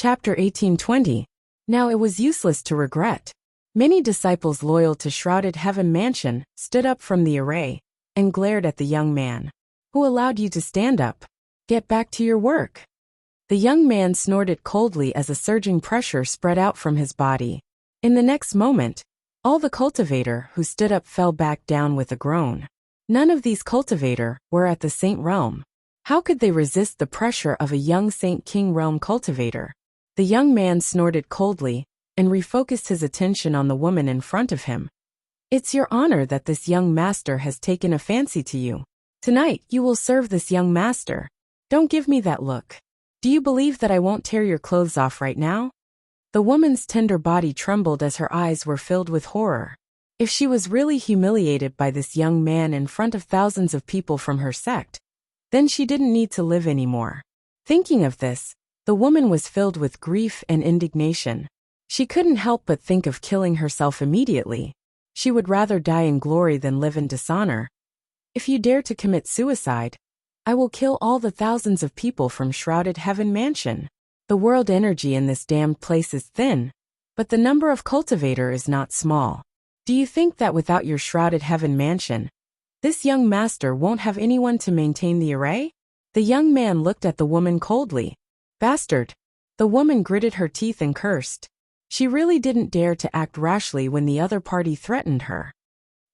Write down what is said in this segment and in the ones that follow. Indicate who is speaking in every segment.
Speaker 1: Chapter 1820. Now it was useless to regret. Many disciples loyal to shrouded heaven mansion stood up from the array and glared at the young man. Who allowed you to stand up? Get back to your work. The young man snorted coldly as a surging pressure spread out from his body. In the next moment, all the cultivator who stood up fell back down with a groan. None of these cultivator were at the Saint realm. How could they resist the pressure of a young Saint King realm cultivator? The young man snorted coldly and refocused his attention on the woman in front of him. It's your honor that this young master has taken a fancy to you. Tonight you will serve this young master. Don't give me that look. Do you believe that I won't tear your clothes off right now? The woman's tender body trembled as her eyes were filled with horror. If she was really humiliated by this young man in front of thousands of people from her sect, then she didn't need to live anymore. Thinking of this, the woman was filled with grief and indignation. She couldn't help but think of killing herself immediately. She would rather die in glory than live in dishonor. If you dare to commit suicide, I will kill all the thousands of people from shrouded heaven mansion. The world energy in this damned place is thin, but the number of cultivator is not small. Do you think that without your shrouded heaven mansion, this young master won't have anyone to maintain the array? The young man looked at the woman coldly. Bastard! The woman gritted her teeth and cursed. She really didn't dare to act rashly when the other party threatened her.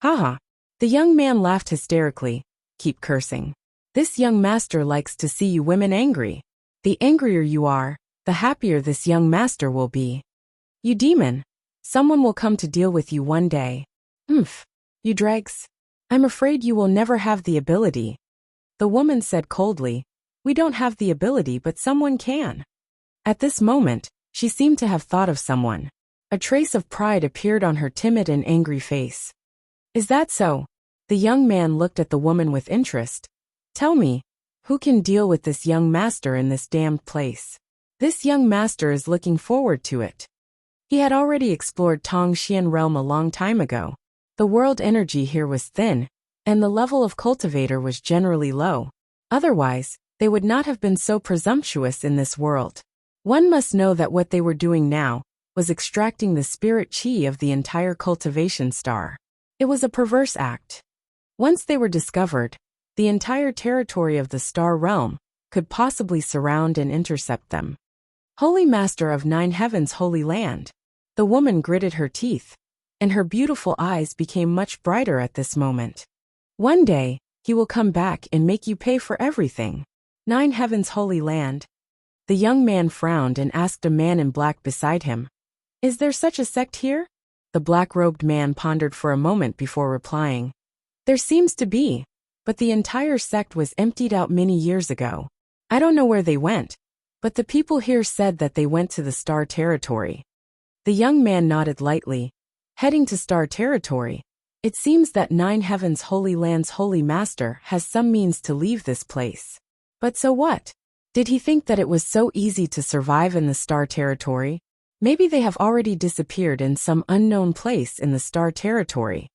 Speaker 1: Haha! The young man laughed hysterically. Keep cursing. This young master likes to see you women angry. The angrier you are, the happier this young master will be. You demon! Someone will come to deal with you one day. You dregs. I'm afraid you will never have the ability. The woman said coldly. We don't have the ability, but someone can. At this moment, she seemed to have thought of someone. A trace of pride appeared on her timid and angry face. Is that so? The young man looked at the woman with interest. Tell me, who can deal with this young master in this damned place? This young master is looking forward to it. He had already explored Tongxian realm a long time ago. The world energy here was thin, and the level of cultivator was generally low. Otherwise, they would not have been so presumptuous in this world. One must know that what they were doing now was extracting the spirit chi of the entire cultivation star. It was a perverse act. Once they were discovered, the entire territory of the star realm could possibly surround and intercept them. Holy Master of Nine Heavens, Holy Land. The woman gritted her teeth, and her beautiful eyes became much brighter at this moment. One day, he will come back and make you pay for everything. Nine Heavens, Holy Land. The young man frowned and asked a man in black beside him. Is there such a sect here? The black-robed man pondered for a moment before replying. There seems to be, but the entire sect was emptied out many years ago. I don't know where they went, but the people here said that they went to the star territory. The young man nodded lightly. Heading to star territory. It seems that Nine Heavens Holy Land's Holy Master has some means to leave this place. But so what? Did he think that it was so easy to survive in the star territory? Maybe they have already disappeared in some unknown place in the star territory.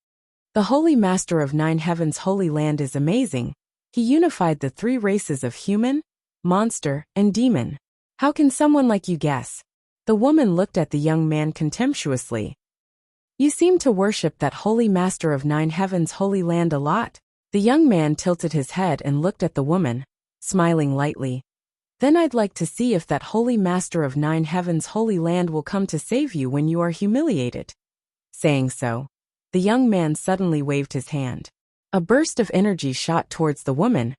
Speaker 1: The Holy Master of Nine Heavens Holy Land is amazing. He unified the three races of human, monster, and demon. How can someone like you guess? The woman looked at the young man contemptuously. You seem to worship that Holy Master of Nine Heavens Holy Land a lot. The young man tilted his head and looked at the woman, smiling lightly. Then I'd like to see if that Holy Master of Nine Heavens Holy Land will come to save you when you are humiliated. Saying so, the young man suddenly waved his hand. A burst of energy shot towards the woman,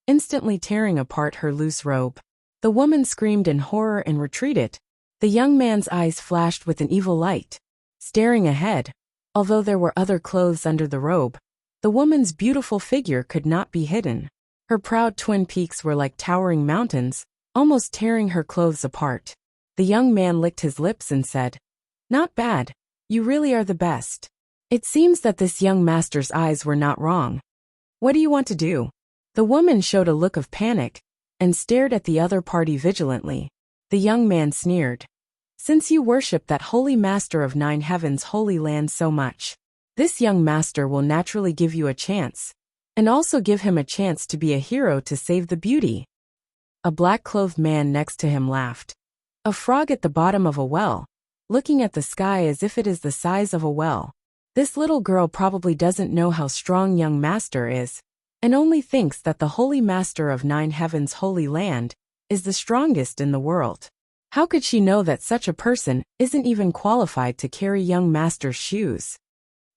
Speaker 1: instantly tearing apart her loose robe. The woman screamed in horror and retreated. The young man's eyes flashed with an evil light. Staring ahead, although there were other clothes under the robe, the woman's beautiful figure could not be hidden. Her proud twin peaks were like towering mountains, almost tearing her clothes apart. The young man licked his lips and said, Not bad. You really are the best. It seems that this young master's eyes were not wrong. What do you want to do? The woman showed a look of panic and stared at the other party vigilantly. The young man sneered. Since you worship that Holy Master of Nine Heavens Holy Land so much, this young master will naturally give you a chance, and also give him a chance to be a hero to save the beauty. A black-clothed man next to him laughed. A frog at the bottom of a well, looking at the sky as if it is the size of a well. This little girl probably doesn't know how strong young master is, and only thinks that the holy master of 9 heavens' holy land is the strongest in the world. How could she know that such a person isn't even qualified to carry young master's shoes?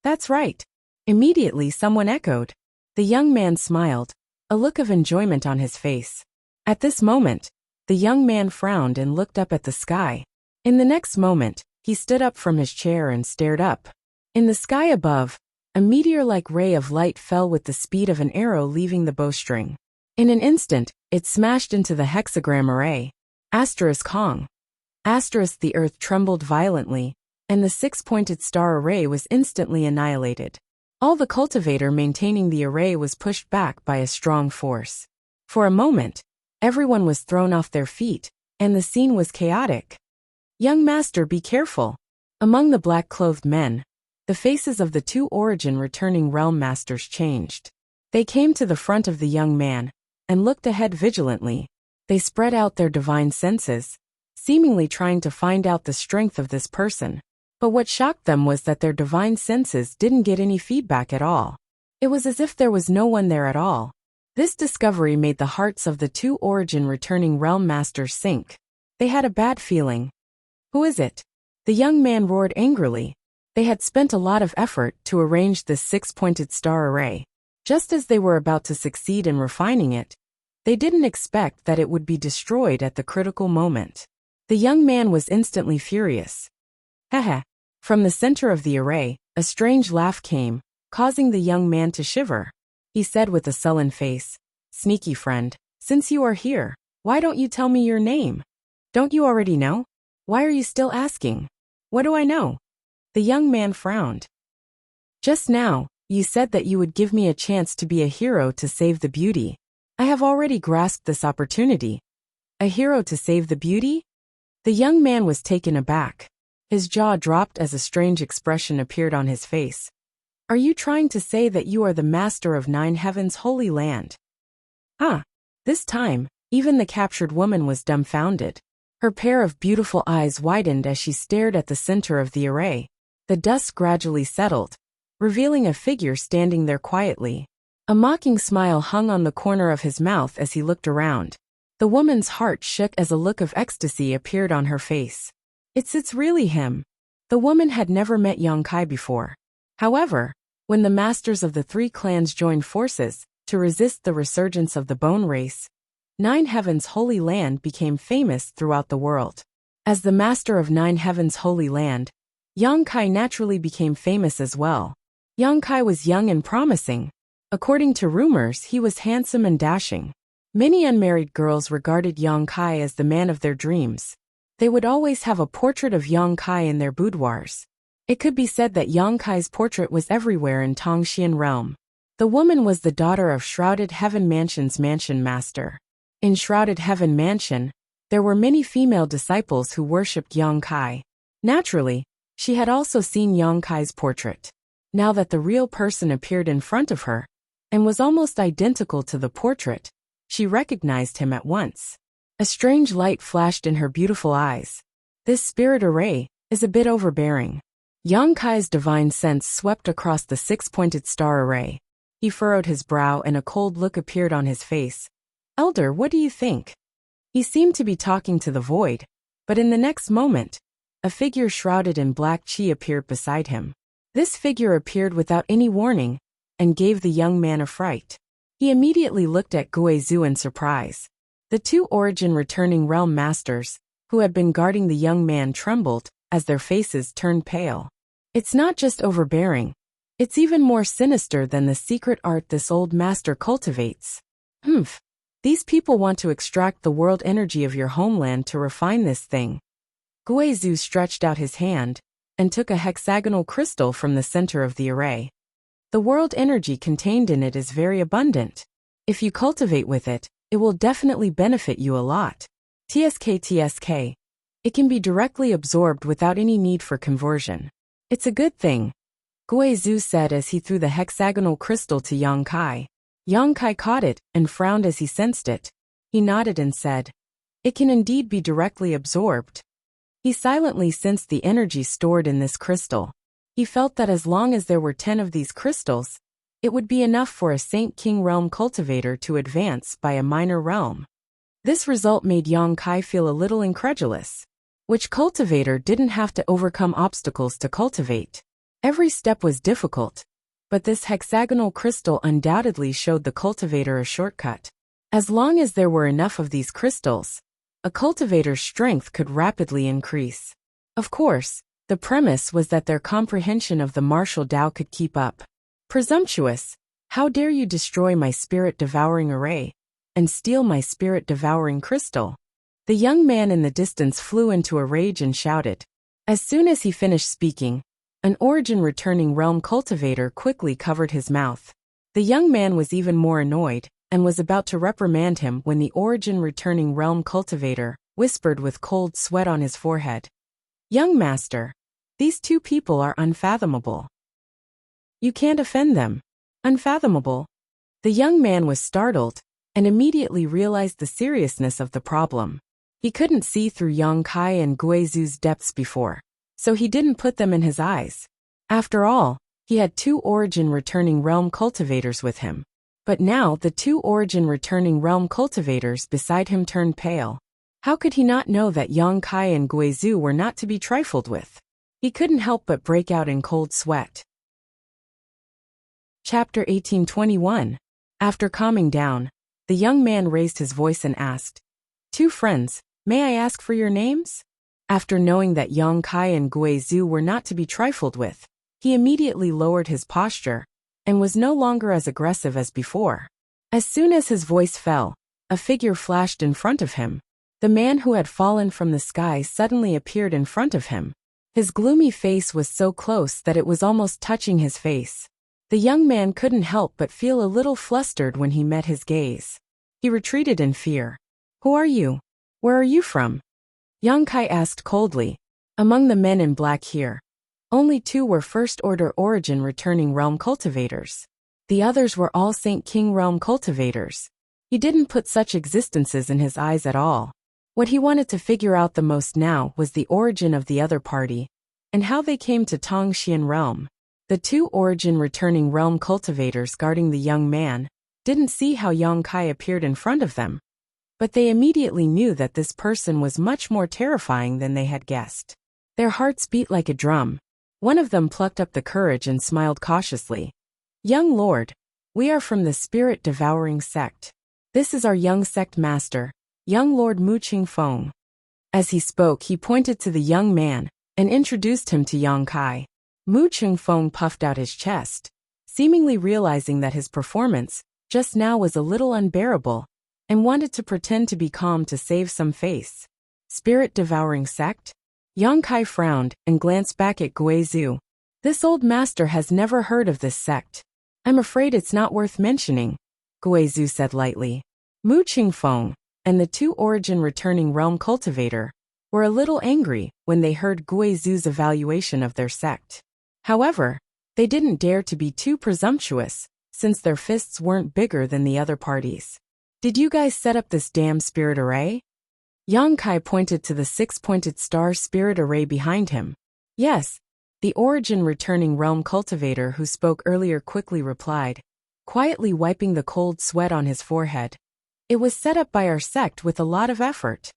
Speaker 1: That's right. Immediately someone echoed. The young man smiled, a look of enjoyment on his face. At this moment, the young man frowned and looked up at the sky. In the next moment, he stood up from his chair and stared up. In the sky above, a meteor-like ray of light fell with the speed of an arrow leaving the bowstring. In an instant, it smashed into the hexagram array. Hong. The earth trembled violently, and the 6-pointed star array was instantly annihilated. All the cultivator maintaining the array was pushed back by a strong force. For a moment, everyone was thrown off their feet, and the scene was chaotic. Young master, be careful. Among the black-clothed men, the faces of the 2 origin returning realm masters changed. They came to the front of the young man and looked ahead vigilantly. They spread out their divine senses, seemingly trying to find out the strength of this person. But what shocked them was that their divine senses didn't get any feedback at all. It was as if there was no one there at all. This discovery made the hearts of the 2 origin returning realm masters sink. They had a bad feeling. Who is it? The young man roared angrily. They had spent a lot of effort to arrange this 6-pointed star array. Just as they were about to succeed in refining it, they didn't expect that it would be destroyed at the critical moment. The young man was instantly furious. Haha. From the center of the array, a strange laugh came, causing the young man to shiver. He said with a sullen face, "Sneaky friend, since you are here, why don't you tell me your name? Don't you already know? Why are you still asking? What do I know?" The young man frowned. "Just now, you said that you would give me a chance to be a hero to save the beauty. I have already grasped this opportunity." A hero to save the beauty? The young man was taken aback. His jaw dropped as a strange expression appeared on his face. "Are you trying to say that you are the master of 9 heavens' holy land?" Huh. This time, even the captured woman was dumbfounded. Her pair of beautiful eyes widened as she stared at the center of the array. The dust gradually settled, revealing a figure standing there quietly. A mocking smile hung on the corner of his mouth as he looked around. The woman's heart shook as a look of ecstasy appeared on her face. It's really him. The woman had never met Yongkai before. However, when the masters of the 3 clans joined forces to resist the resurgence of the bone race, 9 heavens' holy land became famous throughout the world. As the master of 9 heavens' holy land, Yongkai naturally became famous as well. Yongkai was young and promising. According to rumors, he was handsome and dashing. Many unmarried girls regarded Yongkai as the man of their dreams. They would always have a portrait of Yongkai in their boudoirs. It could be said that Yongkai's portrait was everywhere in Tongxian realm. The woman was the daughter of Shrouded Heaven Mansion's mansion master. In Shrouded Heaven Mansion, there were many female disciples who worshipped Yongkai. Naturally, she had also seen Yongkai's portrait. Now that the real person appeared in front of her, and was almost identical to the portrait, she recognized him at once. A strange light flashed in her beautiful eyes. This spirit array is a bit overbearing. Yongkai's divine sense swept across the 6-pointed star array. He furrowed his brow and a cold look appeared on his face. "Elder, what do you think?" He seemed to be talking to the void, but in the next moment, a figure shrouded in black chi appeared beside him. This figure appeared without any warning and gave the young man a fright. He immediately looked at Guizhu in surprise. The 2 origin returning realm masters, who had been guarding the young man, trembled as their faces turned pale. It's not just overbearing, it's even more sinister than the secret art this old master cultivates. These people want to extract the world energy of your homeland to refine this thing. Guizhu stretched out his hand and took a hexagonal crystal from the center of the array. The world energy contained in it is very abundant. If you cultivate with it, it will definitely benefit you a lot. TSK. It can be directly absorbed without any need for conversion. It's a good thing, Guizhu said as he threw the hexagonal crystal to Yongkai. Yongkai caught it and frowned as he sensed it. He nodded and said, It can indeed be directly absorbed. He silently sensed the energy stored in this crystal. He felt that as long as there were 10 of these crystals, it would be enough for a Saint King realm cultivator to advance by a minor realm. This result made Yang Kai feel a little incredulous. Which cultivator didn't have to overcome obstacles to cultivate? Every step was difficult, but this hexagonal crystal undoubtedly showed the cultivator a shortcut. As long as there were enough of these crystals, a cultivator's strength could rapidly increase. Of course, the premise was that their comprehension of the martial Tao could keep up. Presumptuous! How dare you destroy my spirit-devouring array and steal my spirit-devouring crystal? The young man in the distance flew into a rage and shouted. As soon as he finished speaking, an origin-returning realm cultivator quickly covered his mouth. The young man was even more annoyed and was about to reprimand him when the origin-returning realm cultivator whispered with cold sweat on his forehead. Young master, these two people are unfathomable. You can't offend them. Unfathomable? The young man was startled and immediately realized the seriousness of the problem. He couldn't see through Yang Kai and Guizu's depths before, so he didn't put them in his eyes. After all, he had 2 origin-returning realm cultivators with him. But now the 2 origin-returning realm cultivators beside him turned pale. How could he not know that Yang Kai and Guizu were not to be trifled with? He couldn't help but break out in cold sweat. Chapter 1821. After calming down, the young man raised his voice and asked, 2 friends, may I ask for your names? After knowing that Yang Kai and Guizu were not to be trifled with, he immediately lowered his posture and was no longer as aggressive as before. As soon as his voice fell, a figure flashed in front of him. The man who had fallen from the sky suddenly appeared in front of him. His gloomy face was so close that it was almost touching his face. The young man couldn't help but feel a little flustered when he met his gaze. He retreated in fear. Who are you? Where are you from? Yang Kai asked coldly. Among the men in black here, only 2 were first-order origin-returning realm cultivators. The others were all Saint King realm cultivators. He didn't put such existences in his eyes at all. What he wanted to figure out the most now was the origin of the other party, and how they came to Tongxian realm. The 2 origin-returning realm cultivators guarding the young man didn't see how Yang Kai appeared in front of them, but they immediately knew that this person was much more terrifying than they had guessed. Their hearts beat like a drum. One of them plucked up the courage and smiled cautiously. Young lord, we are from the spirit-devouring sect. This is our young sect master, young Lord Mu Qingfeng. As he spoke, he pointed to the young man and introduced him to Yang Kai. Mu Qingfeng puffed out his chest, seemingly realizing that his performance just now was a little unbearable, and wanted to pretend to be calm to save some face. Spirit-devouring sect? Yang Kai frowned and glanced back at Guizu. This old master has never heard of this sect. I'm afraid it's not worth mentioning, Guizu said lightly. Mu Qingfeng and the 2 origin-returning realm cultivator were a little angry when they heard Guizu's evaluation of their sect. However, they didn't dare to be too presumptuous, since their fists weren't bigger than the other parties. Did you guys set up this damn spirit array? Yang Kai pointed to the 6-pointed star spirit array behind him. Yes, the origin-returning realm cultivator who spoke earlier quickly replied, quietly wiping the cold sweat on his forehead. It was set up by our sect with a lot of effort.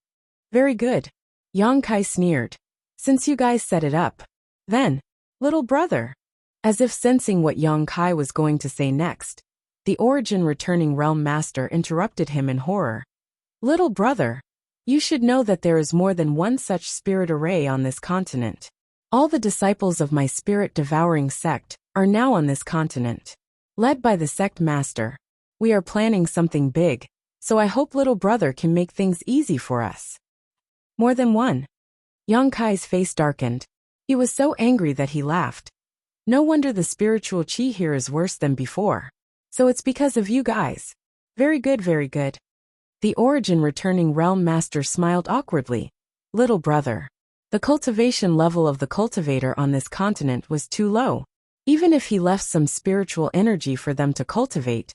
Speaker 1: Very good. Yang Kai sneered. Since you guys set it up, then, little brother. As if sensing what Yang Kai was going to say next, the origin-returning realm master interrupted him in horror. Little brother, you should know that there is more than one such spirit array on this continent. All the disciples of my spirit-devouring sect are now on this continent. Led by the sect master, we are planning something big, so I hope little brother can make things easy for us. More than one. Yang Kai's face darkened. He was so angry that he laughed. No wonder the spiritual chi here is worse than before. So it's because of you guys. Very good, very good. The origin-returning realm master smiled awkwardly. Little brother. The cultivation level of the cultivator on this continent was too low. Even if he left some spiritual energy for them to cultivate,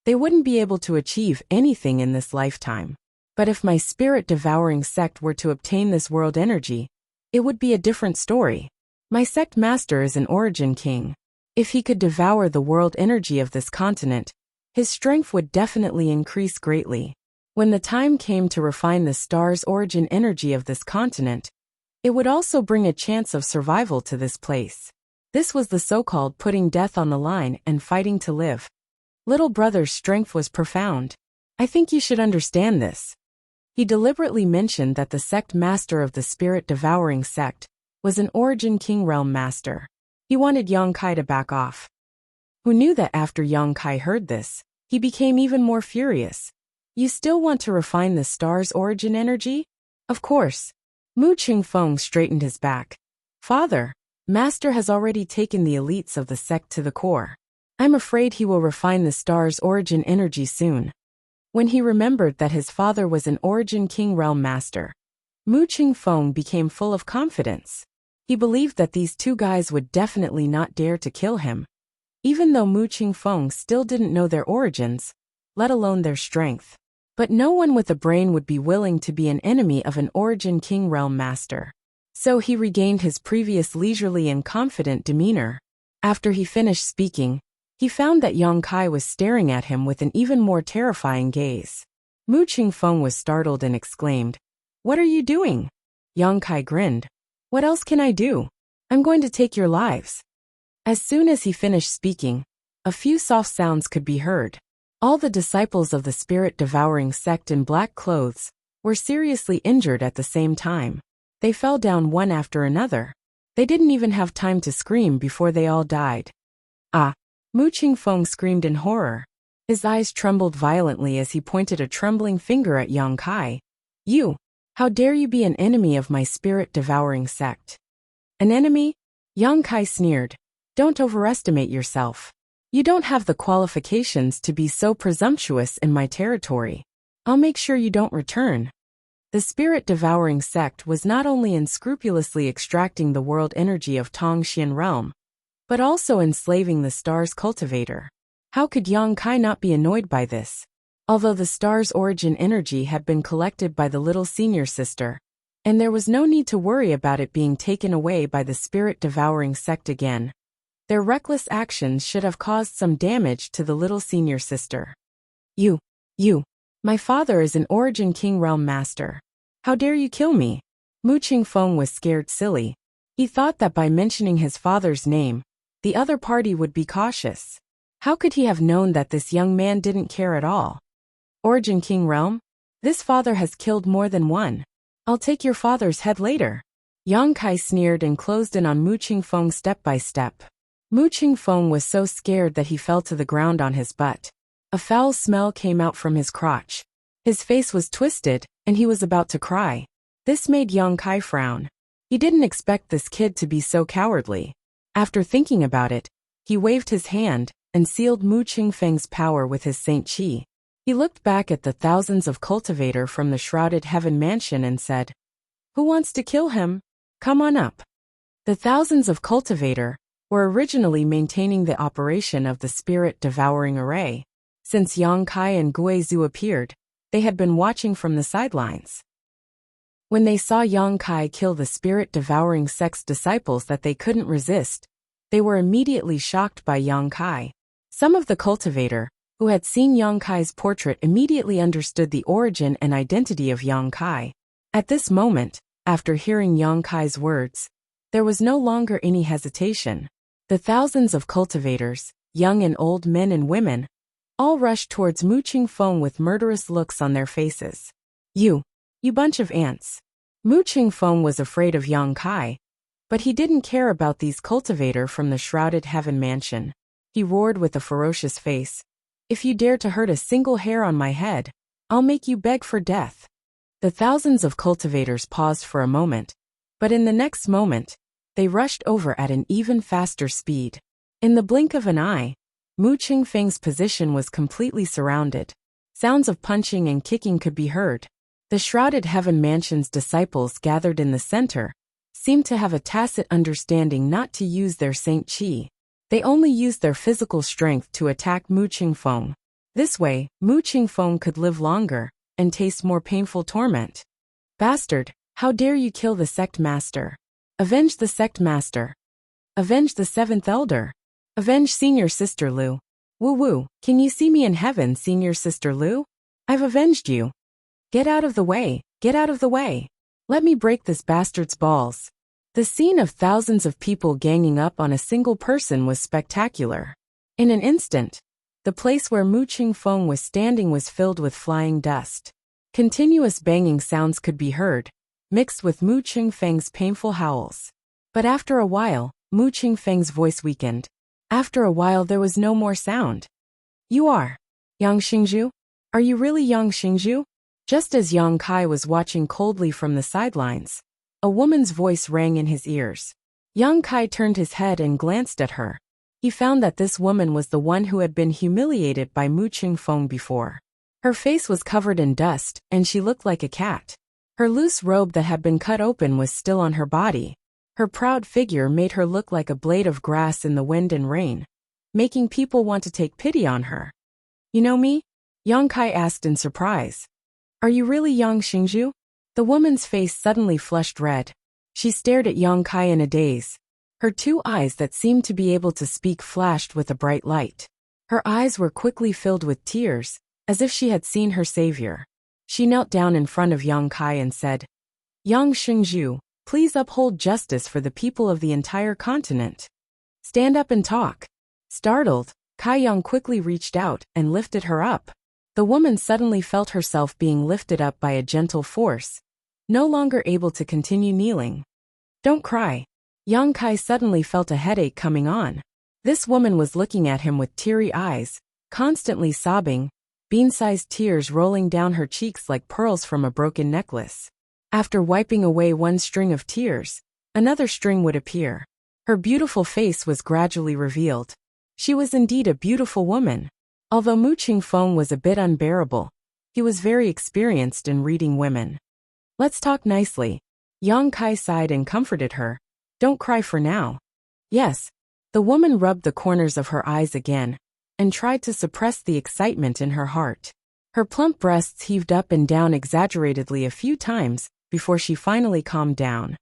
Speaker 1: they wouldn't be able to achieve anything in this lifetime. But if my spirit-devouring sect were to obtain this world energy, it would be a different story. My sect master is an origin king. If he could devour the world energy of this continent, his strength would definitely increase greatly. When the time came to refine the star's origin energy of this continent, it would also bring a chance of survival to this place. This was the so-called putting death on the line and fighting to live. Little brother's strength was profound. I think you should understand this. He deliberately mentioned that the sect master of the spirit-devouring sect was an origin king realm master. He wanted Yang Kai to back off. Who knew that after Yang Kai heard this, he became even more furious. You still want to refine the star's origin energy? Of course. Mu Qingfeng straightened his back. Father, Master has already taken the elites of the sect to the core. I'm afraid he will refine the star's origin energy soon. When he remembered that his father was an origin king realm master, Mu Qingfeng became full of confidence. He believed that these two guys would definitely not dare to kill him, even though Mu Qingfeng still didn't know their origins, let alone their strength. But no one with a brain would be willing to be an enemy of an origin king realm master. So he regained his previous leisurely and confident demeanor. After he finished speaking, he found that Yang Kai was staring at him with an even more terrifying gaze. Mu Qingfeng was startled and exclaimed, "What are you doing?" Yang Kai grinned. "What else can I do? I'm going to take your lives." As soon as he finished speaking, a few soft sounds could be heard. All the disciples of the spirit-devouring sect in black clothes were seriously injured at the same time. They fell down one after another. They didn't even have time to scream before they all died. Ah! Mu Qingfeng screamed in horror. His eyes trembled violently as he pointed a trembling finger at Yang Kai. "You! How dare you be an enemy of my spirit-devouring sect?" "An enemy?" Yang Kai sneered. "Don't overestimate yourself. You don't have the qualifications to be so presumptuous in my territory. I'll make sure you don't return." The spirit-devouring sect was not only unscrupulously extracting the world energy of Tongxian realm, but also enslaving the star's cultivator. How could Yang Kai not be annoyed by this? Although the star's origin energy had been collected by the little senior sister, and there was no need to worry about it being taken away by the spirit-devouring sect again, their reckless actions should have caused some damage to the little senior sister. You, my father is an origin king realm master. How dare you kill me?" Mu Qingfeng was scared silly. He thought that by mentioning his father's name, the other party would be cautious. How could he have known that this young man didn't care at all? "Origin king realm? This father has killed more than one. I'll take your father's head later." Yang Kai sneered and closed in on Mu Qingfeng step by step. Mu Qingfeng was so scared that he fell to the ground on his butt. A foul smell came out from his crotch. His face was twisted, and he was about to cry. This made Yang Kai frown. He didn't expect this kid to be so cowardly. After thinking about it, he waved his hand and sealed Mu Qingfeng's power with his Saint Qi. He looked back at the thousands of cultivator from the shrouded heaven mansion and said, "Who wants to kill him? Come on up." The thousands of cultivator were originally maintaining the operation of the spirit-devouring array. Since Yang Kai and Guizhu appeared, they had been watching from the sidelines. When they saw Yang Kai kill the spirit-devouring sect's disciples that they couldn't resist, they were immediately shocked by Yang Kai. Some of the cultivator, who had seen Yang Kai's portrait, immediately understood the origin and identity of Yang Kai. At this moment, after hearing Yang Kai's words, there was no longer any hesitation. The thousands of cultivators, young and old men and women, all rushed towards Mu Qingfeng with murderous looks on their faces. You bunch of ants." Mu Qingfeng was afraid of Yang Kai, but he didn't care about these cultivator from the shrouded heaven mansion. He roared with a ferocious face, "If you dare to hurt a single hair on my head, I'll make you beg for death." The thousands of cultivators paused for a moment, but in the next moment, they rushed over at an even faster speed. In the blink of an eye, Mu Qingfeng's position was completely surrounded. Sounds of punching and kicking could be heard. The shrouded heaven mansion's disciples gathered in the center seemed to have a tacit understanding not to use their Saint Qi. They only used their physical strength to attack Mu Qingfeng. This way, Mu Qingfeng could live longer, and taste more painful torment. Bastard, how dare you kill the sect master? Avenge the sect master. Avenge the seventh elder. Avenge senior sister Lu. Woo woo, can you see me in heaven, senior sister Lu? I've avenged you. Get out of the way, get out of the way. Let me break this bastard's balls. The scene of thousands of people ganging up on a single person was spectacular. In an instant, the place where Mu Qingfeng was standing was filled with flying dust. Continuous banging sounds could be heard, mixed with Mu Qingfeng's painful howls. But after a while, Mu Qingfeng's voice weakened. After a while there was no more sound. You are Yang Xingzhu? Are you really Yang Xingzhu? Just as Yang Kai was watching coldly from the sidelines, a woman's voice rang in his ears. Yang Kai turned his head and glanced at her. He found that this woman was the one who had been humiliated by Mu Qingfeng before. Her face was covered in dust, and she looked like a cat. Her loose robe that had been cut open was still on her body. Her proud figure made her look like a blade of grass in the wind and rain, making people want to take pity on her. You know me? Yang Kai asked in surprise. Are you really Yang Xingzhu? The woman's face suddenly flushed red. She stared at Yang Kai in a daze. Her two eyes that seemed to be able to speak flashed with a bright light. Her eyes were quickly filled with tears, as if she had seen her savior. She knelt down in front of Yang Kai and said, Yang Xingzhu, please uphold justice for the people of the entire continent. Stand up and talk. Startled, Kai Yang quickly reached out and lifted her up. The woman suddenly felt herself being lifted up by a gentle force, no longer able to continue kneeling. Don't cry. Yang Kai suddenly felt a headache coming on. This woman was looking at him with teary eyes, constantly sobbing, bean-sized tears rolling down her cheeks like pearls from a broken necklace. After wiping away one string of tears, another string would appear. Her beautiful face was gradually revealed. She was indeed a beautiful woman. Although Mu Qingfeng was a bit unbearable, he was very experienced in reading women. Let's talk nicely. Yang Kai sighed and comforted her. Don't cry for now. Yes. The woman rubbed the corners of her eyes again, and tried to suppress the excitement in her heart. Her plump breasts heaved up and down exaggeratedly a few times, before she finally calmed down.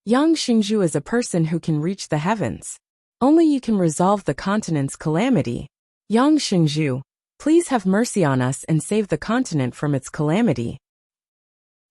Speaker 1: Yang Xingzhu is a person who can reach the heavens. Only you can resolve the continent's calamity. Yang Xingzhu, please have mercy on us and save the continent from its calamity.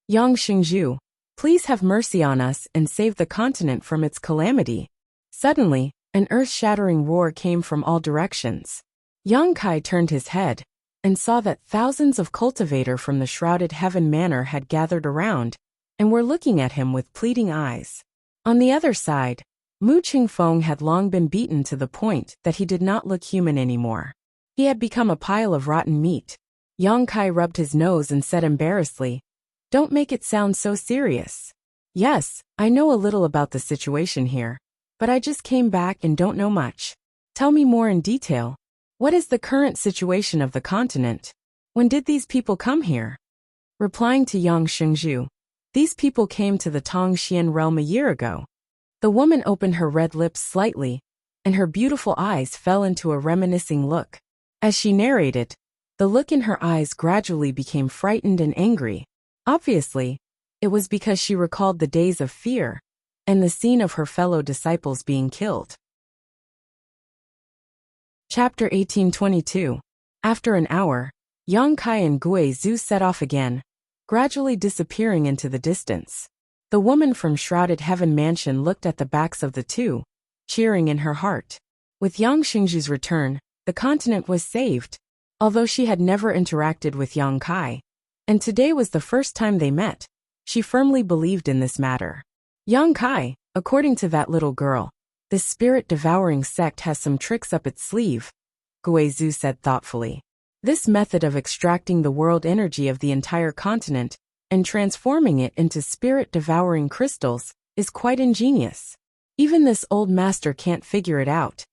Speaker 1: Yang Xingzhu, please have mercy on us and save the continent from its calamity. Suddenly, an earth-shattering roar came from all directions. Yang Kai turned his head, and saw that thousands of cultivators from the shrouded heaven manor had gathered around, and were looking at him with pleading eyes. On the other side, Mu Qingfeng had long been beaten to the point that he did not look human anymore. He had become a pile of rotten meat. Yang Kai rubbed his nose and said embarrassedly, Don't make it sound so serious. Yes, I know a little about the situation here, but I just came back and don't know much. Tell me more in detail. What is the current situation of the continent? When did these people come here? Replying to Yang Xingzhu, these people came to the Tongxian realm a year ago. The woman opened her red lips slightly, and her beautiful eyes fell into a reminiscing look. As she narrated, the look in her eyes gradually became frightened and angry. Obviously, it was because she recalled the days of fear, and the scene of her fellow disciples being killed. Chapter 1822. After an hour, Yang Kai and Gui Zhu set off again, gradually disappearing into the distance. The woman from Shrouded Heaven Mansion looked at the backs of the two, cheering in her heart. With Yang Xingzhu's return, the continent was saved, although she had never interacted with Yang Kai, and today was the first time they met. She firmly believed in this matter. Yang Kai, according to that little girl, this spirit-devouring sect has some tricks up its sleeve, Gui Zhu said thoughtfully. This method of extracting the world energy of the entire continent and transforming it into spirit-devouring crystals is quite ingenious. Even this old master can't figure it out.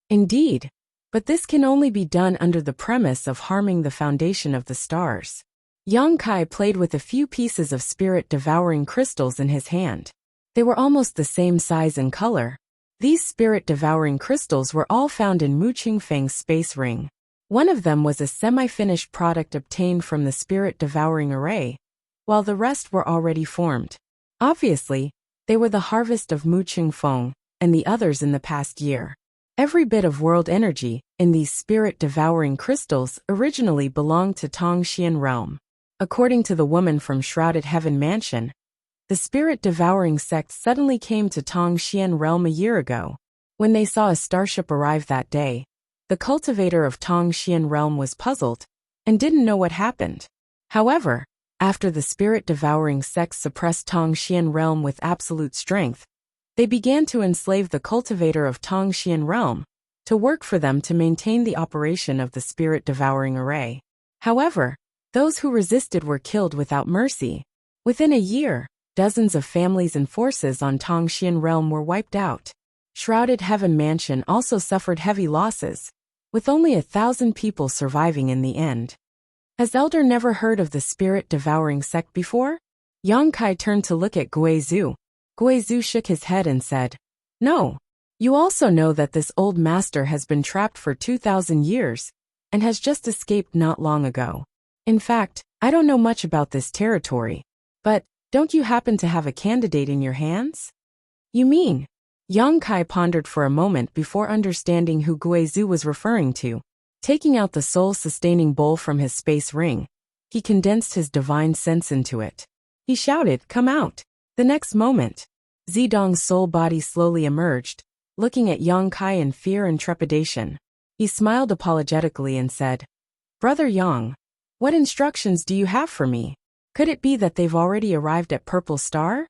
Speaker 1: Indeed, but this can only be done under the premise of harming the foundation of the stars. Yang Kai played with a few pieces of spirit-devouring crystals in his hand. They were almost the same size and color. These spirit-devouring crystals were all found in Mu Qingfeng's space ring. One of them was a semi-finished product obtained from the spirit-devouring array, while the rest were already formed. Obviously, they were the harvest of Mu Feng and the others in the past year. Every bit of world energy in these spirit-devouring crystals originally belonged to Tongxian realm. According to the woman from Shrouded Heaven Mansion, the spirit-devouring sect suddenly came to Tongxian realm a year ago. When they saw a starship arrive that day, the cultivator of Tongxian realm was puzzled and didn't know what happened. However, after the spirit-devouring sect suppressed Tongxian realm with absolute strength, they began to enslave the cultivator of Tongxian realm to work for them to maintain the operation of the spirit-devouring array. However, those who resisted were killed without mercy. Within a year, dozens of families and forces on Tongxian realm were wiped out. Shrouded Heaven Mansion also suffered heavy losses, with only 1,000 people surviving in the end. Has Elder never heard of the spirit-devouring sect before? Yang Kai turned to look at Guizhu. Guizhu shook his head and said, "No. You also know that this old master has been trapped for 2,000 years and has just escaped not long ago. In fact, I don't know much about this territory, but don't you happen to have a candidate in your hands?" "You mean?" Yang Kai pondered for a moment before understanding who Guizhu was referring to. Taking out the soul-sustaining bowl from his space ring, he condensed his divine sense into it. He shouted, "Come out!" The next moment, Zidong's soul body slowly emerged, looking at Yang Kai in fear and trepidation. He smiled apologetically and said, "Brother Yang, what instructions do you have for me? Could it be that they've already arrived at Purple Star?"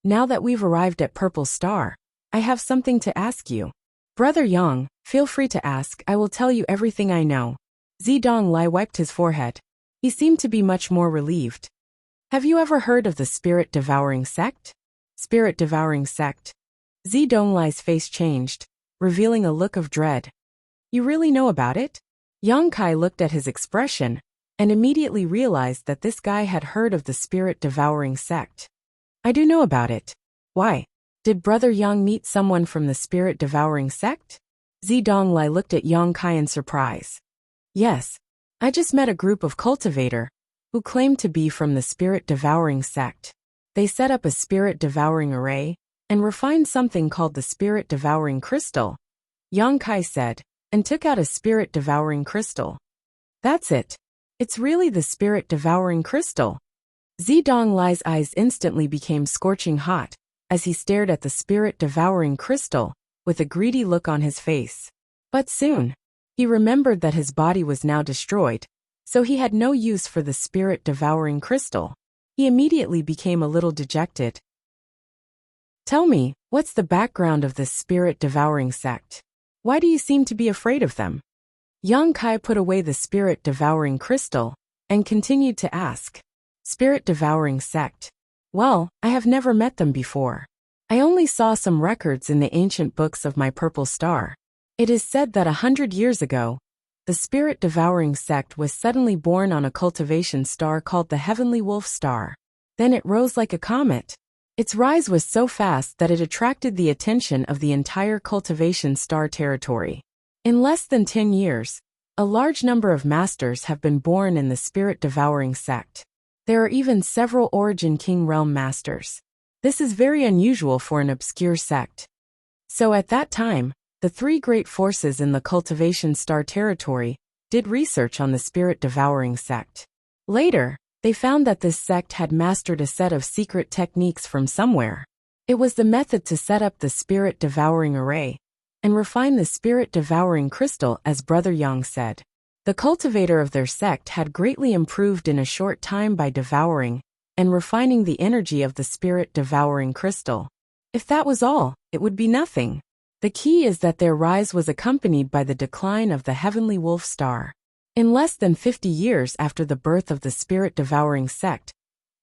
Speaker 1: "Now that we've arrived at Purple Star, I have something to ask you." "Brother Yang, feel free to ask, I will tell you everything I know." Zidong Lai wiped his forehead. He seemed to be much more relieved. "Have you ever heard of the spirit-devouring sect?" "Spirit-devouring sect?" Zidong Lai's face changed, revealing a look of dread. "You really know about it?" Yang Kai looked at his expression and immediately realized that this guy had heard of the spirit-devouring sect. "I do know about it." "Why? Did Brother Yang meet someone from the spirit-devouring sect?" Zidong Lai looked at Yang Kai in surprise. "Yes, I just met a group of cultivator who claimed to be from the spirit-devouring sect. They set up a spirit-devouring array and refined something called the spirit-devouring crystal," Yang Kai said, and took out a spirit-devouring crystal. "That's it. It's really the spirit-devouring crystal." Zidong Lai's eyes instantly became scorching hot as he stared at the spirit-devouring crystal with a greedy look on his face. But soon, he remembered that his body was now destroyed, so he had no use for the spirit-devouring crystal. He immediately became a little dejected. "Tell me, what's the background of this spirit-devouring sect? Why do you seem to be afraid of them?" Yang Kai put away the spirit-devouring crystal and continued to ask. "Spirit-devouring sect? Well, I have never met them before. I only saw some records in the ancient books of my Purple Star. It is said that 100 years ago, the spirit-devouring sect was suddenly born on a cultivation star called the Heavenly Wolf Star. Then it rose like a comet. Its rise was so fast that it attracted the attention of the entire cultivation star territory. In less than 10 years, a large number of masters have been born in the spirit-devouring sect. There are even several Origin King Realm masters. This is very unusual for an obscure sect. So at that time, the three great forces in the cultivation star territory did research on the spirit-devouring sect. Later, they found that this sect had mastered a set of secret techniques from somewhere. It was the method to set up the spirit-devouring array and refine the spirit-devouring crystal, as Brother Yang said. The cultivator of their sect had greatly improved in a short time by devouring and refining the energy of the spirit-devouring crystal. If that was all, it would be nothing. The key is that their rise was accompanied by the decline of the Heavenly Wolf Star. In less than 50 years after the birth of the spirit-devouring sect,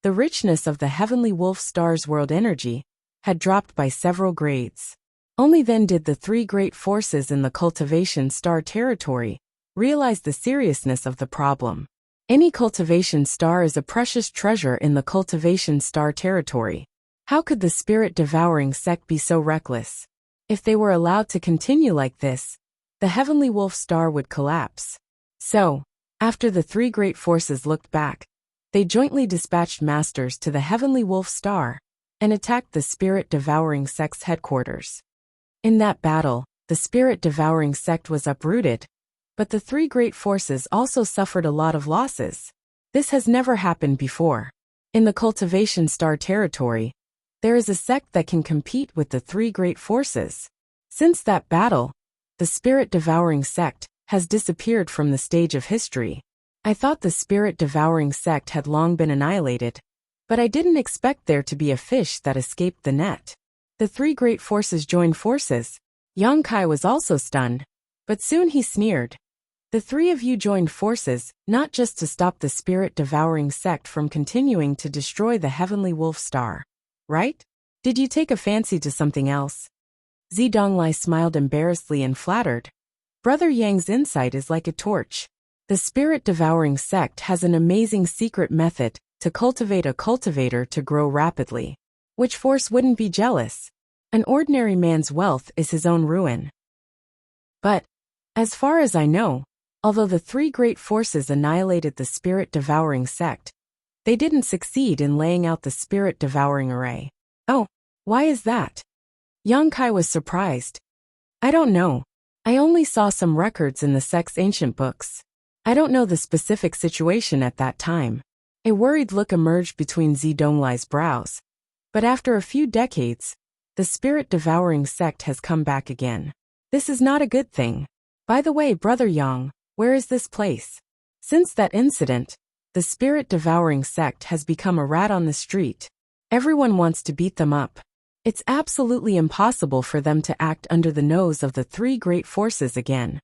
Speaker 1: the richness of the Heavenly Wolf Star's world energy had dropped by several grades. Only then did the three great forces in the cultivation star territory realize the seriousness of the problem. Any cultivation star is a precious treasure in the cultivation star territory. How could the spirit-devouring sect be so reckless? If they were allowed to continue like this, the heavenly wolf star would collapse. So, after the three great forces looked back, they jointly dispatched masters to the heavenly wolf star and attacked the spirit-devouring sect's headquarters. In that battle, the spirit-devouring sect was uprooted, but the three great forces also suffered a lot of losses. This has never happened before. In the cultivation star territory, there is a sect that can compete with the three great forces. Since that battle, the spirit-devouring sect has disappeared from the stage of history. I thought the spirit-devouring sect had long been annihilated, but I didn't expect there to be a fish that escaped the net. The three great forces joined forces. Yang Kai was also stunned, but soon he sneered. The three of you joined forces, not just to stop the spirit-devouring sect from continuing to destroy the heavenly wolf star, right? Did you take a fancy to something else? Zidonglai smiled embarrassedly and flattered. Brother Yang's insight is like a torch. The spirit-devouring sect has an amazing secret method to cultivate a cultivator to grow rapidly. Which force wouldn't be jealous? An ordinary man's wealth is his own ruin. But, as far as I know, although the three great forces annihilated the spirit-devouring sect, they didn't succeed in laying out the spirit-devouring array. Oh, why is that? Yang Kai was surprised. I don't know. I only saw some records in the sect's ancient books. I don't know the specific situation at that time. A worried look emerged between Zidonglai's brows. But after a few decades, the spirit-devouring sect has come back again. This is not a good thing. By the way, Brother Yang, where is this place? Since that incident, the spirit-devouring sect has become a rat on the street. Everyone wants to beat them up. It's absolutely impossible for them to act under the nose of the three great forces again.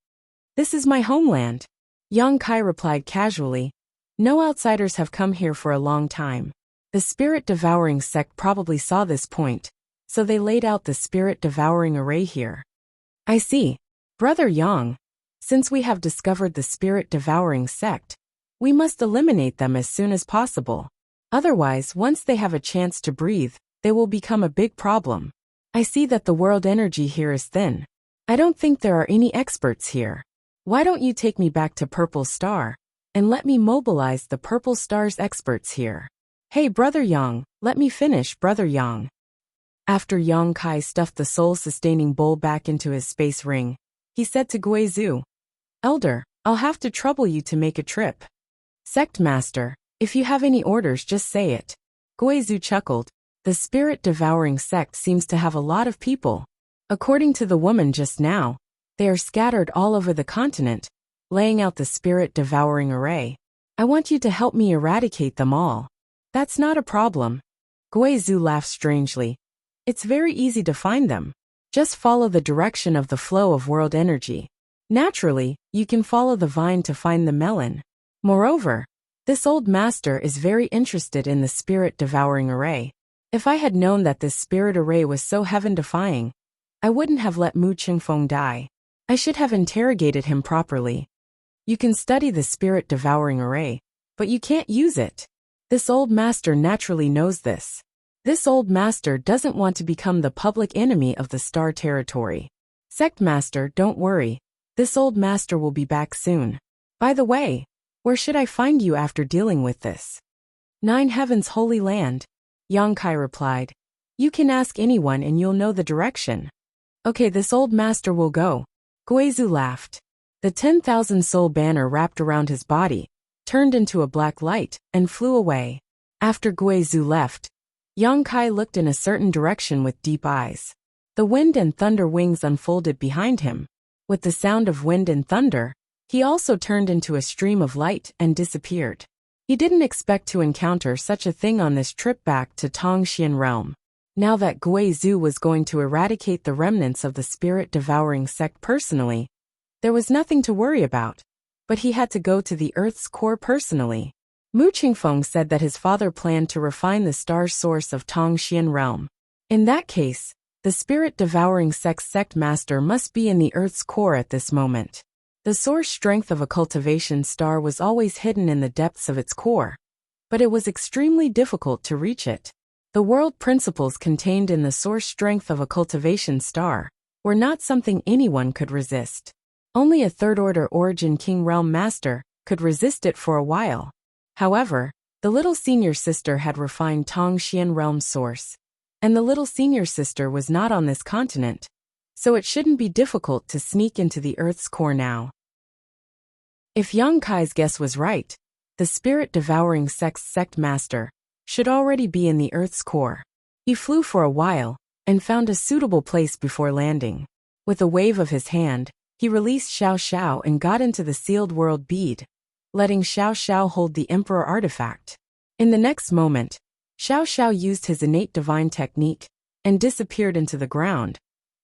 Speaker 1: This is my homeland. Yang Kai replied casually. No outsiders have come here for a long time. The spirit-devouring sect probably saw this point, so they laid out the spirit-devouring array here. I see. Brother Yang, since we have discovered the spirit-devouring sect, we must eliminate them as soon as possible. Otherwise, once they have a chance to breathe, they will become a big problem. I see that the world energy here is thin. I don't think there are any experts here. Why don't you take me back to Purple Star, and let me mobilize the Purple Star's experts here? Hey Brother Yang, let me finish, Brother Yang. After Yang Kai stuffed the soul-sustaining bowl back into his space ring, he said to Guizhu, Elder, I'll have to trouble you to make a trip. Sect Master, if you have any orders just say it. Guizhu chuckled. The spirit-devouring sect seems to have a lot of people. According to the woman just now, they are scattered all over the continent, laying out the spirit-devouring array. I want you to help me eradicate them all. That's not a problem. Guizhu laughed strangely. It's very easy to find them. Just follow the direction of the flow of world energy. Naturally, you can follow the vine to find the melon. Moreover, this old master is very interested in the spirit-devouring array. If I had known that this spirit array was so heaven-defying, I wouldn't have let Mu Qingfeng die. I should have interrogated him properly. You can study the spirit-devouring array, but you can't use it. This old master naturally knows this. This old master doesn't want to become the public enemy of the star territory. Sect Master, don't worry. This old master will be back soon. By the way, where should I find you after dealing with this? Nine Heavens Holy Land. Yang Kai replied. You can ask anyone and you'll know the direction. Okay, this old master will go. Guizhu laughed. The 10,000 soul banner wrapped around his body, turned into a black light, and flew away. After Guizhu left, Yang Kai looked in a certain direction with deep eyes. The wind and thunder wings unfolded behind him. With the sound of wind and thunder, he also turned into a stream of light and disappeared. He didn't expect to encounter such a thing on this trip back to Tongxian realm. Now that Guizhu was going to eradicate the remnants of the spirit-devouring sect personally, there was nothing to worry about. But he had to go to the Earth's core personally. Mu Qingfeng said that his father planned to refine the star source of Tongxian realm. In that case, the spirit-devouring sect master must be in the Earth's core at this moment. The source strength of a cultivation star was always hidden in the depths of its core, but it was extremely difficult to reach it. The world principles contained in the source strength of a cultivation star were not something anyone could resist. Only a third-order origin King Realm Master could resist it for a while. However, the little senior sister had refined Tongxian Realm's source, and the little senior sister was not on this continent, so it shouldn't be difficult to sneak into the Earth's core now. If Yang Kai's guess was right, the spirit-devouring sect master should already be in the Earth's core. He flew for a while and found a suitable place before landing. With a wave of his hand, he released Xiao Xiao and got into the sealed world bead, letting Xiao Xiao hold the Emperor artifact. In the next moment, Xiao Xiao used his innate divine technique and disappeared into the ground,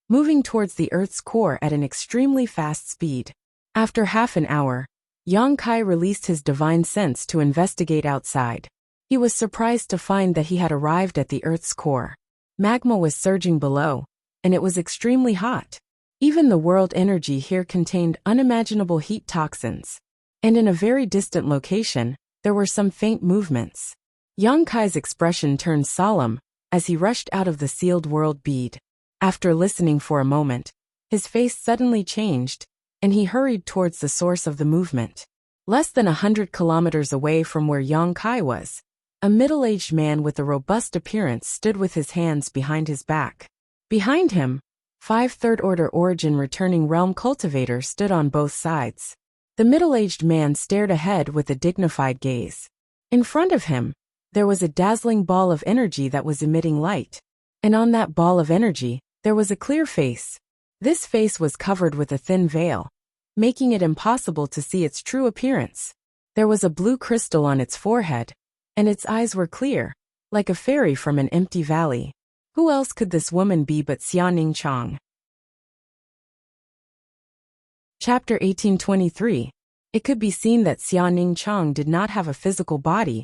Speaker 1: moving towards the Earth's core at an extremely fast speed. After half an hour, Yang Kai released his divine sense to investigate outside. He was surprised to find that he had arrived at the Earth's core. Magma was surging below, and it was extremely hot. Even the world energy here contained unimaginable heat toxins. And in a very distant location, there were some faint movements. Yang Kai's expression turned solemn as he rushed out of the sealed world bead. After listening for a moment, his face suddenly changed, and he hurried towards the source of the movement. Less than 100 kilometers away from where Yang Kai was, a middle-aged man with a robust appearance stood with his hands behind his back. Behind him, 5 third-order origin returning realm cultivators stood on both sides. The middle-aged man stared ahead with a dignified gaze. In front of him, there was a dazzling ball of energy that was emitting light. And on that ball of energy, there was a clear face. This face was covered with a thin veil, making it impossible to see its true appearance. There was a blue crystal on its forehead, and its eyes were clear, like a fairy from an empty valley. Who else could this woman be but Xia Ningchang? Chapter 1823. It could be seen that Xia Ningchang did not have a physical body,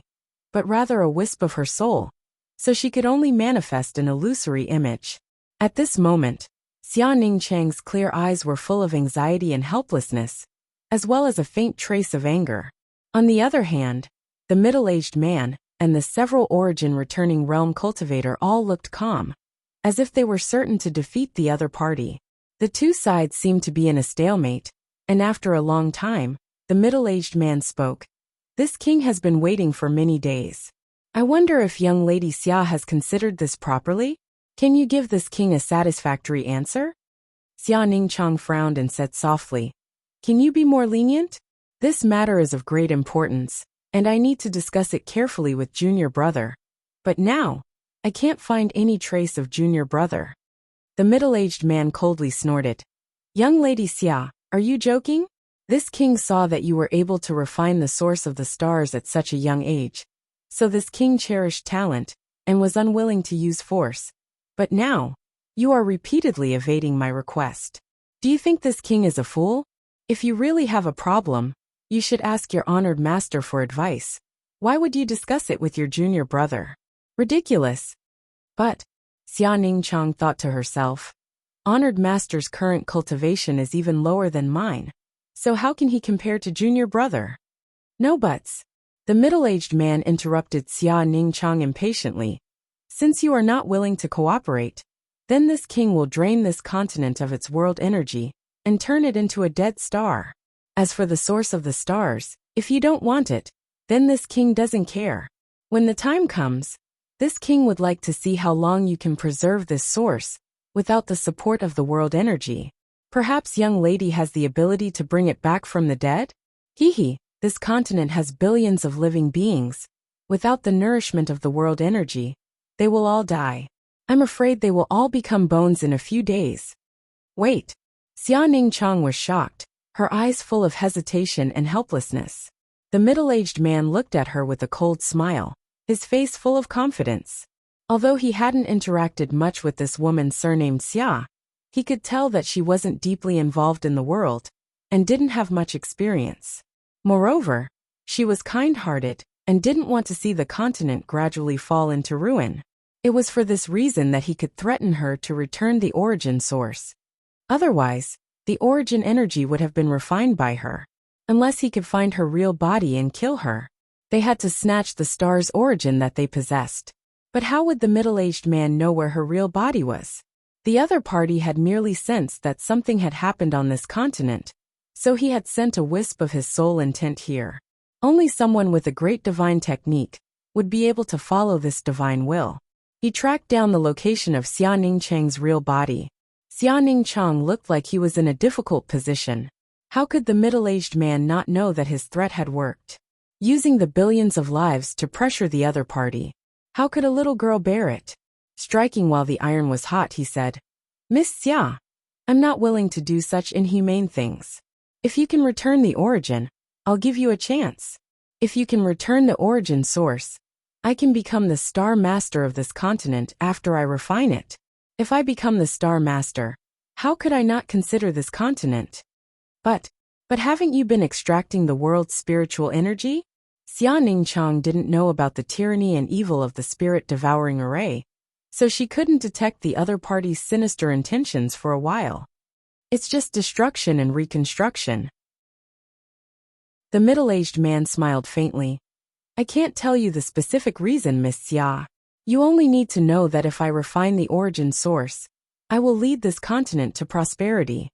Speaker 1: but rather a wisp of her soul, so she could only manifest an illusory image. At this moment, Xia Ningchang's clear eyes were full of anxiety and helplessness, as well as a faint trace of anger. On the other hand, the middle-aged man and the several origin returning realm cultivator all looked calm, as if they were certain to defeat the other party. The two sides seemed to be in a stalemate, and after a long time, the middle-aged man spoke. This king has been waiting for many days. I wonder if young lady Xia has considered this properly? Can you give this king a satisfactory answer? Xia Ningchang frowned and said softly, Can you be more lenient? This matter is of great importance, and I need to discuss it carefully with junior brother. But now, I can't find any trace of junior brother. The middle-aged man coldly snorted. Young lady Xia, are you joking? This king saw that you were able to refine the source of the stars at such a young age. So this king cherished talent, and was unwilling to use force. But now, you are repeatedly evading my request. Do you think this king is a fool? If you really have a problem, you should ask your honored master for advice. Why would you discuss it with your junior brother? Ridiculous. But, Xia Ningchang thought to herself, honored master's current cultivation is even lower than mine, so how can he compare to junior brother? No buts. The middle-aged man interrupted Xia Ningchang impatiently. Since you are not willing to cooperate, then this king will drain this continent of its world energy and turn it into a dead star. As for the source of the stars, if you don't want it, then this king doesn't care. When the time comes, this king would like to see how long you can preserve this source without the support of the world energy. Perhaps young lady has the ability to bring it back from the dead? Hee, this continent has billions of living beings. Without the nourishment of the world energy, they will all die. I'm afraid they will all become bones in a few days. Wait. Xia Ningchang was shocked, her eyes full of hesitation and helplessness. The middle-aged man looked at her with a cold smile, his face full of confidence. Although he hadn't interacted much with this woman surnamed Xia, he could tell that she wasn't deeply involved in the world and didn't have much experience. Moreover, she was kind-hearted and didn't want to see the continent gradually fall into ruin. It was for this reason that he could threaten her to return the origin source. Otherwise, the origin energy would have been refined by her. Unless he could find her real body and kill her, they had to snatch the star's origin that they possessed. But how would the middle-aged man know where her real body was? The other party had merely sensed that something had happened on this continent, So he had sent a wisp of his soul intent here. Only someone with a great divine technique would be able to follow this divine will. He tracked down the location of Xia Ningchang's real body. Xia Ningchang looked like he was in a difficult position. How could the middle-aged man not know that his threat had worked? Using the billions of lives to pressure the other party. How could a little girl bear it? Striking while the iron was hot, he said, "Miss Xia, I'm not willing to do such inhumane things. If you can return the origin, I'll give you a chance. If you can return the origin source, I can become the star master of this continent after I refine it. If I become the star master, how could I not consider this continent? But haven't you been extracting the world's spiritual energy?" Xia Ningchang didn't know about the tyranny and evil of the spirit-devouring array, so she couldn't detect the other party's sinister intentions for a while. It's just destruction and reconstruction. The middle-aged man smiled faintly. "I can't tell you the specific reason, Miss Xia. You only need to know that if I refine the origin source, I will lead this continent to prosperity."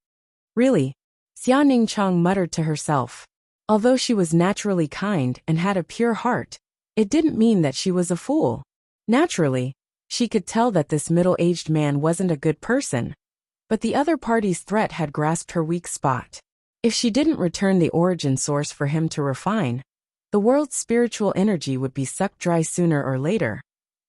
Speaker 1: "Really?" Xia Ningchang muttered to herself. Although she was naturally kind and had a pure heart, it didn't mean that she was a fool. Naturally, she could tell that this middle-aged man wasn't a good person. But the other party's threat had grasped her weak spot. If she didn't return the origin source for him to refine, the world's spiritual energy would be sucked dry sooner or later,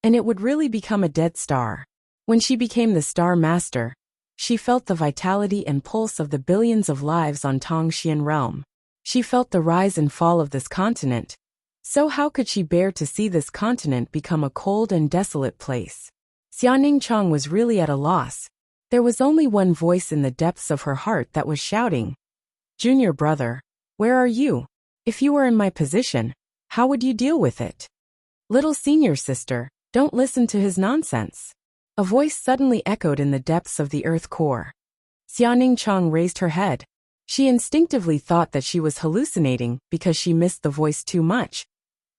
Speaker 1: and it would really become a dead star. When she became the star master, she felt the vitality and pulse of the billions of lives on Tongxian realm. She felt the rise and fall of this continent. So how could she bear to see this continent become a cold and desolate place? Xia Ningchang was really at a loss. There was only one voice in the depths of her heart that was shouting, "Junior brother, where are you? If you were in my position, how would you deal with it? Little senior sister, don't listen to his nonsense." A voice suddenly echoed in the depths of the earth core. Xia Ningchang raised her head. She instinctively thought that she was hallucinating because she missed the voice too much.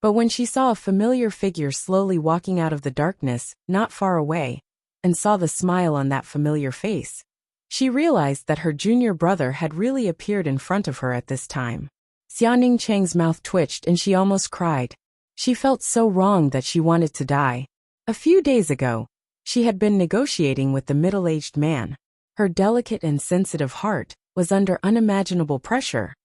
Speaker 1: But when she saw a familiar figure slowly walking out of the darkness, not far away, and saw the smile on that familiar face, she realized that her junior brother had really appeared in front of her at this time. Xia Ningchang's mouth twitched and she almost cried. She felt so wrong that she wanted to die. A few days ago, she had been negotiating with the middle-aged man. Her delicate and sensitive heart was under unimaginable pressure,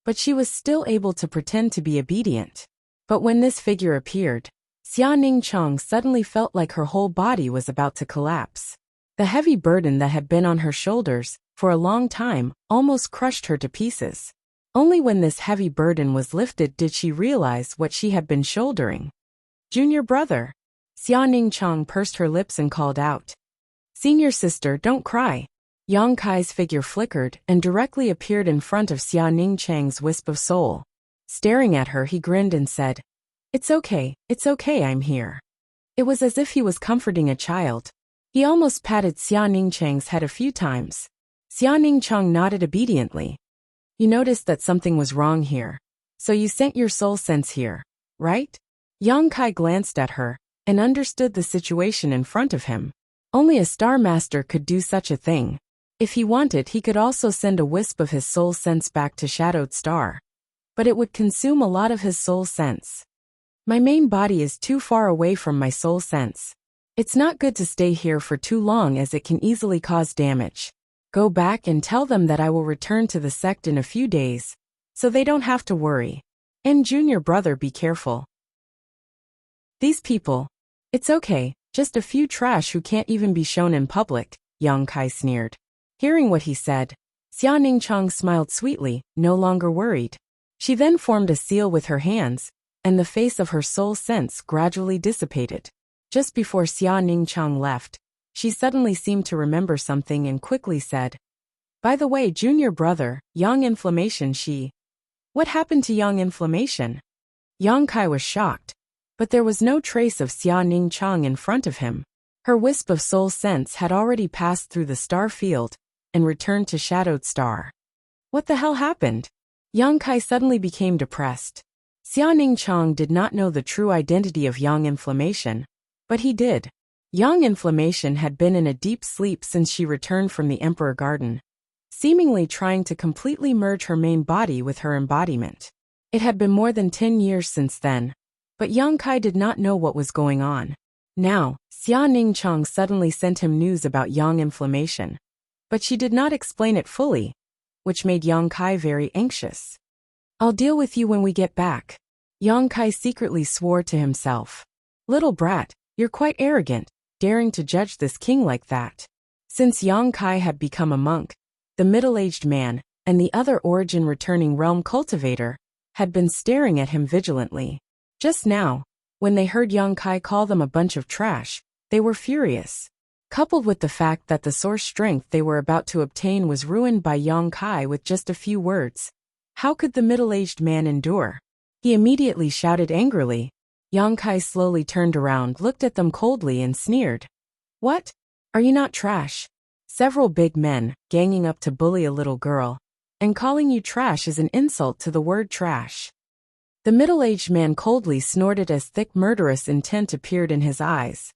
Speaker 1: but she was still able to pretend to be obedient. But when this figure appeared, Xia Ningchang suddenly felt like her whole body was about to collapse. The heavy burden that had been on her shoulders for a long time almost crushed her to pieces. Only when this heavy burden was lifted did she realize what she had been shouldering. "Junior brother." Xia Ningchang pursed her lips and called out. "Senior sister, don't cry." Yang Kai's figure flickered and directly appeared in front of Xia Ningchang's wisp of soul. Staring at her, he grinned and said, it's okay, I'm here." It was as if he was comforting a child. He almost patted Xia Ningchang's head a few times. Xia Ningchang nodded obediently. "You noticed that something was wrong here. So you sent your soul sense here, right?" Yang Kai glanced at her and understood the situation in front of him. Only a star master could do such a thing. If he wanted, he could also send a wisp of his soul sense back to Shadowed Star. But it would consume a lot of his soul sense. "My main body is too far away from my soul sense. It's not good to stay here for too long as it can easily cause damage. Go back and tell them that I will return to the sect in a few days, so they don't have to worry. And junior brother, be careful. These people, it's okay, just a few trash who can't even be shown in public," Yang Kai sneered. Hearing what he said, Xia Ningchang smiled sweetly, no longer worried. She then formed a seal with her hands, and the face of her soul sense gradually dissipated. Just before Xia Ningchang left, she suddenly seemed to remember something and quickly said, "By the way, junior brother, Yang Inflammation What happened to Yang Inflammation?" Yang Kai was shocked, but there was no trace of Xia Ningchang in front of him. Her wisp of soul sense had already passed through the star field and returned to Shadowed Star. What the hell happened? Yang Kai suddenly became depressed. Xia Ningchang did not know the true identity of Yang Inflammation, but he did. Yang Inflammation had been in a deep sleep since she returned from the Emperor Garden. seemingly trying to completely merge her main body with her embodiment. It had been more than 10 years since then, but Yang Kai did not know what was going on. Now, Xia Ningchang suddenly sent him news about Yang inflammation, but she did not explain it fully, which made Yang Kai very anxious. I'll deal with you when we get back. Yang Kai secretly swore to himself. Little brat, you're quite arrogant, daring to judge this king like that. Since Yang Kai had become a monk, the middle-aged man, and the other origin-returning realm cultivator, had been staring at him vigilantly. Just now, when they heard Yang Kai call them a bunch of trash, they were furious. Coupled with the fact that the source strength they were about to obtain was ruined by Yang Kai with just a few words, how could the middle-aged man endure? He immediately shouted angrily. Yang Kai slowly turned around, looked at them coldly and sneered. What? Are you not trash? Several big men, ganging up to bully a little girl, and calling you trash is an insult to the word trash. The middle-aged man coldly snorted as thick murderous intent appeared in his eyes.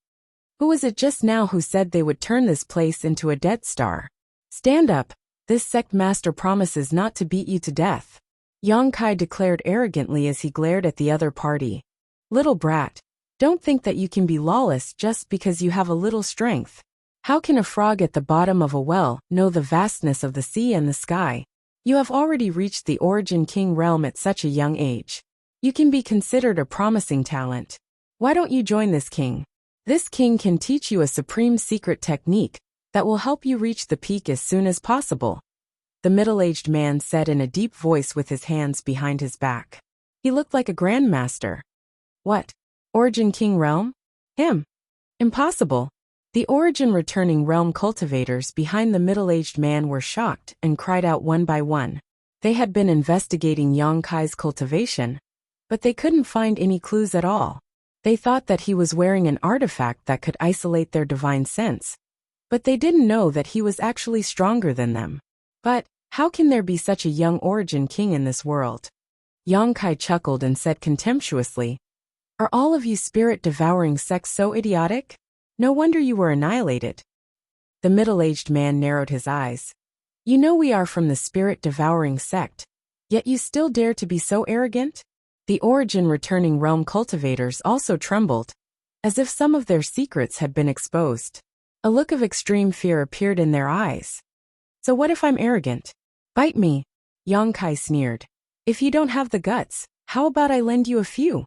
Speaker 1: Who was it just now who said they would turn this place into a Death Star? Stand up, this sect master promises not to beat you to death. Yang Kai declared arrogantly as he glared at the other party. Little brat, don't think that you can be lawless just because you have a little strength. How can a frog at the bottom of a well know the vastness of the sea and the sky? You have already reached the Origin King realm at such a young age. You can be considered a promising talent. Why don't you join this king? This king can teach you a supreme secret technique that will help you reach the peak as soon as possible. The middle-aged man said in a deep voice with his hands behind his back. He looked like a grandmaster. What? Origin King realm? Him? Impossible. The origin-returning realm cultivators behind the middle-aged man were shocked and cried out one by one. They had been investigating Yang Kai's cultivation, but they couldn't find any clues at all. They thought that he was wearing an artifact that could isolate their divine sense, but they didn't know that he was actually stronger than them. But how can there be such a young origin king in this world? Yang Kai chuckled and said contemptuously, Are all of you spirit-devouring sects so idiotic? No wonder you were annihilated. The middle-aged man narrowed his eyes. You know we are from the spirit-devouring sect, yet you still dare to be so arrogant? The origin-returning realm cultivators also trembled, as if some of their secrets had been exposed. A look of extreme fear appeared in their eyes. So what if I'm arrogant? Bite me, Yang Kai sneered. If you don't have the guts, how about I lend you a few?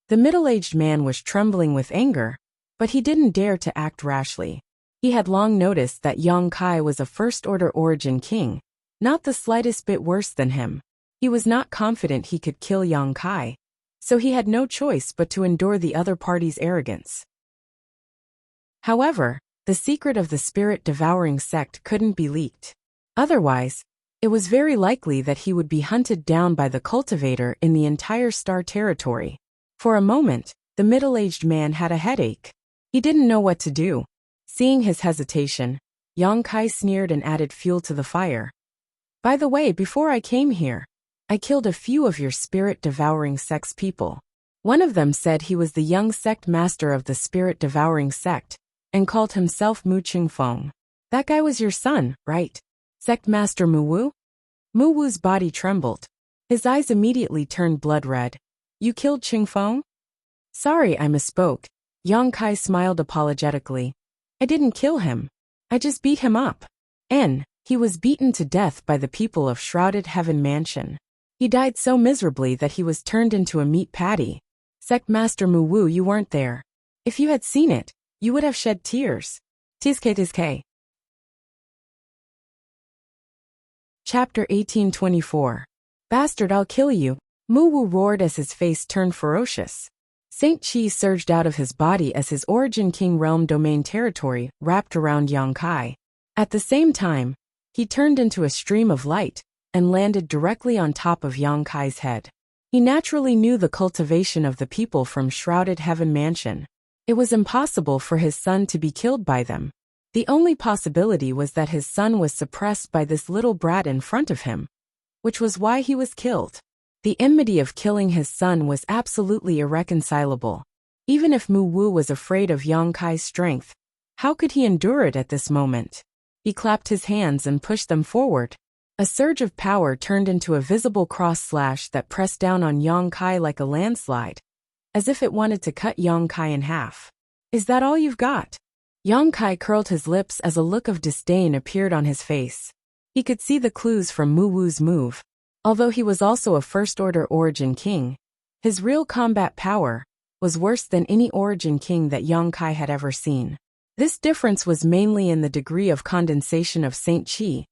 Speaker 1: The middle-aged man was trembling with anger, but he didn't dare to act rashly. He had long noticed that Yang Kai was a first-order origin king, not the slightest bit worse than him. He was not confident he could kill Yang Kai, so he had no choice but to endure the other party's arrogance. However, the secret of the spirit-devouring sect couldn't be leaked. Otherwise, it was very likely that he would be hunted down by the cultivator in the entire star territory. For a moment, the middle-aged man had a headache. He didn't know what to do. Seeing his hesitation, Yang Kai sneered and added fuel to the fire. By the way, before I came here, I killed a few of your spirit-devouring sect's people. One of them said he was the young sect master of the spirit-devouring sect, and called himself Mu Qingfeng. That guy was your son, right? Sect Master Mu Wu? Mu Wu's body trembled. His eyes immediately turned blood red. You killed Qingfeng? Sorry, I misspoke. Yang Kai smiled apologetically. I didn't kill him. I just beat him up. He was beaten to death by the people of Shrouded Heaven Mansion. He died so miserably that he was turned into a meat patty. Sect Master Mu Wu, you weren't there. If you had seen it, you would have shed tears. Tizke. Chapter 1824. Bastard, I'll kill you. Mu Wu roared as his face turned ferocious. Saint Qi surged out of his body as his Origin King realm domain territory wrapped around Yang Kai. At the same time, he turned into a stream of light and landed directly on top of Yang Kai's head. He naturally knew the cultivation of the people from Shrouded Heaven Mansion. It was impossible for his son to be killed by them. The only possibility was that his son was suppressed by this little brat in front of him, which was why he was killed. The enmity of killing his son was absolutely irreconcilable. Even if Mu Wu was afraid of Yang Kai's strength, how could he endure it at this moment? He clapped his hands and pushed them forward. A surge of power turned into a visible cross slash that pressed down on Yang Kai like a landslide, as if it wanted to cut Yang Kai in half. Is that all you've got? Yang Kai curled his lips as a look of disdain appeared on his face. He could see the clues from Mu Wu's move. Although he was also a first-order Origin King, his real combat power was worse than any Origin King that Yang Kai had ever seen. This difference was mainly in the degree of condensation of Saint Chi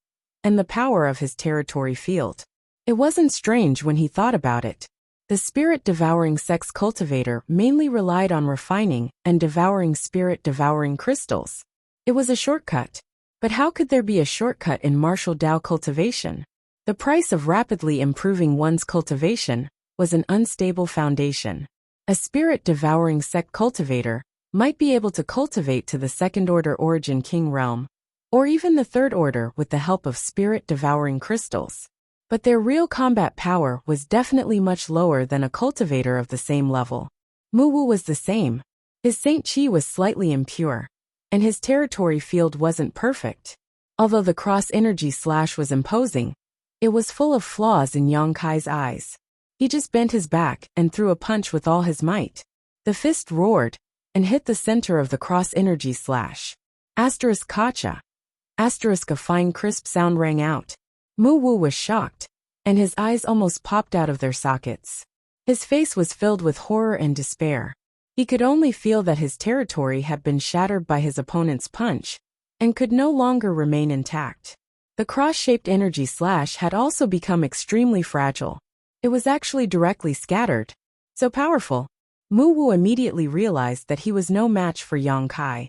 Speaker 1: and the power of his territory field. It wasn't strange when he thought about it. The spirit-devouring sex cultivator mainly relied on refining and devouring spirit-devouring crystals. It was a shortcut. But how could there be a shortcut in martial Dao cultivation? The price of rapidly improving one's cultivation was an unstable foundation. A spirit-devouring sect cultivator might be able to cultivate to the second-order Origin King realm, or even the third order with the help of spirit-devouring crystals. But their real combat power was definitely much lower than a cultivator of the same level. Mu Wu was the same. His Saint Chi was slightly impure, and his territory field wasn't perfect. Although the cross-energy slash was imposing, it was full of flaws in Yang Kai's eyes. He just bent his back and threw a punch with all his might. The fist roared and hit the center of the cross-energy slash. Asterisk kacha. Asterisk a fine crisp sound rang out. Mu Wu was shocked, and his eyes almost popped out of their sockets. His face was filled with horror and despair. He could only feel that his territory had been shattered by his opponent's punch, and could no longer remain intact. The cross-shaped energy slash had also become extremely fragile. It was actually directly scattered. So powerful. Mu Wu immediately realized that he was no match for Yang Kai.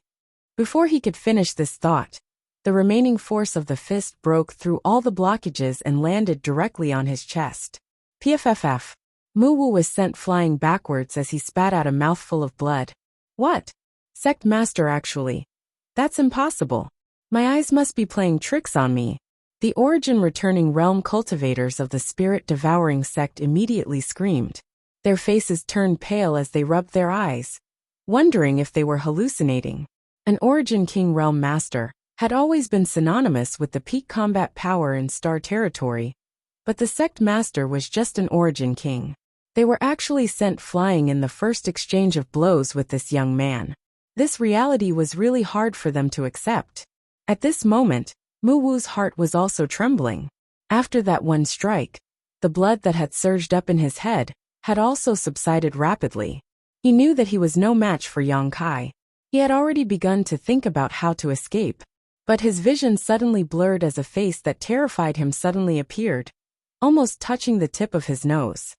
Speaker 1: Before he could finish this thought, the remaining force of the fist broke through all the blockages and landed directly on his chest. PFFF. Mu Wu was sent flying backwards as he spat out a mouthful of blood. What? Sect Master actually. That's impossible. My eyes must be playing tricks on me. The Origin returning realm cultivators of the spirit-devouring sect immediately screamed. Their faces turned pale as they rubbed their eyes, wondering if they were hallucinating. An Origin King realm master had always been synonymous with the peak combat power in Star Territory, but the sect master was just an Origin King. They were actually sent flying in the first exchange of blows with this young man. This reality was really hard for them to accept. At this moment, Mu Wu's heart was also trembling. After that one strike, the blood that had surged up in his head had also subsided rapidly. He knew that he was no match for Yang Kai. He had already begun to think about how to escape, but his vision suddenly blurred as a face that terrified him suddenly appeared, almost touching the tip of his nose.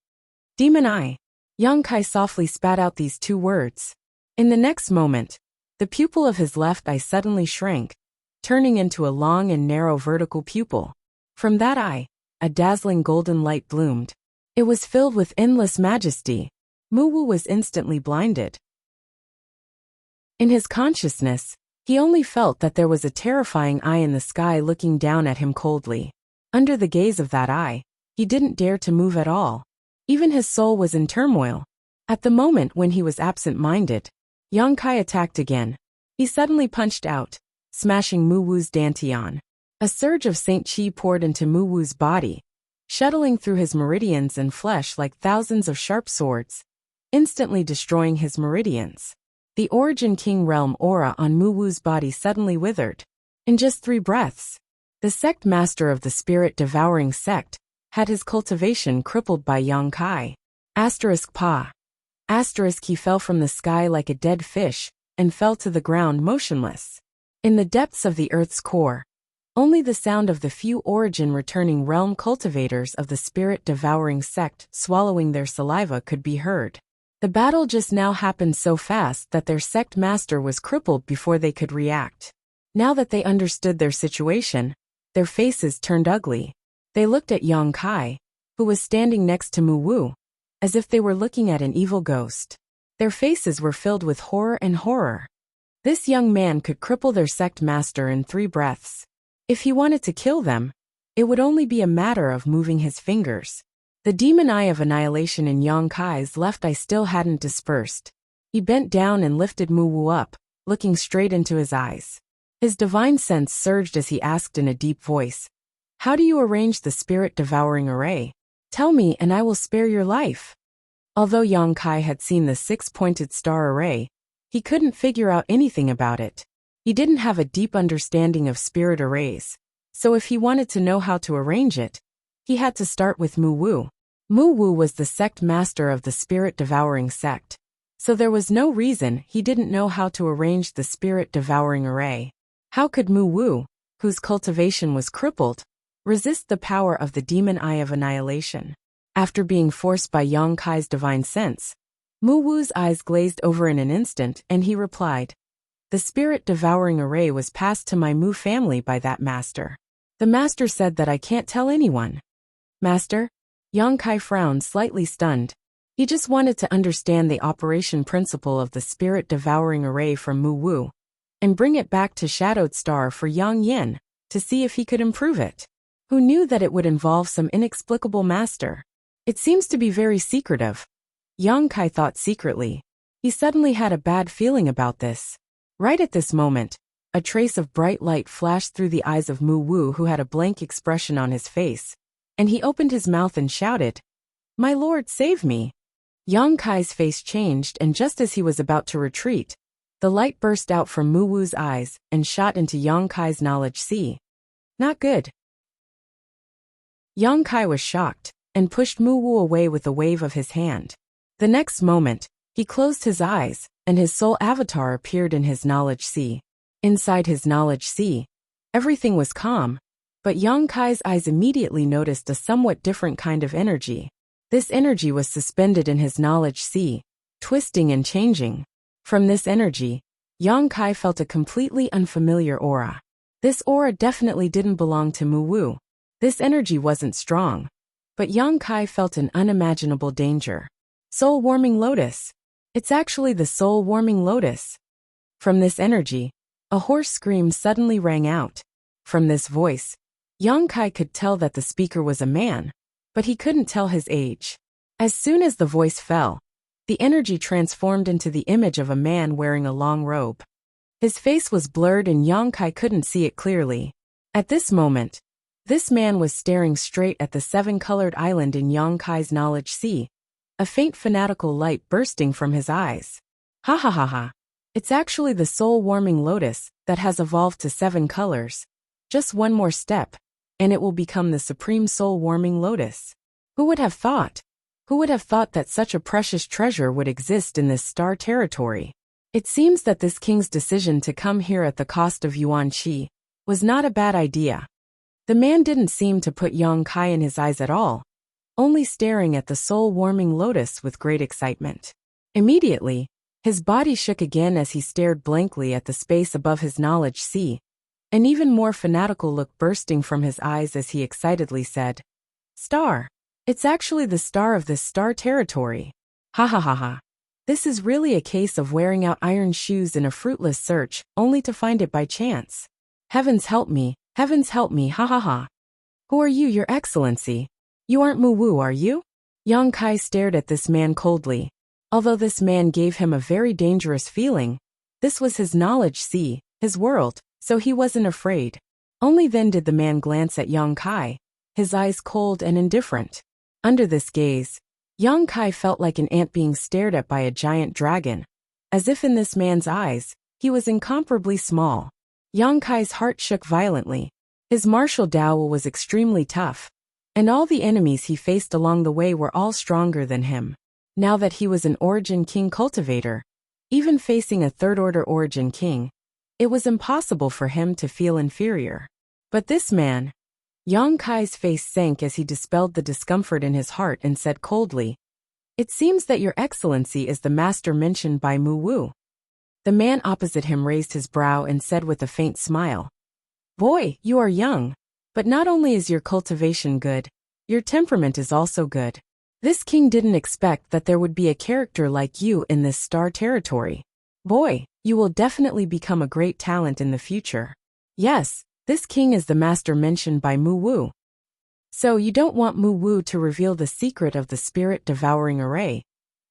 Speaker 1: Demon Eye. Yang Kai softly spat out these two words. In the next moment, the pupil of his left eye suddenly shrank, turning into a long and narrow vertical pupil. From that eye, a dazzling golden light bloomed. It was filled with endless majesty. Mu Wu was instantly blinded. In his consciousness, he only felt that there was a terrifying eye in the sky looking down at him coldly. Under the gaze of that eye, he didn't dare to move at all. Even his soul was in turmoil. At the moment when he was absent-minded, Yang Kai attacked again. He suddenly punched out, smashing Mu Wu's dantian. A surge of Saint Chi poured into Mu Wu's body, shuttling through his meridians and flesh like thousands of sharp swords, instantly destroying his meridians. The Origin King realm aura on Mu Wu's body suddenly withered. In just 3 breaths, the sect master of the spirit-devouring sect had his cultivation crippled by Yang Kai. Asterisk pa. Asterisk he fell from the sky like a dead fish and fell to the ground motionless. In the depths of the earth's core, only the sound of the few Origin returning realm cultivators of the spirit-devouring sect swallowing their saliva could be heard. The battle just now happened so fast that their sect master was crippled before they could react. Now that they understood their situation, their faces turned ugly. They looked at Yang Kai, who was standing next to Mu Wu, as if they were looking at an evil ghost. Their faces were filled with horror and horror. This young man could cripple their sect master in 3 breaths. If he wanted to kill them, it would only be a matter of moving his fingers. The demon eye of annihilation in Yang Kai's left eye still hadn't dispersed. He bent down and lifted Mu Wu up, looking straight into his eyes. His divine sense surged as he asked in a deep voice, "How do you arrange the spirit-devouring array? Tell me and I will spare your life." Although Yang Kai had seen the six-pointed star array, he couldn't figure out anything about it. He didn't have a deep understanding of spirit arrays, so if he wanted to know how to arrange it, he had to start with Mu Wu. Mu Wu was the sect master of the spirit-devouring sect, so there was no reason he didn't know how to arrange the spirit-devouring array. How could Mu Wu, whose cultivation was crippled, resist the power of the demon eye of annihilation? After being forced by Yang Kai's divine sense, Mu Wu's eyes glazed over in an instant and he replied, "The spirit-devouring array was passed to my Mu family by that master. The master said that I can't tell anyone." "Master?" Yang Kai frowned, slightly stunned. He just wanted to understand the operation principle of the spirit-devouring array from Mu Wu and bring it back to Shadowed Star for Yang Yin to see if he could improve it. Who knew that it would involve some inexplicable master? It seems to be very secretive. Yang Kai thought secretly. He suddenly had a bad feeling about this. Right at this moment, a trace of bright light flashed through the eyes of Mu Wu, who had a blank expression on his face, and he opened his mouth and shouted, "My lord, save me!" Yang Kai's face changed, and just as he was about to retreat, the light burst out from Mu Wu's eyes and shot into Yang Kai's knowledge sea. Not good. Yang Kai was shocked and pushed Mu Wu away with a wave of his hand. The next moment, he closed his eyes, and his soul avatar appeared in his knowledge sea. Inside his knowledge sea, everything was calm, but Yang Kai's eyes immediately noticed a somewhat different kind of energy. This energy was suspended in his knowledge sea, twisting and changing. From this energy, Yang Kai felt a completely unfamiliar aura. This aura definitely didn't belong to Mu Wu. This energy wasn't strong, but Yang Kai felt an unimaginable danger. Soul-warming lotus. It's actually the soul-warming lotus. From this energy, a hoarse scream suddenly rang out. From this voice, Yang Kai could tell that the speaker was a man, but he couldn't tell his age. As soon as the voice fell, the energy transformed into the image of a man wearing a long robe. His face was blurred and Yang Kai couldn't see it clearly. At this moment, this man was staring straight at the seven-colored island in Yang Kai's knowledge sea, a faint fanatical light bursting from his eyes. Ha ha ha ha. It's actually the soul-warming lotus that has evolved to 7 colors. Just one more step, and it will become the supreme soul-warming lotus. Who would have thought? Who would have thought that such a precious treasure would exist in this star territory? It seems that this king's decision to come here at the cost of Yuan Qi was not a bad idea. The man didn't seem to put Yang Kai in his eyes at all, only staring at the soul-warming lotus with great excitement. Immediately, his body shook again as he stared blankly at the space above his knowledge sea, an even more fanatical look bursting from his eyes as he excitedly said, "Star! It's actually the star of this star territory. Ha ha ha ha. This is really a case of wearing out iron shoes in a fruitless search, only to find it by chance. Heavens help me, ha ha ha. Who are you, Your Excellency? You aren't Mu Wu, are you?" Yang Kai stared at this man coldly. Although this man gave him a very dangerous feeling, this was his knowledge sea, his world, so he wasn't afraid. Only then did the man glance at Yang Kai, his eyes cold and indifferent. Under this gaze, Yang Kai felt like an ant being stared at by a giant dragon, as if in this man's eyes, he was incomparably small. Yang Kai's heart shook violently. His martial Dao was extremely tough, and all the enemies he faced along the way were all stronger than him. Now that he was an Origin King cultivator, even facing a third-order Origin King, it was impossible for him to feel inferior. But this man... Yang Kai's face sank as he dispelled the discomfort in his heart and said coldly, "It seems that Your Excellency is the master mentioned by Mu Wu." The man opposite him raised his brow and said with a faint smile, "Boy, you are young, but not only is your cultivation good, your temperament is also good. This king didn't expect that there would be a character like you in this star territory. Boy, you will definitely become a great talent in the future. Yes, this king is the master mentioned by Mu Wu. So you don't want Mu Wu to reveal the secret of the spirit-devouring array.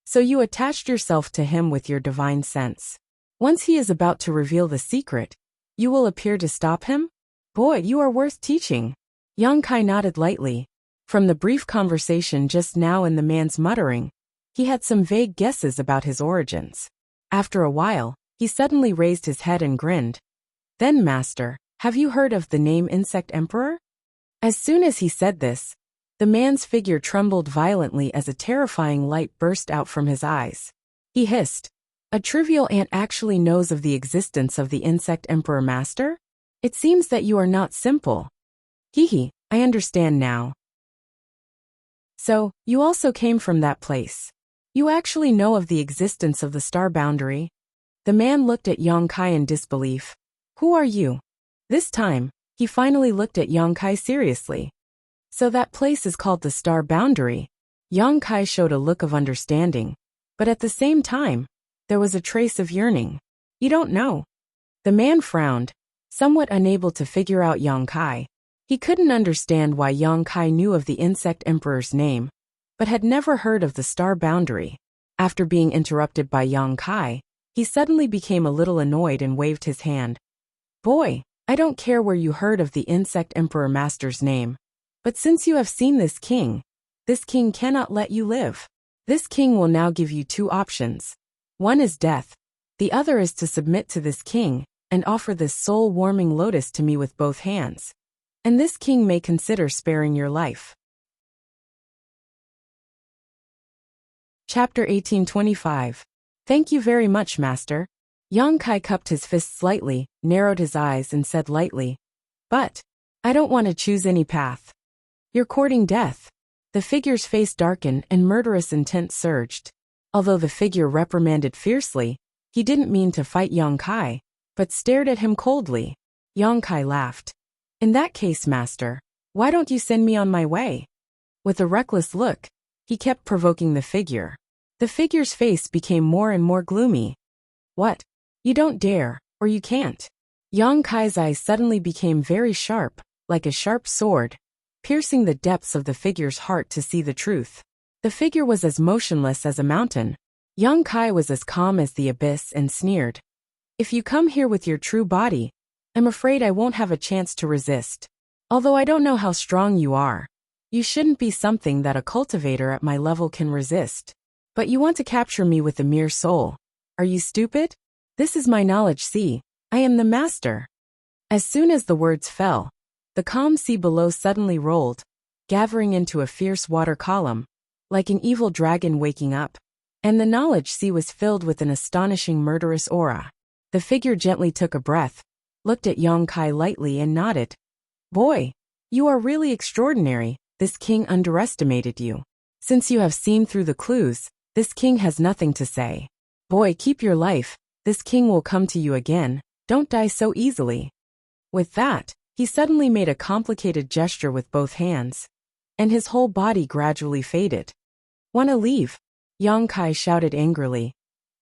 Speaker 1: So you attached yourself to him with your divine sense. Once he is about to reveal the secret, You will appear to stop him? Boy, you are worth teaching. Yang Kai nodded lightly. From the brief conversation just now and the man's muttering, he had some vague guesses about his origins. After a while, he suddenly raised his head and grinned. Then, Master, have you heard of the name Insect Emperor? As soon as he said this, the man's figure trembled violently as a terrifying light burst out from his eyes. He hissed, "A trivial ant actually knows of the existence of the Insect Emperor, Master? It seems that you are not simple." Hee, I understand now. So, you also came from that place. You actually know of the existence of the star boundary? The man looked at Yang Kai in disbelief. Who are you? This time, he finally looked at Yang Kai seriously. So that place is called the star boundary. Yang Kai showed a look of understanding, but at the same time, there was a trace of yearning. You don't know. The man frowned, somewhat unable to figure out Yang Kai. He couldn't understand why Yang Kai knew of the Insect Emperor's name, but had never heard of the star boundary. After being interrupted by Yang Kai, he suddenly became a little annoyed and waved his hand. Boy, I don't care where you heard of the Insect Emperor Master's name, but since you have seen this king cannot let you live. This king will now give you two options. One is death. The other is to submit to this king and offer this soul-warming lotus to me with both hands. And this king may consider sparing your life. Chapter 1825. Thank you very much, Master. Yang Kai cupped his fist slightly, narrowed his eyes and said lightly, But I don't want to choose any path. You're courting death. The figure's face darkened and murderous intent surged. Although the figure reprimanded fiercely, he didn't mean to fight Yang Kai, but stared at him coldly. Yang Kai laughed. In that case, Master, why don't you send me on my way? With a reckless look, he kept provoking the figure. The figure's face became more and more gloomy. What? You don't dare, or you can't. Yang Kai's eyes suddenly became very sharp, like a sharp sword, piercing the depths of the figure's heart to see the truth. The figure was as motionless as a mountain. Yang Kai was as calm as the abyss and sneered. If you come here with your true body, I'm afraid I won't have a chance to resist. Although I don't know how strong you are, you shouldn't be something that a cultivator at my level can resist. But you want to capture me with a mere soul. Are you stupid? This is my knowledge sea. I am the master. As soon as the words fell, the calm sea below suddenly rolled, gathering into a fierce water column, like an evil dragon waking up. And the knowledge sea was filled with an astonishing murderous aura. The figure gently took a breath, looked at Yang Kai lightly and nodded. Boy, you are really extraordinary. This king underestimated you. Since you have seen through the clues, this king has nothing to say. Boy, keep your life. This king will come to you again. Don't die so easily. With that, he suddenly made a complicated gesture with both hands, and his whole body gradually faded. Wanna leave? Yang Kai shouted angrily.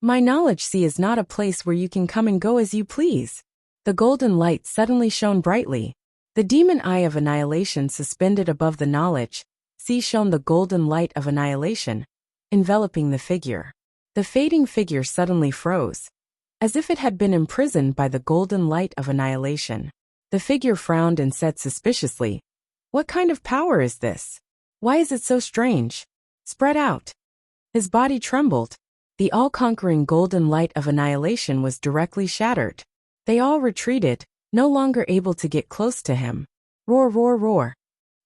Speaker 1: My knowledge sea is not a place where you can come and go as you please. The golden light suddenly shone brightly. The demon eye of annihilation suspended above the knowledge sea shone the golden light of annihilation, enveloping the figure. The fading figure suddenly froze, as if it had been imprisoned by the golden light of annihilation. The figure frowned and said suspiciously, What kind of power is this? Why is it so strange? Spread out. His body trembled. The all-conquering golden light of annihilation was directly shattered. They all retreated, no longer able to get close to him. Roar, roar, roar.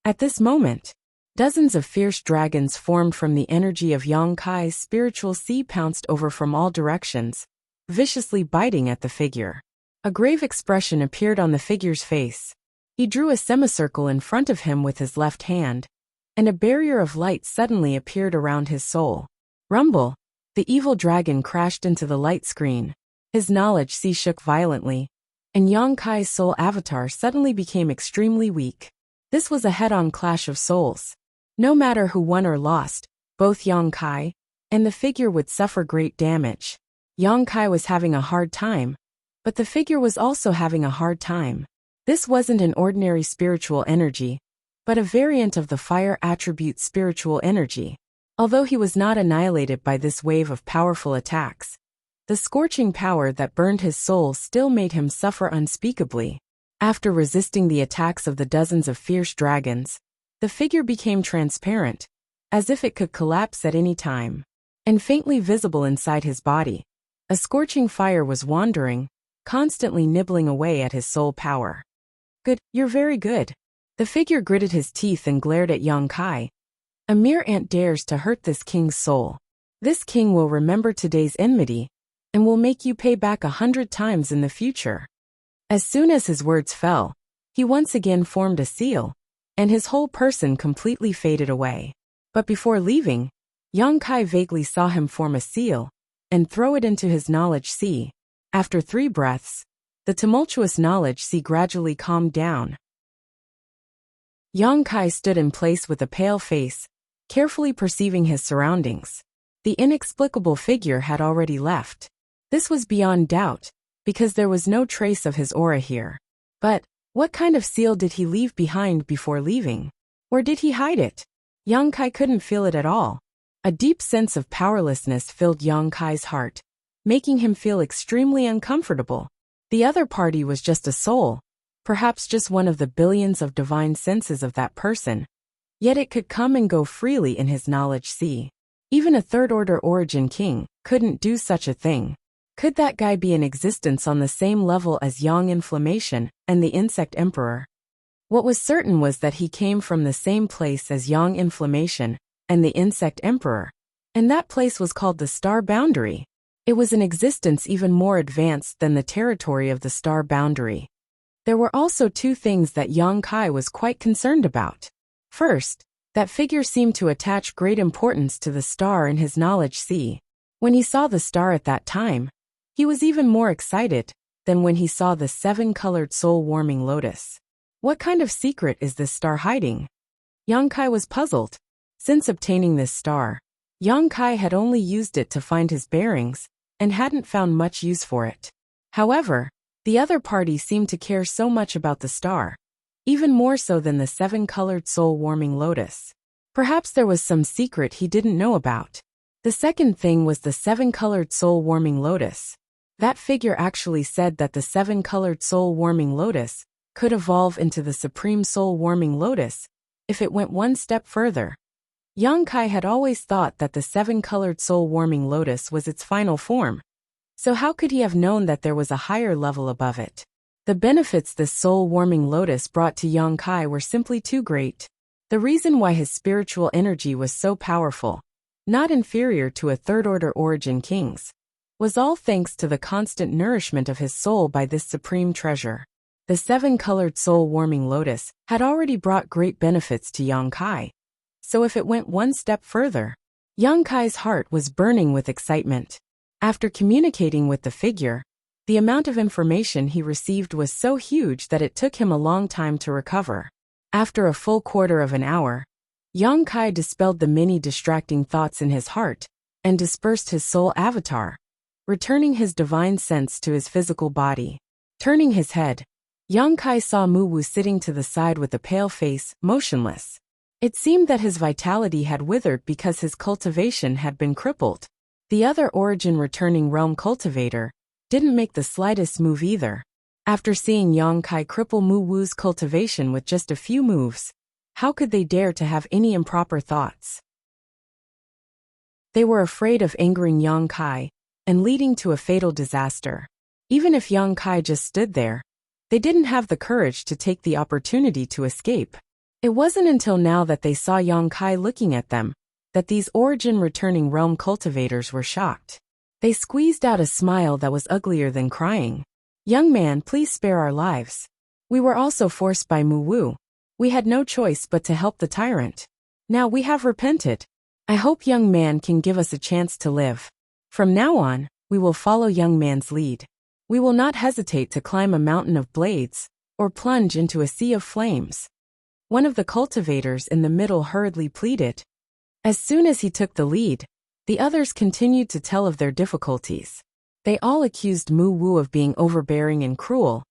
Speaker 1: At this moment, dozens of fierce dragons formed from the energy of Yang Kai's spiritual sea pounced over from all directions, viciously biting at the figure. A grave expression appeared on the figure's face. He drew a semicircle in front of him with his left hand, and a barrier of light suddenly appeared around his soul. Rumble! The evil dragon crashed into the light screen. His knowledge sea shook violently, and Yang Kai's soul avatar suddenly became extremely weak. This was a head-on clash of souls. No matter who won or lost, both Yang Kai and the figure would suffer great damage. Yang Kai was having a hard time, but the figure was also having a hard time. This wasn't an ordinary spiritual energy, but a variant of the fire attribute spiritual energy. Although he was not annihilated by this wave of powerful attacks, The scorching power that burned his soul still made him suffer unspeakably. After resisting the attacks of the dozens of fierce dragons, the figure became transparent, as if it could collapse at any time. And faintly visible inside his body, a scorching fire was wandering, constantly nibbling away at his soul power. Good, you're very good. The figure gritted his teeth and glared at Yang Kai. A mere ant dares to hurt this king's soul. This king will remember today's enmity, and will make you pay back 100 times in the future. As soon as his words fell, he once again formed a seal, and his whole person completely faded away. But before leaving, Yang Kai vaguely saw him form a seal, and throw it into his knowledge sea. After 3 breaths, the tumultuous knowledge sea gradually calmed down. Yang Kai stood in place with a pale face, carefully perceiving his surroundings. The inexplicable figure had already left. This was beyond doubt, because there was no trace of his aura here. But what kind of seal did he leave behind before leaving? Or did he hide it? Yang Kai couldn't feel it at all. A deep sense of powerlessness filled Yang Kai's heart, making him feel extremely uncomfortable. The other party was just a soul, perhaps just one of the billions of divine senses of that person, yet it could come and go freely in his knowledge sea. Even a third-order origin king couldn't do such a thing. Could that guy be in existence on the same level as Yang Inflammation and the Insect Emperor? What was certain was that he came from the same place as Yang Inflammation and the Insect Emperor, and that place was called the Star Boundary. It was an existence even more advanced than the territory of the Star Boundary. There were also 2 things that Yang Kai was quite concerned about. First, that figure seemed to attach great importance to the star in his knowledge sea. When he saw the star at that time, he was even more excited than when he saw the 7-colored soul-warming lotus. What kind of secret is this star hiding? Yang Kai was puzzled. Since obtaining this star, Yang Kai had only used it to find his bearings, and hadn't found much use for it. However, the other party seemed to care so much about the star, even more so than the 7-colored soul-warming lotus. Perhaps there was some secret he didn't know about. The second thing was the 7-colored soul-warming lotus. That figure actually said that the 7-colored soul-warming lotus could evolve into the supreme soul-warming lotus if it went one step further. Yang Kai had always thought that the 7-colored soul-warming lotus was its final form. So how could he have known that there was a higher level above it? The benefits this soul-warming lotus brought to Yang Kai were simply too great. The reason why his spiritual energy was so powerful, not inferior to a third-order origin king's, was all thanks to the constant nourishment of his soul by this supreme treasure. The 7-colored soul-warming lotus had already brought great benefits to Yang Kai. So if it went one step further, Yang Kai's heart was burning with excitement. After communicating with the figure, the amount of information he received was so huge that it took him a long time to recover. After a full quarter of an hour, Yang Kai dispelled the many distracting thoughts in his heart, and dispersed his soul avatar, returning his divine sense to his physical body. Turning his head, Yang Kai saw Mu Wu sitting to the side with a pale face, motionless. It seemed that his vitality had withered because his cultivation had been crippled. The other origin returning realm cultivator didn't make the slightest move either. After seeing Yang Kai cripple Mu Wu's cultivation with just a few moves, how could they dare to have any improper thoughts? They were afraid of angering Yang Kai and leading to a fatal disaster. Even if Yang Kai just stood there, they didn't have the courage to take the opportunity to escape. It wasn't until now that they saw Yang Kai looking at them that these origin-returning realm cultivators were shocked. They squeezed out a smile that was uglier than crying. "Young man, please spare our lives. We were also forced by Mu Wu. We had no choice but to help the tyrant. Now we have repented. I hope young man can give us a chance to live. From now on, we will follow young man's lead. We will not hesitate to climb a mountain of blades or plunge into a sea of flames." One of the cultivators in the middle hurriedly pleaded. As soon as he took the lead, the others continued to tell of their difficulties. They all accused Mu Wu of being overbearing and cruel,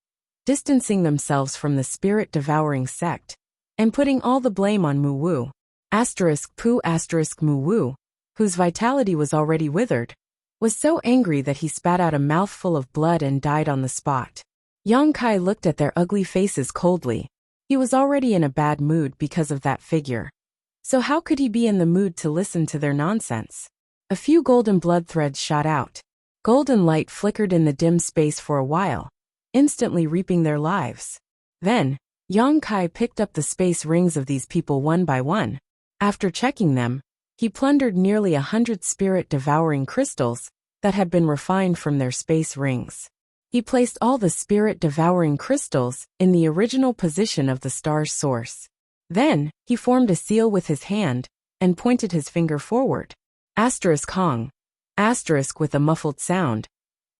Speaker 1: distancing themselves from the spirit-devouring sect, and putting all the blame on Mu Wu. Mu Wu, whose vitality was already withered, was so angry that he spat out a mouthful of blood and died on the spot. Yang Kai looked at their ugly faces coldly. He was already in a bad mood because of that figure. So how could he be in the mood to listen to their nonsense? A few golden blood threads shot out. Golden light flickered in the dim space for a while, instantly reaping their lives. Then, Yang Kai picked up the space rings of these people one by one. After checking them, he plundered nearly 100 spirit-devouring crystals that had been refined from their space rings. He placed all the spirit-devouring crystals in the original position of the star's source. Then, he formed a seal with his hand and pointed his finger forward. Asterisk Hong. Asterisk with a muffled sound.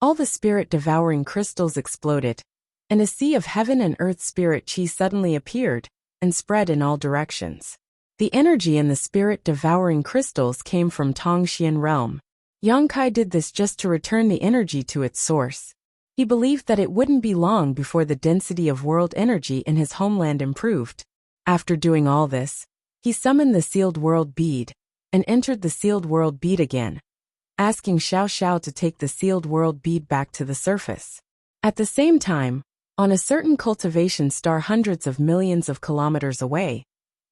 Speaker 1: All the spirit-devouring crystals exploded, and a sea of heaven and earth spirit chi suddenly appeared and spread in all directions. The energy in the spirit-devouring crystals came from Tongxian realm. Yang Kai did this just to return the energy to its source. He believed that it wouldn't be long before the density of world energy in his homeland improved. After doing all this, he summoned the sealed world bead and entered the sealed world bead again, asking Xiao Xiao to take the sealed world bead back to the surface. At the same time, on a certain cultivation star hundreds of millions of kilometers away,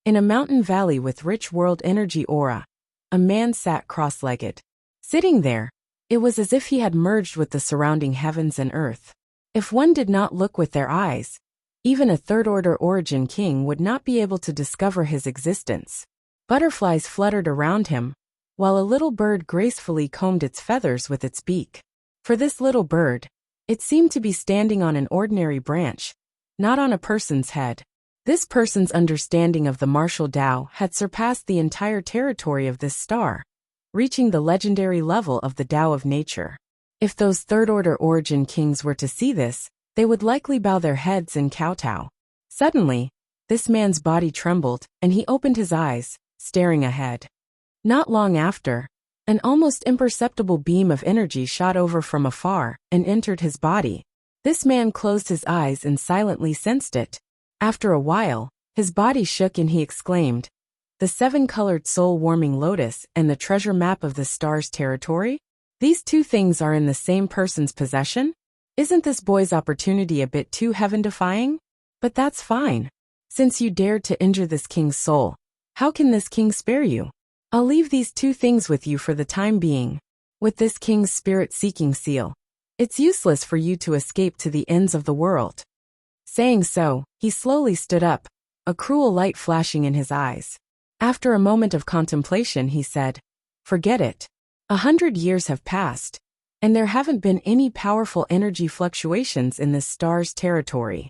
Speaker 1: in a mountain valley with rich world energy aura, a man sat cross-legged. Sitting there, it was as if he had merged with the surrounding heavens and earth. If one did not look with their eyes, even a third-order origin king would not be able to discover his existence. Butterflies fluttered around him, while a little bird gracefully combed its feathers with its beak. For this little bird, it seemed to be standing on an ordinary branch, not on a person's head. This person's understanding of the martial Tao had surpassed the entire territory of this star, reaching the legendary level of the Tao of nature. If those third-order origin kings were to see this, they would likely bow their heads and kowtow. Suddenly, this man's body trembled, and he opened his eyes, staring ahead. Not long after, an almost imperceptible beam of energy shot over from afar and entered his body. This man closed his eyes and silently sensed it. After a while, his body shook and he exclaimed, "The seven-colored soul-warming lotus and the treasure map of the star's territory? These two things are in the same person's possession? Isn't this boy's opportunity a bit too heaven-defying? But that's fine. Since you dared to injure this king's soul, how can this king spare you? I'll leave these two things with you for the time being. With this king's spirit-seeking seal, it's useless for you to escape to the ends of the world." Saying so, he slowly stood up, a cruel light flashing in his eyes. After a moment of contemplation, he said, "Forget it. 100 years have passed, and there haven't been any powerful energy fluctuations in this star's territory.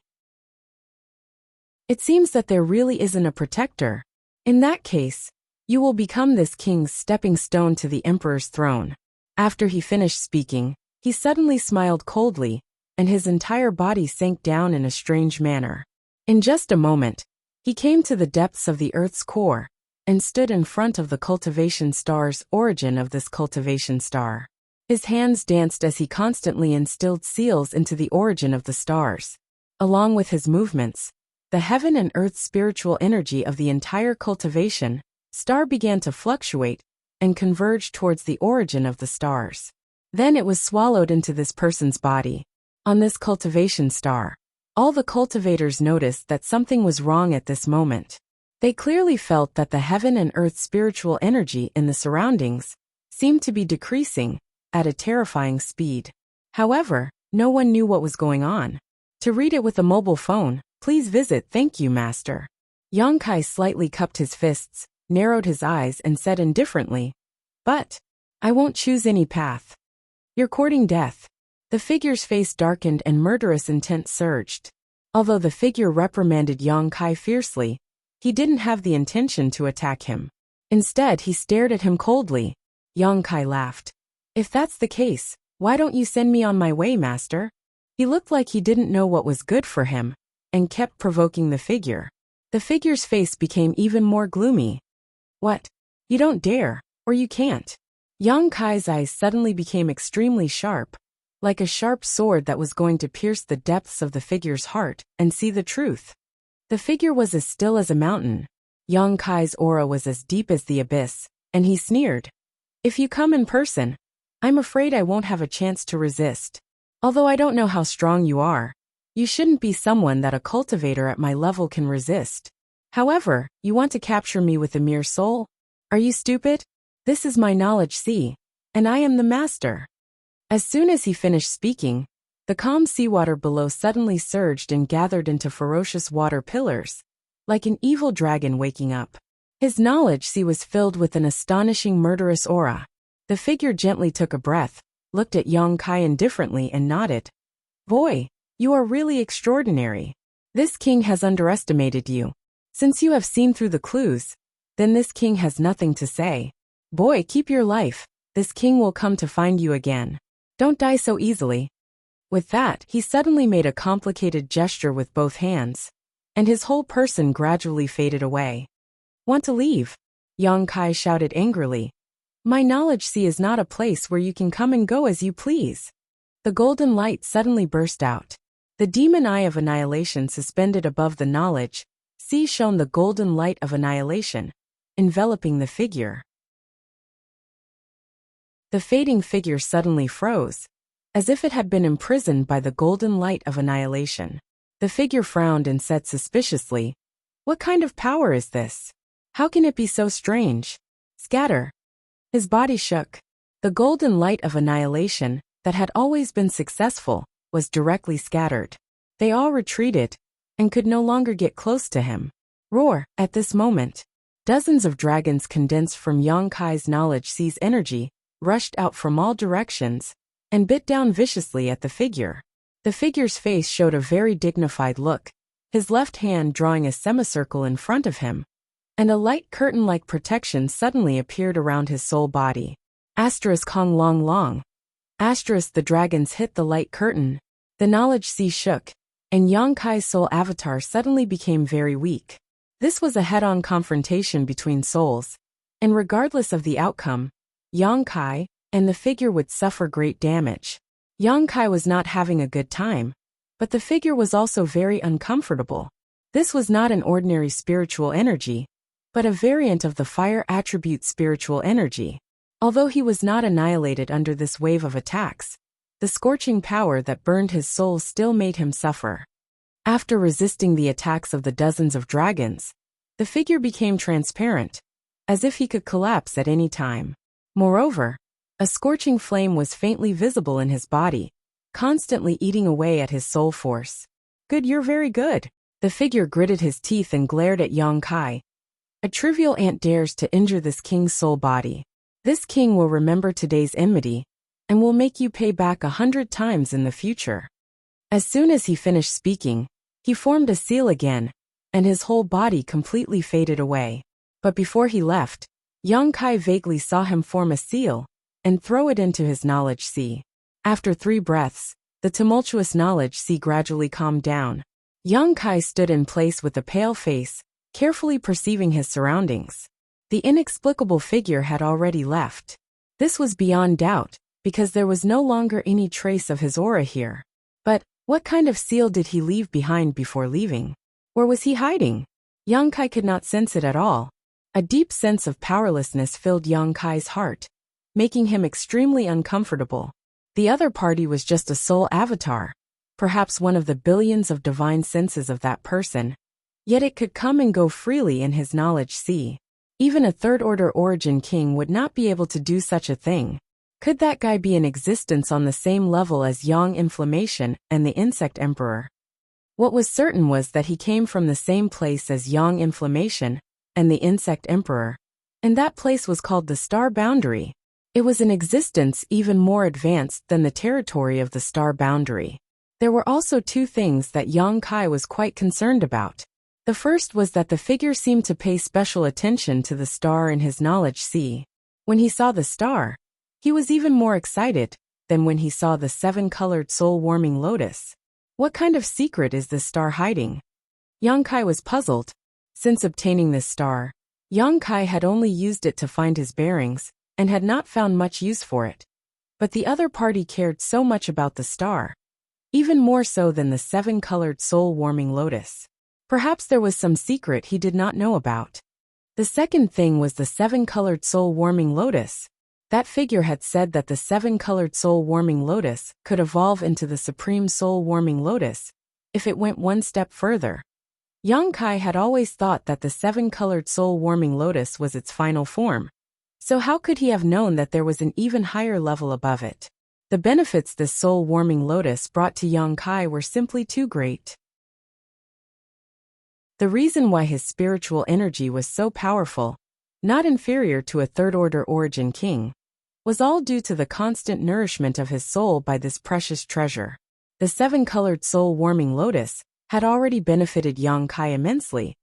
Speaker 1: It seems that there really isn't a protector. In that case, you will become this king's stepping stone to the emperor's throne." After he finished speaking, he suddenly smiled coldly, and his entire body sank down in a strange manner. In just a moment, he came to the depths of the earth's core, and stood in front of the cultivation star's origin of this cultivation star. His hands danced as he constantly instilled seals into the origin of the stars. Along with his movements, the heaven and earth spiritual energy of the entire cultivation star began to fluctuate and converge towards the origin of the stars. Then it was swallowed into this person's body. On this cultivation star, all the cultivators noticed that something was wrong at this moment. They clearly felt that the heaven and earth spiritual energy in the surroundings seemed to be decreasing at a terrifying speed. However, no one knew what was going on. To read it with a mobile phone, please visit Thank You Master. Yang Kai slightly cupped his fists, narrowed his eyes and said indifferently, "But I won't choose any path. You're courting death." The figure's face darkened and murderous intent surged. Although the figure reprimanded Yang Kai fiercely, he didn't have the intention to attack him. Instead, he stared at him coldly. Yang Kai laughed. "If that's the case, why don't you send me on my way, master?" He looked like he didn't know what was good for him, and kept provoking the figure. The figure's face became even more gloomy. "What? You don't dare, or you can't." Yang Kai's eyes suddenly became extremely sharp, like a sharp sword that was going to pierce the depths of the figure's heart and see the truth. The figure was as still as a mountain. Yang Kai's aura was as deep as the abyss, and he sneered, "If you come in person, I'm afraid I won't have a chance to resist. Although I don't know how strong you are, you shouldn't be someone that a cultivator at my level can resist. However, you want to capture me with a mere soul? Are you stupid? This is my knowledge sea, and I am the master. As soon as he finished speaking, the calm seawater below suddenly surged and gathered into ferocious water pillars, like an evil dragon waking up. His knowledge sea was filled with an astonishing murderous aura. The figure gently took a breath, looked at Yang Kai indifferently and nodded. Boy, you are really extraordinary. This king has underestimated you. Since you have seen through the clues, then this king has nothing to say. Boy, keep your life. This king will come to find you again. Don't die so easily. With that, he suddenly made a complicated gesture with both hands, and his whole person gradually faded away. Want to leave? Yang Kai shouted angrily. My knowledge sea is not a place where you can come and go as you please. The golden light suddenly burst out. The demon eye of annihilation suspended above the knowledge sea shone the golden light of annihilation, enveloping the figure. The fading figure suddenly froze, as if it had been imprisoned by the golden light of annihilation. The figure frowned and said suspiciously, What kind of power is this? How can it be so strange? Scatter. His body shook. The golden light of annihilation, that had always been successful, was directly scattered. They all retreated, and could no longer get close to him. Roar! At this moment, dozens of dragons condensed from Yang Kai's knowledge sea's energy, rushed out from all directions, and bit down viciously at the figure. The figure's face showed a very dignified look, his left hand drawing a semicircle in front of him, and a light curtain-like protection suddenly appeared around his soul body. Kong long long. The dragons hit the light curtain. The knowledge sea shook, and Yang Kai's soul avatar suddenly became very weak. This was a head-on confrontation between souls, and regardless of the outcome, Yang Kai and the figure would suffer great damage. Yang Kai was not having a good time, but the figure was also very uncomfortable. This was not an ordinary spiritual energy, but a variant of the fire attribute spiritual energy. Although he was not annihilated under this wave of attacks, the scorching power that burned his soul still made him suffer. After resisting the attacks of the dozens of dragons, the figure became transparent, as if he could collapse at any time. Moreover, a scorching flame was faintly visible in his body, constantly eating away at his soul force. Good, you're very good. The figure gritted his teeth and glared at Yang Kai. A trivial ant dares to injure this king's soul body. This king will remember today's enmity, and will make you pay back 100 times in the future. As soon as he finished speaking, he formed a seal again, and his whole body completely faded away. But before he left, Yang Kai vaguely saw him form a seal, and throw it into his knowledge sea. After 3 breaths, the tumultuous knowledge sea gradually calmed down. Yang Kai stood in place with a pale face, carefully perceiving his surroundings. The inexplicable figure had already left. This was beyond doubt, because there was no longer any trace of his aura here. But what kind of seal did he leave behind before leaving? Or was he hiding? Yang Kai could not sense it at all. A deep sense of powerlessness filled Yang Kai's heart, making him extremely uncomfortable. The other party was just a soul avatar, perhaps one of the billions of divine senses of that person, yet it could come and go freely in his knowledge sea. Even a third-order origin king would not be able to do such a thing. Could that guy be in existence on the same level as Yang Inflammation and the Insect Emperor? What was certain was that he came from the same place as Yang Inflammation and the Insect Emperor, and that place was called the Star Boundary. It was an existence even more advanced than the territory of the Star Boundary. There were also 2 things that Yang Kai was quite concerned about. The first was that the figure seemed to pay special attention to the star in his knowledge sea. When he saw the star, he was even more excited than when he saw the 7-colored soul-warming lotus. What kind of secret is this star hiding? Yang Kai was puzzled. Since obtaining this star, Yang Kai had only used it to find his bearings, and had not found much use for it. But the other party cared so much about the star, even more so than the 7-colored soul-warming lotus. Perhaps there was some secret he did not know about. The second thing was the 7-colored soul-warming lotus, That figure had said that the seven-colored soul-warming lotus could evolve into the supreme soul-warming lotus if it went one step further. Yang Kai had always thought that the seven-colored soul-warming lotus was its final form. So how could he have known that there was an even higher level above it? The benefits this soul-warming lotus brought to Yang Kai were simply too great. The reason why his spiritual energy was so powerful, not inferior to a third-order origin king, was all due to the constant nourishment of his soul by this precious treasure. The seven-colored soul-warming lotus had already benefited Yang Kai immensely,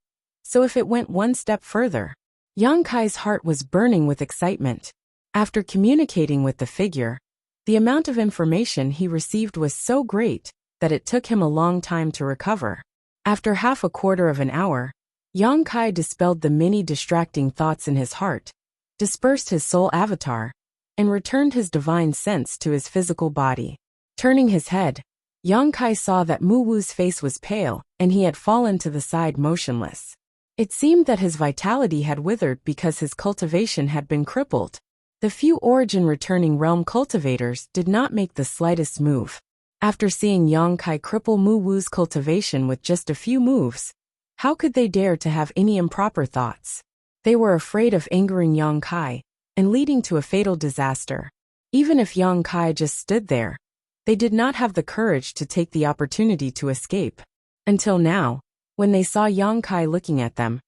Speaker 1: so if it went one step further, Yang Kai's heart was burning with excitement. After communicating with the figure, the amount of information he received was so great that it took him a long time to recover. After half a quarter of an hour, Yang Kai dispelled the many distracting thoughts in his heart, dispersed his soul avatar, and returned his divine sense to his physical body. Turning his head, Yang Kai saw that Mu Wu's face was pale, and he had fallen to the side motionless. It seemed that his vitality had withered because his cultivation had been crippled. The few origin-returning realm cultivators did not make the slightest move. After seeing Yang Kai cripple Mu Wu's cultivation with just a few moves, how could they dare to have any improper thoughts? They were afraid of angering Yang Kai and leading to a fatal disaster. Even if Yang Kai just stood there, they did not have the courage to take the opportunity to escape. Until now, when they saw Yang Kai looking at them,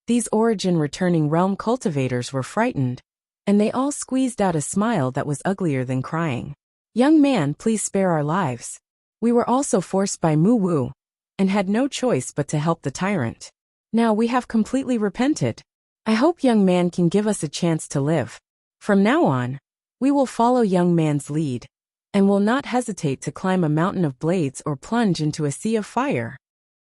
Speaker 1: these origin-returning realm cultivators were frightened, and they all squeezed out a smile that was uglier than crying. "Young man, please spare our lives. We were also forced by Mu Wu, and had no choice but to help the tyrant. Now we have completely repented. I hope young man can give us a chance to live. From now on, we will follow young man's lead, and will not hesitate to climb a mountain of blades or plunge into a sea of fire."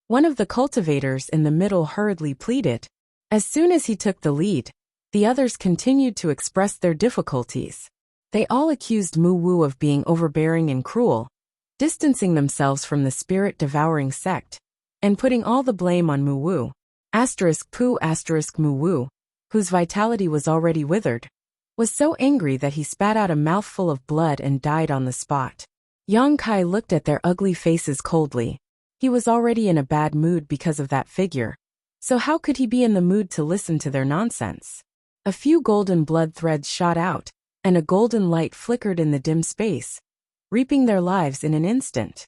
Speaker 1: One of the cultivators in the middle hurriedly pleaded. As soon as he took the lead, the others continued to express their difficulties. They all accused Mu Wu of being overbearing and cruel, distancing themselves from the spirit-devouring sect, and putting all the blame on Mu Wu. Mu Wu, whose vitality was already withered, was so angry that he spat out a mouthful of blood and died on the spot. Yang Kai looked at their ugly faces coldly. He was already in a bad mood because of that figure, so how could he be in the mood to listen to their nonsense? A few golden blood threads shot out, and a golden light flickered in the dim space, reaping their lives in an instant.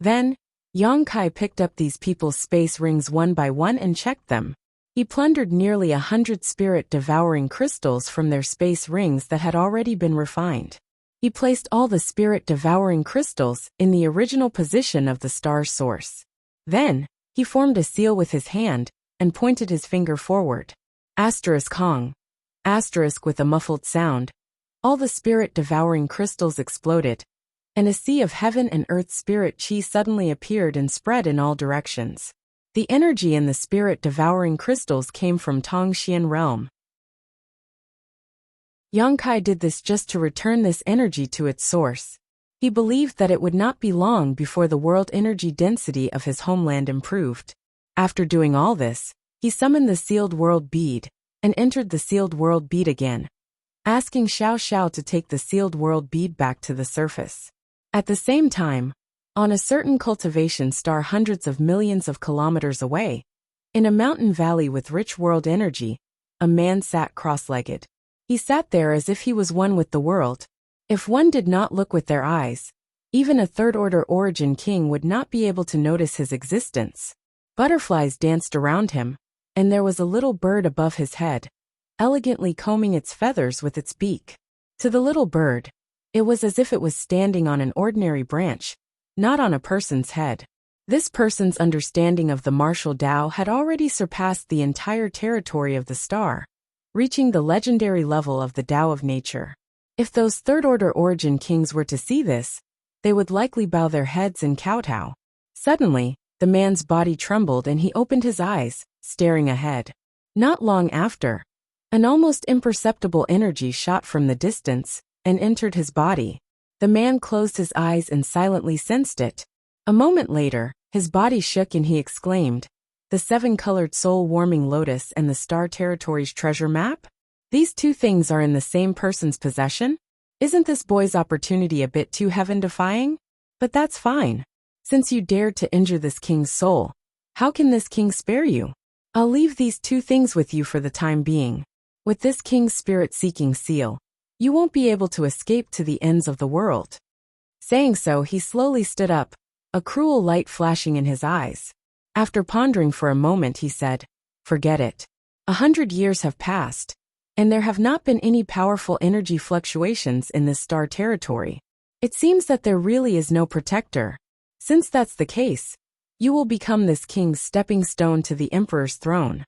Speaker 1: Then, Yang Kai picked up these people's space rings one by one and checked them. He plundered nearly 100 spirit-devouring crystals from their space rings that had already been refined. He placed all the spirit-devouring crystals in the original position of the star's source. Then, he formed a seal with his hand and pointed his finger forward. Hong. With a muffled sound, all the spirit-devouring crystals exploded, and a sea of heaven and earth spirit chi suddenly appeared and spread in all directions. The energy in the spirit-devouring crystals came from Tongxian realm. Yang Kai did this just to return this energy to its source. He believed that it would not be long before the world energy density of his homeland improved. After doing all this, he summoned the sealed world bead, and entered the sealed world bead again, asking Xiao Xiao to take the sealed world bead back to the surface. At the same time, on a certain cultivation star hundreds of millions of kilometers away, in a mountain valley with rich world energy, a man sat cross-legged. He sat there as if he was one with the world. If one did not look with their eyes, even a third-order origin king would not be able to notice his existence. Butterflies danced around him, and there was a little bird above his head, elegantly combing its feathers with its beak. To the little bird, it was as if it was standing on an ordinary branch, not on a person's head. This person's understanding of the martial Tao had already surpassed the entire territory of the star, reaching the legendary level of the Tao of nature. If those third-order origin kings were to see this, they would likely bow their heads and kowtow. Suddenly, the man's body trembled and he opened his eyes, staring ahead. Not long after, an almost imperceptible energy shot from the distance and entered his body. The man closed his eyes and silently sensed it. A moment later, his body shook and he exclaimed, "The seven-colored soul-warming lotus and the star territory's treasure map?" These two things are in the same person's possession? Isn't this boy's opportunity a bit too heaven-defying? But that's fine. Since you dared to injure this king's soul, how can this king spare you? I'll leave these two things with you for the time being. With this king's spirit-seeking seal, you won't be able to escape to the ends of the world. Saying so, he slowly stood up, a cruel light flashing in his eyes. After pondering for a moment, he said, "Forget it. 100 years have passed, and there have not been any powerful energy fluctuations in this star territory. It seems that there really is no protector. Since that's the case, you will become this king's stepping stone to the emperor's throne."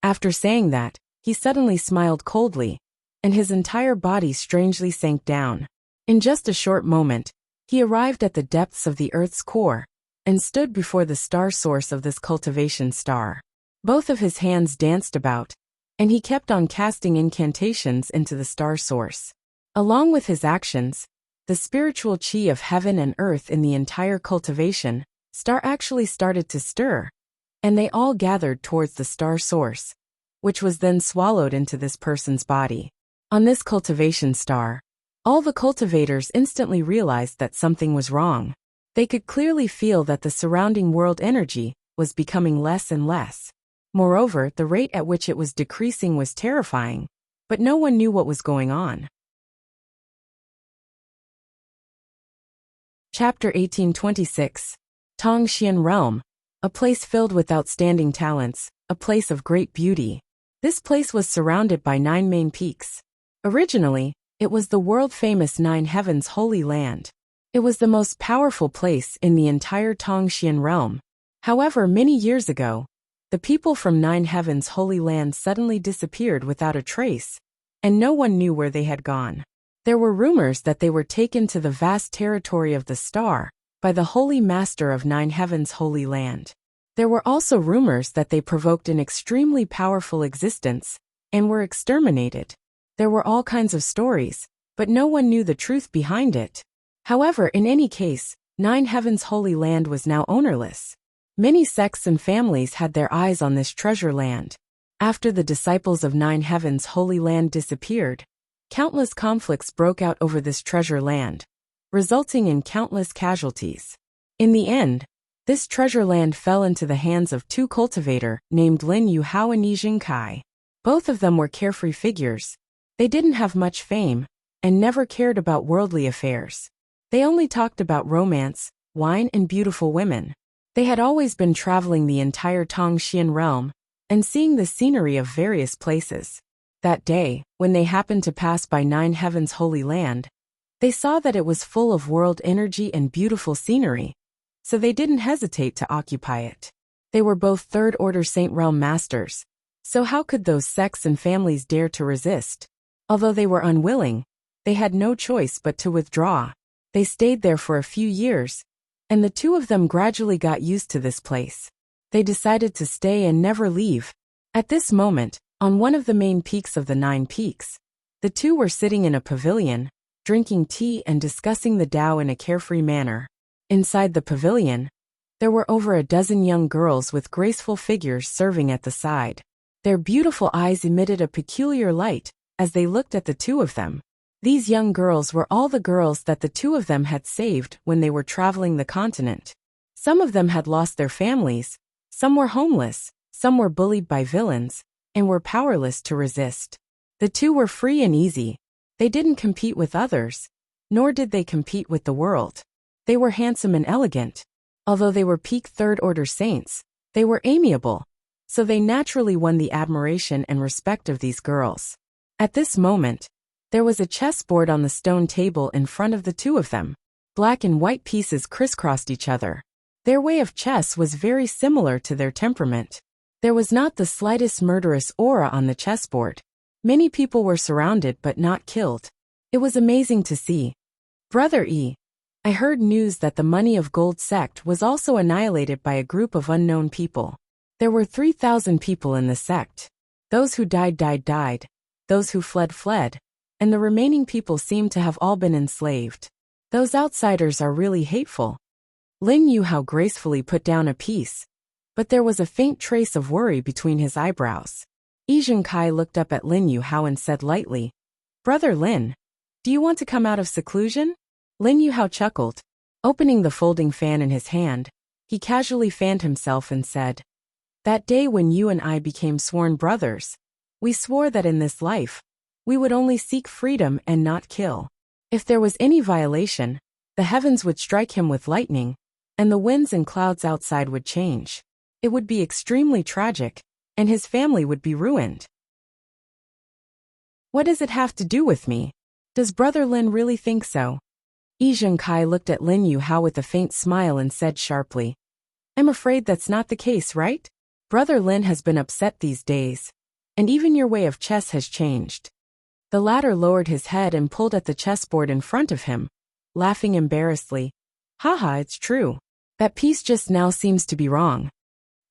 Speaker 1: After saying that, he suddenly smiled coldly, and his entire body strangely sank down. In just a short moment, he arrived at the depths of the Earth's core, and stood before the star source of this cultivation star. Both of his hands danced about, and he kept on casting incantations into the star source. Along with his actions, the spiritual chi of heaven and earth in the entire cultivation star actually started to stir, and they all gathered towards the star source, which was then swallowed into this person's body. On this cultivation star, all the cultivators instantly realized that something was wrong. They could clearly feel that the surrounding world energy was becoming less and less. Moreover, the rate at which it was decreasing was terrifying, but no one knew what was going on. Chapter 1826. Tongxian Realm, a place filled with outstanding talents, a place of great beauty. This place was surrounded by 9 main peaks. Originally, it was the world-famous 9 Heavens Holy Land. It was the most powerful place in the entire Tongxian Realm. However, many years ago, the people from 9 Heavens Holy Land suddenly disappeared without a trace, and no one knew where they had gone. There were rumors that they were taken to the vast territory of the star by the Holy Master of 9 Heavens Holy Land. There were also rumors that they provoked an extremely powerful existence and were exterminated. There were all kinds of stories, but no one knew the truth behind it. However, in any case, 9 Heavens Holy Land was now ownerless. Many sects and families had their eyes on this treasure land. After the disciples of 9 Heavens Holy Land disappeared, countless conflicts broke out over this treasure land, resulting in countless casualties. In the end, this treasure land fell into the hands of 2 cultivators named Lin Yuhao and Yi Jingkai. Both of them were carefree figures. They didn't have much fame, and never cared about worldly affairs. They only talked about romance, wine, and beautiful women. They had always been traveling the entire Tongxian realm, and seeing the scenery of various places. That day, when they happened to pass by 9 Heavens Holy Land, they saw that it was full of world energy and beautiful scenery, so they didn't hesitate to occupy it. They were both third-order Saint Realm masters, so how could those sects and families dare to resist? Although they were unwilling, they had no choice but to withdraw. They stayed there for a few years, and the 2 of them gradually got used to this place. They decided to stay and never leave. At this moment, on one of the main peaks of the 9 peaks, the 2 were sitting in a pavilion, drinking tea and discussing the Tao in a carefree manner. Inside the pavilion, there were over a dozen young girls with graceful figures serving at the side. Their beautiful eyes emitted a peculiar light as they looked at the 2 of them. These young girls were all the girls that the 2 of them had saved when they were traveling the continent. Some of them had lost their families, some were homeless, some were bullied by villains, and were powerless to resist. The 2 were free and easy. They didn't compete with others, nor did they compete with the world. They were handsome and elegant. Although they were peak third-order saints, they were amiable, so they naturally won the admiration and respect of these girls. At this moment, there was a chessboard on the stone table in front of the 2 of them. Black and white pieces crisscrossed each other. Their way of chess was very similar to their temperament. There was not the slightest murderous aura on the chessboard. Many people were surrounded but not killed. It was amazing to see. Brother E, I heard news that the Money of Gold sect was also annihilated by a group of unknown people. There were 3,000 people in the sect. Those who died. Those who fled, and the remaining people seemed to have all been enslaved. Those outsiders are really hateful. Lin Yuhao gracefully put down a piece, but there was a faint trace of worry between his eyebrows. Yi Zhengkai looked up at Lin Yuhao and said lightly, "Brother Lin, do you want to come out of seclusion?" Lin Yuhao chuckled. Opening the folding fan in his hand, he casually fanned himself and said, "That day when you and I became sworn brothers, we swore that in this life, we would only seek freedom and not kill. If there was any violation, the heavens would strike him with lightning, and the winds and clouds outside would change. It would be extremely tragic, and his family would be ruined. What does it have to do with me? Does Brother Lin really think so?" Yi Zhengkai looked at Lin Yuhao with a faint smile and said sharply, "I'm afraid that's not the case, right? Brother Lin has been upset these days, and even your way of chess has changed." The latter lowered his head and pulled at the chessboard in front of him, laughing embarrassedly. "Haha, it's true. That piece just now seems to be wrong.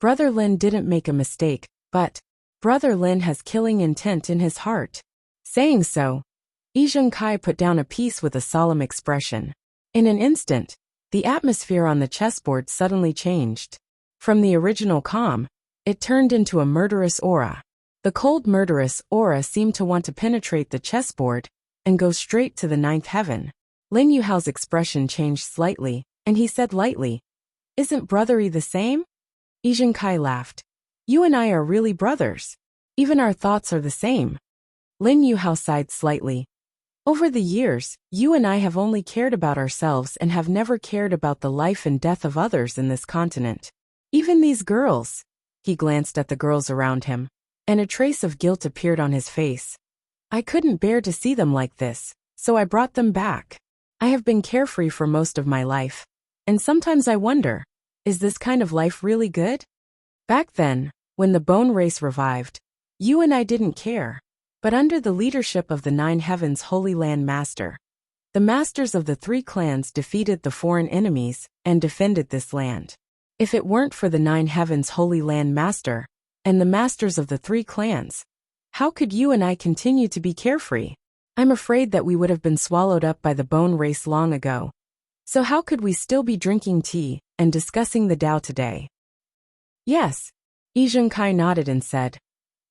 Speaker 1: Brother Lin didn't make a mistake, but Brother Lin has killing intent in his heart." Saying so, Yi Zhengkai put down a piece with a solemn expression. In an instant, the atmosphere on the chessboard suddenly changed. From the original calm, it turned into a murderous aura. The cold murderous aura seemed to want to penetrate the chessboard and go straight to the ninth heaven. Lin Yuhao's expression changed slightly, and he said lightly, "Isn't brotherly the same?" Yi Zhengkai laughed. "You and I are really brothers. Even our thoughts are the same." Lin Yuhao sighed slightly. "Over the years, you and I have only cared about ourselves and have never cared about the life and death of others in this continent. Even these girls." He glanced at the girls around him, and a trace of guilt appeared on his face. "I couldn't bear to see them like this, so I brought them back. I have been carefree for most of my life, and sometimes I wonder, is this kind of life really good? Back then, when the bone race revived, you and I didn't care. But under the leadership of the Nine Heavens Holy Land Master, the masters of the three clans defeated the foreign enemies and defended this land. If it weren't for the Nine Heavens Holy Land Master and the masters of the three clans, how could you and I continue to be carefree? I'm afraid that we would have been swallowed up by the bone race long ago. So how could we still be drinking tea and discussing the Tao today?" "Yes," Yi Zhengkai nodded and said,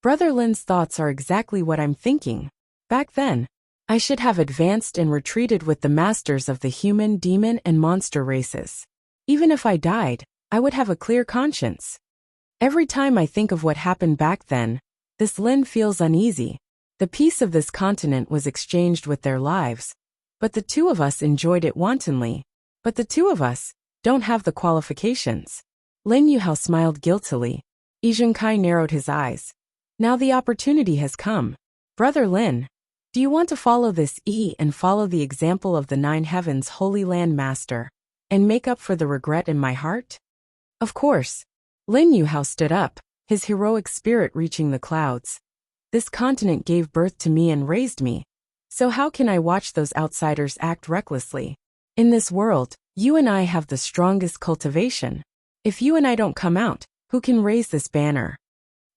Speaker 1: "Brother Lin's thoughts are exactly what I'm thinking. Back then, I should have advanced and retreated with the masters of the human, demon, and monster races. Even if I died, I would have a clear conscience. Every time I think of what happened back then, this Lin feels uneasy. The peace of this continent was exchanged with their lives, but the two of us enjoyed it wantonly. But the two of us don't have the qualifications." Lin Yuhao smiled guiltily. Yi Zhengkai narrowed his eyes. "Now the opportunity has come. Brother Lin, do you want to follow this and follow the example of the Nine Heavens Holy Land Master, and make up for the regret in my heart?" "Of course." Lin Yuhao stood up, his heroic spirit reaching the clouds. "This continent gave birth to me and raised me. So how can I watch those outsiders act recklessly? In this world, you and I have the strongest cultivation. If you and I don't come out, who can raise this banner?"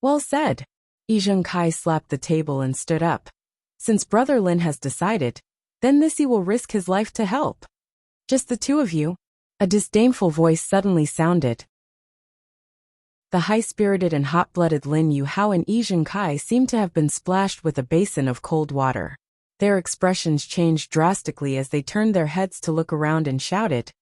Speaker 1: "Well said." Yi Zhengkai slapped the table and stood up. "Since Brother Lin has decided, then this he will risk his life to help. Just the two of you?" A disdainful voice suddenly sounded. The high-spirited and hot-blooded Lin Yuhao and Yi Zhengkai seemed to have been splashed with a basin of cold water. Their expressions changed drastically as they turned their heads to look around and shouted,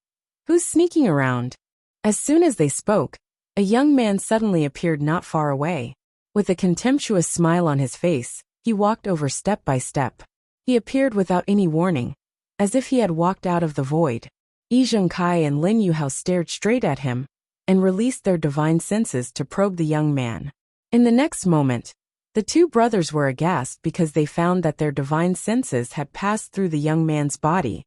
Speaker 1: "Who's sneaking around?" As soon as they spoke, a young man suddenly appeared not far away. With a contemptuous smile on his face, he walked over step by step. He appeared without any warning, as if he had walked out of the void. Yi Zhengkai and Lin Yuhao stared straight at him and released their divine senses to probe the young man. In the next moment, the two brothers were aghast because they found that their divine senses had passed through the young man's body,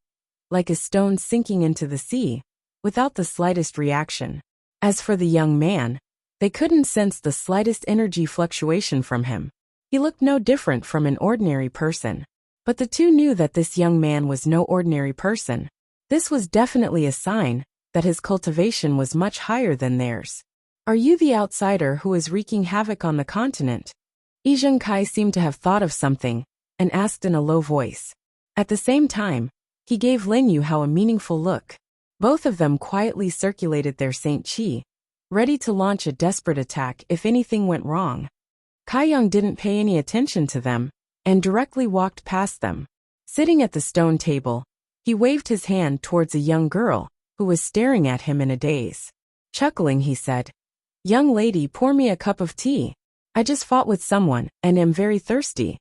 Speaker 1: like a stone sinking into the sea, without the slightest reaction. As for the young man, they couldn't sense the slightest energy fluctuation from him. He looked no different from an ordinary person. But the two knew that this young man was no ordinary person. This was definitely a sign that his cultivation was much higher than theirs. "Are you the outsider who is wreaking havoc on the continent?" Yi Zhengkai seemed to have thought of something and asked in a low voice. At the same time, he gave Lin Yuhao a meaningful look. Both of them quietly circulated their Saint Qi, ready to launch a desperate attack if anything went wrong. Kaiyang didn't pay any attention to them and directly walked past them. Sitting at the stone table, he waved his hand towards a young girl who was staring at him in a daze. Chuckling, he said, "Young lady, pour me a cup of tea. I just fought with someone and am very thirsty."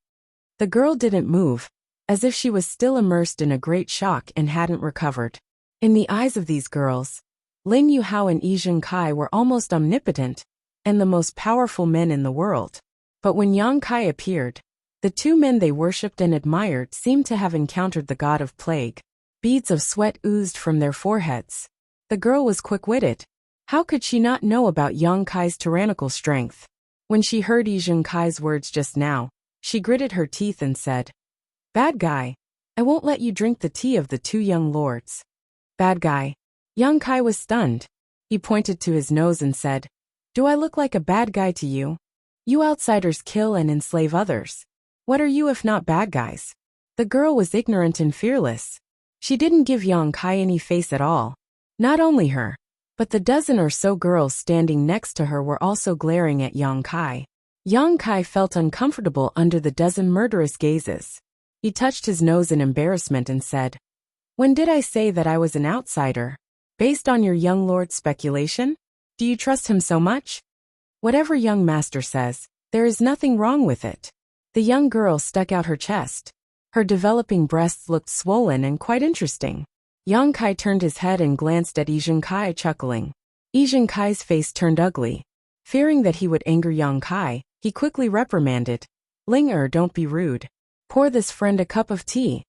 Speaker 1: The girl didn't move, as if she was still immersed in a great shock and hadn't recovered. In the eyes of these girls, Lin Yuhao and Yi Zhengkai were almost omnipotent and the most powerful men in the world. But when Yang Kai appeared, the two men they worshipped and admired seemed to have encountered the god of plague. Beads of sweat oozed from their foreheads. The girl was quick-witted. How could she not know about Yang Kai's tyrannical strength? When she heard Yi Zhengkai's words just now, she gritted her teeth and said, "Bad guy, I won't let you drink the tea of the two young lords." Bad guy. Yang Kai was stunned. He pointed to his nose and said, "Do I look like a bad guy to you? You outsiders kill and enslave others. What are you if not bad guys?" The girl was ignorant and fearless. She didn't give Yang Kai any face at all. Not only her, but the dozen or so girls standing next to her were also glaring at Yang Kai. Yang Kai felt uncomfortable under the dozen murderous gazes. He touched his nose in embarrassment and said, "When did I say that I was an outsider? Based on your young lord's speculation? Do you trust him so much? Whatever young master says, there is nothing wrong with it." The young girl stuck out her chest. Her developing breasts looked swollen and quite interesting. Yang Kai turned his head and glanced at Yi Zhengkai, chuckling. Yi Zhengkai's face turned ugly. Fearing that he would anger Yang Kai, he quickly reprimanded, "Ling don't be rude. Pour this friend a cup of tea."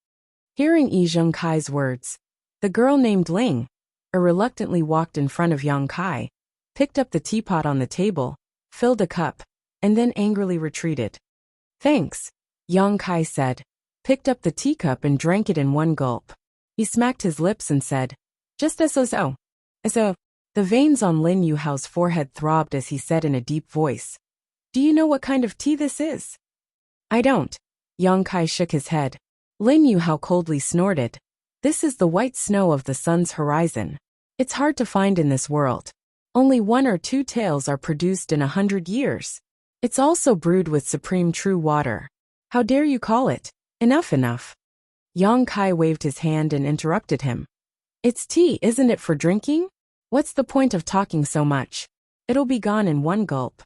Speaker 1: Hearing Yi Zhengkai's words, the girl named Ling reluctantly walked in front of Yang Kai, picked up the teapot on the table, filled a cup, and then angrily retreated. "Thanks," Yang Kai said, picked up the teacup and drank it in one gulp. He smacked his lips and said, "Just so. The veins on Lin Yuhao's forehead throbbed as he said in a deep voice, "Do you know what kind of tea this is?" "I don't." Yang Kai shook his head. Lin Yuhao coldly snorted. "This is the white snow of the sun's horizon. It's hard to find in this world. Only 1 or 2 tales are produced in 100 years. It's also brewed with supreme true water. How dare you call it? Enough." Yang Kai waved his hand and interrupted him. "It's tea, isn't it, for drinking? What's the point of talking so much? It'll be gone in one gulp."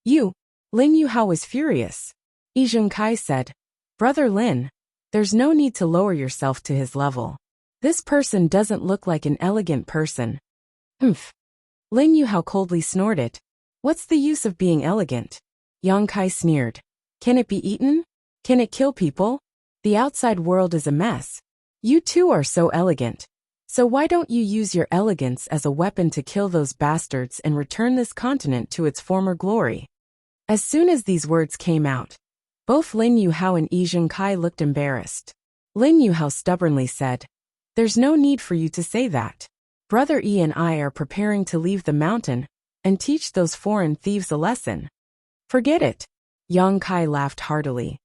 Speaker 1: Lin Yuhao was furious. Yi Zhengkai said, "Brother Lin, there's no need to lower yourself to his level. This person doesn't look like an elegant person." "Humph." Lin Yuhao coldly snorted. "What's the use of being elegant?" Yang Kai sneered. "Can it be eaten? Can it kill people? The outside world is a mess. You too are so elegant. So why don't you use your elegance as a weapon to kill those bastards and return this continent to its former glory?" As soon as these words came out, both Lin Yuhao and Yi Zhengkai looked embarrassed. Lin Yuhao stubbornly said, "There's no need for you to say that. Brother Yi and I are preparing to leave the mountain and teach those foreign thieves a lesson." "Forget it." Yang Kai laughed heartily.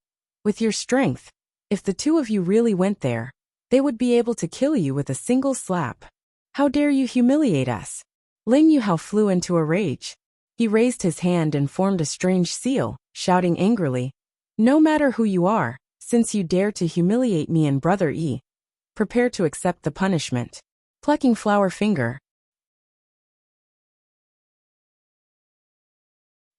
Speaker 1: "With your strength, if the two of you really went there, they would be able to kill you with a single slap. How dare you humiliate us?" Lin Yuhao flew into a rage. He raised his hand and formed a strange seal, shouting angrily, "No matter who you are, since you dare to humiliate me and Brother Yi, prepare to accept the punishment." Plucking flower finger.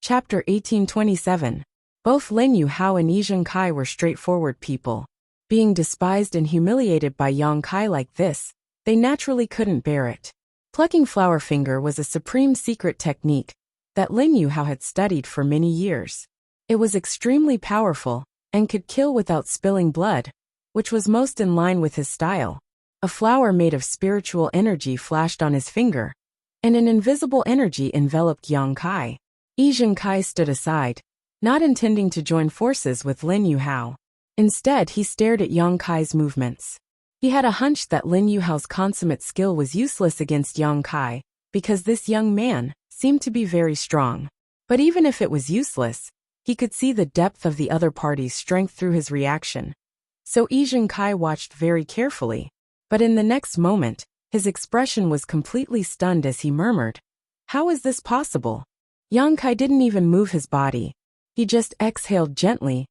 Speaker 1: Chapter 1827. Both Lin Yuhao and Yi Zhengkai were straightforward people. Being despised and humiliated by Yang Kai like this, they naturally couldn't bear it. Plucking flower finger was a supreme secret technique that Lin Yuhao had studied for many years. It was extremely powerful and could kill without spilling blood, which was most in line with his style. A flower made of spiritual energy flashed on his finger, and an invisible energy enveloped Yang Kai. Yi Zhengkai stood aside, not intending to join forces with Lin Yuhao. Instead, he stared at Yang Kai's movements. He had a hunch that Lin Yuhao's consummate skill was useless against Yang Kai, because this young man seemed to be very strong. But even if it was useless, he could see the depth of the other party's strength through his reaction. So Yi Zhengkai watched very carefully. But in the next moment, his expression was completely stunned as he murmured, "How is this possible?" Yang Kai didn't even move his body. He just exhaled gently,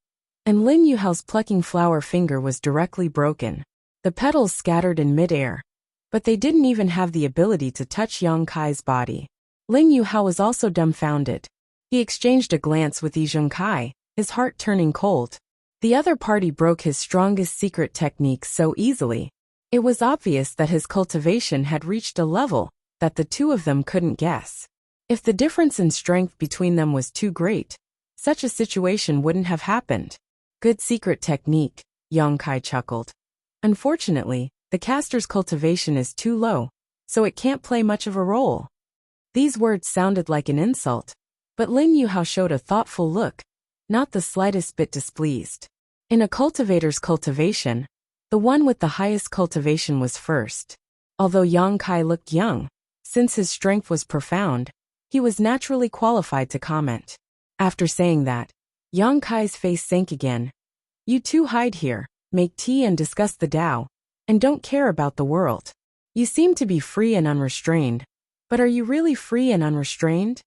Speaker 1: and Lin Yuhao's plucking flower finger was directly broken. The petals scattered in midair, but they didn't even have the ability to touch Yang Kai's body. Lin Yuhao was also dumbfounded. He exchanged a glance with Yi Zhengkai, his heart turning cold. The other party broke his strongest secret techniques so easily. It was obvious that his cultivation had reached a level that the two of them couldn't guess. If the difference in strength between them was too great, such a situation wouldn't have happened. Good secret technique, Yang Kai chuckled. Unfortunately, the caster's cultivation is too low, so it can't play much of a role. These words sounded like an insult, but Lin Yuhao showed a thoughtful look, not the slightest bit displeased. In a cultivator's cultivation, the one with the highest cultivation was first. Although Yang Kai looked young, since his strength was profound, he was naturally qualified to comment. After saying that, Yang Kai's face sank again. You two hide here, make tea and discuss the Tao, and don't care about the world. You seem to be free and unrestrained, but are you really free and unrestrained?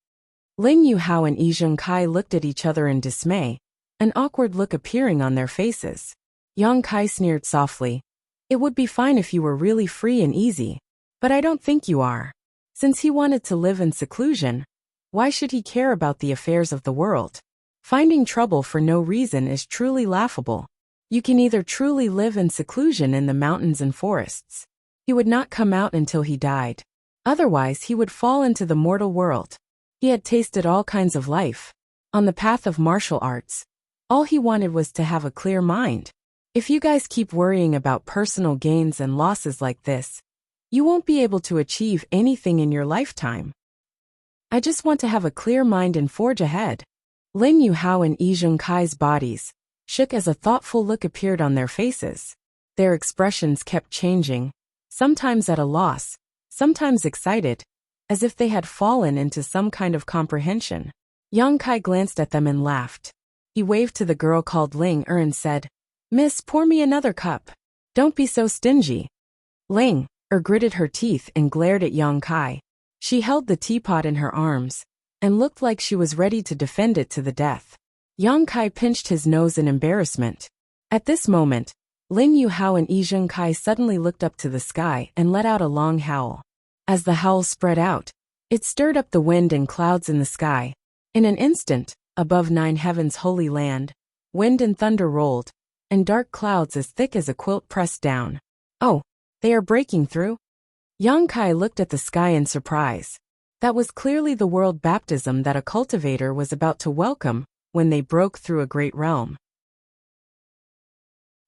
Speaker 1: Lin Yuhao and Yi Zhengkai looked at each other in dismay, an awkward look appearing on their faces. Yang Kai sneered softly. It would be fine if you were really free and easy, but I don't think you are. Since he wanted to live in seclusion, why should he care about the affairs of the world? Finding trouble for no reason is truly laughable. You can either truly live in seclusion in the mountains and forests. He would not come out until he died. Otherwise he would fall into the mortal world. He had tasted all kinds of life. On the path of martial arts, all he wanted was to have a clear mind. If you guys keep worrying about personal gains and losses like this, you won't be able to achieve anything in your lifetime. I just want to have a clear mind and forge ahead. Lin Yuhao and Yi Zhengkai's bodies shook as a thoughtful look appeared on their faces. Their expressions kept changing, sometimes at a loss, sometimes excited, as if they had fallen into some kind of comprehension. Yang Kai glanced at them and laughed. He waved to the girl called Ling and said, Miss, pour me another cup. Don't be so stingy. Ling gritted her teeth and glared at Yang Kai. She held the teapot in her arms and looked like she was ready to defend it to the death. Yang Kai pinched his nose in embarrassment. At this moment, Lin Yuhao and Yi Zhengkai suddenly looked up to the sky and let out a long howl. As the howl spread out, it stirred up the wind and clouds in the sky. In an instant, above 9 heavens' holy land, wind and thunder rolled, and dark clouds as thick as a quilt pressed down. Oh, they are breaking through? Yang Kai looked at the sky in surprise. That was clearly the world baptism that a cultivator was about to welcome when they broke through a great realm.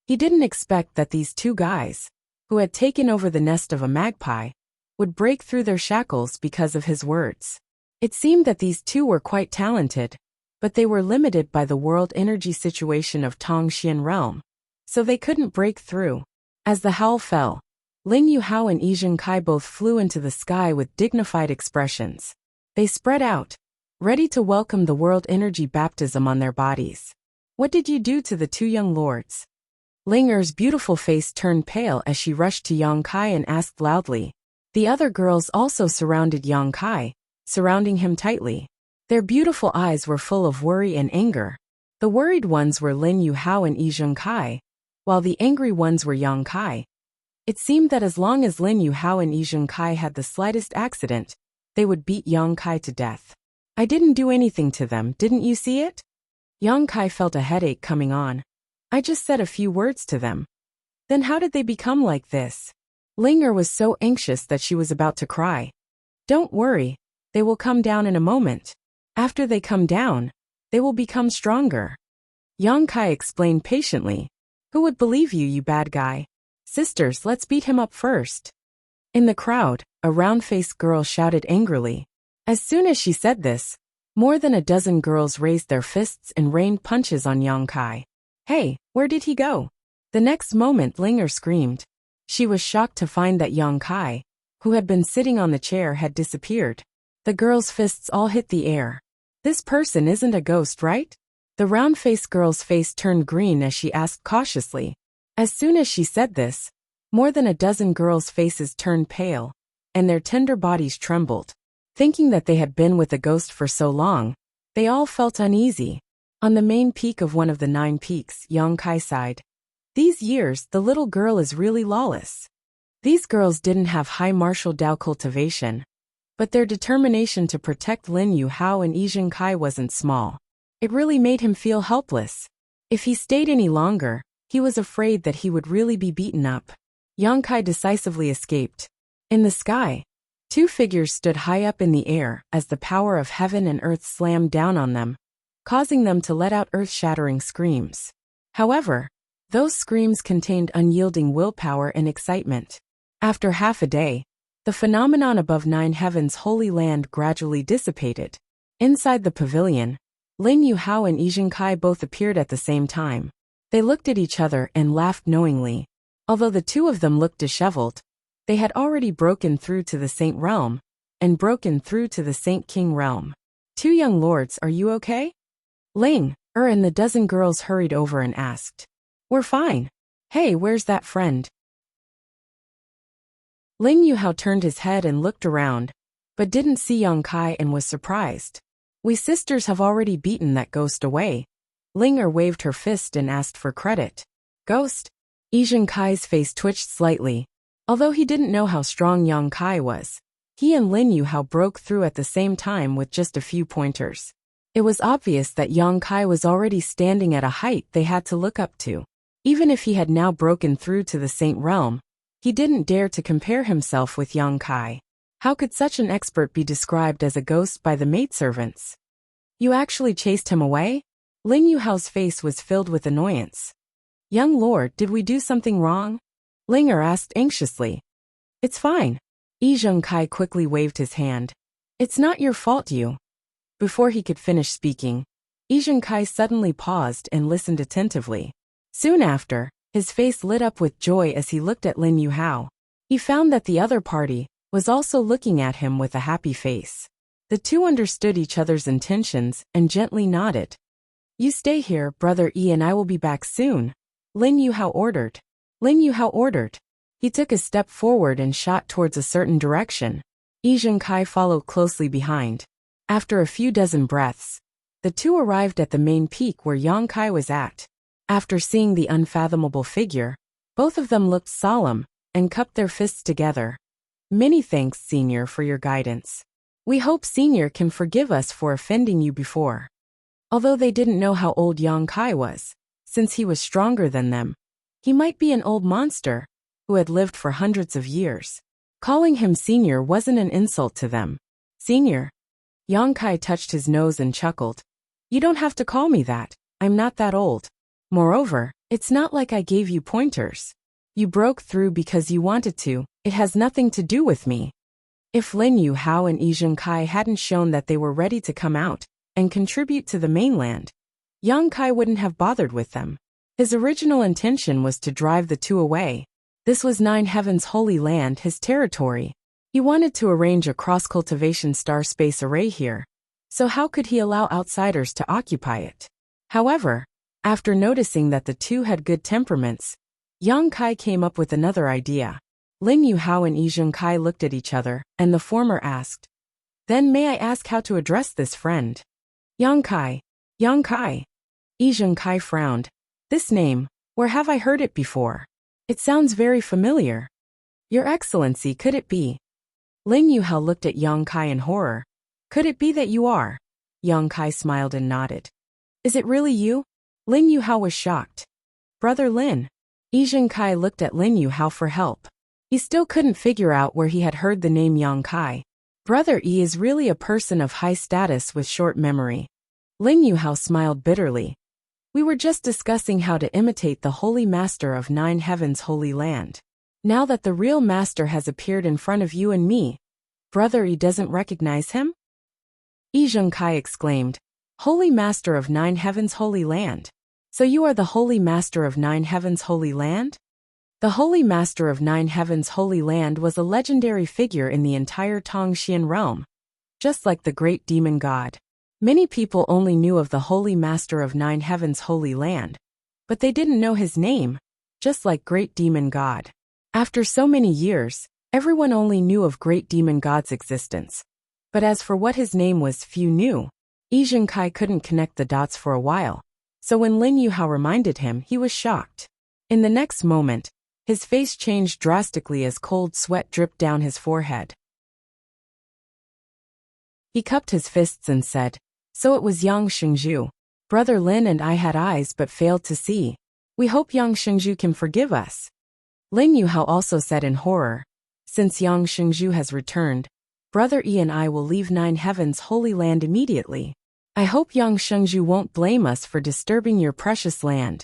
Speaker 1: He didn't expect that these two guys, who had taken over the nest of a magpie, would break through their shackles because of his words. It seemed that these two were quite talented, but they were limited by the world energy situation of Tongxian realm, so they couldn't break through. As the howl fell, Lin Yuhao and Yi Zhengkai both flew into the sky with dignified expressions. They spread out, ready to welcome the world energy baptism on their bodies. What did you do to the two young lords? Ling Er's beautiful face turned pale as she rushed to Yang Kai and asked loudly. The other girls also surrounded Yang Kai, surrounding him tightly. Their beautiful eyes were full of worry and anger. The worried ones were Lin Yuhao and Yi Zhengkai, while the angry ones were Yang Kai. It seemed that as long as Lin Yuhao and Yi Zhengkai had the slightest accident, they would beat Yang Kai to death. I didn't do anything to them, didn't you see it? Yang Kai felt a headache coming on. I just said a few words to them. Then how did they become like this? Ling Er was so anxious that she was about to cry. Don't worry, they will come down in a moment. After they come down, they will become stronger. Yang Kai explained patiently. Who would believe you, you bad guy? Sisters, let's beat him up first. In the crowd, a round-faced girl shouted angrily. As soon as she said this, more than a dozen girls raised their fists and rained punches on Yang Kai. Hey, where did he go? The next moment Ling Er screamed. She was shocked to find that Yang Kai, who had been sitting on the chair, had disappeared. The girl's fists all hit the air. This person isn't a ghost, right? The round-faced girl's face turned green as she asked cautiously. As soon as she said this, more than a dozen girls' faces turned pale, and their tender bodies trembled. Thinking that they had been with the ghost for so long, they all felt uneasy. On the main peak of one of the 9 peaks, Yongkai sighed. These years, the little girl is really lawless. These girls didn't have high martial Dao cultivation, but their determination to protect Lin Yuhao and Yi Zhengkai wasn't small. It really made him feel helpless. If he stayed any longer, he was afraid that he would really be beaten up. Yongkai decisively escaped. In the sky, 2 figures stood high up in the air as the power of heaven and earth slammed down on them, causing them to let out earth-shattering screams. However, those screams contained unyielding willpower and excitement. After half a day, the phenomenon above 9 heavens' holy land gradually dissipated. Inside the pavilion, Lin Yuhao and Yi Zhengkai both appeared at the same time. They looked at each other and laughed knowingly. Although the 2 of them looked disheveled, they had already broken through to the Saint Realm, and broken through to the Saint King Realm. 2 young lords, are you okay? Ling, and the dozen girls hurried over and asked. We're fine. Hey, where's that friend? Lin Yuhao turned his head and looked around, but didn't see Yongkai and was surprised. We sisters have already beaten that ghost away. Ling waved her fist and asked for credit. Ghost? Yi Zhengkai's face twitched slightly. Although he didn't know how strong Yongkai was, he and Lin Yuhao broke through at the same time with just a few pointers. It was obvious that Yongkai was already standing at a height they had to look up to. Even if he had now broken through to the Saint Realm, he didn't dare to compare himself with Yongkai. How could such an expert be described as a ghost by the maidservants? You actually chased him away? Lin Yuhao's face was filled with annoyance. Young lord, did we do something wrong? Linger asked anxiously. It's fine. Yi Zhengkai quickly waved his hand. It's not your fault you. Before he could finish speaking, Yi Zhengkai suddenly paused and listened attentively. Soon after, his face lit up with joy as he looked at Lin Yuhao. He found that the other party was also looking at him with a happy face. The 2 understood each other's intentions and gently nodded. You stay here, Brother Yi, and I will be back soon, Lin Yuhao ordered. Lin Yuhao ordered. He took a step forward and shot towards a certain direction. Yi Zhengkai followed closely behind. After a few dozen breaths, the 2 arrived at the main peak where Yongkai was at. After seeing the unfathomable figure, both of them looked solemn and cupped their fists together. Many thanks, Senior, for your guidance. We hope Senior can forgive us for offending you before. Although they didn't know how old Yongkai was, since he was stronger than them, he might be an old monster who had lived for hundreds of years. Calling him Senior wasn't an insult to them. Senior? Yongkai touched his nose and chuckled. You don't have to call me that. I'm not that old. Moreover, it's not like I gave you pointers. You broke through because you wanted to. It has nothing to do with me. If Lin Yuhao and Yi Zhengkai hadn't shown that they were ready to come out and contribute to the mainland, Yongkai wouldn't have bothered with them. His original intention was to drive the 2 away. This was 9 heavens' holy land, his territory. He wanted to arrange a cross-cultivation star space array here, so how could he allow outsiders to occupy it? However, after noticing that the 2 had good temperaments, Yongkai came up with another idea. Lin Yuhao and Yi Zhengkai looked at each other, and the former asked, Then may I ask how to address this friend? Yongkai. Yongkai. Yi Zhengkai frowned. This name, where have I heard it before? It sounds very familiar. Your Excellency, could it be? Lin Yuhao looked at Yongkai in horror. Could it be that you are? Yongkai smiled and nodded. Is it really you? Lin Yuhao was shocked. Brother Lin. Yi Zhengkai looked at Lin Yuhao for help. He still couldn't figure out where he had heard the name Yongkai. Brother Yi is really a person of high status with short memory. Lin Yuhao smiled bitterly. We were just discussing how to imitate the Holy Master of 9 heavens' holy land. Now that the real master has appeared in front of you and me, Brother Yi doesn't recognize him? Yi Zhengkai exclaimed. Holy Master of 9 heavens' holy land. So you are the Holy Master of 9 heavens' holy land? The Holy Master of 9 heavens' holy land was a legendary figure in the entire Tongxian realm, just like the great demon god. Many people only knew of the Holy Master of 9 heavens' holy land, but they didn't know his name, just like great demon god. After so many years, everyone only knew of great demon god's existence. But as for what his name was, few knew. Yi Zhengkai couldn't connect the dots for a while, so when Lin Yuhao reminded him, he was shocked. In the next moment, his face changed drastically as cold sweat dripped down his forehead. He cupped his fists and said, "So it was Yang Shengzhu. Brother Lin and I had eyes but failed to see. We hope Yang Shengzhu can forgive us." Lin Yuhao also said in horror, "Since Yang Shengzhu has returned, Brother Yi and I will leave Nine Heaven's holy land immediately. I hope Yang Shengzhu won't blame us for disturbing your precious land."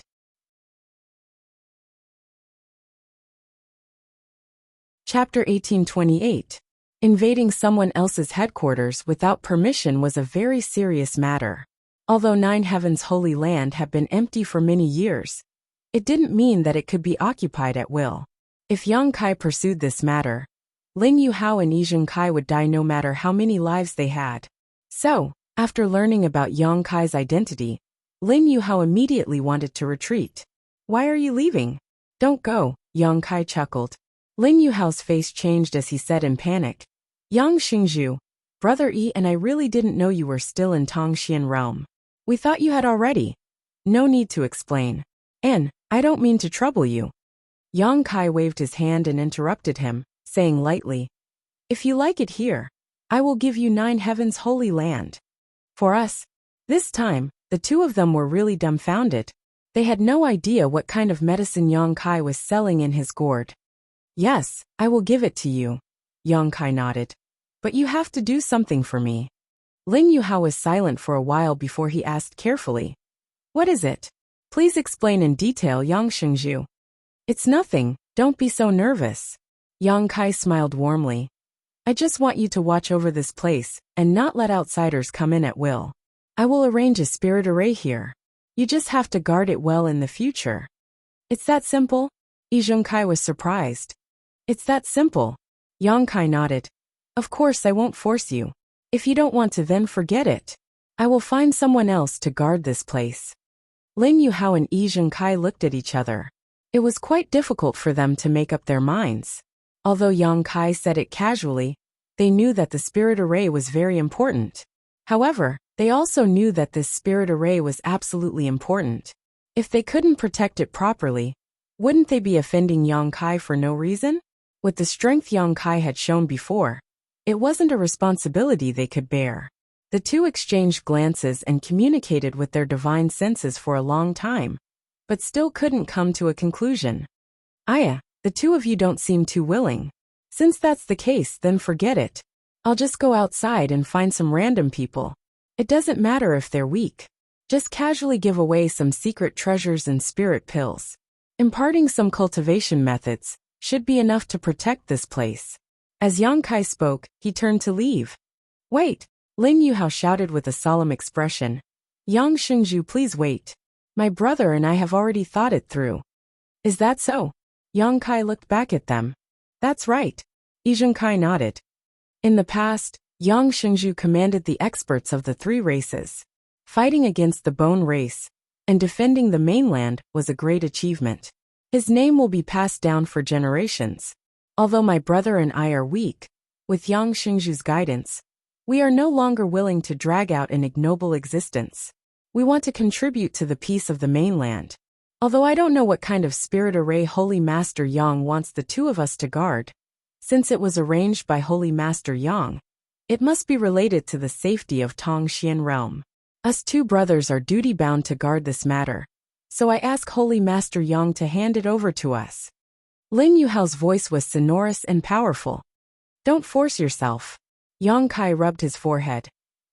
Speaker 1: Chapter 1828. Invading someone else's headquarters without permission was a very serious matter. Although Nine Heaven's holy land had been empty for many years, it didn't mean that it could be occupied at will. If Yang Kai pursued this matter, Lin Yuhao and Yi Zhengkai would die no matter how many lives they had. So, after learning about Yang Kai's identity, Lin Yuhao immediately wanted to retreat. "Why are you leaving?" "Don't go," Yang Kai chuckled. Lin Yuhao's face changed as he said in panic, "Yang Shengzhu, Brother Yi and I really didn't know you were still in Tongxian realm. We thought you had already." "No need to explain. And, I don't mean to trouble you." Yang Kai waved his hand and interrupted him, saying lightly, "If you like it here, I will give you Nine Heaven's holy land." For us. This time, the two of them were really dumbfounded. They had no idea what kind of medicine Yang Kai was selling in his gourd. "Yes, I will give it to you," Yang Kai nodded. "But you have to do something for me." Lin Yuhao was silent for a while before he asked carefully, "What is it? Please explain in detail, Yang Shengzhu." "It's nothing, don't be so nervous." Yang Kai smiled warmly. "I just want you to watch over this place, and not let outsiders come in at will. I will arrange a spirit array here. You just have to guard it well in the future." "It's that simple?" Yi Zhengkai was surprised. "It's that simple." Yang Kai nodded. "Of course I won't force you. If you don't want to, then forget it. I will find someone else to guard this place." Lin Yuhao and Yi Zhengkai looked at each other. It was quite difficult for them to make up their minds. Although Yang Kai said it casually, they knew that the spirit array was very important. However, they also knew that this spirit array was absolutely important. If they couldn't protect it properly, wouldn't they be offending Yang Kai for no reason? With the strength Yang Kai had shown before, it wasn't a responsibility they could bear. The two exchanged glances and communicated with their divine senses for a long time, but still couldn't come to a conclusion. "Aya, the two of you don't seem too willing. Since that's the case, then forget it. I'll just go outside and find some random people. It doesn't matter if they're weak. Just casually give away some secret treasures and spirit pills. Imparting some cultivation methods should be enough to protect this place." As Yang Kai spoke, he turned to leave. "Wait!" Lin Yuhao shouted with a solemn expression. "Yang Shengzhu, please wait. My brother and I have already thought it through." "Is that so?" Yang Kai looked back at them. "That's right." Yi Zhengkai nodded. In the past, Yang Shengzhu commanded the experts of the three races. Fighting against the bone race and defending the mainland was a great achievement. His name will be passed down for generations. Although my brother and I are weak, with Yang Shengzhu's guidance, we are no longer willing to drag out an ignoble existence. We want to contribute to the peace of the mainland. Although I don't know what kind of spirit array Holy Master Yang wants the two of us to guard, since it was arranged by Holy Master Yang, it must be related to the safety of Tongxian realm. Us two brothers are duty-bound to guard this matter, so I ask Holy Master Yang to hand it over to us." Lin Yuhao's voice was sonorous and powerful. "Don't force yourself." Yang Kai rubbed his forehead.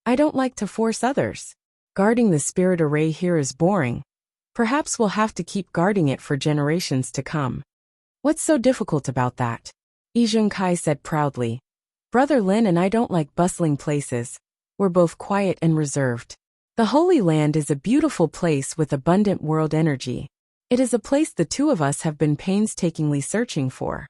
Speaker 1: "I don't like to force others. Guarding the spirit array here is boring. Perhaps we'll have to keep guarding it for generations to come." "What's so difficult about that?" Yi Zhengkai said proudly. "Brother Lin and I don't like bustling places. We're both quiet and reserved. The Holy Land is a beautiful place with abundant world energy. It is a place the two of us have been painstakingly searching for.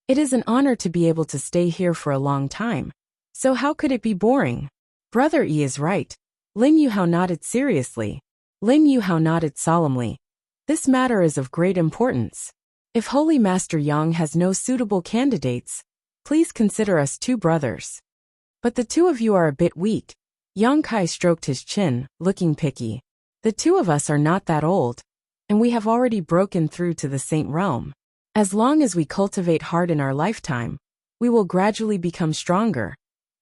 Speaker 1: It is an honor to be able to stay here for a long time. So how could it be boring?" "Brother Yi is right." Lin Yuhao nodded seriously. Lin Yuhao nodded solemnly. "This matter is of great importance. If Holy Master Yang has no suitable candidates, Please consider us two brothers. But the two of you are a bit weak. Yang Kai stroked his chin, looking picky. The two of us are not that old, and we have already broken through to the Saint Realm. As long as we cultivate hard in our lifetime, we will gradually become stronger.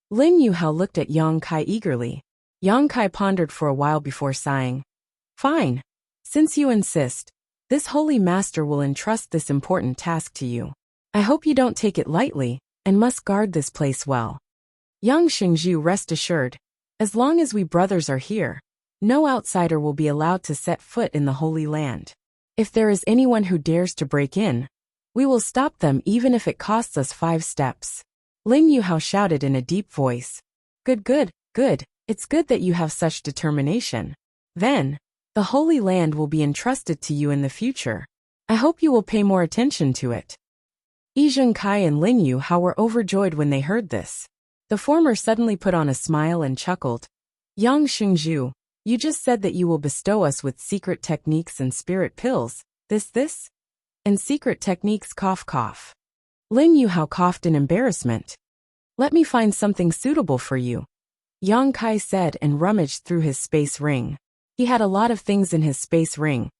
Speaker 1: Lin Yuhao looked at Yang Kai eagerly. Yang Kai pondered for a while before sighing. Fine. Since you insist, this holy master will entrust this important task to you. I hope you don't take it lightly, and must guard this place well. Young Xingzhu, rest assured, as long as we brothers are here, no outsider will be allowed to set foot in the Holy Land. If there is anyone who dares to break in, we will stop them even if it costs us 5 steps. Lin Yuhao shouted in a deep voice. Good, good, good. It's good that you have such determination. Then, the Holy Land will be entrusted to you in the future. I hope you will pay more attention to it. Yi Zhengkai and Lin Yuhao were overjoyed when they heard this. The former suddenly put on a smile and chuckled. Yang Xingzhu, you just said that you will bestow us with secret techniques and spirit pills. This? And secret techniques, cough. Lin Yuhao coughed in embarrassment. Let me find something suitable for you, Yang Kai said and rummaged through his space ring. He had a lot of things in his space ring,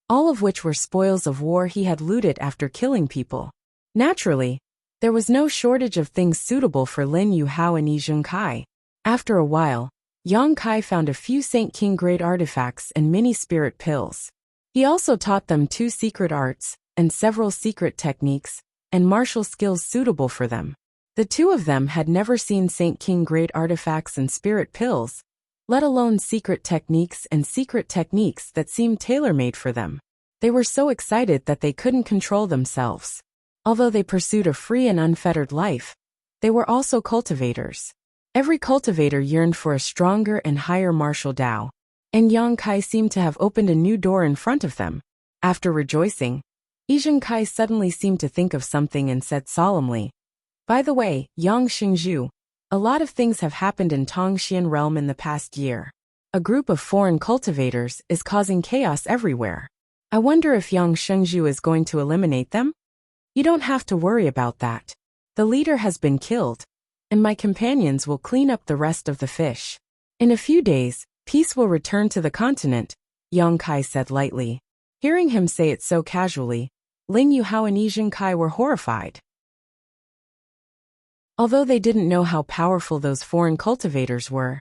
Speaker 1: all of which were spoils of war he had looted after killing people. Naturally, there was no shortage of things suitable for Lin Yuhao and Yi Zhengkai. After a while, Yang Kai found a few Saint King grade artifacts and mini spirit pills. He also taught them 2 secret arts, and several secret techniques, and martial skills suitable for them. The 2 of them had never seen Saint King grade artifacts and spirit pills, let alone secret techniques and secret techniques that seemed tailor-made for them. They were so excited that they couldn't control themselves. Although they pursued a free and unfettered life, they were also cultivators. Every cultivator yearned for a stronger and higher martial Tao, and Yang Kai seemed to have opened a new door in front of them. After rejoicing, Yi Zhengkai suddenly seemed to think of something and said solemnly, By the way, Yang Xingzhu, a lot of things have happened in Tongxian realm in the past year. A group of foreign cultivators is causing chaos everywhere. I wonder if Yang Xingzhu is going to eliminate them? You don't have to worry about that. The leader has been killed, and my companions will clean up the rest of the fish. In a few days, peace will return to the continent, Yang Kai said lightly. Hearing him say it so casually, Lin Yuhao and Yi Zhengkai were horrified. Although they didn't know how powerful those foreign cultivators were,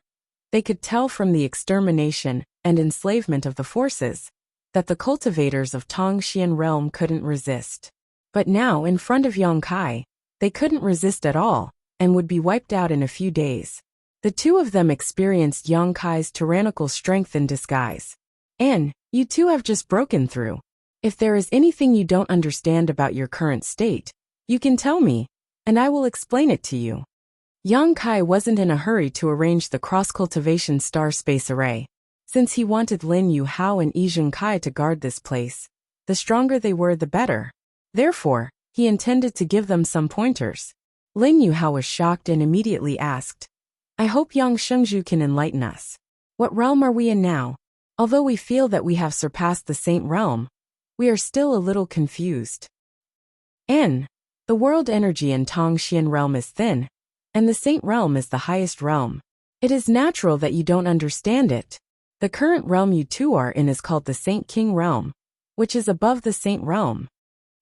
Speaker 1: they could tell from the extermination and enslavement of the forces that the cultivators of Tongxian realm couldn't resist. But now, in front of Yang Kai, they couldn't resist at all, and would be wiped out in a few days. The 2 of them experienced Yang Kai's tyrannical strength in disguise. And, you 2 have just broken through. If there is anything you don't understand about your current state, you can tell me, and I will explain it to you. Yang Kai wasn't in a hurry to arrange the cross-cultivation star space array. Since he wanted Lin Yuhao and Yi Zhengkai to guard this place, the stronger they were the better. Therefore, he intended to give them some pointers. Lin Yuhao was shocked and immediately asked, I hope Yang Xingzhu can enlighten us. What realm are we in now? Although we feel that we have surpassed the Saint Realm, we are still a little confused. The world energy in Tongxian realm is thin, and the Saint Realm is the highest realm. It is natural that you don't understand it. The current realm you 2 are in is called the Saint King realm, which is above the Saint Realm.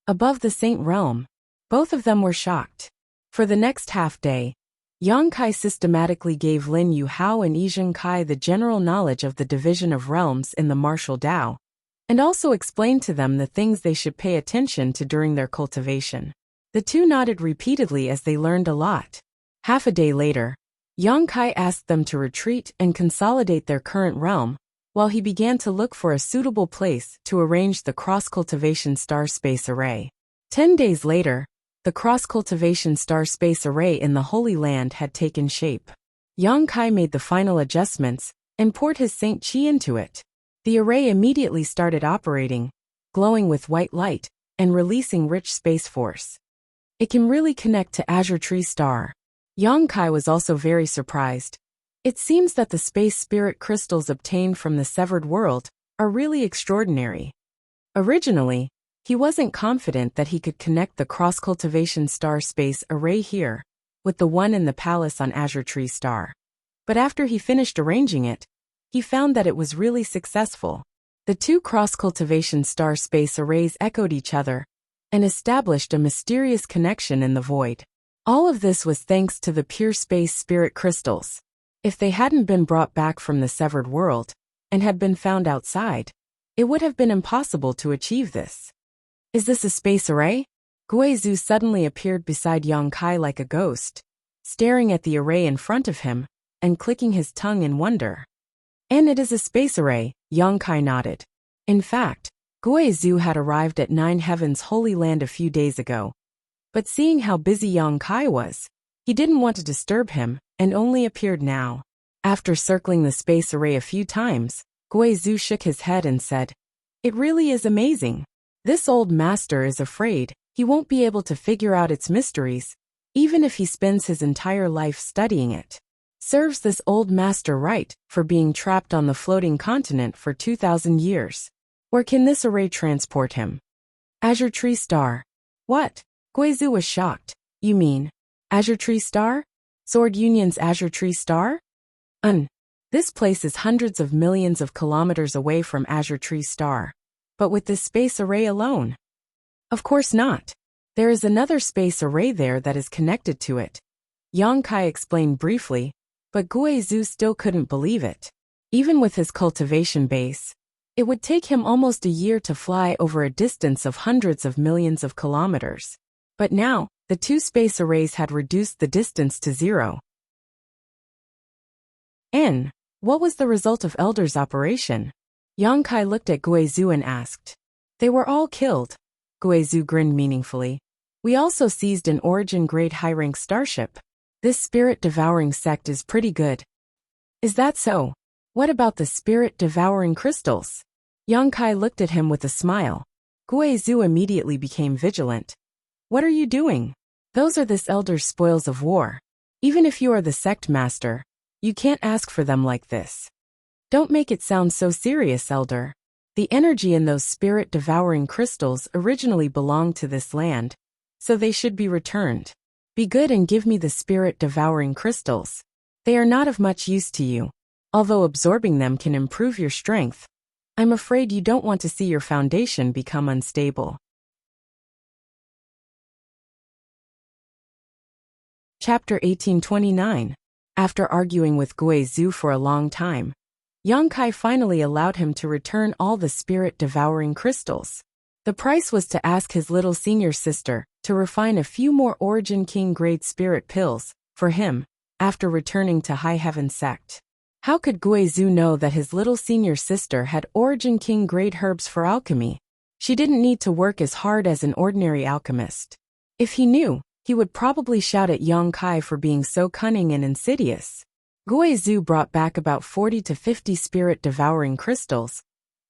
Speaker 1: Above the Saint Realm. Both of them were shocked. For the next half day, Yang Kai systematically gave Lin Yuhao and Yi Zhengkai the general knowledge of the division of realms in the martial Tao, and also explained to them the things they should pay attention to during their cultivation. The 2 nodded repeatedly as they learned a lot. Half a day later, Yang Kai asked them to retreat and consolidate their current realm, while he began to look for a suitable place to arrange the cross-cultivation star space array. 10 days later, the cross-cultivation star space array in the Holy Land had taken shape. Yang Kai made the final adjustments and poured his Saint Qi into it. The array immediately started operating, glowing with white light and releasing rich space force. It can really connect to Azure Tree Star. Yang Kai was also very surprised. It seems that the space spirit crystals obtained from the severed world are really extraordinary. Originally, He wasn't confident that he could connect the cross-cultivation star space array here with the one in the palace on Azure Tree Star. But after he finished arranging it, he found that it was really successful. The two cross-cultivation star space arrays echoed each other and established a mysterious connection in the void. All of this was thanks to the pure space spirit crystals. If they hadn't been brought back from the severed world and had been found outside, it would have been impossible to achieve this. Is this a space array? Guizhu suddenly appeared beside Yang Kai like a ghost, staring at the array in front of him and clicking his tongue in wonder. And it is a space array, Yang Kai nodded. In fact, Guizhu had arrived at Nine Heaven's Holy Land a few days ago. But seeing how busy Yang Kai was, he didn't want to disturb him and only appeared now. After circling the space array a few times, Guizhu shook his head and said, "It really is amazing. This old master is afraid he won't be able to figure out its mysteries, even if he spends his entire life studying it. Serves this old master right for being trapped on the floating continent for 2,000 years. Where can this array transport him?" Azure Tree Star. What? Guizhu was shocked. You mean Azure Tree Star? Sword Union's Azure Tree Star? This place is hundreds of millions of kilometers away from Azure Tree Star. But with this space array alone? Of course not. There is another space array there that is connected to it. Yang Kai explained briefly, but Guizhu still couldn't believe it. Even with his cultivation base, it would take him almost a year to fly over a distance of hundreds of millions of kilometers. But now, the two space arrays had reduced the distance to 0. What was the result of Elder's operation? Yang Kai looked at Guizhu and asked. They were all killed. Guizhu grinned meaningfully. We also seized an origin-grade high-rank starship. This spirit-devouring sect is pretty good. Is that so? What about the spirit-devouring crystals? Yang Kai looked at him with a smile. Guizhu immediately became vigilant. What are you doing? Those are this elder's spoils of war. Even if you are the sect master, you can't ask for them like this. Don't make it sound so serious, Elder. The energy in those spirit-devouring crystals originally belonged to this land, so they should be returned. Be good and give me the spirit-devouring crystals. They are not of much use to you, although absorbing them can improve your strength. I'm afraid you don't want to see your foundation become unstable. Chapter 1829. After arguing with Guizhu for a long time, Yang Kai finally allowed him to return all the spirit-devouring crystals. The price was to ask his little senior sister to refine a few more Origin King-grade spirit pills for him after returning to High Heaven Sect. How could Guizhu know that his little senior sister had Origin King-grade herbs for alchemy? She didn't need to work as hard as an ordinary alchemist. If he knew, he would probably shout at Yang Kai for being so cunning and insidious. Guizhu brought back about 40 to 50 spirit-devouring crystals,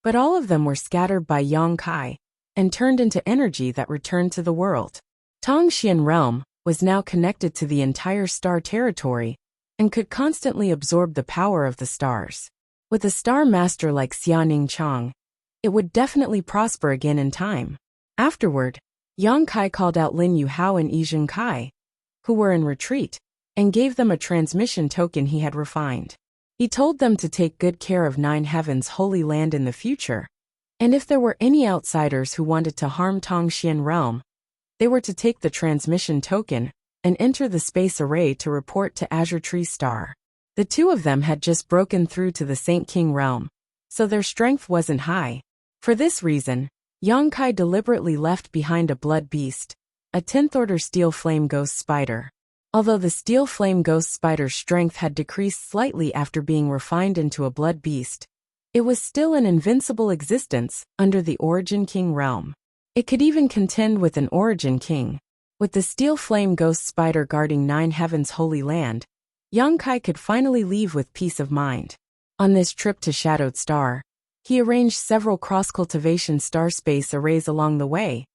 Speaker 1: but all of them were scattered by Yang Kai and turned into energy that returned to the world. Tongxian Realm was now connected to the entire star territory and could constantly absorb the power of the stars. With a star master like Xianing Chang, it would definitely prosper again in time. Afterward, Yang Kai called out Lin Yuhao and Yizhen Kai, who were in retreat, and gave them a transmission token he had refined. He told them to take good care of Nine Heaven's Holy Land in the future, and if there were any outsiders who wanted to harm Tongxian Realm, they were to take the transmission token and enter the space array to report to Azure Tree Star. The two of them had just broken through to the Saint King Realm, so their strength wasn't high. For this reason, Yang Kai deliberately left behind a blood beast, a 10th order steel flame ghost spider. Although the steel flame ghost spider's strength had decreased slightly after being refined into a blood beast, it was still an invincible existence under the Origin King realm. It could even contend with an Origin King. With the steel flame ghost spider guarding Nine Heaven's Holy Land, Yang Kai could finally leave with peace of mind. On this trip to Shadowed Star, he arranged several cross-cultivation star space arrays along the way,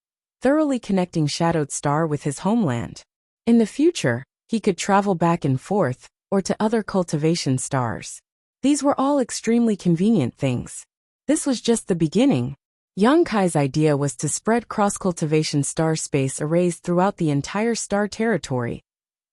Speaker 1: thoroughly connecting Shadowed Star with his homeland. In the future, he could travel back and forth, or to other cultivation stars. These were all extremely convenient things. This was just the beginning. Yang Kai's idea was to spread cross-cultivation star space arrays throughout the entire star territory,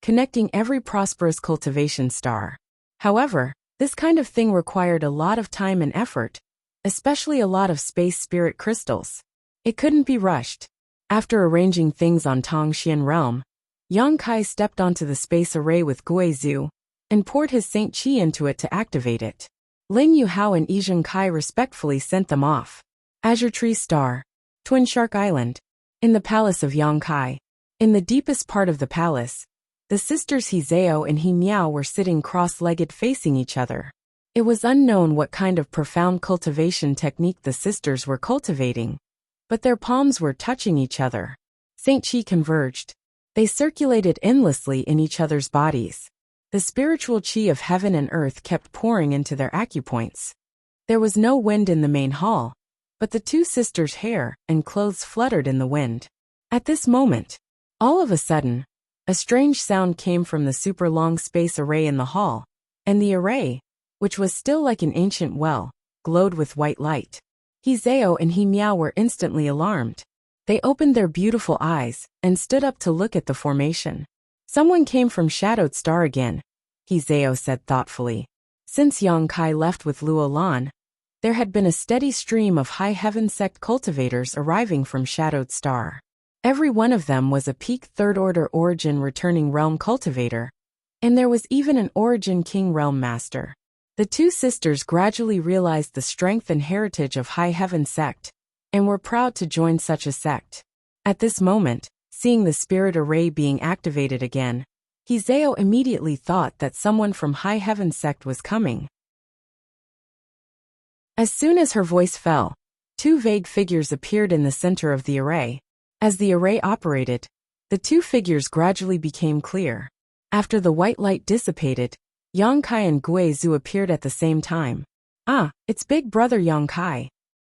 Speaker 1: connecting every prosperous cultivation star. However, this kind of thing required a lot of time and effort, especially a lot of space spirit crystals. It couldn't be rushed. After arranging things on Tongxian realm, Yang Kai stepped onto the space array with Guizhu and poured his Saint Qi into it to activate it. Ling Yuhao and Yizheng Kai respectfully sent them off. Azure Tree Star, Twin Shark Island. In the palace of Yang Kai. In the deepest part of the palace, the sisters He Zhao and He Miao were sitting cross-legged facing each other. It was unknown what kind of profound cultivation technique the sisters were cultivating, but their palms were touching each other. Saint Qi converged. They circulated endlessly in each other's bodies. The spiritual qi of heaven and earth kept pouring into their acupoints. There was no wind in the main hall, but the two sisters' hair and clothes fluttered in the wind. At this moment, all of a sudden, a strange sound came from the super long space array in the hall, and the array, which was still like an ancient well, glowed with white light. He Zhao and He Miao were instantly alarmed. They opened their beautiful eyes and stood up to look at the formation. Someone came from Shadowed Star again, He Zhao said thoughtfully. Since Yang Kai left with Luo Lan, there had been a steady stream of High Heaven sect cultivators arriving from Shadowed Star. Every one of them was a peak third-order origin returning realm cultivator, and there was even an origin king realm master. The two sisters gradually realized the strength and heritage of High Heaven sect, and were proud to join such a sect. At this moment, seeing the spirit array being activated again, He Zhao immediately thought that someone from High Heaven sect was coming. As soon as her voice fell, two vague figures appeared in the center of the array. As the array operated, the two figures gradually became clear. After the white light dissipated, Yang Kai and Guizhu appeared at the same time. Ah, it's big brother Yang Kai.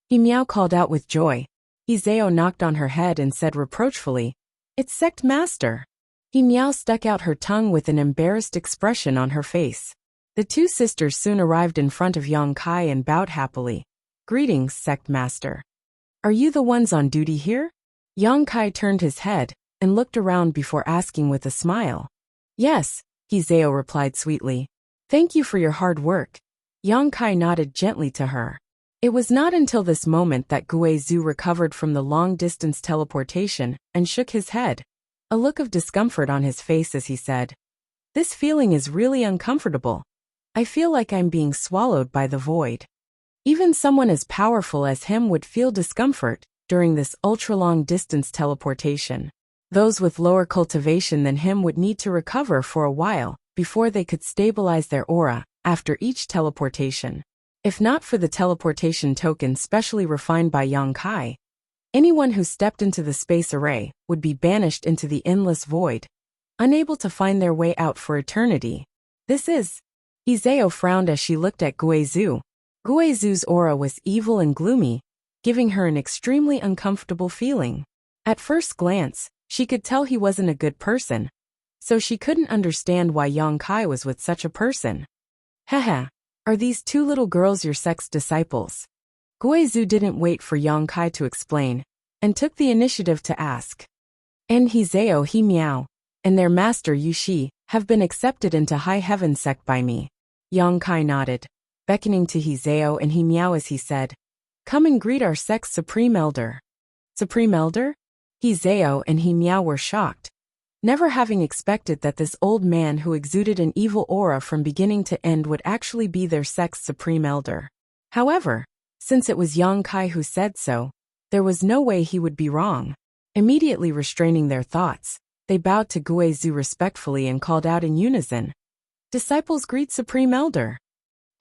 Speaker 1: He Miao called out with joy. He Zhao knocked on her head and said reproachfully, "It's sect master." He Miao stuck out her tongue with an embarrassed expression on her face. The two sisters soon arrived in front of Yang Kai and bowed happily. "Greetings, sect master. Are you the ones on duty here?" Yang Kai turned his head and looked around before asking with a smile. "Yes," He Zhao replied sweetly. "Thank you for your hard work." Yang Kai nodded gently to her. It was not until this moment that Guizhu recovered from the long-distance teleportation and shook his head, a look of discomfort on his face as he said, "This feeling is really uncomfortable. I feel like I'm being swallowed by the void." Even someone as powerful as him would feel discomfort during this ultra-long distance teleportation. Those with lower cultivation than him would need to recover for a while before they could stabilize their aura after each teleportation. If not for the teleportation token specially refined by Yang Kai, anyone who stepped into the space array would be banished into the endless void, unable to find their way out for eternity. This is... He Zhao frowned as she looked at Guizhu. Guizhu's aura was evil and gloomy, giving her an extremely uncomfortable feeling. At first glance, she could tell he wasn't a good person, so she couldn't understand why Yang Kai was with such a person. "Haha, are these two little girls your sect's disciples?" Guizhu didn't wait for Yang Kai to explain, and took the initiative to ask. "And He Zhao He Miao, and their master Yu Shi, have been accepted into High Heaven sect by me." Yang Kai nodded, beckoning to He Zhao and He Miao as he said, "Come and greet our sect's Supreme Elder." Supreme Elder? He Zhao and He Miao were shocked, never having expected that this old man who exuded an evil aura from beginning to end would actually be their sect's Supreme Elder. However, since it was Yang Kai who said so, there was no way he would be wrong. Immediately restraining their thoughts, they bowed to Guizhu respectfully and called out in unison, "Disciples greet Supreme Elder."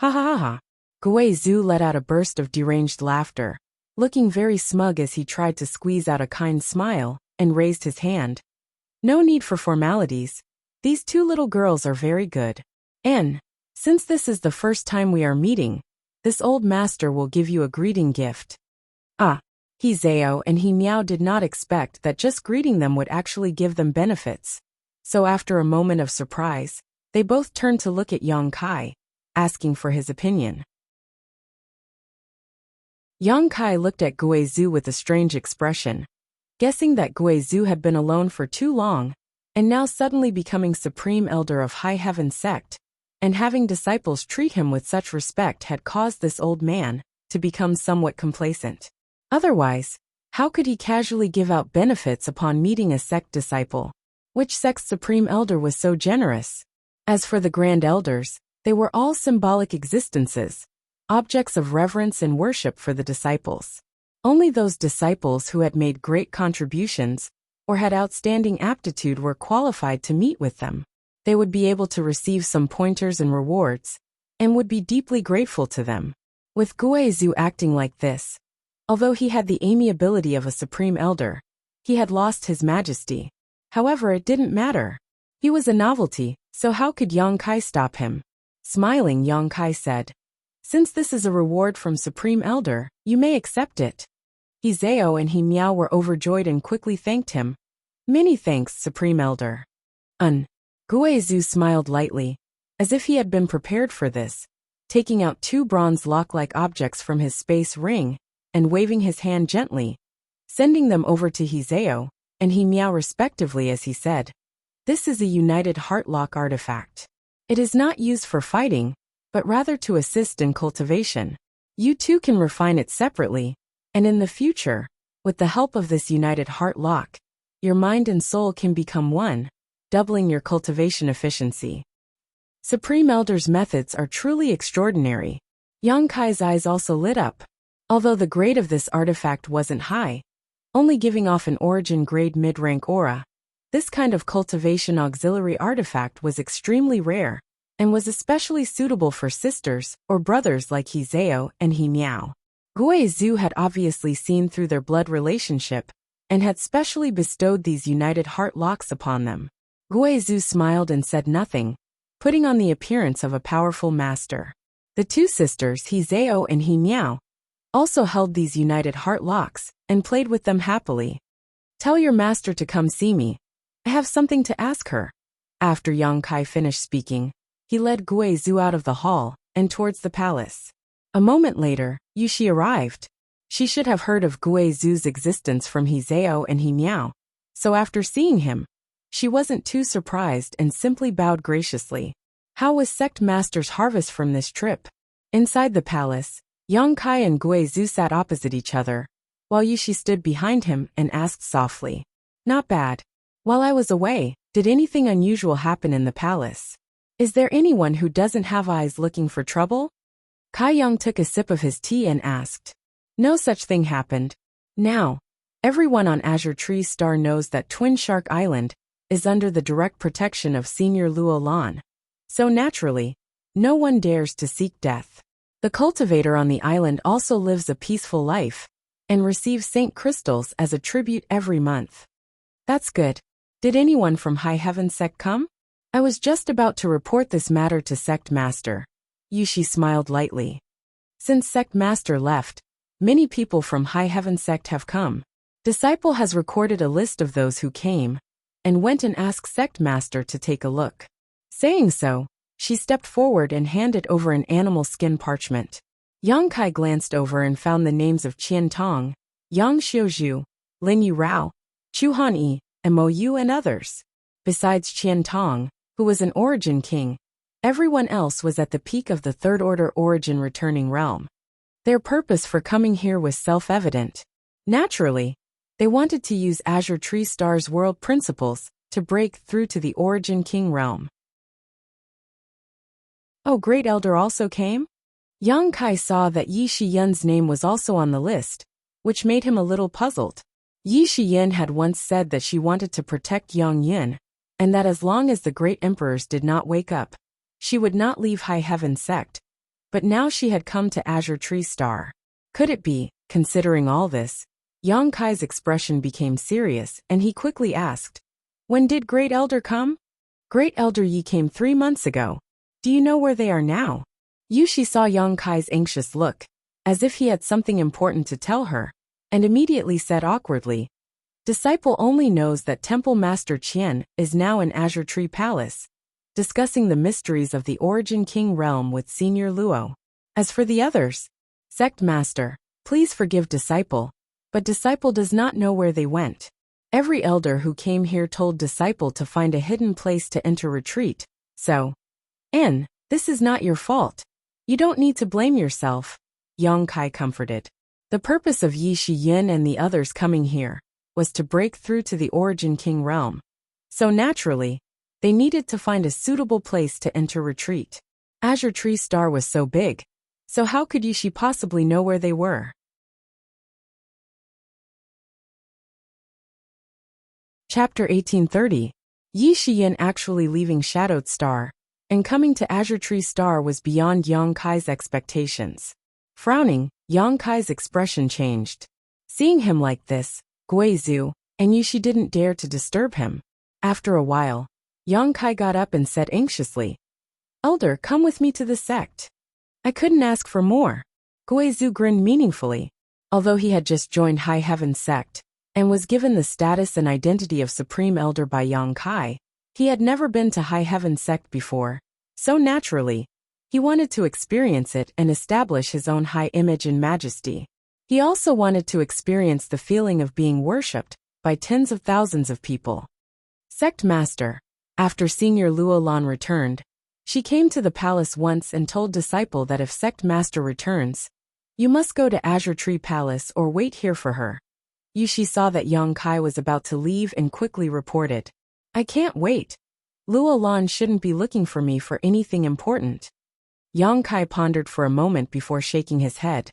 Speaker 1: Ha ha ha ha. Guizhu let out a burst of deranged laughter, looking very smug as he tried to squeeze out a kind smile, and raised his hand. "No need for formalities. These two little girls are very good. And, since this is the first time we are meeting, this old master will give you a greeting gift." Ah, He Zhao and He Miao did not expect that just greeting them would actually give them benefits. So after a moment of surprise, they both turned to look at Yang Kai, asking for his opinion. Yang Kai looked at Guizhu with a strange expression, guessing that Guizhu had been alone for too long, and now suddenly becoming Supreme Elder of High Heaven Sect, and having disciples treat him with such respect had caused this old man to become somewhat complacent. Otherwise, how could he casually give out benefits upon meeting a sect disciple? Which sect's Supreme Elder was so generous? As for the Grand Elders, they were all symbolic existences, objects of reverence and worship for the disciples. Only those disciples who had made great contributions or had outstanding aptitude were qualified to meet with them. They would be able to receive some pointers and rewards, and would be deeply grateful to them. With Guizhu acting like this, although he had the amiability of a Supreme Elder, he had lost his majesty. However, it didn't matter. He was a novelty, so how could Yang Kai stop him? Smiling, Yang Kai said, "Since this is a reward from Supreme Elder, you may accept it." He Zhao and He Miao were overjoyed and quickly thanked him. "Many thanks, Supreme Elder." Guizhu smiled lightly, as if he had been prepared for this, taking out 2 bronze lock-like objects from his space ring and waving his hand gently, sending them over to He Zhao and He Miao respectively as he said, "This is a United Heart Lock artifact. It is not used for fighting, but rather to assist in cultivation. You too can refine it separately, and in the future, with the help of this United Heart Lock, your mind and soul can become one, doubling your cultivation efficiency." Supreme Elder's methods are truly extraordinary. Yang Kai's eyes also lit up. Although the grade of this artifact wasn't high, only giving off an origin grade mid-rank aura, this kind of cultivation auxiliary artifact was extremely rare, and was especially suitable for sisters or brothers like He Zhao and He Miao. Guizhu had obviously seen through their blood relationship, and had specially bestowed these united heart locks upon them. Guizhu smiled and said nothing, putting on the appearance of a powerful master. The 2 sisters, He Zhao and He Miao, also held these united heart locks, and played with them happily. "Tell your master to come see me. I have something to ask her." After Yang Kai finished speaking, he led Guizhu out of the hall, and towards the palace. A moment later, Yushi arrived. She should have heard of Guizhu's existence from He Zhao and He Miao, so after seeing him, she wasn't too surprised and simply bowed graciously. How was Sect Master's harvest from this trip? Inside the palace, Yang Kai and Guizhu sat opposite each other, while Yushi stood behind him and asked softly, "Not bad. While I was away, did anything unusual happen in the palace? Is there anyone who doesn't have eyes looking for trouble?" Kai Yang took a sip of his tea and asked. "No such thing happened. Now, everyone on Azure Tree Star knows that Twin Shark Island is under the direct protection of Senior Luo Lan. So naturally, no one dares to seek death. The cultivator on the island also lives a peaceful life, and receives Saint Crystals as a tribute every month." "That's good. Did anyone from High Heaven Sect come?" "I was just about to report this matter to Sect Master." Yushi smiled lightly. "Since Sect Master left, many people from High Heaven Sect have come. Disciple has recorded a list of those who came, and went and asked Sect Master to take a look." Saying so, she stepped forward and handed over an animal skin parchment. Yang Kai glanced over and found the names of Qian Tong, Yang Xiuzhu, Lin Yu Rao, Chu Han Yi, and Mo Yu and others. Besides Qian Tong, who was an origin king, everyone else was at the peak of the Third Order origin returning realm. Their purpose for coming here was self-evident. Naturally, they wanted to use Azure Tree Star's world principles to break through to the origin king realm. "Oh, Great Elder also came?" Yang Kai saw that Yi Shiyun's name was also on the list, which made him a little puzzled. Yi Shiyun had once said that she wanted to protect Yang Yun, and that as long as the great emperors did not wake up, she would not leave High Heaven Sect. But now she had come to Azure Tree Star. Could it be, considering all this? Yang Kai's expression became serious, and he quickly asked, "When did Great Elder come?" "Great Elder Yi came 3 months ago. Do you know where they are now?" Yushi saw Yang Kai's anxious look, as if he had something important to tell her, and immediately said awkwardly, "Disciple only knows that Temple Master Qian is now in Azure Tree Palace, discussing the mysteries of the Origin King realm with Senior Luo. As for the others, Sect Master, Please forgive disciple. But disciple does not know where they went. Every elder who came here told disciple to find a hidden place to enter retreat, so. This is not your fault. You don't need to blame yourself, Yang Kai comforted. The purpose of Yi Shiyin and the others coming here was to break through to the Origin King realm. So naturally, they needed to find a suitable place to enter retreat. Azure Tree Star was so big, so how could Yi Shi possibly know where they were? Chapter 1830. Yi Shiyin actually leaving Shadowed Star and coming to Azure Tree Star was beyond Yang Kai's expectations. Frowning, Yang Kai's expression changed. Seeing him like this, Guizhu and Yi Shi didn't dare to disturb him. After a while, Yang Kai got up and said anxiously, "Elder, come with me to the sect." I couldn't ask for more. Guizhu grinned meaningfully. Although he had just joined High Heaven sect and was given the status and identity of Supreme Elder by Yang Kai, he had never been to High Heaven sect before, so naturally, he wanted to experience it and establish his own high image and majesty. He also wanted to experience the feeling of being worshipped by tens of thousands of people. Sect Master. After Senior Luolan returned, she came to the palace once and told disciple that if Sect Master returns, you must go to Azure Tree Palace or wait here for her. Yi Shi saw that Yang Kai was about to leave and quickly reported, "I can't wait. Luolan shouldn't be looking for me for anything important." Yang Kai pondered for a moment before shaking his head.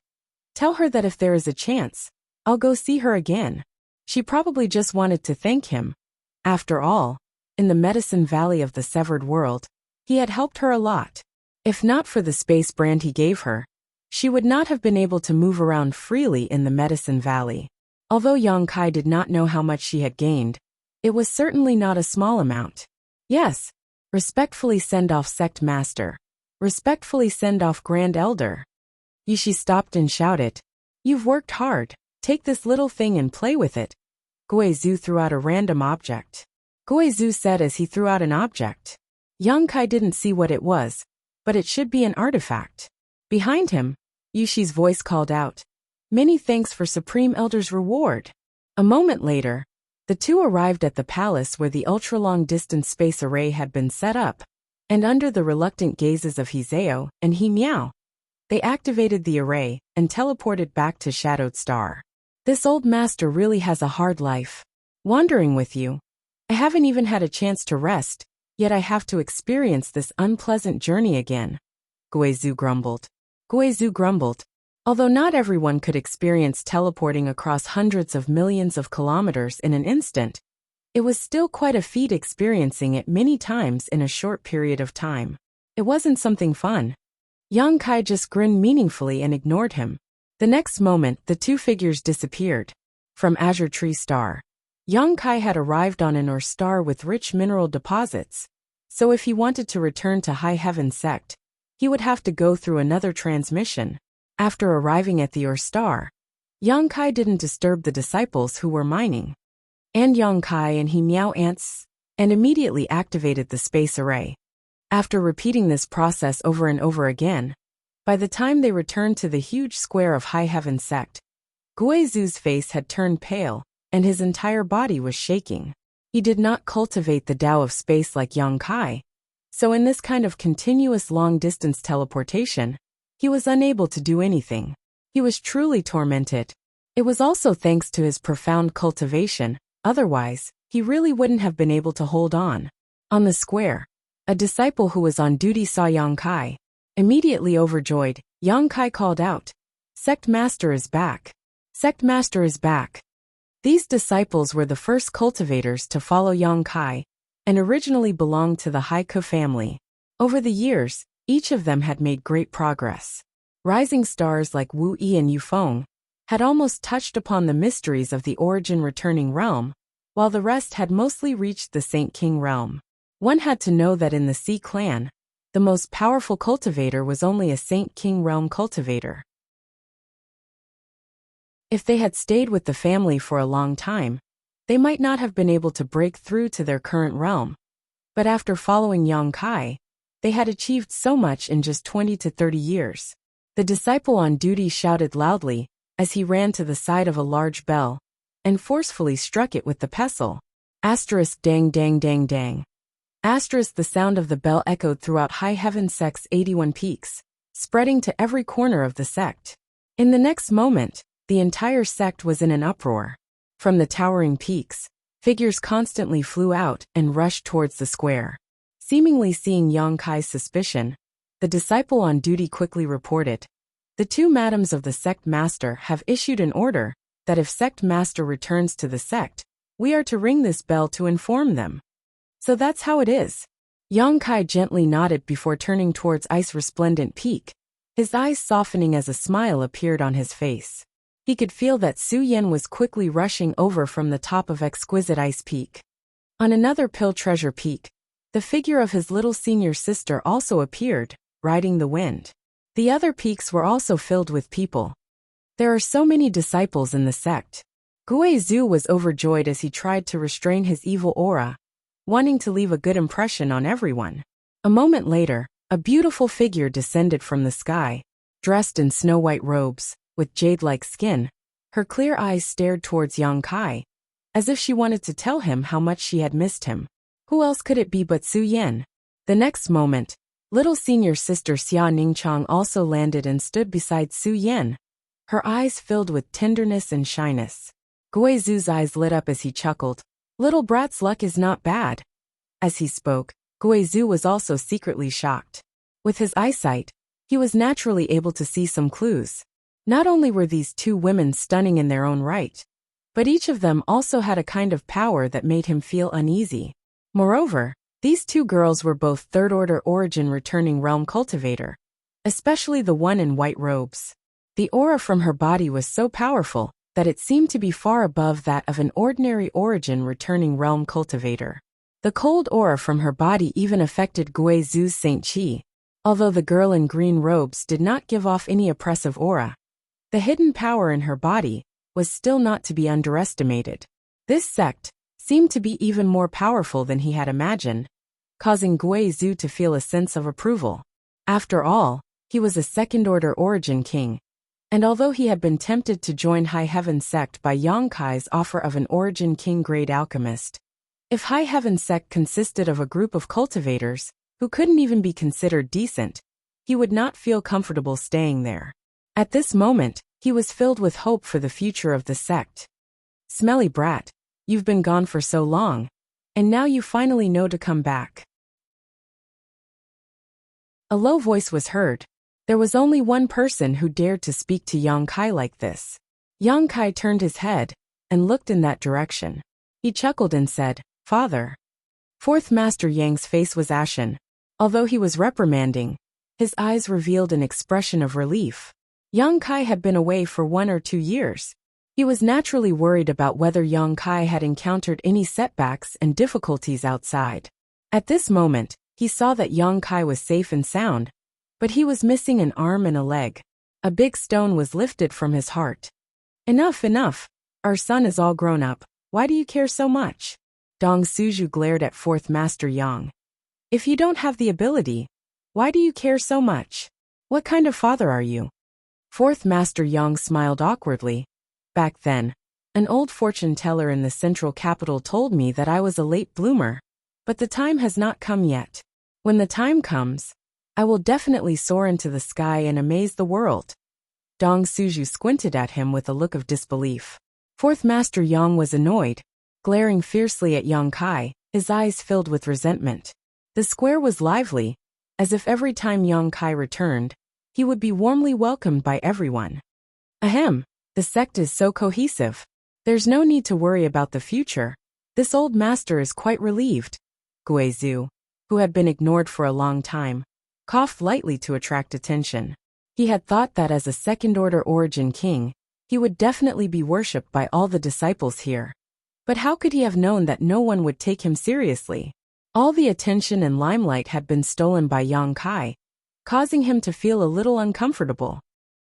Speaker 1: "Tell her that if there is a chance, I'll go see her again." She probably just wanted to thank him. After all, in the Medicine Valley of the Severed World, he had helped her a lot. If not for the space brand he gave her, she would not have been able to move around freely in the Medicine Valley. Although Yang Kai did not know how much she had gained, it was certainly not a small amount. Yes. Respectfully send off Sect Master. Respectfully send off Grand Elder. Yi Shi stopped and shouted, "You've worked hard. Take this little thing and play with it." Guizhu threw out a random object. Guizhu said as he threw out an object. Yang Kai didn't see what it was, but it should be an artifact. Behind him, Yi Shi's voice called out, "Many thanks for Supreme Elder's reward." A moment later, the two arrived at the palace where the ultra-long-distance space array had been set up, and under the reluctant gazes of Hizeo and He Miao, they activated the array and teleported back to Shadowed Star. "This old master really has a hard life. Wandering with you. I haven't even had a chance to rest, yet I have to experience this unpleasant journey again," Guizhu grumbled. Although not everyone could experience teleporting across hundreds of millions of kilometers in an instant, it was still quite a feat experiencing it many times in a short period of time. It wasn't something fun. Yang Kai just grinned meaningfully and ignored him. The next moment, the two figures disappeared. From Azure Tree Star, Yang Kai had arrived on an ore star with rich mineral deposits, so if he wanted to return to High Heaven sect, he would have to go through another transmission. After arriving at the ore star, Yang Kai didn't disturb the disciples who were mining. And Yang Kai and He Miao ants, and immediately activated the space array. After repeating this process over and over again, by the time they returned to the huge square of High Heaven sect, Guizhu's face had turned pale, and his entire body was shaking. He did not cultivate the Tao of space like Yang Kai, so in this kind of continuous long-distance teleportation, he was unable to do anything. He was truly tormented. It was also thanks to his profound cultivation, otherwise, he really wouldn't have been able to hold on. On the square, a disciple who was on duty saw Yang Kai. Immediately overjoyed, Yang Kai called out, "Sect Master is back! Sect Master is back!" These disciples were the first cultivators to follow Yang Kai, and originally belonged to the Haiku family. Over the years, each of them had made great progress. Rising stars like Wu Yi and Yufeng had almost touched upon the mysteries of the origin returning realm, while the rest had mostly reached the Saint King realm. One had to know that in the Sea clan, the most powerful cultivator was only a Saint King realm cultivator. If they had stayed with the family for a long time, they might not have been able to break through to their current realm. But after following Yang Kai, they had achieved so much in just 20 to 30 years. The disciple on duty shouted loudly, as he ran to the side of a large bell and forcefully struck it with the pestle. Asterisk dang dang dang dang. Asterisk the sound of the bell echoed throughout High Heaven Sect's 81 peaks, spreading to every corner of the sect. In the next moment, the entire sect was in an uproar. From the towering peaks, figures constantly flew out and rushed towards the square. Seemingly seeing Yang Kai's suspicion, the disciple on duty quickly reported, "The two madams of the sect master have issued an order that if sect master returns to the sect, we are to ring this bell to inform them." "So that's how it is." Yang Kai gently nodded before turning towards Ice Resplendent Peak, his eyes softening as a smile appeared on his face. He could feel that Su Yen was quickly rushing over from the top of Exquisite Ice Peak. On another Pill Treasure Peak, the figure of his little senior sister also appeared, riding the wind. The other peaks were also filled with people. There are so many disciples in the sect. Gue Zhu was overjoyed as he tried to restrain his evil aura, wanting to leave a good impression on everyone. A moment later, a beautiful figure descended from the sky, dressed in snow-white robes, with jade-like skin. Her clear eyes stared towards Yang Kai, as if she wanted to tell him how much she had missed him. Who else could it be but Su Yen? The next moment, little senior sister Xia Ningchang also landed and stood beside Su Yen, her eyes filled with tenderness and shyness. Gue Zhu's eyes lit up as he chuckled. "Little brat's luck is not bad." As he spoke, Gue Zhu was also secretly shocked. With his eyesight, he was naturally able to see some clues. Not only were these two women stunning in their own right, but each of them also had a kind of power that made him feel uneasy. Moreover, these two girls were both third-order origin returning realm cultivator, especially the one in white robes. The aura from her body was so powerful that it seemed to be far above that of an ordinary origin returning realm cultivator. The cold aura from her body even affected Gue Zhu's Saint Qi, although the girl in green robes did not give off any oppressive aura. The hidden power in her body was still not to be underestimated. This sect seemed to be even more powerful than he had imagined, causing Gue Zhu to feel a sense of approval. After all, he was a second-order origin king, and although he had been tempted to join High Heaven Sect by Yang Kai's offer of an origin king-grade alchemist, if High Heaven Sect consisted of a group of cultivators who couldn't even be considered decent, he would not feel comfortable staying there. At this moment, he was filled with hope for the future of the sect. "Smelly brat, you've been gone for so long, and now you finally know to come back." A low voice was heard. There was only one person who dared to speak to Yang Kai like this. Yang Kai turned his head and looked in that direction. He chuckled and said, "Father." Fourth Master Yang's face was ashen. Although he was reprimanding, his eyes revealed an expression of relief. Yang Kai had been away for 1 or 2 years. He was naturally worried about whether Yang Kai had encountered any setbacks and difficulties outside. At this moment, he saw that Yang Kai was safe and sound, but he was missing an arm and a leg. A big stone was lifted from his heart. "Enough, enough. Our son is all grown up. Why do you care so much?" Dong Suju glared at Fourth Master Yang. "If you don't have the ability, why do you care so much? What kind of father are you?" Fourth Master Yang smiled awkwardly. "Back then, an old fortune teller in the central capital told me that I was a late bloomer, but the time has not come yet. When the time comes, I will definitely soar into the sky and amaze the world." Dong Suju squinted at him with a look of disbelief. Fourth Master Yang was annoyed, glaring fiercely at Yang Kai, his eyes filled with resentment. The square was lively, as if every time Yang Kai returned, he would be warmly welcomed by everyone. "Ahem, the sect is so cohesive. There's no need to worry about the future. This old master is quite relieved." Gue Zhu, who had been ignored for a long time, coughed lightly to attract attention. He had thought that as a second-order origin king, he would definitely be worshipped by all the disciples here. But how could he have known that no one would take him seriously? All the attention and limelight had been stolen by Yang Kai, causing him to feel a little uncomfortable.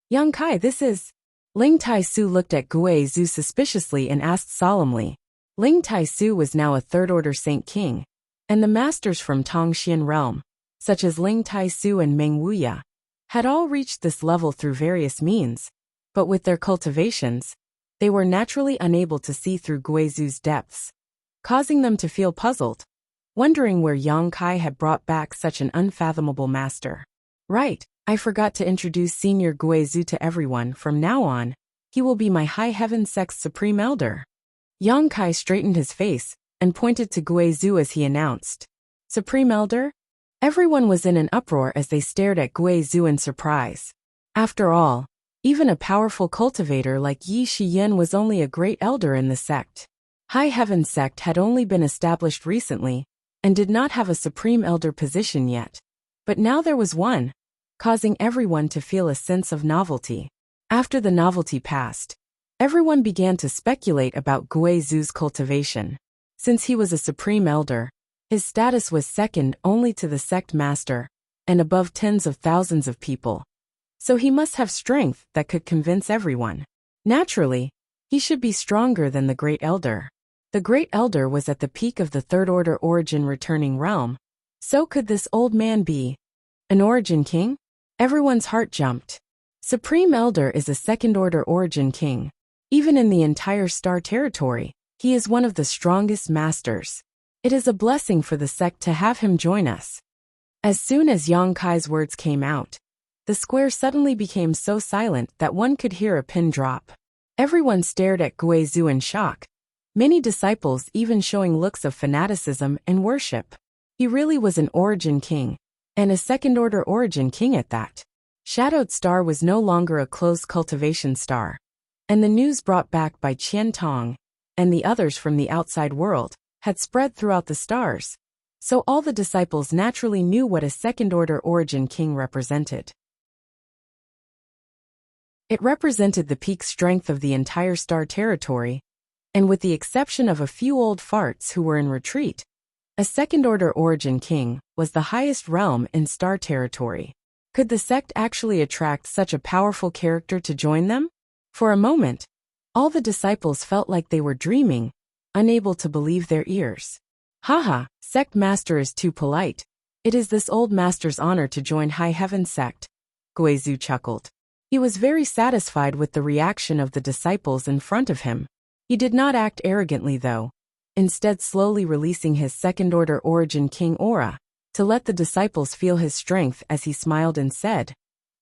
Speaker 1: "Yang Kai, this is..." Ling Tai-su looked at Gue Zhu suspiciously and asked solemnly. Ling Tai-su was now a third-order Saint King, and the masters from Tongxian realm, such as Ling Tai-su and Meng Wuya, had all reached this level through various means, But with their cultivations, they were naturally unable to see through Guizhu's depths, causing them to feel puzzled, wondering where Yang Kai had brought back such an unfathomable master. Right, I forgot to introduce Senior Guizhu to everyone. From now on, he will be my High Heaven Sect's Supreme Elder. Yang Kai straightened his face and pointed to Guizhu as he announced, Supreme Elder? Everyone was in an uproar as they stared at Guizhu in surprise. After all, even a powerful cultivator like Yi Shiyin was only a great elder in the sect. High Heaven Sect had only been established recently and did not have a Supreme Elder position yet. But now there was one, causing everyone to feel a sense of novelty. After the novelty passed, everyone began to speculate about Guizhu's cultivation. Since he was a Supreme Elder, his status was second only to the sect master, and above tens of thousands of people. So he must have strength that could convince everyone. Naturally, he should be stronger than the Great Elder. The Great Elder was at the peak of the Third Order Origin returning realm. So could this old man be an Origin King? Everyone's heart jumped. Supreme Elder is a Second Order Origin King. Even in the entire Star Territory, he is one of the strongest masters. It is a blessing for the sect to have him join us. As soon as Yang Kai's words came out, the square suddenly became so silent that one could hear a pin drop. Everyone stared at Guizhu in shock, many disciples even showing looks of fanaticism and worship. He really was an Origin King, and a Second Order Origin King at that. Shadowed Star was no longer a closed cultivation star, and the news brought back by Qian Tong and the others from the outside world had spread throughout the stars, so all the disciples naturally knew what a Second Order Origin King represented. It represented the peak strength of the entire Star Territory, and with the exception of a few old farts who were in retreat, a Second Order Origin King was the highest realm in Star Territory. Could the sect actually attract such a powerful character to join them? For a moment, all the disciples felt like they were dreaming, unable to believe their ears. Haha, sect master is too polite. It is this old master's honor to join High Heaven Sect. Guizhu chuckled. He was very satisfied with the reaction of the disciples in front of him. He did not act arrogantly though, instead slowly releasing his Second Order Origin King aura, to let the disciples feel his strength as he smiled and said,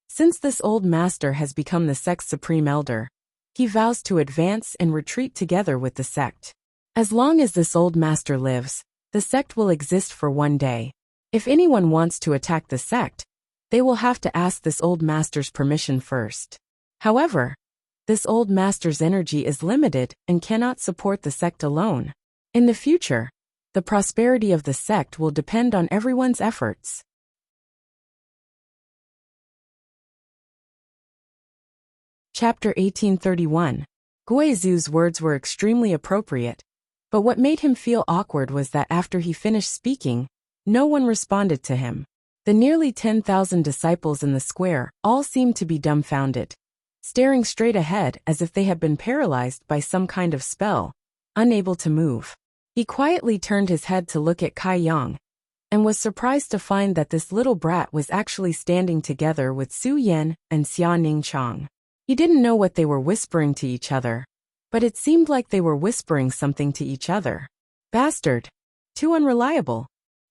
Speaker 1: Since this old master has become the sect's Supreme Elder, he vows to advance and retreat together with the sect. As long as this old master lives, the sect will exist for one day. If anyone wants to attack the sect, they will have to ask this old master's permission first. However, this old master's energy is limited and cannot support the sect alone. In the future, the prosperity of the sect will depend on everyone's efforts. Chapter 1831. Guizhu's words were extremely appropriate, but what made him feel awkward was that after he finished speaking, no one responded to him. The nearly 10,000 disciples in the square all seemed to be dumbfounded, staring straight ahead as if they had been paralyzed by some kind of spell, unable to move. He quietly turned his head to look at Kai Yang, and was surprised to find that this little brat was actually standing together with Su Yan and Xia Ningchang. He didn't know what they were whispering to each other, but it seemed like they were whispering something to each other. Bastard! Too unreliable!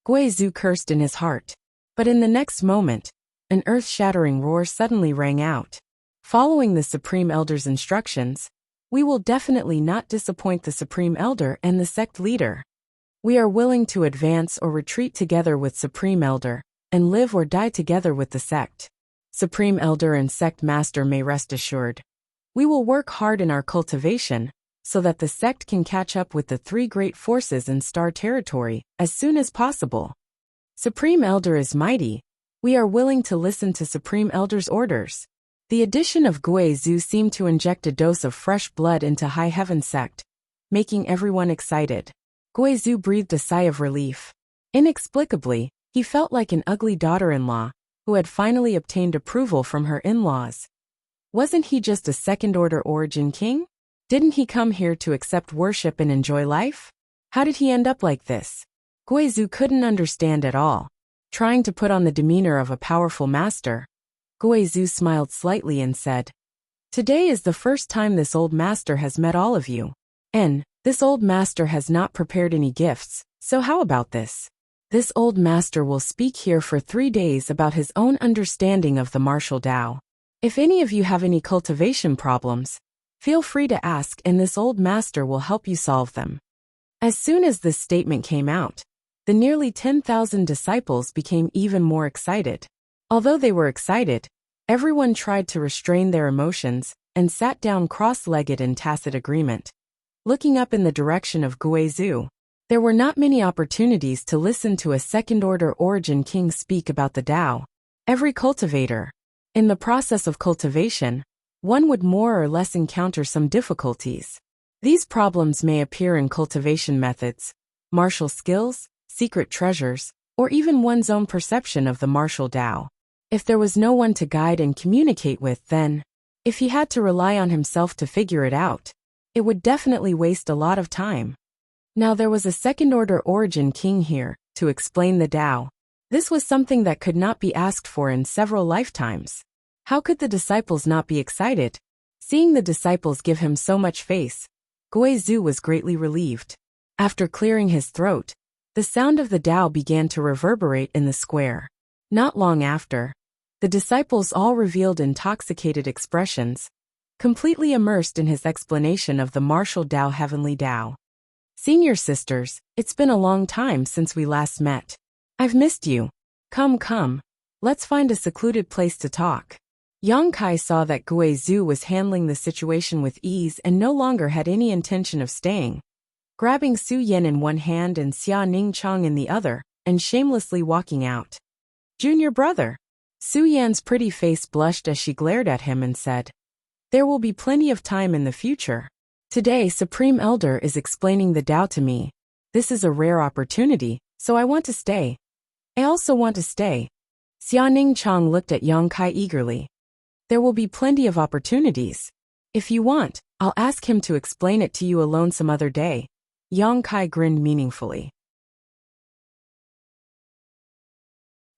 Speaker 1: Guizhu cursed in his heart. But in the next moment, an earth-shattering roar suddenly rang out. Following the Supreme Elder's instructions, we will definitely not disappoint the Supreme Elder and the sect leader. We are willing to advance or retreat together with Supreme Elder, and live or die together with the sect. Supreme Elder and sect master may rest assured. We will work hard in our cultivation, so that the sect can catch up with the three great forces in Star Territory as soon as possible. Supreme Elder is mighty. We are willing to listen to Supreme Elder's orders. The addition of Guizhu seemed to inject a dose of fresh blood into High Heaven Sect, making everyone excited. Guizhu breathed a sigh of relief. Inexplicably, he felt like an ugly daughter-in-law, who had finally obtained approval from her in-laws. Wasn't he just a Second Order Origin King? Didn't he come here to accept worship and enjoy life? How did he end up like this? Guizhu couldn't understand at all. Trying to put on the demeanor of a powerful master, Guizhu smiled slightly and said, Today is the first time this old master has met all of you. And this old master has not prepared any gifts, so how about this? This old master will speak here for 3 days about his own understanding of the martial Tao. If any of you have any cultivation problems, feel free to ask and this old master will help you solve them. As soon as this statement came out, the nearly 10,000 disciples became even more excited. Although they were excited, everyone tried to restrain their emotions and sat down cross-legged in tacit agreement. Looking up in the direction of Guizhou, there were not many opportunities to listen to a second-order origin king speak about the Tao. Every cultivator, in the process of cultivation, one would more or less encounter some difficulties. These problems may appear in cultivation methods, martial skills, secret treasures, or even one's own perception of the martial Tao. If there was no one to guide and communicate with, then, if he had to rely on himself to figure it out, it would definitely waste a lot of time. Now there was a second-order origin king here to explain the Tao. This was something that could not be asked for in several lifetimes. How could the disciples not be excited? Seeing the disciples give him so much face, Guizhou was greatly relieved. After clearing his throat, the sound of the Tao began to reverberate in the square. Not long after, the disciples all revealed intoxicated expressions, completely immersed in his explanation of the martial Tao heavenly Tao. Senior sisters, it's been a long time since we last met. I've missed you. Come, let's find a secluded place to talk. Yang Kai saw that Guizhou was handling the situation with ease and no longer had any intention of staying. Grabbing Su Yan in one hand and Xia Ningchang in the other, and shamelessly walking out. Junior brother. Su Yan's pretty face blushed as she glared at him and said, "There will be plenty of time in the future. Today Supreme Elder is explaining the Tao to me. This is a rare opportunity, so I want to stay. I also want to stay." Xia Ningchang looked at Yang Kai eagerly. "There will be plenty of opportunities. If you want, I'll ask him to explain it to you alone some other day." Yang Kai grinned meaningfully.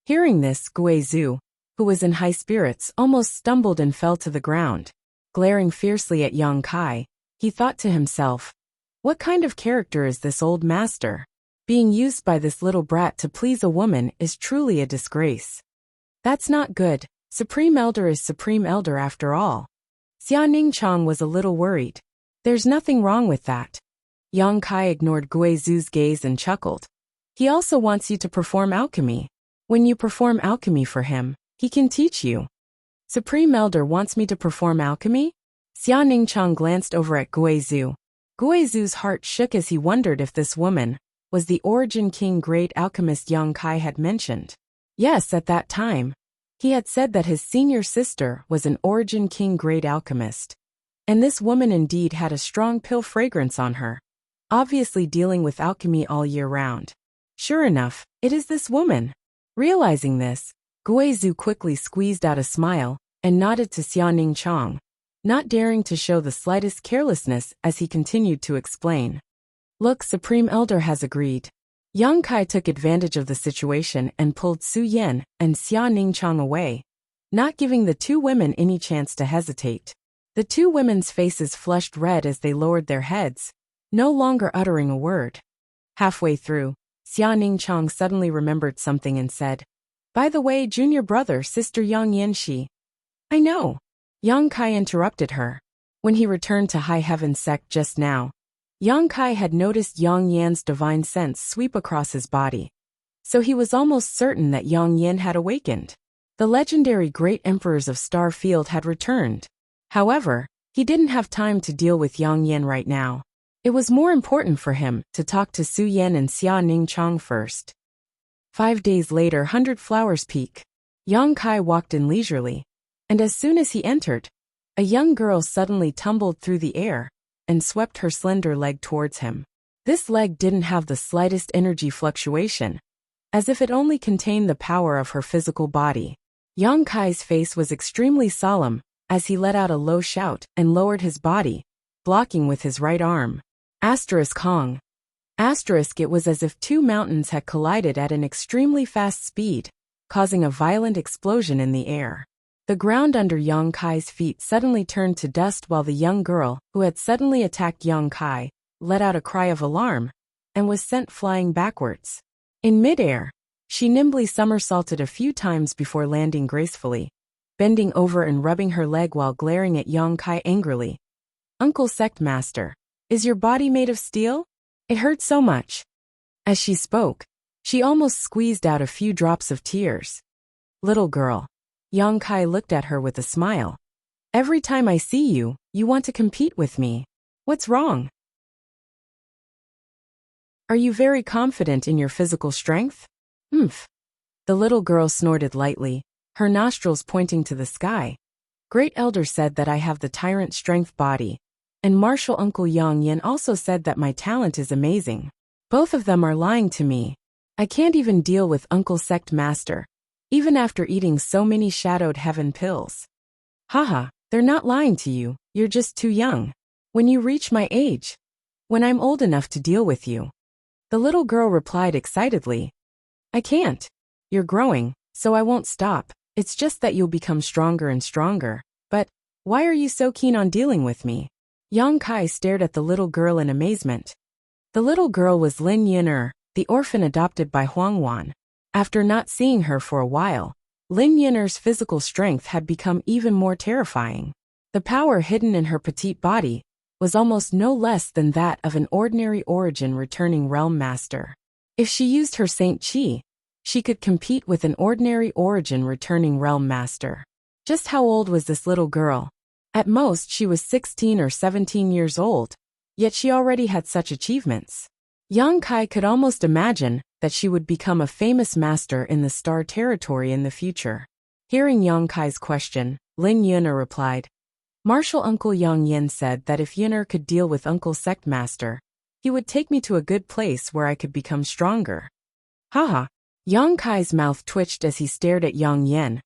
Speaker 1: Hearing this, Guizhou, who was in high spirits, almost stumbled and fell to the ground. Glaring fiercely at Yang Kai, he thought to himself, what kind of character is this old master? Being used by this little brat to please a woman is truly a disgrace. That's not good. Supreme Elder is Supreme Elder after all. Xia Ningchang was a little worried. There's nothing wrong with that. Yang Kai ignored Guizhou's gaze and chuckled. He also wants you to perform alchemy. When you perform alchemy for him, he can teach you. Supreme Elder wants me to perform alchemy? Xia Ningchang glanced over at Guizhou. Guizhou's heart shook as he wondered if this woman was the Origin King great alchemist Yang Kai had mentioned. Yes, at that time, he had said that his senior sister was an Origin King great alchemist. And this woman indeed had a strong pill fragrance on her, obviously dealing with alchemy all year round. Sure enough, it is this woman. Realizing this, Guizhou quickly squeezed out a smile and nodded to Xia Ningchang, not daring to show the slightest carelessness as he continued to explain. Look, Supreme Elder has agreed. Yang Kai took advantage of the situation and pulled Su Yan and Xia Ningchang away, not giving the two women any chance to hesitate. The two women's faces flushed red as they lowered their heads, no longer uttering a word. Halfway through, Xia Ningchang suddenly remembered something and said, "By the way, junior brother, sister Yang Yanxi." "I know." Yang Kai interrupted her. When he returned to High Heaven Sect just now, Yang Kai had noticed Yang Yan's divine sense sweep across his body. So he was almost certain that Yang Yan had awakened. The legendary great emperors of Star Field had returned. However, he didn't have time to deal with Yang Yan right now. It was more important for him to talk to Su Yan and Xia Ningchang first. 5 days later, 100 Flowers Peak. Yang Kai walked in leisurely, and as soon as he entered, a young girl suddenly tumbled through the air and swept her slender leg towards him. This leg didn't have the slightest energy fluctuation, as if it only contained the power of her physical body. Yang Kai's face was extremely solemn as he let out a low shout and lowered his body, blocking with his right arm. Kong. It was as if two mountains had collided at an extremely fast speed, causing a violent explosion in the air. The ground under Yang Kai's feet suddenly turned to dust while the young girl, who had suddenly attacked Yang Kai, let out a cry of alarm and was sent flying backwards. In midair, she nimbly somersaulted a few times before landing gracefully, bending over and rubbing her leg while glaring at Yang Kai angrily. "Uncle Sect Master, is your body made of steel? It hurts so much." As she spoke, she almost squeezed out a few drops of tears. "Little girl." Yang Kai looked at her with a smile. "Every time I see you, you want to compete with me. What's wrong? Are you very confident in your physical strength?" "Umph." The little girl snorted lightly, her nostrils pointing to the sky. "Great Elder said that I have the tyrant strength body, and martial Uncle Yang Yin also said that my talent is amazing. Both of them are lying to me. I can't even deal with Uncle Sect Master, even after eating so many shadowed heaven pills." "Haha, they're not lying to you, you're just too young. When you reach my age, when I'm old enough to deal with you." The little girl replied excitedly. "I can't. You're growing, so I won't stop. It's just that you'll become stronger and stronger. But why are you so keen on dealing with me?" Yang Kai stared at the little girl in amazement. The little girl was Lin Yin'er, the orphan adopted by Huang Wan. After not seeing her for a while, Lin Yin'er's physical strength had become even more terrifying. The power hidden in her petite body was almost no less than that of an ordinary origin returning realm master. If she used her Saint Chi, she could compete with an ordinary origin returning realm master. Just how old was this little girl? At most she was 16 or 17 years old, yet she already had such achievements. Yang Kai could almost imagine that she would become a famous master in the Star Territory in the future. Hearing Yang Kai's question, Lin Yin'er replied, "Martial Uncle Yang Yin said that if Yin'er could deal with Uncle Sect Master, he would take me to a good place where I could become stronger." Haha. Yang Kai's mouth twitched as he stared at Yang Yin,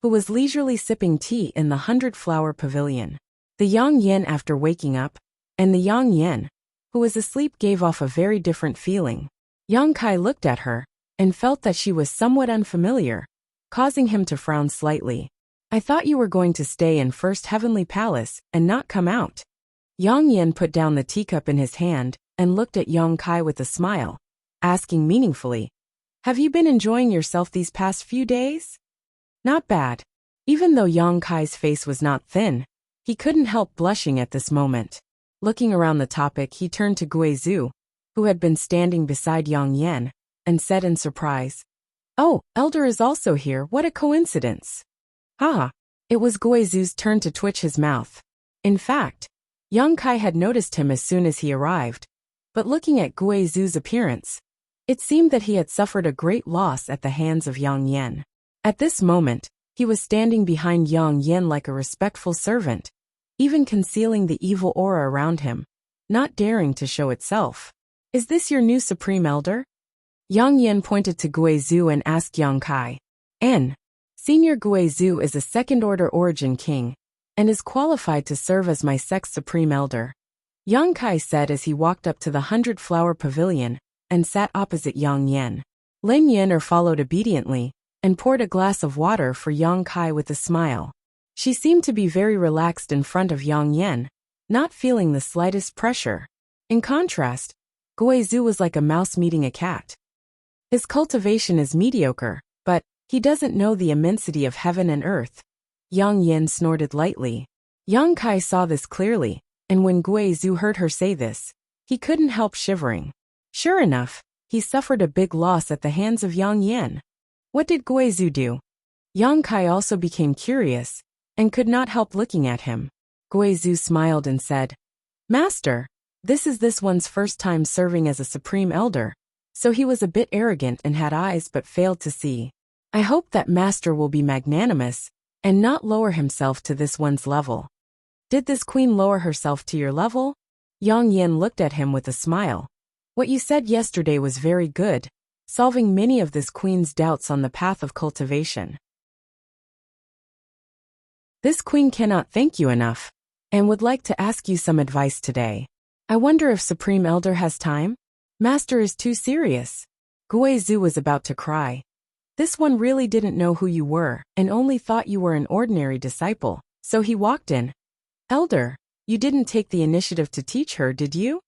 Speaker 1: who was leisurely sipping tea in the 100-flower pavilion. The Yang Yin after waking up, and the Yang Yin, who was asleep, gave off a very different feeling. Yang Kai looked at her, and felt that she was somewhat unfamiliar, causing him to frown slightly. "I thought you were going to stay in First Heavenly Palace and not come out." Yang Yin put down the teacup in his hand and looked at Yang Kai with a smile, asking meaningfully, "Have you been enjoying yourself these past few days?" "Not bad." Even though Yang Kai's face was not thin, he couldn't help blushing at this moment. Looking around the topic, he turned to Guizhu, who had been standing beside Yang Yin, and said in surprise, "Oh, Elder is also here, what a coincidence." Haha. It was Guizhu's turn to twitch his mouth. In fact, Yang Kai had noticed him as soon as he arrived, but looking at Guizhu's appearance, it seemed that he had suffered a great loss at the hands of Yang Yin. At this moment, he was standing behind Yang Yin like a respectful servant, even concealing the evil aura around him, not daring to show itself. "Is this your new Supreme Elder?" Yang Yin pointed to Guizhu and asked Yang Kai. Senior Guizhu is a second-order origin king, and is qualified to serve as my sect's Supreme Elder," Yang Kai said as he walked up to the 100-flower pavilion and sat opposite Yang Yin. Lin Yin'er followed obediently, and poured a glass of water for Yang Kai with a smile. She seemed to be very relaxed in front of Yang Yin, not feeling the slightest pressure. In contrast, Guizhu was like a mouse meeting a cat. His cultivation is mediocre, but he doesn't know the immensity of heaven and earth. Yang Yin snorted lightly. Yang Kai saw this clearly, and when Guizhu heard her say this, he couldn't help shivering. Sure enough, he suffered a big loss at the hands of Yang Yin. What did Guizhu do? Yang Kai also became curious, and could not help looking at him. Guizhu smiled and said, "Master, this one's first time serving as a Supreme Elder, so he was a bit arrogant and had eyes but failed to see. I hope that Master will be magnanimous, and not lower himself to this one's level." "Did this queen lower herself to your level?" Yang Yin looked at him with a smile. "What you said yesterday was very good, solving many of this queen's doubts on the path of cultivation. This queen cannot thank you enough, and would like to ask you some advice today. I wonder if Supreme Elder has time? Master is too serious." Guizhu was about to cry. This one really didn't know who you were and only thought you were an ordinary disciple, so he walked in. Elder, you didn't take the initiative to teach her, did you?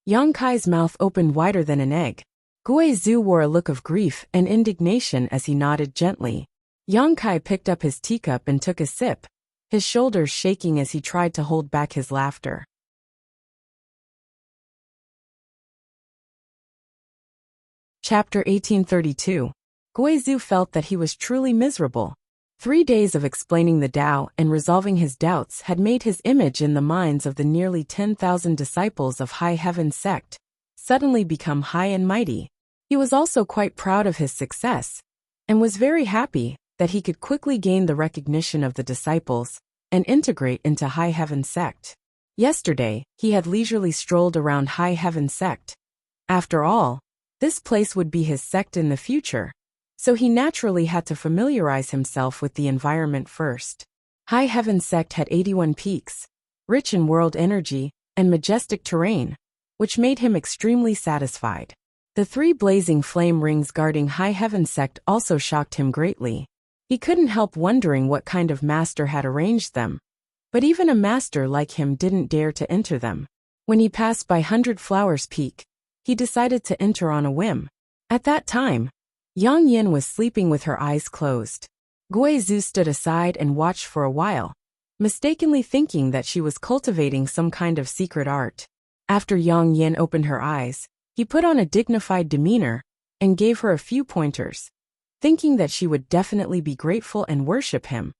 Speaker 1: Yang Kai's mouth opened wider than an egg. Guizhu wore a look of grief and indignation as he nodded gently. Yang Kai picked up his teacup and took a sip, his shoulders shaking as he tried to hold back his laughter. Chapter 1832. Guizhu felt that he was truly miserable. 3 days of explaining the Tao and resolving his doubts had made his image in the minds of the nearly 10,000 disciples of High Heaven sect suddenly become high and mighty. He was also quite proud of his success, and was very happy that he could quickly gain the recognition of the disciples and integrate into High Heaven sect. Yesterday, he had leisurely strolled around High Heaven sect. After all, this place would be his sect in the future, so he naturally had to familiarize himself with the environment first. High Heaven sect had 81 peaks, rich in world energy, and majestic terrain, which made him extremely satisfied. The 3 blazing flame rings guarding High Heaven sect also shocked him greatly. He couldn't help wondering what kind of master had arranged them, but even a master like him didn't dare to enter them. When he passed by 100 Flowers Peak, he decided to enter on a whim. At that time, Yang Yin was sleeping with her eyes closed. Guizhu stood aside and watched for a while, mistakenly thinking that she was cultivating some kind of secret art. After Yang Yin opened her eyes, he put on a dignified demeanor and gave her a few pointers, thinking that she would definitely be grateful and worship him.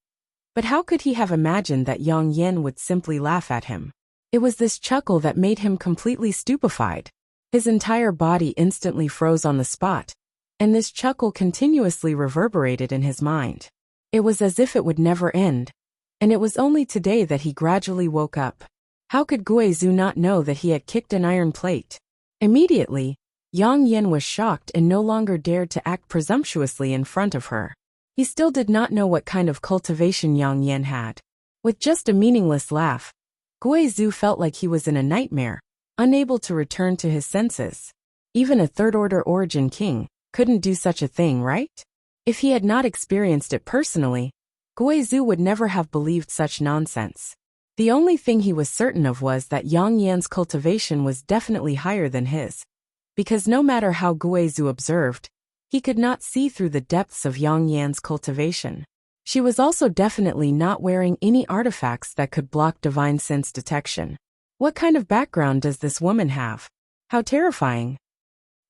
Speaker 1: But how could he have imagined that Yang Yin would simply laugh at him? It was this chuckle that made him completely stupefied. His entire body instantly froze on the spot, and this chuckle continuously reverberated in his mind. It was as if it would never end, and it was only today that he gradually woke up. How could Guizhu not know that he had kicked an iron plate? Immediately, Yang Yin was shocked and no longer dared to act presumptuously in front of her. He still did not know what kind of cultivation Yang Yin had. With just a meaningless laugh, Guizhu felt like he was in a nightmare, unable to return to his senses. Even a third-order origin king couldn't do such a thing, right? If he had not experienced it personally, Guizhu would never have believed such nonsense. The only thing he was certain of was that Yang Yan's cultivation was definitely higher than his, because no matter how Guizhu observed, he could not see through the depths of Yang Yan's cultivation. She was also definitely not wearing any artifacts that could block divine sense detection. What kind of background does this woman have? How terrifying.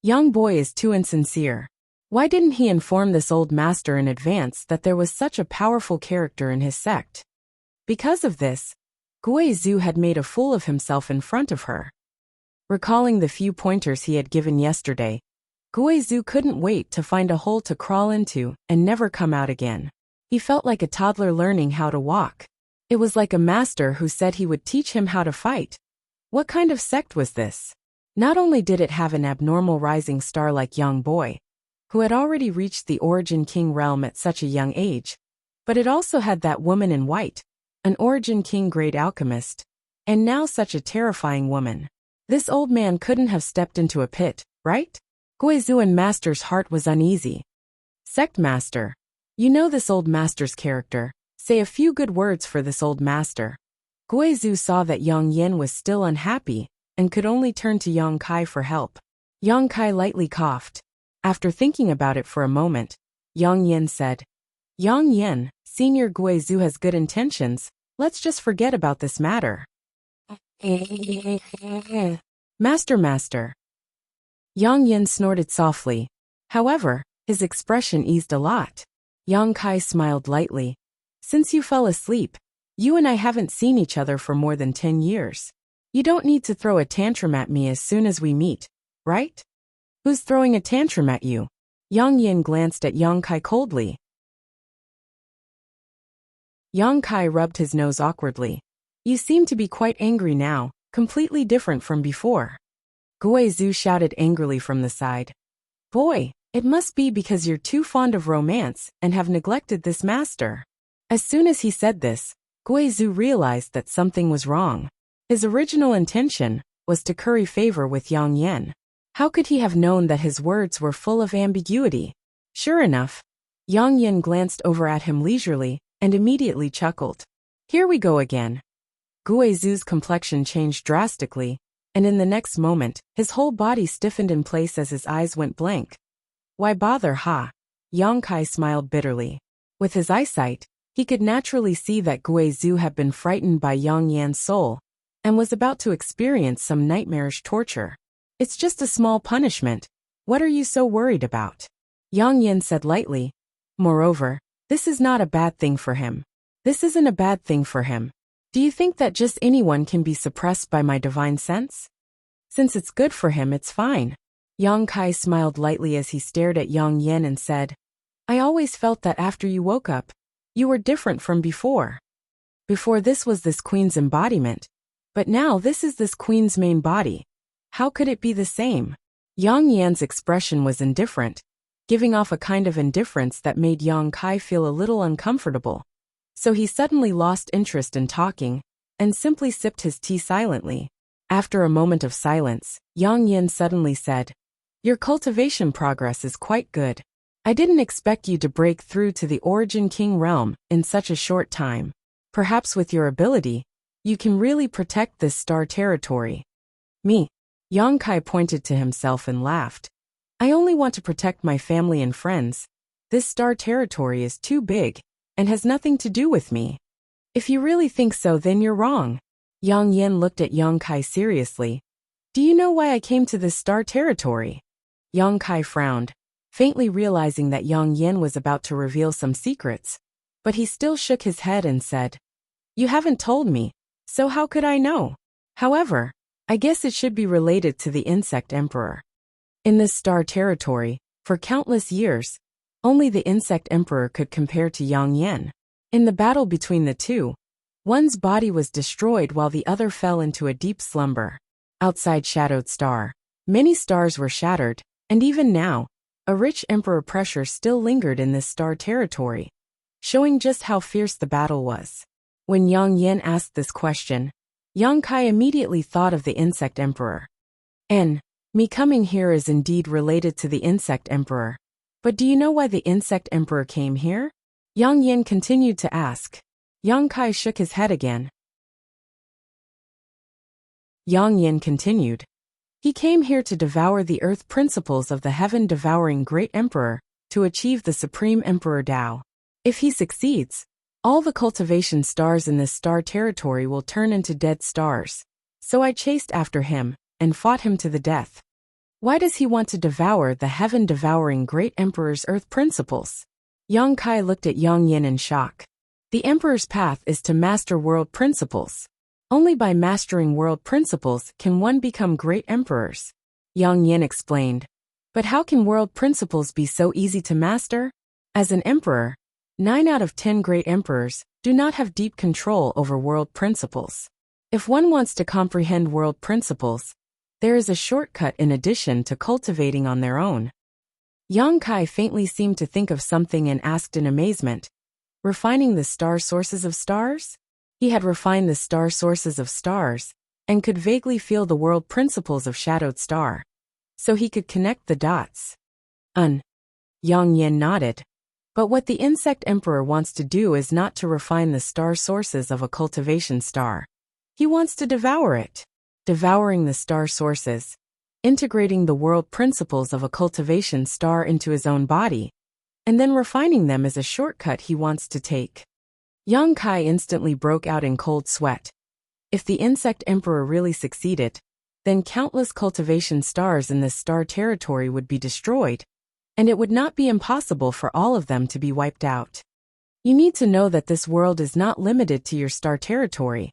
Speaker 1: Young boy is too insincere. Why didn't he inform this old master in advance that there was such a powerful character in his sect? Because of this, Guizhu had made a fool of himself in front of her. Recalling the few pointers he had given yesterday, Guizhu couldn't wait to find a hole to crawl into and never come out again. He felt like a toddler learning how to walk. It was like a master who said he would teach him how to fight. What kind of sect was this? Not only did it have an abnormal rising star like young boy, who had already reached the Origin King realm at such a young age, but it also had that woman in white, an Origin King grade alchemist, and now such a terrifying woman. This old man couldn't have stepped into a pit, right? Guizhu's master's heart was uneasy. Sect master. You know this old master's character. Say a few good words for this old master. Guizhu saw that Yang Yin was still unhappy and could only turn to Yang Kai for help. Yang Kai lightly coughed. After thinking about it for a moment, Yang Yin said, Yang Yin, Senior Guizhu has good intentions. Let's just forget about this matter. Master. Yang Yin snorted softly. However, his expression eased a lot. Yang Kai smiled lightly. Since you fell asleep, you and I haven't seen each other for more than 10 years. You don't need to throw a tantrum at me as soon as we meet, right? Who's throwing a tantrum at you? Yang Yin glanced at Yang Kai coldly. Yang Kai rubbed his nose awkwardly. You seem to be quite angry now, completely different from before. Guizhu shouted angrily from the side. Boy, it must be because you're too fond of romance and have neglected this master. As soon as he said this, Guizhu realized that something was wrong. His original intention was to curry favor with Yang Yin. How could he have known that his words were full of ambiguity? Sure enough, Yang Yin glanced over at him leisurely and immediately chuckled. Here we go again. Guizhu's complexion changed drastically, and in the next moment, his whole body stiffened in place as his eyes went blank. Why bother, ha? Yang Kai smiled bitterly. With his eyesight, he could naturally see that Guizhu had been frightened by Yang Yan's soul, and was about to experience some nightmarish torture. It's just a small punishment. What are you so worried about? Yang Yan said lightly. Moreover, this is not a bad thing for him. This isn't a bad thing for him. Do you think that just anyone can be suppressed by my divine sense? Since it's good for him, it's fine. Yang Kai smiled lightly as he stared at Yang Yan and said, I always felt that after you woke up, you were different from before. Before this was this queen's embodiment, but now this is this queen's main body. How could it be the same? Yang Yan's expression was indifferent, giving off a kind of indifference that made Yang Kai feel a little uncomfortable. So he suddenly lost interest in talking, and simply sipped his tea silently. After a moment of silence, Yang Yin suddenly said, Your cultivation progress is quite good. I didn't expect you to break through to the Origin King realm in such a short time. Perhaps with your ability, you can really protect this star territory. Me? Yang Kai pointed to himself and laughed. I only want to protect my family and friends. This star territory is too big, and has nothing to do with me. If you really think so, then you're wrong. Yang Yin looked at Yang Kai seriously. Do you know why I came to this star territory? Yang Kai frowned, faintly realizing that Yang Yin was about to reveal some secrets, but he still shook his head and said, You haven't told me, so how could I know? However, I guess it should be related to the Insect Emperor. In this star territory, for countless years, only the Insect Emperor could compare to Yang Yin. In the battle between the two, one's body was destroyed while the other fell into a deep slumber. Outside Shadowed Star, many stars were shattered, and even now, a rich emperor pressure still lingered in this star territory, showing just how fierce the battle was. When Yang Yin asked this question, Yang Kai immediately thought of the Insect Emperor. Me coming here is indeed related to the Insect Emperor. But do you know why the Insect Emperor came here? Yang Yin continued to ask. Yang Kai shook his head again. Yang Yin continued. He came here to devour the earth principles of the heaven-devouring Great Emperor, to achieve the Supreme Emperor Tao. If he succeeds, all the cultivation stars in this star territory will turn into dead stars. So I chased after him, and fought him to the death. Why does he want to devour the heaven-devouring Great Emperor's earth principles? Yang Kai looked at Yang Yin in shock. The Emperor's path is to master world principles. Only by mastering world principles can one become great emperors. Yang Yin explained. But how can world principles be so easy to master? As an emperor, 9 out of 10 great emperors do not have deep control over world principles. If one wants to comprehend world principles, there is a shortcut in addition to cultivating on their own. Yang Kai faintly seemed to think of something and asked in amazement, Refining the star sources of stars? He had refined the star sources of stars, and could vaguely feel the world principles of Shadowed Star. So he could connect the dots. Yang Yin nodded. But what the Insect Emperor wants to do is not to refine the star sources of a cultivation star. He wants to devour it. Devouring the star sources, integrating the world principles of a cultivation star into his own body, and then refining them is a shortcut he wants to take. Yang Kai instantly broke out in cold sweat. If the Insect Emperor really succeeded, then countless cultivation stars in this star territory would be destroyed, and it would not be impossible for all of them to be wiped out. You need to know that this world is not limited to your star territory.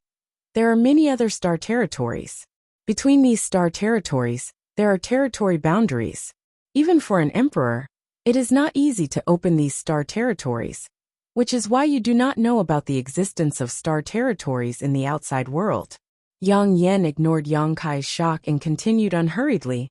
Speaker 1: There are many other star territories. Between these star territories, there are territory boundaries. Even for an emperor, it is not easy to open these star territories, which is why you do not know about the existence of star territories in the outside world. Yang Yin ignored Yang Kai's shock and continued unhurriedly.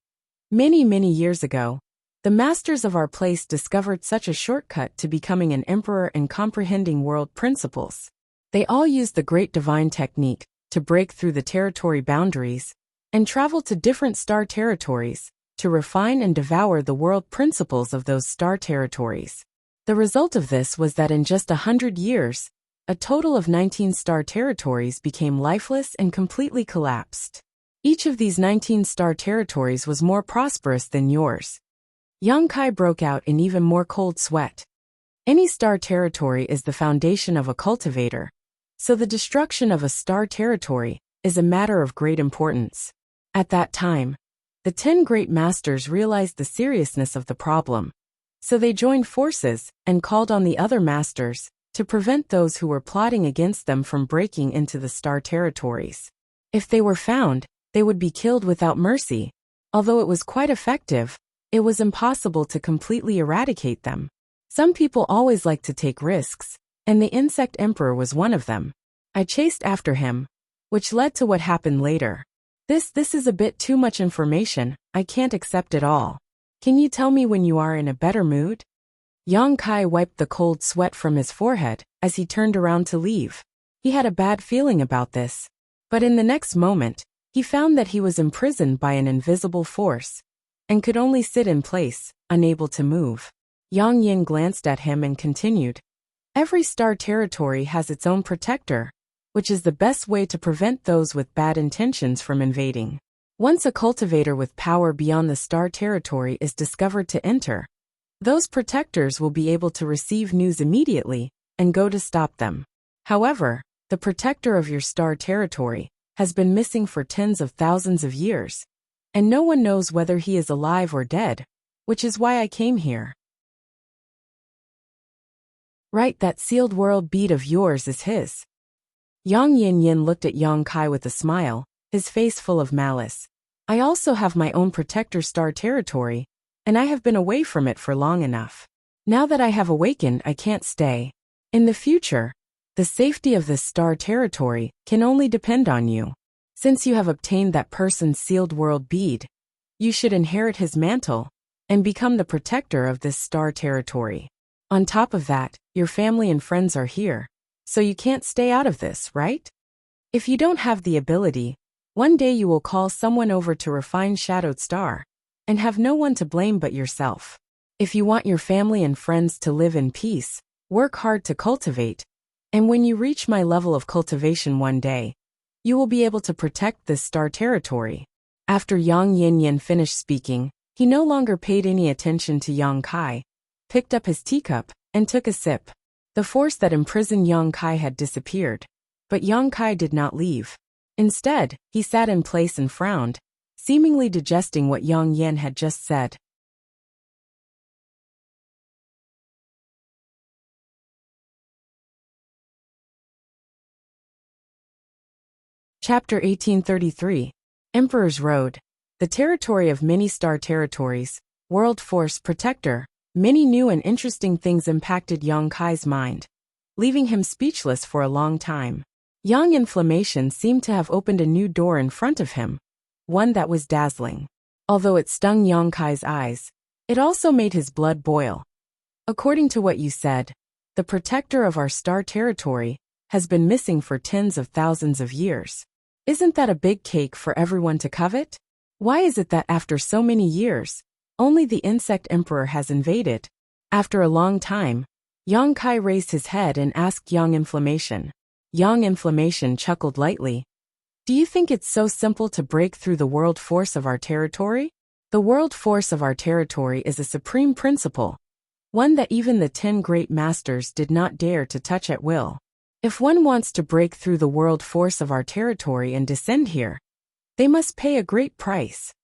Speaker 1: Many years ago, the masters of our place discovered such a shortcut to becoming an emperor and comprehending world principles. They all used the great divine technique to break through the territory boundaries and travel to different star territories to refine and devour the world principles of those star territories. The result of this was that in just 100 years, a total of 19 star territories became lifeless and completely collapsed. Each of these 19 star territories was more prosperous than yours. Yang Kai broke out in even more cold sweat. Any star territory is the foundation of a cultivator, so the destruction of a star territory is a matter of great importance. At that time, the 10 great masters realized the seriousness of the problem, so they joined forces and called on the other masters to prevent those who were plotting against them from breaking into the star territories. If they were found, they would be killed without mercy. Although it was quite effective, it was impossible to completely eradicate them. Some people always like to take risks, and the insect emperor was one of them. I chased after him, which led to what happened later. This is a bit too much information, I can't accept it all. Can you tell me when you are in a better mood? Yang Kai wiped the cold sweat from his forehead as he turned around to leave. He had a bad feeling about this, but in the next moment, he found that he was imprisoned by an invisible force and could only sit in place, unable to move. Yang Yin glanced at him and continued, "Every star territory has its own protector, which is the best way to prevent those with bad intentions from invading. Once a cultivator with power beyond the star territory is discovered to enter, those protectors will be able to receive news immediately and go to stop them. However, the protector of your star territory has been missing for tens of thousands of years, and no one knows whether he is alive or dead, which is why I came here." "Right, that sealed world bead of yours is his." Yang Yin looked at Yang Kai with a smile, his face full of malice. "I also have my own protector star territory, and I have been away from it for long enough. Now that I have awakened, I can't stay. In the future, the safety of this star territory can only depend on you. Since you have obtained that person's sealed world bead, you should inherit his mantle and become the protector of this star territory. On top of that, your family and friends are here, so you can't stay out of this, right? If you don't have the ability, one day you will call someone over to refine Shadowed Star, and have no one to blame but yourself. If you want your family and friends to live in peace, work hard to cultivate, and when you reach my level of cultivation one day, you will be able to protect this star territory." After Yang Yin finished speaking, he no longer paid any attention to Yang Kai, picked up his teacup, and took a sip. The force that imprisoned Yang Kai had disappeared, but Yang Kai did not leave. Instead, he sat in place and frowned, seemingly digesting what Yang Yin had just said. Chapter 1833. Emperor's Road. The territory of many star territories, World Force Protector. Many new and interesting things impacted Yang Kai's mind, leaving him speechless for a long time. Yang Inflammation seemed to have opened a new door in front of him, one that was dazzling. Although it stung Yang Kai's eyes, it also made his blood boil. "According to what you said, the protector of our star territory has been missing for tens of thousands of years. Isn't that a big cake for everyone to covet? Why is it that after so many years, only the insect emperor has invaded?" After a long time, Yang Kai raised his head and asked Yang Inflammation. Yang Inflammation chuckled lightly. "Do you think it's so simple to break through the world force of our territory? The world force of our territory is a supreme principle, one that even the 10 great masters did not dare to touch at will. If one wants to break through the world force of our territory and descend here, they must pay a great price."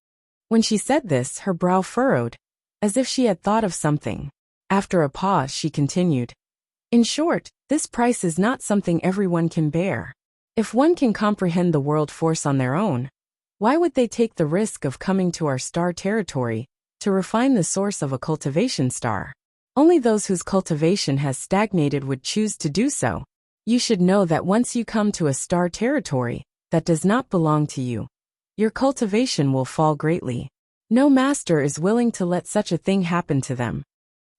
Speaker 1: When she said this, her brow furrowed, as if she had thought of something. After a pause, she continued, "In short, this price is not something everyone can bear. If one can comprehend the world force on their own, why would they take the risk of coming to our star territory to refine the source of a cultivation star? Only those whose cultivation has stagnated would choose to do so. You should know that once you come to a star territory that does not belong to you, your cultivation will fall greatly. No master is willing to let such a thing happen to them.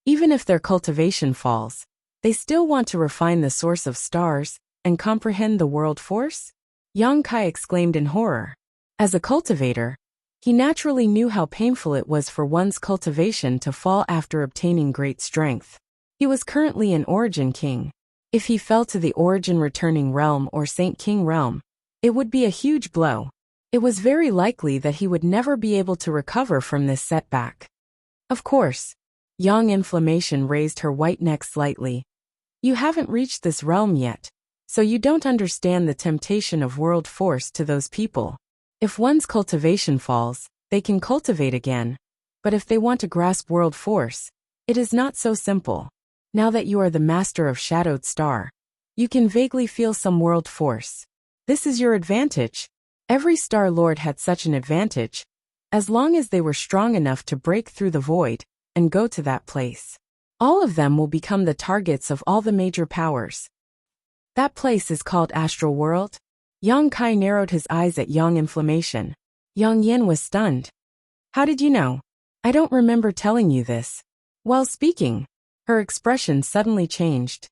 Speaker 1: Even if their cultivation falls, they still want to refine the source of stars and comprehend the world force?" Yang Kai exclaimed in horror. As a cultivator, he naturally knew how painful it was for one's cultivation to fall after obtaining great strength. He was currently an Origin King. If he fell to the Origin Returning Realm or Saint King Realm, it would be a huge blow. It was very likely that he would never be able to recover from this setback. Of course, Young Inflammation raised her white neck slightly. You haven't reached this realm yet, so you don't understand the temptation of world force to those people. If one's cultivation falls, they can cultivate again, but if they want to grasp world force, it is not so simple. Now that you are the master of Shadowed Star, you can vaguely feel some world force. This is your advantage. Every Star Lord had such an advantage, as long as they were strong enough to break through the void and go to that place. All of them will become the targets of all the major powers. That place is called Astral World? Yang Kai narrowed his eyes at Young Inflammation. Yang Yin was stunned. How did you know? I don't remember telling you this. While speaking, her expression suddenly changed.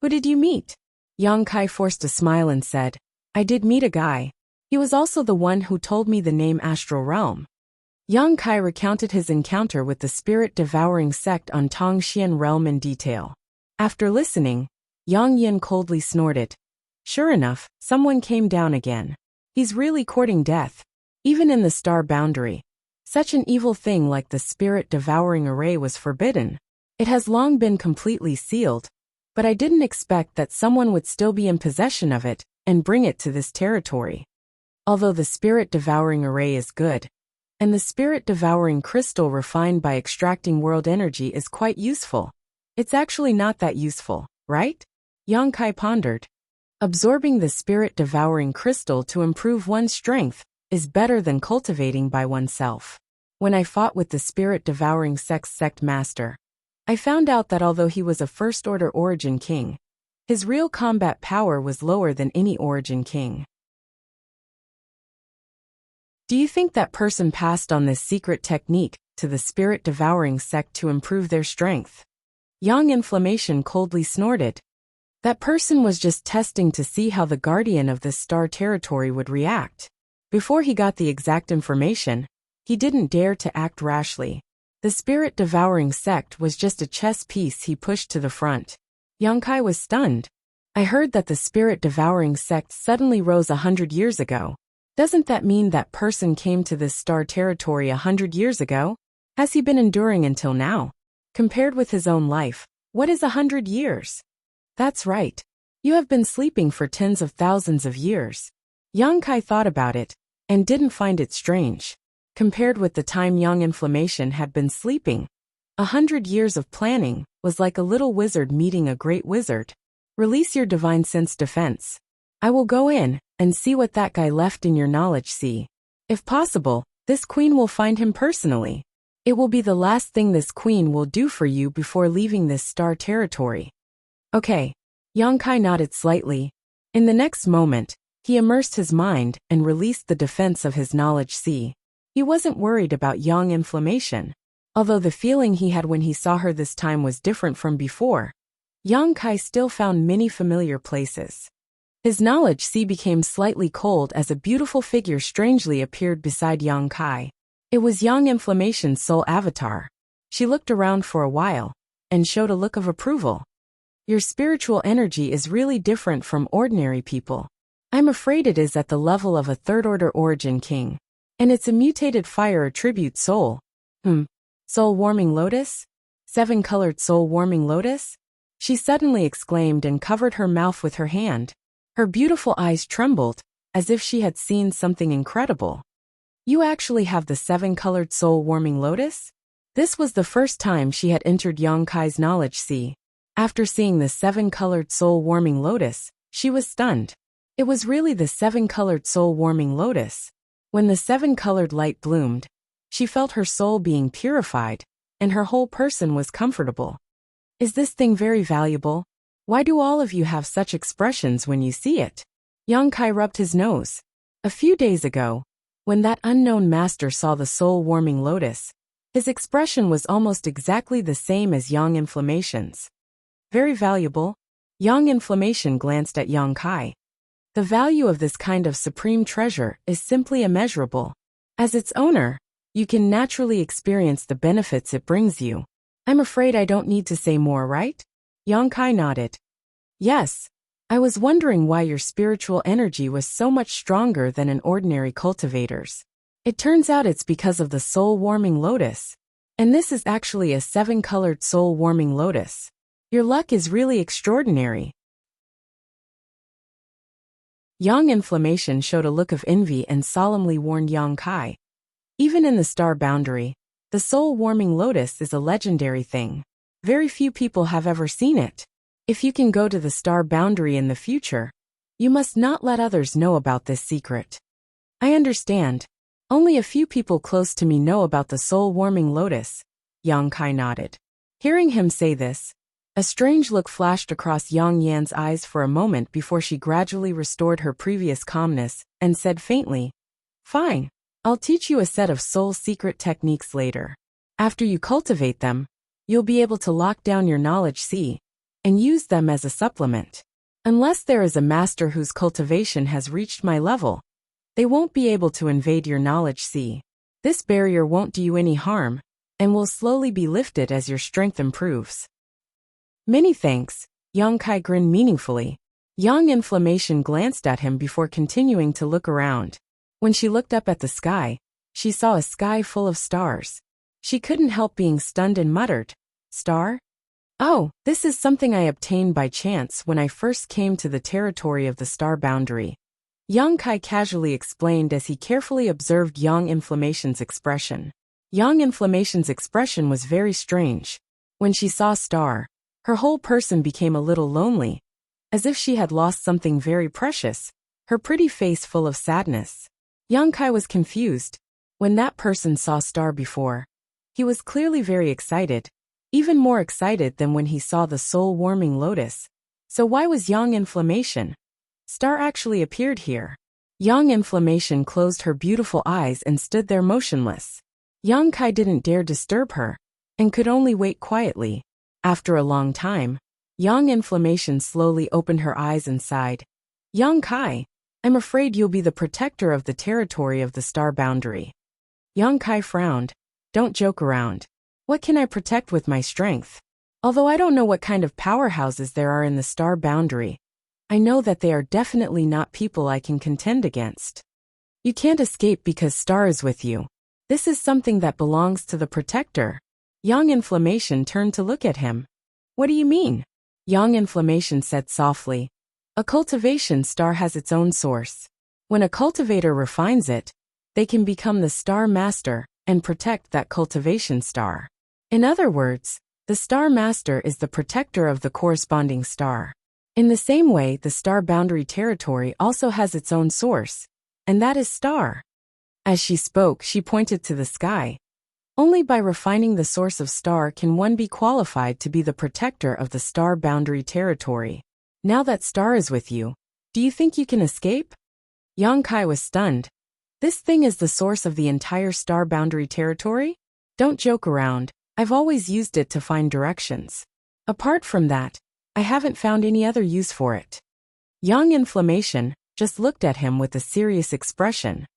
Speaker 1: Who did you meet? Yang Kai forced a smile and said, I did meet a guy. He was also the one who told me the name Astral Realm. Yang Kai recounted his encounter with the spirit-devouring sect on Tongxian Realm in detail. After listening, Yang Yin coldly snorted. Sure enough, someone came down again. He's really courting death. Even in the star boundary, such an evil thing like the spirit-devouring array was forbidden. It has long been completely sealed, but I didn't expect that someone would still be in possession of it and bring it to this territory. Although the spirit-devouring array is good, and the spirit-devouring crystal refined by extracting world energy is quite useful, it's actually not that useful, right? Yang Kai pondered. Absorbing the spirit-devouring crystal to improve one's strength is better than cultivating by oneself. When I fought with the spirit-devouring sect master, I found out that although he was a first-order Origin King, his real combat power was lower than any Origin King. Do you think that person passed on this secret technique to the spirit-devouring sect to improve their strength? Young Inflammation coldly snorted. That person was just testing to see how the guardian of this star territory would react. Before he got the exact information, he didn't dare to act rashly. The spirit-devouring sect was just a chess piece he pushed to the front. Yang Kai was stunned. I heard that the spirit-devouring sect suddenly rose 100 years ago. Doesn't that mean that person came to this star territory 100 years ago? Has he been enduring until now? Compared with his own life, what is 100 years? That's right. You have been sleeping for tens of thousands of years. Yang Kai thought about it, and didn't find it strange. Compared with the time Young Inflammation had been sleeping, 100 years of planning was like a little wizard meeting a great wizard. Release your divine sense defense. I will go in and see what that guy left in your knowledge sea. If possible, this queen will find him personally. It will be the last thing this queen will do for you before leaving this star territory. Okay. Yang Kai nodded slightly. In the next moment, he immersed his mind and released the defense of his knowledge sea. He wasn't worried about Young Inflammation. Although the feeling he had when he saw her this time was different from before, Yang Kai still found many familiar places. His knowledge sea became slightly cold as a beautiful figure strangely appeared beside Yang Kai. It was Young Inflammation's soul avatar. She looked around for a while and showed a look of approval. Your spiritual energy is really different from ordinary people. I'm afraid it is at the level of a third-order Origin King. And it's a mutated fire attribute soul. Soul-warming lotus? 7-colored soul-warming lotus? She suddenly exclaimed and covered her mouth with her hand. Her beautiful eyes trembled, as if she had seen something incredible. You actually have the 7-colored soul-warming lotus? This was the first time she had entered Yang Kai's knowledge sea. After seeing the 7-colored soul-warming lotus, she was stunned. It was really the 7-colored soul-warming lotus. When the 7-colored light bloomed, she felt her soul being purified, and her whole person was comfortable. Is this thing very valuable? Why do all of you have such expressions when you see it? Yang Kai rubbed his nose. A few days ago, when that unknown master saw the soul-warming lotus, his expression was almost exactly the same as Young Inflammation's. Very valuable. Young Inflammation glanced at Yang Kai. The value of this kind of supreme treasure is simply immeasurable. As its owner, you can naturally experience the benefits it brings you. I'm afraid I don't need to say more, right? Yang Kai nodded. Yes. I was wondering why your spiritual energy was so much stronger than an ordinary cultivator's. It turns out it's because of the soul-warming lotus. And this is actually a 7-colored soul-warming lotus. Your luck is really extraordinary. Yang Inflammation showed a look of envy and solemnly warned Yang Kai. Even in the star boundary, the soul-warming lotus is a legendary thing. Very few people have ever seen it. If you can go to the star boundary in the future, you must not let others know about this secret. I understand. Only a few people close to me know about the soul-warming lotus, Yang Kai nodded. Hearing him say this, a strange look flashed across Yang Yan's eyes for a moment before she gradually restored her previous calmness and said faintly, Fine, I'll teach you a set of soul secret techniques later. After you cultivate them, you'll be able to lock down your knowledge sea and use them as a supplement. Unless there is a master whose cultivation has reached my level, they won't be able to invade your knowledge sea. This barrier won't do you any harm, and will slowly be lifted as your strength improves. Many thanks, Yang Kai grinned meaningfully. Yang Inflammation glanced at him before continuing to look around. When she looked up at the sky, she saw a sky full of stars. She couldn't help being stunned and muttered, Star? Oh, this is something I obtained by chance when I first came to the territory of the star boundary. Yang Kai casually explained as he carefully observed Yang Inflammation's expression. Yang Inflammation's expression was very strange. When she saw Star, her whole person became a little lonely, as if she had lost something very precious, her pretty face full of sadness. Yang Kai was confused. When that person saw Star before, he was clearly very excited, even more excited than when he saw the soul-warming lotus. So why was Yang Inflammation? Star actually appeared here. Yang Inflammation closed her beautiful eyes and stood there motionless. Yang Kai didn't dare disturb her, and could only wait quietly. After a long time, Yang Inflammation slowly opened her eyes and sighed. Yang Kai, I'm afraid you'll be the protector of the territory of the star boundary. Yang Kai frowned. Don't joke around. What can I protect with my strength? Although I don't know what kind of powerhouses there are in the star boundary, I know that they are definitely not people I can contend against. You can't escape because Star is with you. This is something that belongs to the protector. Yang Inflammation turned to look at him. What do you mean? Yang Inflammation said softly. A cultivation star has its own source. When a cultivator refines it, they can become the star master and protect that cultivation star. In other words, the star master is the protector of the corresponding star. In the same way, the star boundary territory also has its own source, and that is Star. As she spoke, she pointed to the sky. Only by refining the source of Star can one be qualified to be the protector of the star boundary territory. Now that Star is with you, do you think you can escape? Yang Kai was stunned. This thing is the source of the entire star boundary territory? Don't joke around. I've always used it to find directions. Apart from that, I haven't found any other use for it. Yang Inflammation just looked at him with a serious expression.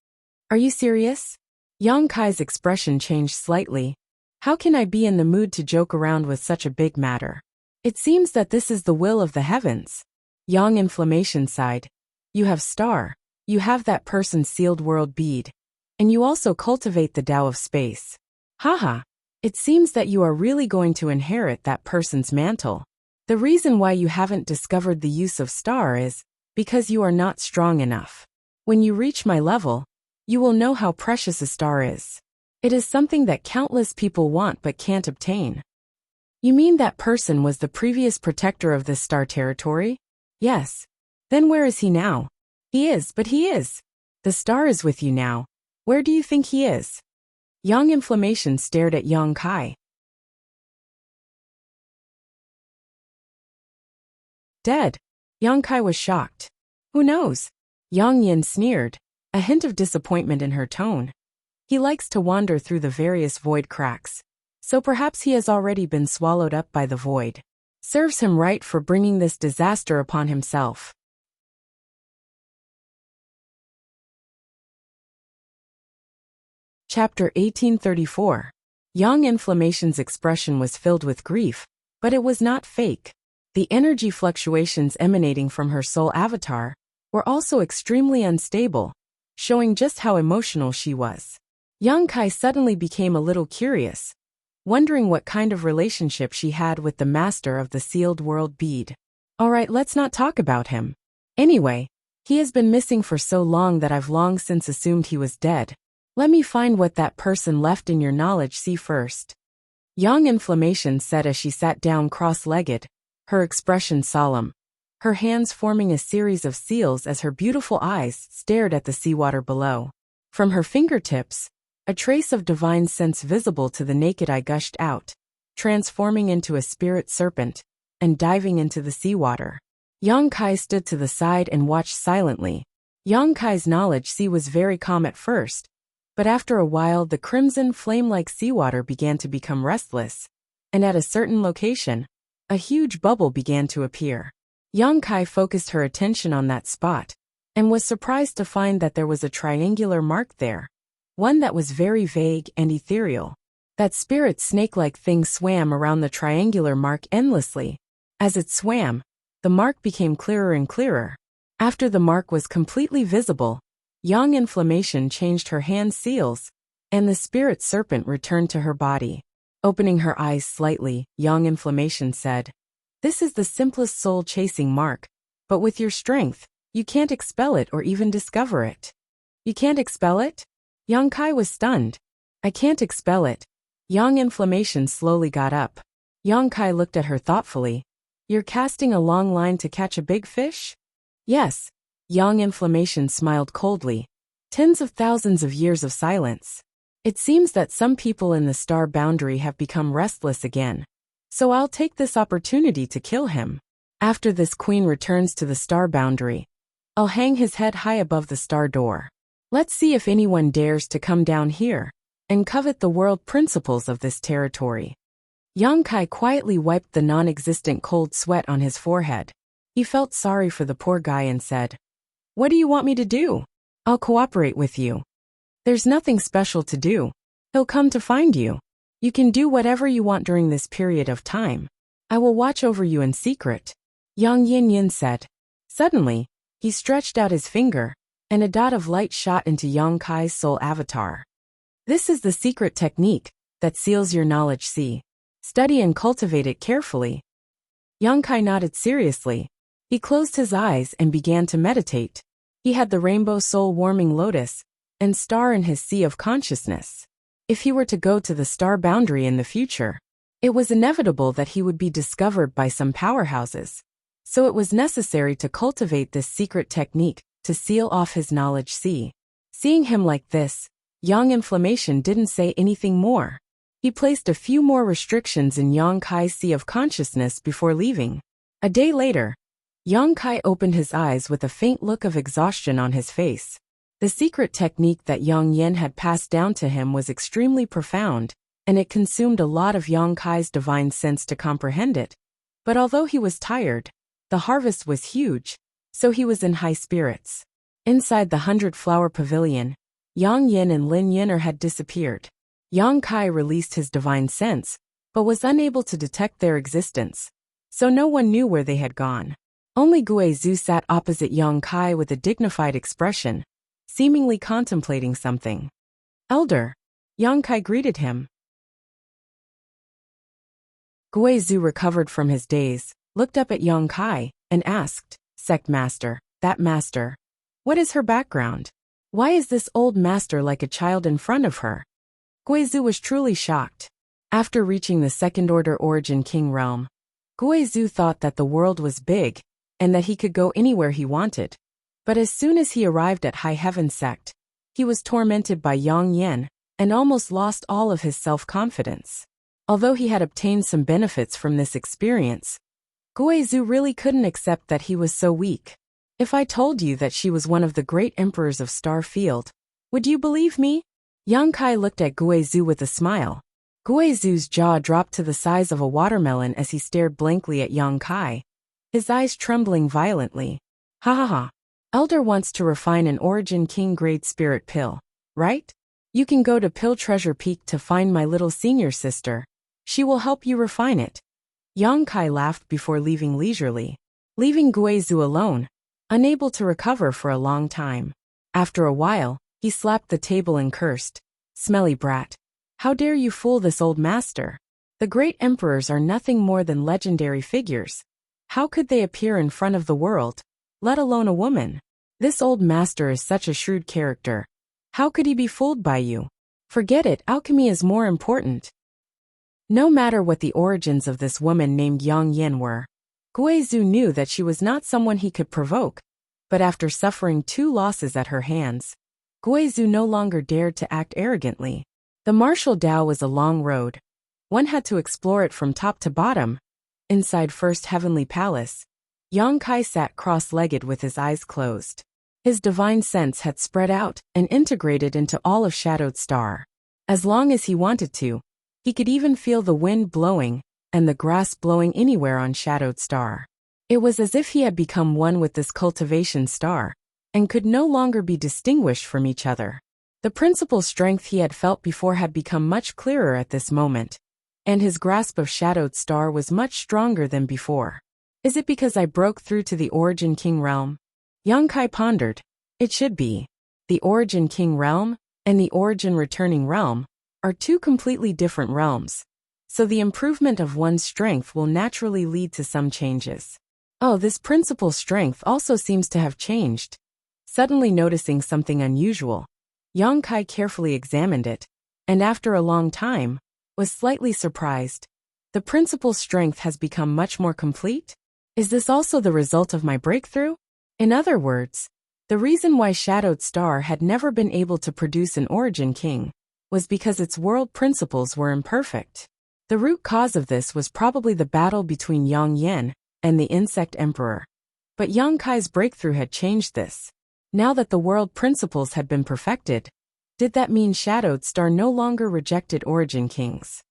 Speaker 1: Are you serious? Yang Kai's expression changed slightly. How can I be in the mood to joke around with such a big matter? It seems that this is the will of the heavens. Yang Inflammation sighed. You have Star. You have that person's sealed world bead. And you also cultivate the Tao of space. Haha. It seems that you are really going to inherit that person's mantle. The reason why you haven't discovered the use of Star is because you are not strong enough. When you reach my level, you will know how precious a star is. It is something that countless people want but can't obtain. You mean that person was the previous protector of this star territory? Yes. Then where is he now? He is. The star is with you now. Where do you think he is? Yang Inflammation stared at Yang Kai. Dead. Yang Kai was shocked. Who knows? Yang Yin sneered, a hint of disappointment in her tone. He likes to wander through the various void cracks, so perhaps he has already been swallowed up by the void. Serves him right for bringing this disaster upon himself. Chapter 1834. Yang Inflammation's expression was filled with grief, but it was not fake. The energy fluctuations emanating from her soul avatar were also extremely unstable, showing just how emotional she was. Yang Kai suddenly became a little curious, wondering what kind of relationship she had with the master of the sealed world bead. Alright, let's not talk about him. Anyway, he has been missing for so long that I've long since assumed he was dead. Let me find what that person left in your knowledge sea first. Yang Inflammation said as she sat down cross-legged, her expression solemn, her hands forming a series of seals as her beautiful eyes stared at the seawater below. From her fingertips, a trace of divine sense visible to the naked eye gushed out, transforming into a spirit serpent and diving into the seawater. Yang Kai stood to the side and watched silently. Yang Kai's knowledge sea was very calm at first, but after a while the crimson flame-like seawater began to become restless, and at a certain location, a huge bubble began to appear. Yang Kai focused her attention on that spot, and was surprised to find that there was a triangular mark there, one that was very vague and ethereal. That spirit snake-like thing swam around the triangular mark endlessly. As it swam, the mark became clearer and clearer. After the mark was completely visible, Yang Inflammation changed her hand seals, and the spirit serpent returned to her body. Opening her eyes slightly, Yang Inflammation said, "This is the simplest soul-chasing mark, but with your strength, you can't expel it or even discover it." "You can't expel it?" Yang Kai was stunned. "I can't expel it." Yang Inflammation slowly got up. Yang Kai looked at her thoughtfully. "You're casting a long line to catch a big fish?" "Yes." Yang Inflammation smiled coldly. Tens of thousands of years of silence. "It seems that some people in the star boundary have become restless again. So I'll take this opportunity to kill him. After this queen returns to the star boundary, I'll hang his head high above the star door. Let's see if anyone dares to come down here and covet the world principles of this territory." Yang Kai quietly wiped the non-existent cold sweat on his forehead. He felt sorry for the poor guy and said, "What do you want me to do? I'll cooperate with you. There's nothing special to do. He'll come to find you. You can do whatever you want during this period of time. I will watch over you in secret." Yang Yin said. Suddenly, he stretched out his finger, and a dot of light shot into Yang Kai's soul avatar. "This is the secret technique that seals your knowledge sea. Study and cultivate it carefully." Yang Kai nodded seriously. He closed his eyes and began to meditate. He had the rainbow soul-warming lotus and star in his sea of consciousness. If he were to go to the star boundary in the future, it was inevitable that he would be discovered by some powerhouses. So it was necessary to cultivate this secret technique to seal off his knowledge sea. Seeing him like this, Yang Inflammation didn't say anything more. He placed a few more restrictions in Yang Kai's sea of consciousness before leaving. A day later, Yang Kai opened his eyes with a faint look of exhaustion on his face. The secret technique that Yang Yin had passed down to him was extremely profound, and it consumed a lot of Yang Kai's divine sense to comprehend it. But although he was tired, the harvest was huge, so he was in high spirits. Inside the 100-flower pavilion, Yang Yin and Lin Yin'er had disappeared. Yang Kai released his divine sense, but was unable to detect their existence, so no one knew where they had gone. Only Gui Zhu sat opposite Yang Kai with a dignified expression, seemingly contemplating something. "Elder," Yang Kai greeted him. Gui Zhu recovered from his daze, looked up at Yang Kai, and asked, "Sect Master, that master, what is her background? Why is this old master like a child in front of her?" Gui Zhu was truly shocked. After reaching the second-order Origin King realm, Gui Zhu thought that the world was big, and that he could go anywhere he wanted. But as soon as he arrived at High Heaven Sect, he was tormented by Yang Yin, and almost lost all of his self-confidence. Although he had obtained some benefits from this experience, Gui Zhu really couldn't accept that he was so weak. "If I told you that she was one of the great emperors of Star Field, would you believe me?" Yang Kai looked at Gui Zhu with a smile. Gui Zhu's jaw dropped to the size of a watermelon as he stared blankly at Yang Kai, his eyes trembling violently. "Ha ha ha. Elder wants to refine an Origin King grade spirit pill, right? You can go to Pill Treasure Peak to find my little senior sister. She will help you refine it. Yang Kai laughed before leaving leisurely, leaving Guizhu alone, unable to recover for a long time. After a while, he slapped the table and cursed, "Smelly brat. How dare you fool this old master? The great emperors are nothing more than legendary figures. How could they appear in front of the world, let alone a woman? This old master is such a shrewd character. How could he be fooled by you? Forget it, alchemy is more important." No matter what the origins of this woman named Yang Yin were, Guizhu knew that she was not someone he could provoke. But after suffering 2 losses at her hands, Guizhu no longer dared to act arrogantly. The martial Dao was a long road. One had to explore it from top to bottom. Inside First Heavenly Palace, Yang Kai sat cross-legged with his eyes closed. His divine sense had spread out and integrated into all of Shadowed Star. As long as he wanted to, he could even feel the wind blowing and the grass blowing anywhere on Shadowed Star. It was as if he had become one with this cultivation star and could no longer be distinguished from each other. The principal strength he had felt before had become much clearer at this moment, and his grasp of Shadowed Star was much stronger than before. Is it because I broke through to the Origin King realm? Yang Kai pondered. It should be. The Origin King realm and the Origin Returning realm are 2 completely different realms, so the improvement of one's strength will naturally lead to some changes. Oh, this principal strength also seems to have changed. Suddenly noticing something unusual, Yang Kai carefully examined it, and after a long time, was slightly surprised. The principal strength has become much more complete? Is this also the result of my breakthrough? In other words, the reason why Shadowed Star had never been able to produce an Origin King was because its world principles were imperfect. The root cause of this was probably the battle between Yang Yin and the Insect Emperor. But Yang Kai's breakthrough had changed this. Now that the world principles had been perfected, did that mean Shadowed Star no longer rejected Origin Kings?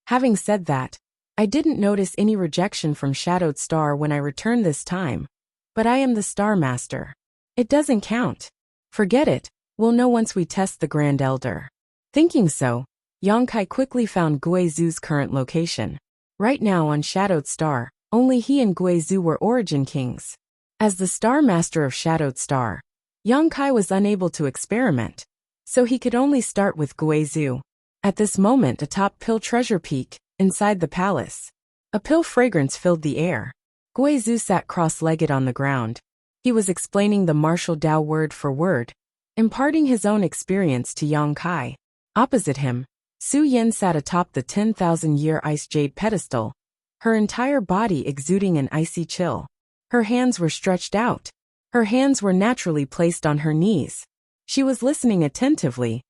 Speaker 1: Having said that, I didn't notice any rejection from Shadowed Star when I returned this time, but I am the Star Master. It doesn't count. Forget it, we'll know once we test the Grand Elder. Thinking so, Yang Kai quickly found Guizhu's current location. Right now on Shadowed Star, only he and Guizhu were Origin Kings. As the Star Master of Shadowed Star, Yang Kai was unable to experiment, so he could only start with Guizhu. At this moment atop Pill Treasure Peak, inside the palace, a pill fragrance filled the air. Guizhu sat cross-legged on the ground. He was explaining the martial Dao word for word, imparting his own experience to Yang Kai. Opposite him, Su Yin sat atop the 10,000-year ice jade pedestal, her entire body exuding an icy chill. Her hands were stretched out. Her hands were naturally placed on her knees. She was listening attentively.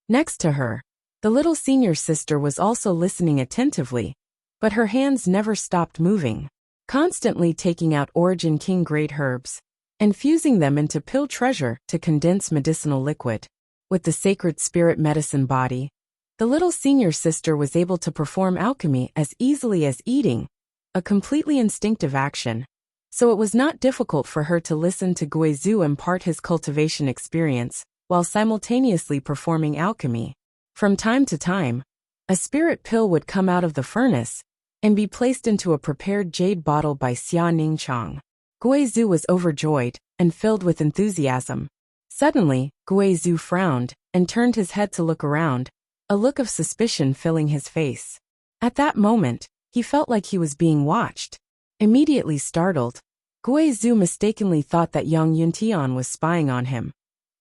Speaker 1: Next to her, the little senior sister was also listening attentively, but her hands never stopped moving, constantly taking out Origin King grade herbs and fusing them into pill treasure to condense medicinal liquid. With the sacred spirit medicine body, the little senior sister was able to perform alchemy as easily as eating, a completely instinctive action. So it was not difficult for her to listen to Guizhu impart his cultivation experience while simultaneously performing alchemy. From time to time, a spirit pill would come out of the furnace and be placed into a prepared jade bottle by Xia Ningchang. Guizhu was overjoyed and filled with enthusiasm. Suddenly, Guizhu frowned and turned his head to look around, a look of suspicion filling his face. At that moment, he felt like he was being watched. Immediately startled, Guizhu mistakenly thought that Yang Yuntian was spying on him.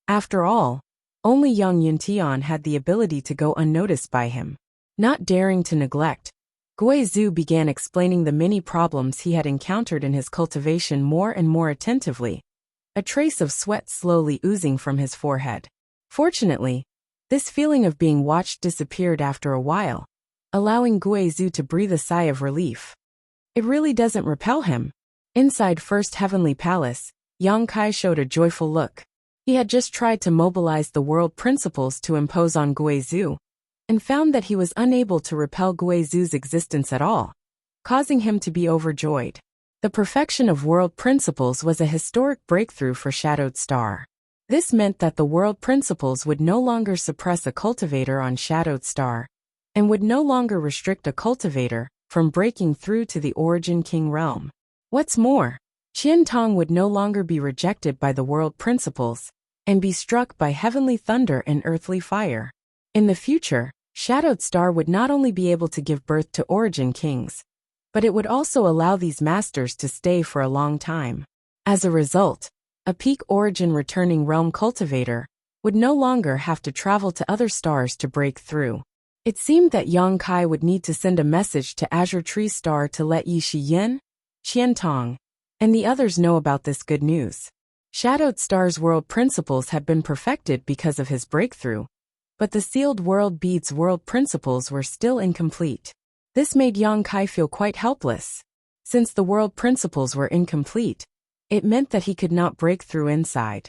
Speaker 1: After all, only Yang Yuntian had the ability to go unnoticed by him. Not daring to neglect, Guizhu began explaining the many problems he had encountered in his cultivation more and more attentively, a trace of sweat slowly oozing from his forehead. Fortunately, this feeling of being watched disappeared after a while, allowing Guizhu to breathe a sigh of relief. It really doesn't repel him. Inside First Heavenly Palace, Yang Kai showed a joyful look. He had just tried to mobilize the world principles to impose on Guizhu, and found that he was unable to repel Guizhu's existence at all, causing him to be overjoyed. The perfection of world principles was a historic breakthrough for Shadowed Star. This meant that the world principles would no longer suppress a cultivator on Shadowed Star, and would no longer restrict a cultivator from breaking through to the Origin King realm. What's more, Qian Tong would no longer be rejected by the world principles, and be struck by heavenly thunder and earthly fire. In the future, Shadowed Star would not only be able to give birth to Origin Kings, but it would also allow these masters to stay for a long time. As a result, a peak origin returning realm cultivator would no longer have to travel to other stars to break through. It seemed that Yang Kai would need to send a message to Azure Tree Star to let Yi Shiyin, Qian Tong, and the others know about this good news. Shadowed Star's world principles had been perfected because of his breakthrough, but the sealed world bead's world principles were still incomplete. This made Yang Kai feel quite helpless. Since the world principles were incomplete, it meant that he could not break through inside.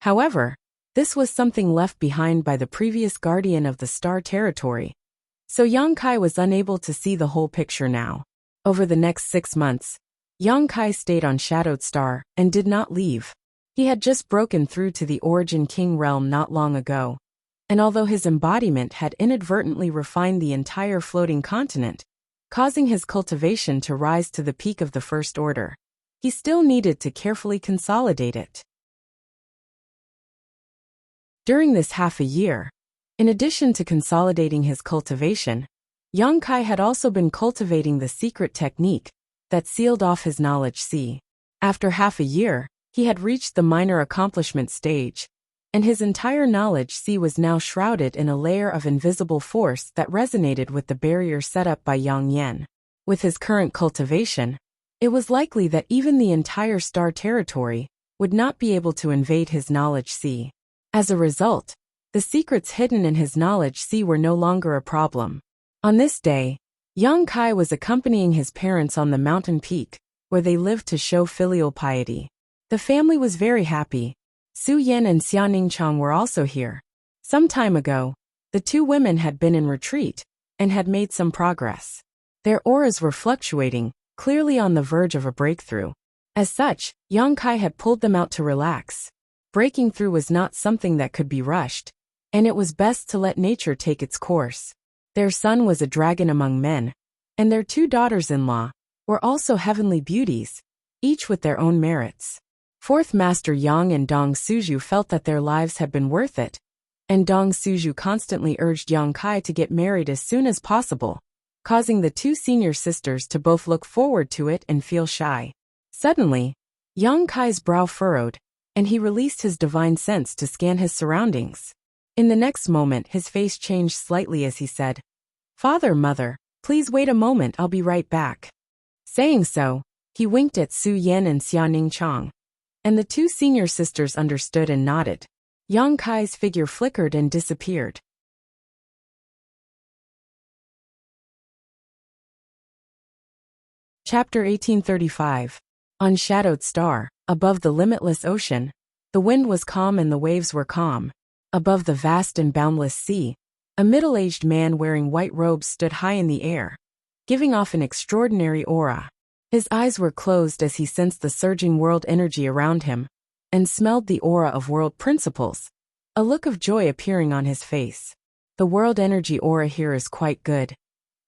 Speaker 1: However, this was something left behind by the previous guardian of the star territory, so Yang Kai was unable to see the whole picture now. Over the next 6 months, Yang Kai stayed on Shadowed Star and did not leave. He had just broken through to the Origin King realm not long ago, and although his embodiment had inadvertently refined the entire floating continent, causing his cultivation to rise to the peak of the First Order, he still needed to carefully consolidate it. During this half a year, in addition to consolidating his cultivation, Yang Kai had also been cultivating the secret technique that sealed off his knowledge sea. After half a year, he had reached the minor accomplishment stage, and his entire knowledge sea was now shrouded in a layer of invisible force that resonated with the barrier set up by Yang Yan. With his current cultivation, it was likely that even the entire star territory would not be able to invade his knowledge sea. As a result, the secrets hidden in his knowledge sea were no longer a problem. On this day, Yang Kai was accompanying his parents on the mountain peak, where they lived to show filial piety. The family was very happy. Su Yan and Xia Ningchang were also here. Some time ago, the two women had been in retreat and had made some progress. Their auras were fluctuating, clearly on the verge of a breakthrough. As such, Yang Kai had pulled them out to relax. Breaking through was not something that could be rushed, and it was best to let nature take its course. Their son was a dragon among men, and their 2 daughters-in-law were also heavenly beauties, each with their own merits. Fourth Master Yang and Dong Suju felt that their lives had been worth it, and Dong Suju constantly urged Yang Kai to get married as soon as possible, causing the 2 senior sisters to both look forward to it and feel shy. Suddenly, Yang Kai's brow furrowed, and he released his divine sense to scan his surroundings. In the next moment, his face changed slightly as he said, "Father, Mother, please wait a moment, I'll be right back." Saying so, he winked at Su Yan and Xia Ningchang, and the 2 senior sisters understood and nodded. Yang Kai's figure flickered and disappeared. Chapter 1835. On Shadowed Star, above the limitless ocean, the wind was calm and the waves were calm. Above the vast and boundless sea, a middle-aged man wearing white robes stood high in the air, giving off an extraordinary aura. His eyes were closed as he sensed the surging world energy around him, and smelled the aura of world principles, a look of joy appearing on his face. The world energy aura here is quite good,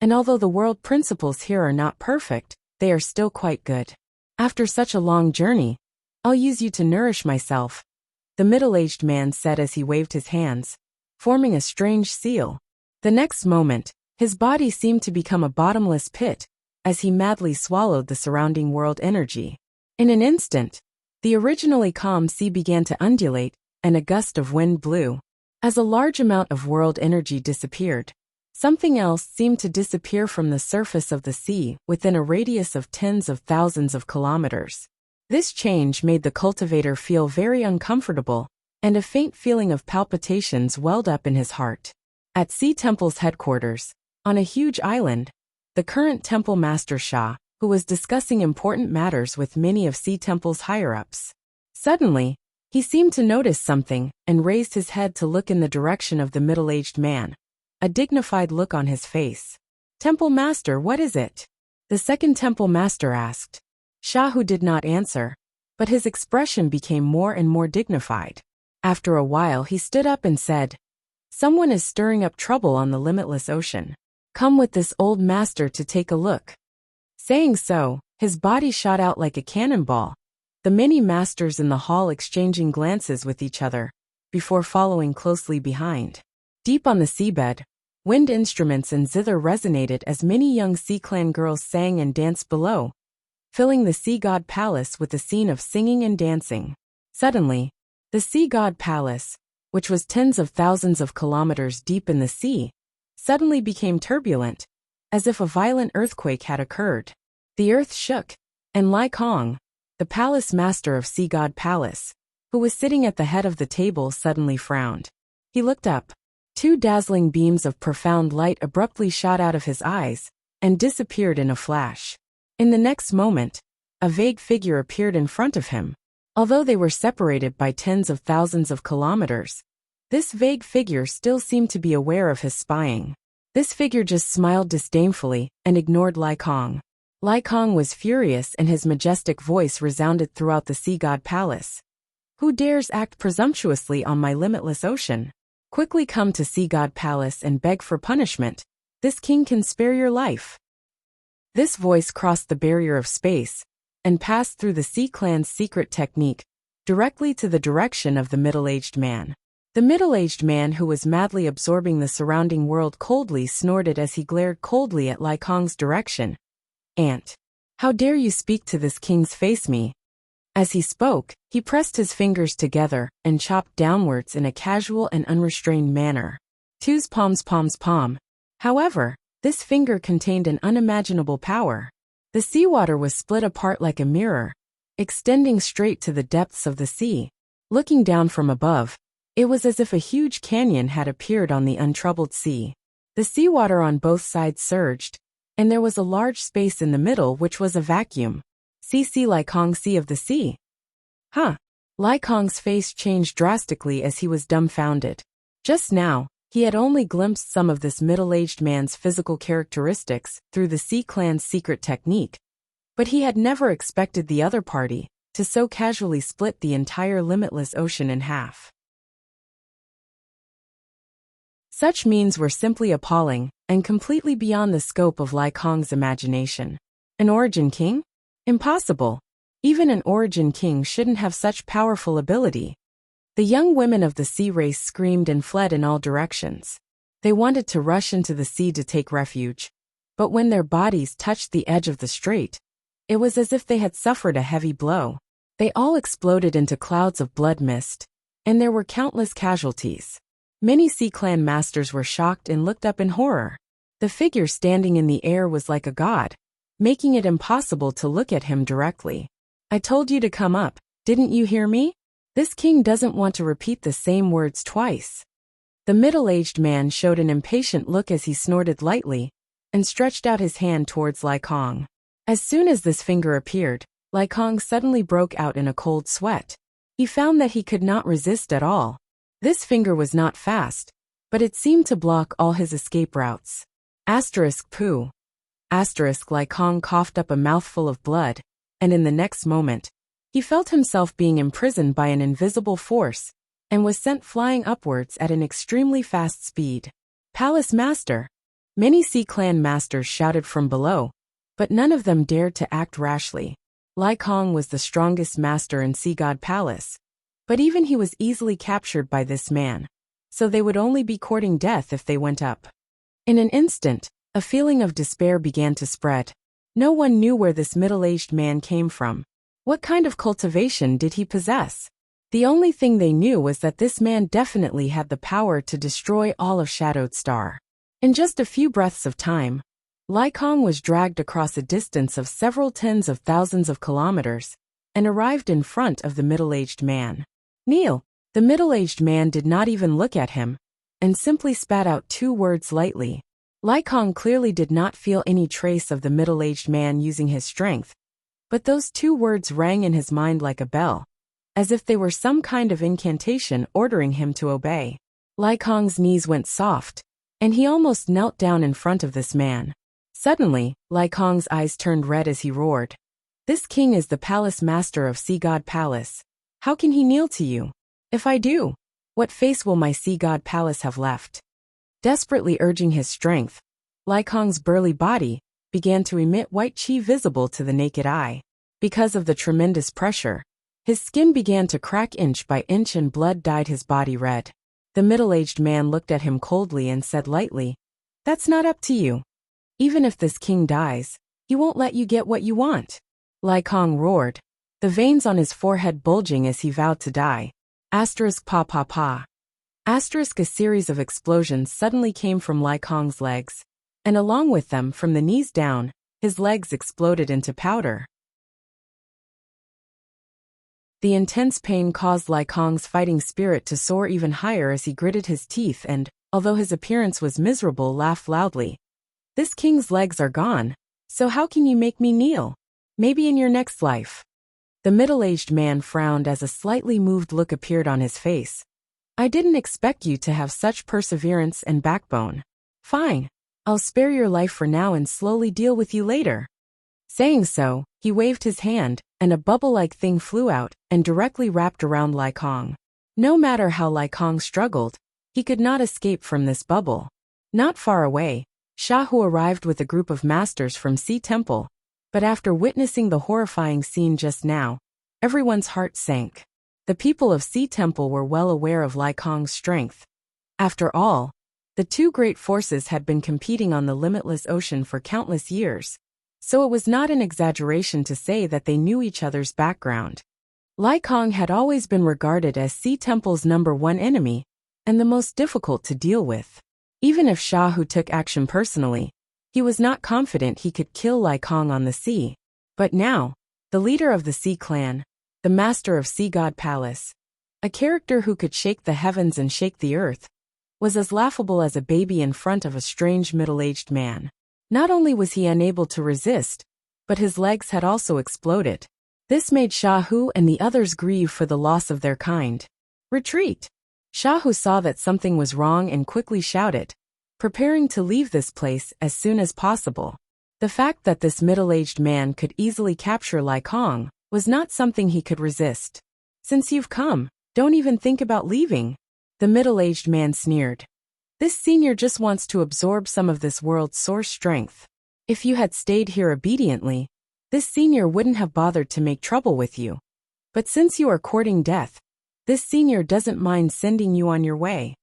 Speaker 1: and although the world principles here are not perfect, they are still quite good. After such a long journey, I'll use you to nourish myself, the middle-aged man said as he waved his hands, forming a strange seal. The next moment, his body seemed to become a bottomless pit, as he madly swallowed the surrounding world energy. In an instant, the originally calm sea began to undulate, and a gust of wind blew. As a large amount of world energy disappeared, something else seemed to disappear from the surface of the sea within a radius of tens of thousands of kilometers. This change made the cultivator feel very uncomfortable, and a faint feeling of palpitations welled up in his heart. At Sea Temple's headquarters, on a huge island, the current Temple Master Sha, who was discussing important matters with many of Sea Temple's higher-ups. Suddenly, he seemed to notice something and raised his head to look in the direction of the middle-aged man, a dignified look on his face. "Temple Master, what is it?" the second Temple Master asked. Sha, who did not answer, but his expression became more and more dignified. After a while he stood up and said, "Someone is stirring up trouble on the limitless ocean. Come with this old master to take a look." Saying so, his body shot out like a cannonball, the many masters in the hall exchanging glances with each other, before following closely behind. Deep on the seabed, wind instruments and zither resonated as many young sea clan girls sang and danced below, filling the sea god palace with a scene of singing and dancing. Suddenly, the sea god palace, which was tens of thousands of kilometers deep in the sea, suddenly became turbulent, as if a violent earthquake had occurred. The earth shook, and Lai Kong, the palace master of Sea God Palace, who was sitting at the head of the table, suddenly frowned. He looked up. 2 dazzling beams of profound light abruptly shot out of his eyes and disappeared in a flash. In the next moment, a vague figure appeared in front of him. Although they were separated by tens of thousands of kilometers, this vague figure still seemed to be aware of his spying. This figure just smiled disdainfully and ignored Lai Kong. Lai Kong was furious and his majestic voice resounded throughout the Sea God Palace. "Who dares act presumptuously on my limitless ocean? Quickly come to Sea God Palace and beg for punishment. This king can spare your life." This voice crossed the barrier of space and passed through the Sea Clan's secret technique, directly to the direction of the middle-aged man. The middle-aged man, who was madly absorbing the surrounding world, coldly snorted as he glared coldly at Lai Kong's direction. "Ant, how dare you speak to this king's face me?" As he spoke, he pressed his fingers together and chopped downwards in a casual and unrestrained manner. Two's palms. However, this finger contained an unimaginable power. The seawater was split apart like a mirror, extending straight to the depths of the sea. Looking down from above, it was as if a huge canyon had appeared on the untroubled sea. The seawater on both sides surged, and there was a large space in the middle which was a vacuum. "See Lai Kong, sea of the sea." Huh. Lai Kong's face changed drastically as he was dumbfounded. Just now, he had only glimpsed some of this middle-aged man's physical characteristics through the Sea Clan's secret technique, but he had never expected the other party to so casually split the entire limitless ocean in half. Such means were simply appalling and completely beyond the scope of Lai Kong's imagination. An origin king? Impossible. Even an origin king shouldn't have such powerful ability. The young women of the sea race screamed and fled in all directions. They wanted to rush into the sea to take refuge, but when their bodies touched the edge of the strait, it was as if they had suffered a heavy blow. They all exploded into clouds of blood mist, and there were countless casualties. Many Sea Clan masters were shocked and looked up in horror. The figure standing in the air was like a god, making it impossible to look at him directly. "I told you to come up, didn't you hear me?" This king doesn't want to repeat the same words twice. The middle-aged man showed an impatient look as he snorted lightly and stretched out his hand towards Lai Kong. As soon as this finger appeared, Lai Kong suddenly broke out in a cold sweat. He found that he could not resist at all. This finger was not fast, but it seemed to block all his escape routes. Poo. Lai Kong coughed up a mouthful of blood, and in the next moment, he felt himself being imprisoned by an invisible force and was sent flying upwards at an extremely fast speed. "Palace Master!" Many Sea Clan masters shouted from below, but none of them dared to act rashly. Lai Kong was the strongest master in Sea God Palace, but even he was easily captured by this man, so they would only be courting death if they went up. In an instant, a feeling of despair began to spread. No one knew where this middle-aged man came from. What kind of cultivation did he possess? The only thing they knew was that this man definitely had the power to destroy all of Shadowed Star. In just a few breaths of time, Lai Kong was dragged across a distance of several tens of thousands of kilometers and arrived in front of the middle-aged man. "Kneel." The middle-aged man did not even look at him and simply spat out 2 words lightly. Lai Kong clearly did not feel any trace of the middle-aged man using his strength, but those 2 words rang in his mind like a bell, as if they were some kind of incantation ordering him to obey. Lai Kong's knees went soft, and he almost knelt down in front of this man. Suddenly, Lai Kong's eyes turned red as he roared. "This king is the palace master of Sea God Palace. How can he kneel to you?" If I do, what face will my sea god palace have left? Desperately urging his strength, Lai Kong's burly body began to emit white qi visible to the naked eye. Because of the tremendous pressure, his skin began to crack inch by inch and blood dyed his body red. The middle-aged man looked at him coldly and said lightly, "That's not up to you. Even if this king dies, he won't let you get what you want." Lai Kong roared, the veins on his forehead bulging as he vowed to die. Asterisk pa pa pa. Asterisk a series of explosions suddenly came from Lai Kong's legs, and along with them, from the knees down, his legs exploded into powder. The intense pain caused Lai Kong's fighting spirit to soar even higher as he gritted his teeth and, although his appearance was miserable, laughed loudly. "This king's legs are gone, so how can you make me kneel? Maybe in your next life." The middle-aged man frowned as a slightly moved look appeared on his face. "I didn't expect you to have such perseverance and backbone. Fine, I'll spare your life for now and slowly deal with you later." Saying so, he waved his hand, and a bubble-like thing flew out and directly wrapped around Lai Kong. No matter how Lai Kong struggled, he could not escape from this bubble. Not far away, Shahu arrived with a group of masters from Sea Temple, but after witnessing the horrifying scene just now, everyone's heart sank. The people of Sea Temple were well aware of Lai Kong's strength. After all, the two great forces had been competing on the limitless ocean for countless years, so it was not an exaggeration to say that they knew each other's background. Lai Kong had always been regarded as Sea Temple's #1 enemy, and the most difficult to deal with. Even if Shahu took action personally, he was not confident he could kill Lai Kong on the sea. But now, the leader of the Sea Clan, the master of Sea God Palace, a character who could shake the heavens and shake the earth, was as laughable as a baby in front of a strange middle-aged man. Not only was he unable to resist, but his legs had also exploded. This made Shahu and the others grieve for the loss of their kind. "Retreat!" Shahu saw that something was wrong and quickly shouted, preparing to leave this place as soon as possible. The fact that this middle-aged man could easily capture Lai Kong was not something he could resist. "Since you've come, don't even think about leaving," the middle-aged man sneered. "This senior just wants to absorb some of this world's source strength. If you had stayed here obediently, this senior wouldn't have bothered to make trouble with you. But since you are courting death, this senior doesn't mind sending you on your way."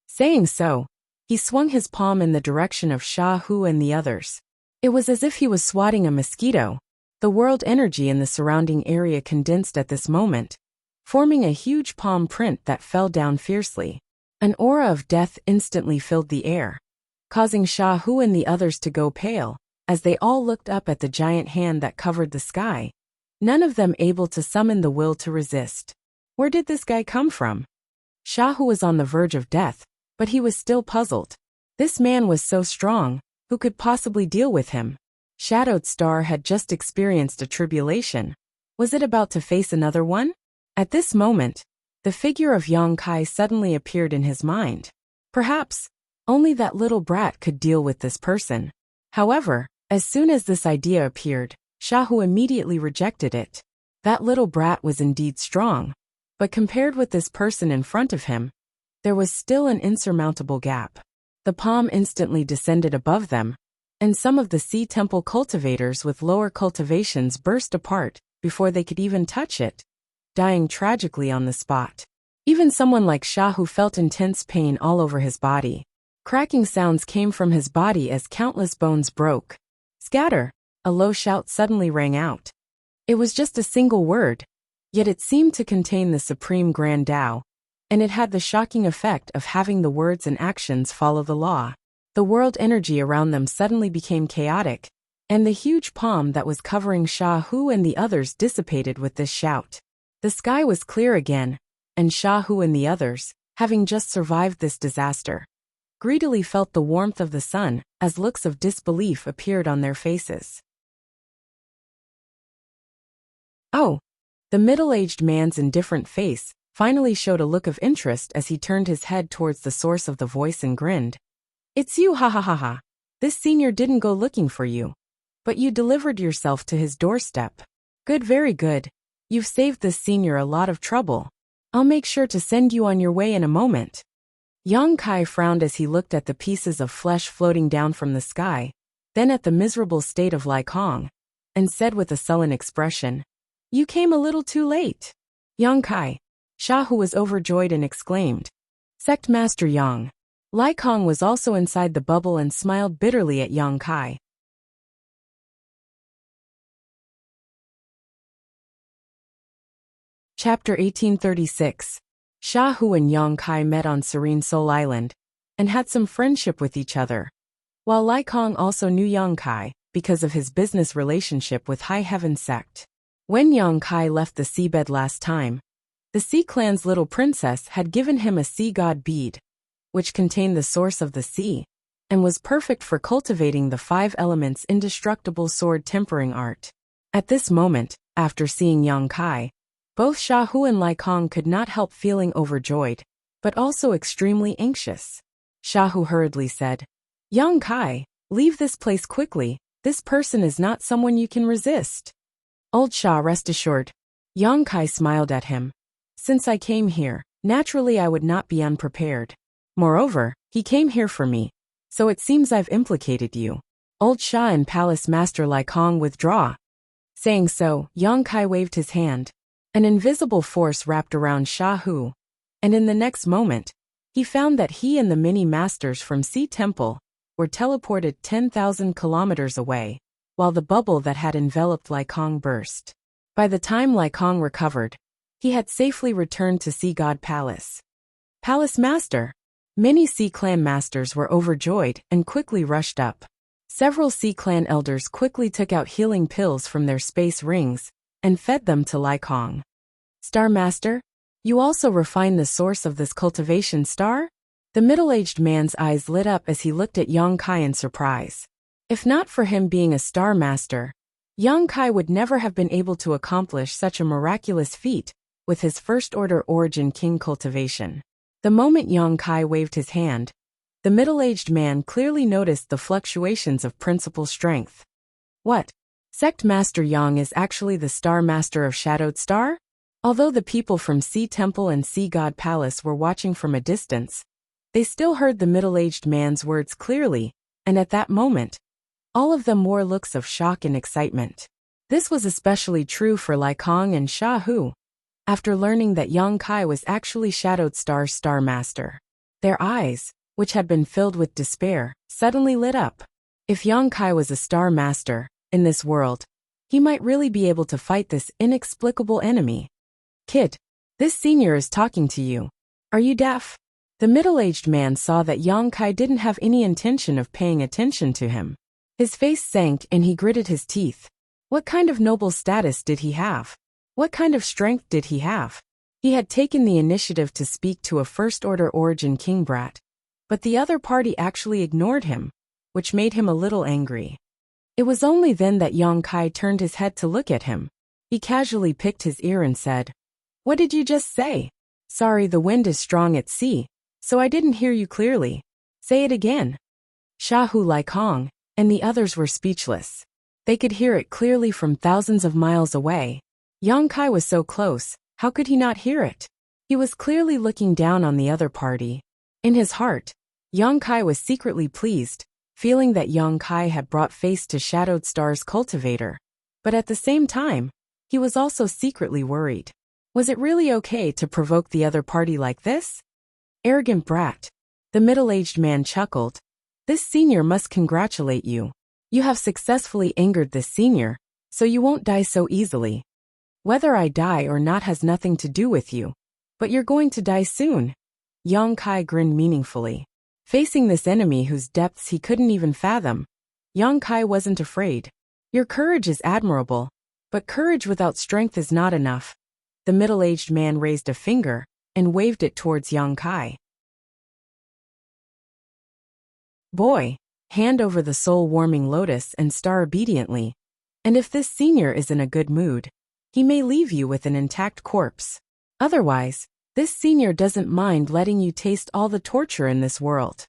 Speaker 1: Saying so, he swung his palm in the direction of Shahu and the others. It was as if he was swatting a mosquito. The world energy in the surrounding area condensed at this moment, forming a huge palm print that fell down fiercely. An aura of death instantly filled the air, causing Shahu and the others to go pale, as they all looked up at the giant hand that covered the sky, none of them able to summon the will to resist. Where did this guy come from? Shahu was on the verge of death, but he was still puzzled. This man was so strong, who could possibly deal with him? Shadowed Star had just experienced a tribulation. Was it about to face another one? At this moment, the figure of Yang Kai suddenly appeared in his mind. Perhaps, only that little brat could deal with this person. However, as soon as this idea appeared, Shahu immediately rejected it. That little brat was indeed strong, but compared with this person in front of him, there was still an insurmountable gap. The palm instantly descended above them, and some of the Sea Temple cultivators with lower cultivations burst apart before they could even touch it, dying tragically on the spot. Even someone like Shahu felt intense pain all over his body. Cracking sounds came from his body as countless bones broke. "Scatter!" A low shout suddenly rang out. It was just a single word, yet it seemed to contain the supreme grand Tao, and it had the shocking effect of having the words and actions follow the law. The world energy around them suddenly became chaotic, and the huge palm that was covering Shahu and the others dissipated with this shout. The sky was clear again, and Shahu and the others, having just survived this disaster, greedily felt the warmth of the sun as looks of disbelief appeared on their faces. "Oh!" The middle-aged man's indifferent face finally showed a look of interest as he turned his head towards the source of the voice and grinned. "It's you, ha ha ha ha. This senior didn't go looking for you, but you delivered yourself to his doorstep. Good, very good. You've saved this senior a lot of trouble. I'll make sure to send you on your way in a moment. Yang Kai frowned as he looked at the pieces of flesh floating down from the sky, then at the miserable state of Lai Kong, and said with a sullen expression, You came a little too late. Yang Kai. Sha Hu was overjoyed and exclaimed, Sect Master Yang. Lai Kong was also inside the bubble and smiled bitterly at Yang Kai. Chapter 1836. Sha Hu and Yang Kai met on Serene Soul Island, and had some friendship with each other, while Lai Kong also knew Yang Kai, because of his business relationship with High Heaven Sect. When Yang Kai left the seabed last time, the Sea Clan's little princess had given him a sea god bead, which contained the source of the sea, and was perfect for cultivating the 5 elements indestructible sword tempering art. At this moment, after seeing Yang Kai, both Sha Hu and Lai Kong could not help feeling overjoyed, but also extremely anxious. Sha Hu hurriedly said, Yang Kai, leave this place quickly, this person is not someone you can resist. Old Sha, rest assured. Yang Kai smiled at him. Since I came here, naturally I would not be unprepared. Moreover, he came here for me, so it seems I've implicated you. Old Sha and Palace Master Lai Kong withdraw. Saying so, Yang Kai waved his hand. An invisible force wrapped around Sha Hu, and in the next moment, he found that he and the mini-masters from Sea Temple were teleported 10,000 kilometers away, while the bubble that had enveloped Lai Kong burst. By the time Lai Kong recovered, he had safely returned to Sea God Palace. Palace Master! Many Sea Clan masters were overjoyed and quickly rushed up. Several Sea Clan elders quickly took out healing pills from their space rings and fed them to Lai Kong. Star Master, you also refine the source of this cultivation star? The middle-aged man's eyes lit up as he looked at Yang Kai in surprise. If not for him being a Star Master, Yang Kai would never have been able to accomplish such a miraculous feat with his first-order Origin King cultivation. The moment Yang Kai waved his hand, the middle-aged man clearly noticed the fluctuations of principal strength. What? Sect Master Yang is actually the Star Master of Shadowed Star? Although the people from Sea Temple and Sea God Palace were watching from a distance, they still heard the middle-aged man's words clearly, and at that moment, all of them wore looks of shock and excitement. This was especially true for Lai Kong and Sha Hu, after learning that Yang Kai was actually Shadowed Star's Star Master. Their eyes, which had been filled with despair, suddenly lit up. If Yang Kai was a Star Master, in this world, he might really be able to fight this inexplicable enemy. Kid, this senior is talking to you. Are you deaf? The middle-aged man saw that Yang Kai didn't have any intention of paying attention to him. His face sank and he gritted his teeth. What kind of noble status did he have? What kind of strength did he have? He had taken the initiative to speak to a first-order Origin King brat, but the other party actually ignored him, which made him a little angry. It was only then that Yang Kai turned his head to look at him. He casually picked his ear and said, What did you just say? Sorry, the wind is strong at sea, so I didn't hear you clearly. Say it again. Sha Hu, Lai Kong, and the others were speechless. They could hear it clearly from thousands of miles away. Yang Kai was so close, how could he not hear it? He was clearly looking down on the other party. In his heart, Yang Kai was secretly pleased, feeling that Yang Kai had brought face to Shadowed Star's cultivator. But at the same time, he was also secretly worried. Was it really okay to provoke the other party like this? Arrogant brat. The middle-aged man chuckled. This senior must congratulate you. You have successfully angered this senior, so you won't die so easily. Whether I die or not has nothing to do with you, but you're going to die soon. Yang Kai grinned meaningfully. Facing this enemy whose depths he couldn't even fathom, Yang Kai wasn't afraid. Your courage is admirable, but courage without strength is not enough. The middle-aged man raised a finger and waved it towards Yang Kai. Boy, hand over the soul-warming lotus and star obediently, and if this senior is in a good mood, he may leave you with an intact corpse. Otherwise, this senior doesn't mind letting you taste all the torture in this world.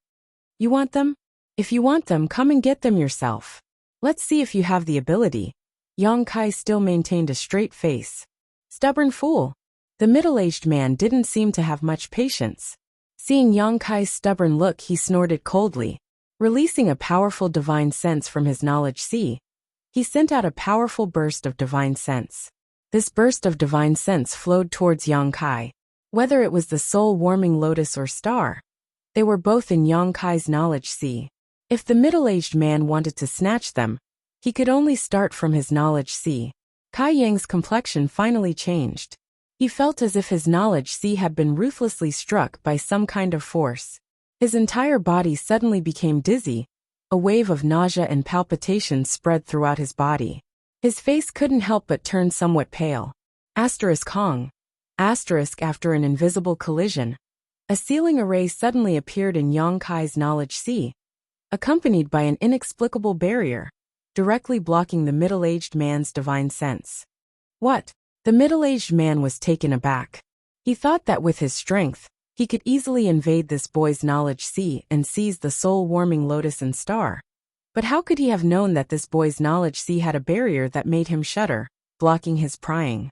Speaker 1: You want them? If you want them, come and get them yourself. Let's see if you have the ability. Yang Kai still maintained a straight face. Stubborn fool. The middle-aged man didn't seem to have much patience. Seeing Yang Kai's stubborn look, he snorted coldly. Releasing a powerful divine sense from his knowledge sea, he sent out a powerful burst of divine sense. This burst of divine sense flowed towards Yang Kai. Whether it was the soul-warming lotus or star, they were both in Yang Kai's knowledge sea. If the middle-aged man wanted to snatch them, he could only start from his knowledge sea. Kai Yang's complexion finally changed. He felt as if his knowledge sea had been ruthlessly struck by some kind of force. His entire body suddenly became dizzy. A wave of nausea and palpitations spread throughout his body. His face couldn't help but turn somewhat pale. Hong. After an invisible collision, a sealing array suddenly appeared in Yang Kai's knowledge sea, accompanied by an inexplicable barrier, directly blocking the middle-aged man's divine sense. What? The middle-aged man was taken aback. He thought that with his strength, he could easily invade this boy's knowledge sea and seize the soul-warming lotus and star. But how could he have known that this boy's knowledge sea had a barrier that made him shudder, blocking his prying?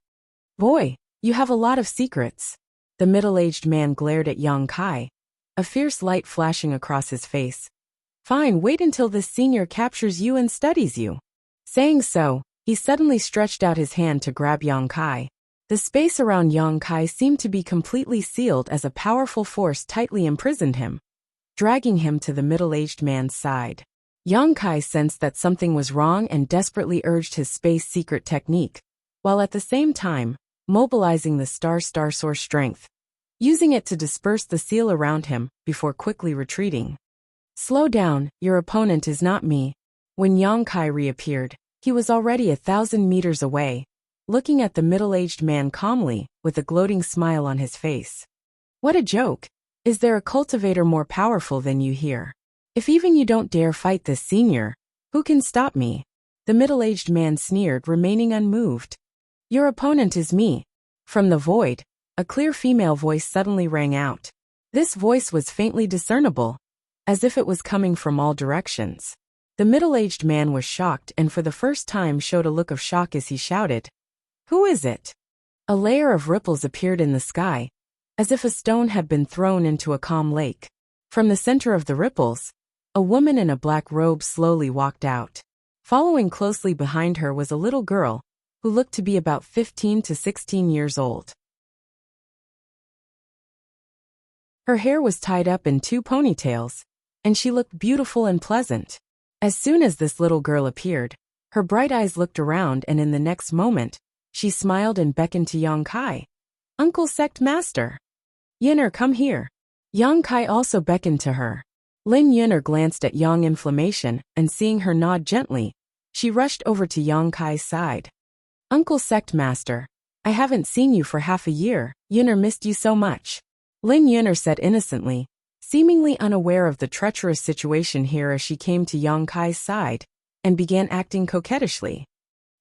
Speaker 1: Boy, you have a lot of secrets. The middle-aged man glared at Yang Kai, a fierce light flashing across his face. Fine, wait until this senior captures you and studies you. Saying so, he suddenly stretched out his hand to grab Yang Kai. The space around Yang Kai seemed to be completely sealed as a powerful force tightly imprisoned him, dragging him to the middle-aged man's side. Yang Kai sensed that something was wrong and desperately urged his space secret technique, while at the same time, mobilizing the star source strength, using it to disperse the seal around him before quickly retreating. Slow down, your opponent is not me. When Yang Kai reappeared, he was already 1,000 meters away, looking at the middle-aged man calmly, with a gloating smile on his face. What a joke! Is there a cultivator more powerful than you here? If even you don't dare fight this senior, who can stop me? The middle-aged man sneered, remaining unmoved. Your opponent is me. From the void, a clear female voice suddenly rang out. This voice was faintly discernible, as if it was coming from all directions. The middle-aged man was shocked and for the first time showed a look of shock as he shouted, "Who is it?" A layer of ripples appeared in the sky, as if a stone had been thrown into a calm lake. From the center of the ripples, a woman in a black robe slowly walked out. Following closely behind her was a little girl, who looked to be about 15 to 16 years old. Her hair was tied up in 2 ponytails, and she looked beautiful and pleasant. As soon as this little girl appeared, her bright eyes looked around and in the next moment, she smiled and beckoned to Yang Kai. "Uncle Sect Master. Yinner, come here." Yang Kai also beckoned to her. Lin Yinner glanced at Yang Inflammation and seeing her nod gently, she rushed over to Yang Kai's side. "Uncle Sect Master, I haven't seen you for half a year. Yinner missed you so much." Lin Yinner said innocently, seemingly unaware of the treacherous situation here as she came to Yang Kai's side and began acting coquettishly.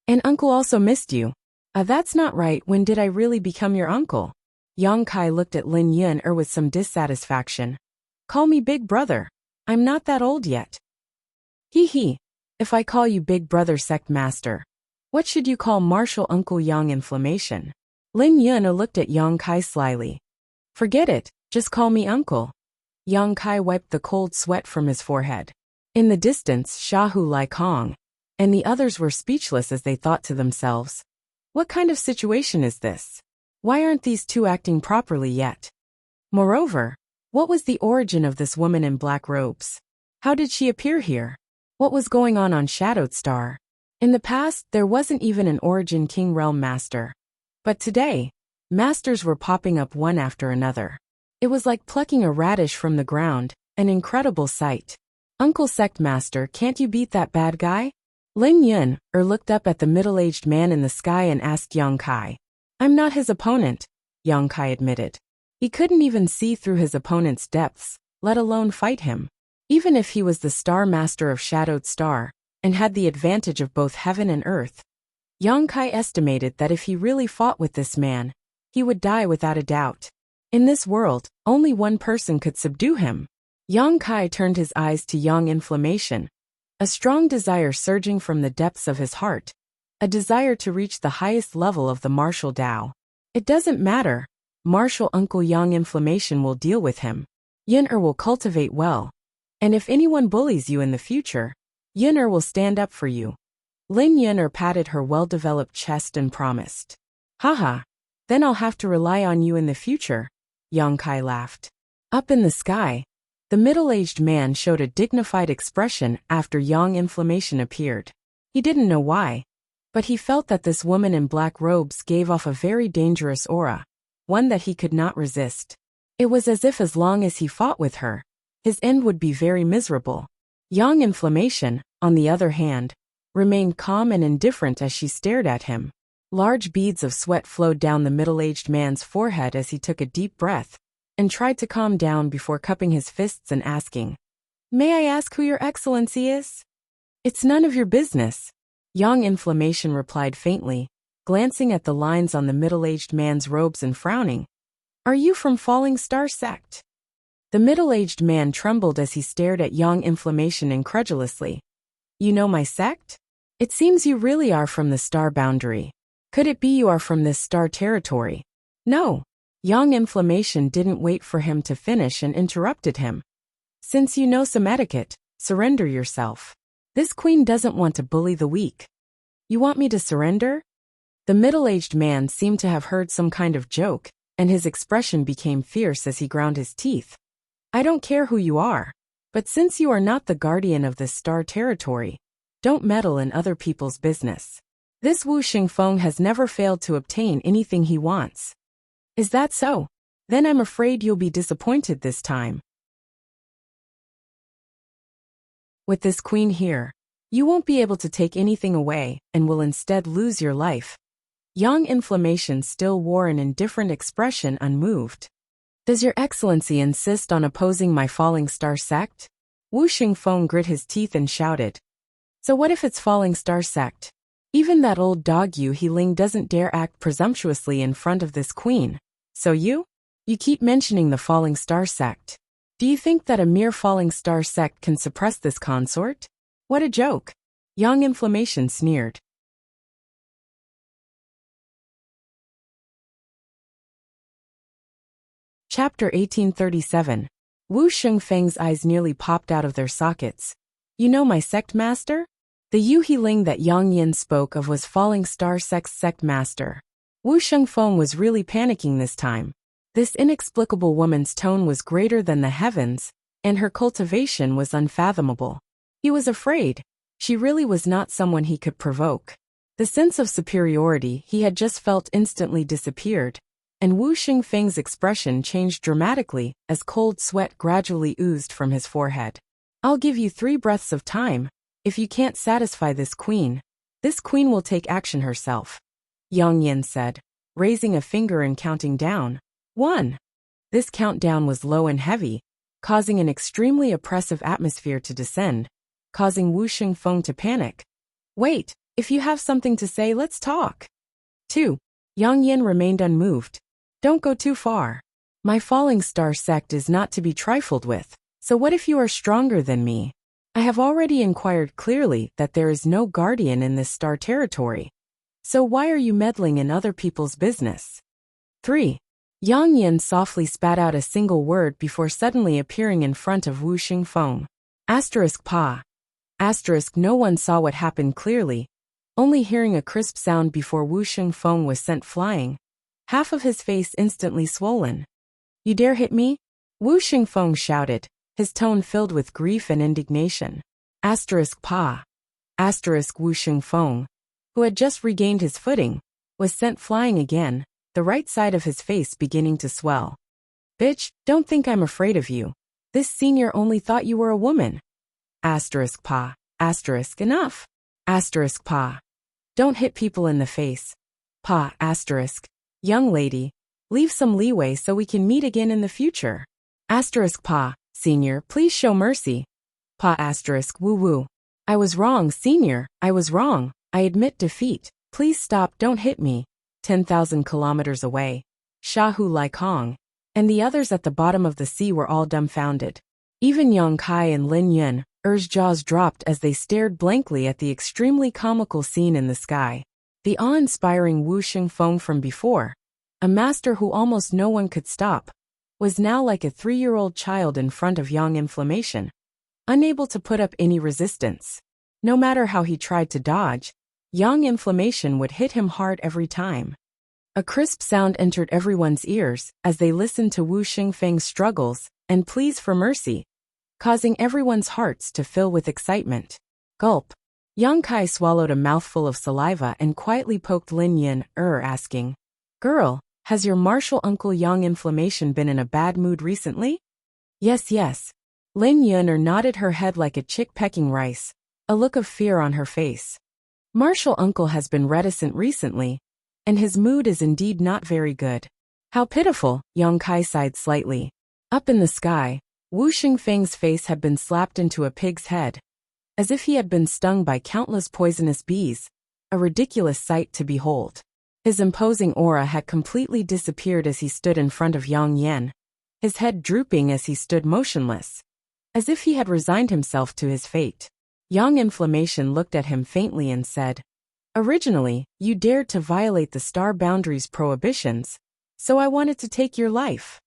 Speaker 1: "And uncle also missed you." That's not right. When did I really become your uncle?" Yang Kai looked at Lin Yinner with some dissatisfaction. "Call me big brother. I'm not that old yet." Hee. If I call you big brother Sect Master, what should you call Martial Uncle Yang Inflammation? Lin Yinner looked at Yang Kai slyly. "Forget it, just call me uncle." Yang Kai wiped the cold sweat from his forehead. In the distance, Shahu Lai Kong and the others were speechless as they thought to themselves, what kind of situation is this? Why aren't these two acting properly yet? Moreover, what was the origin of this woman in black robes? How did she appear here? What was going on Shadowed Star? In the past, there wasn't even an Origin King Realm Master. But today, masters were popping up one after another. It was like plucking a radish from the ground, an incredible sight. "Uncle Sect Master, can't you beat that bad guy?" Lin Yinner looked up at the middle-aged man in the sky and asked Yang Kai. "I'm not his opponent," Yang Kai admitted. He couldn't even see through his opponent's depths, let alone fight him. Even if he was the Star Master of Shadowed Star, and had the advantage of both heaven and earth, Yang Kai estimated that if he really fought with this man, he would die without a doubt. In this world, only one person could subdue him. Yang Kai turned his eyes to Yang Inflammation, a strong desire surging from the depths of his heart, a desire to reach the highest level of the martial Tao. It doesn't matter. Martial Uncle Yang Inflammation will deal with him. Yin will cultivate well. And if anyone bullies you in the future, Yin will stand up for you. Lin Yin patted her well-developed chest and promised. Haha, then I'll have to rely on you in the future, Yang Kai laughed. Up in the sky, the middle-aged man showed a dignified expression after Yang Inflammation appeared. He didn't know why, but he felt that this woman in black robes gave off a very dangerous aura, one that he could not resist. It was as if as long as he fought with her, his end would be very miserable. Yang Inflammation, on the other hand, remained calm and indifferent as she stared at him. Large beads of sweat flowed down the middle-aged man's forehead as he took a deep breath and tried to calm down before cupping his fists and asking, "May I ask who your excellency is?" "It's none of your business," Yang Inflammation replied faintly, glancing at the lines on the middle-aged man's robes and frowning. "Are you from Falling Star sect?" The middle-aged man trembled as he stared at Yang Inflammation incredulously. "You know my sect? It seems you really are from the star boundary. Could it be you are from this star territory?" "No." Yang Inflammation didn't wait for him to finish and interrupted him. "Since you know some etiquette, surrender yourself. This queen doesn't want to bully the weak." "You want me to surrender?" The middle-aged man seemed to have heard some kind of joke, and his expression became fierce as he ground his teeth. "I don't care who you are, but since you are not the guardian of this star territory, don't meddle in other people's business. This Wu Xingfeng has never failed to obtain anything he wants." "Is that so? Then I'm afraid you'll be disappointed this time. With this queen here, you won't be able to take anything away and will instead lose your life." Yang Inflammation still wore an indifferent expression, unmoved. "Does your excellency insist on opposing my Falling Star sect?" Wu Xingfeng grit his teeth and shouted. "So what if it's Falling Star sect? Even that old dog Yu Heling doesn't dare act presumptuously in front of this queen. So you keep mentioning the Falling Star sect. Do you think that a mere Falling Star sect can suppress this consort? What a joke." Yang Inflammation sneered. Chapter 1837. Wu Xingfeng's eyes nearly popped out of their sockets. "You know my sect master?" The Yu Heling that Yang Yin spoke of was Falling Star sect's sect master. Wu Xingfeng was really panicking this time. This inexplicable woman's tone was greater than the heavens, and her cultivation was unfathomable. He was afraid. She really was not someone he could provoke. The sense of superiority he had just felt instantly disappeared, and Wu Xingfeng's expression changed dramatically as cold sweat gradually oozed from his forehead. "I'll give you 3 breaths of time. If you can't satisfy this queen will take action herself," Yang Yin said, raising a finger and counting down. 1. This countdown was low and heavy, causing an extremely oppressive atmosphere to descend, causing Wu Xingfeng to panic. "Wait, if you have something to say, let's talk." 2. Yang Yin remained unmoved. "Don't go too far. My Falling Star sect is not to be trifled with, so what if you are stronger than me? I have already inquired clearly that there is no guardian in this star territory. So why are you meddling in other people's business?" 3. Yang Yin softly spat out a single word before suddenly appearing in front of Wu Xingfeng. *Pa. No one saw what happened clearly, only hearing a crisp sound before Wu Xingfeng was sent flying, half of his face instantly swollen. "You dare hit me?" Wu Xingfeng shouted, his tone filled with grief and indignation. *Pa. Wu Xingfeng, who had just regained his footing, was sent flying again, the right side of his face beginning to swell. "Bitch, don't think I'm afraid of you. This senior only thought you were a woman." *Pa. Enough. *Pa. Don't hit people in the face. Pa. Young lady, leave some leeway so we can meet again in the future. Pa. Senior, please show mercy. Pa. Woo. I was wrong, senior, I was wrong. I admit defeat. Please stop, don't hit me. 10,000 kilometers away, Shahu Laikong, and the others at the bottom of the sea were all dumbfounded. Even Yang Kai and Lin Yun, jaws dropped as they stared blankly at the extremely comical scene in the sky. The awe-inspiring Wu Xingfeng from before, a master who almost no one could stop, was now like a 3-year-old child in front of Yang Inflammation, unable to put up any resistance. No matter how he tried to dodge, Yang Inflammation would hit him hard every time. A crisp sound entered everyone's ears as they listened to Wu Xingfeng's struggles and pleas for mercy, causing everyone's hearts to fill with excitement. Gulp. Yang Kai swallowed a mouthful of saliva and quietly poked Lin Yin, asking, "Girl, has your martial uncle Yang Inflammation been in a bad mood recently?" Yes. Lin Yin nodded her head like a chick pecking rice, a look of fear on her face. Martial uncle has been reticent recently, and his mood is indeed not very good. How pitiful, Yang Kai sighed slightly. Up in the sky, Wu Xingfeng's face had been slapped into a pig's head, as if he had been stung by countless poisonous bees, a ridiculous sight to behold. His imposing aura had completely disappeared as he stood in front of Yang Yan, his head drooping as he stood motionless, as if he had resigned himself to his fate. Yang Inflammation looked at him faintly and said, "Originally, you dared to violate the star boundary's prohibitions, so I wanted to take your life."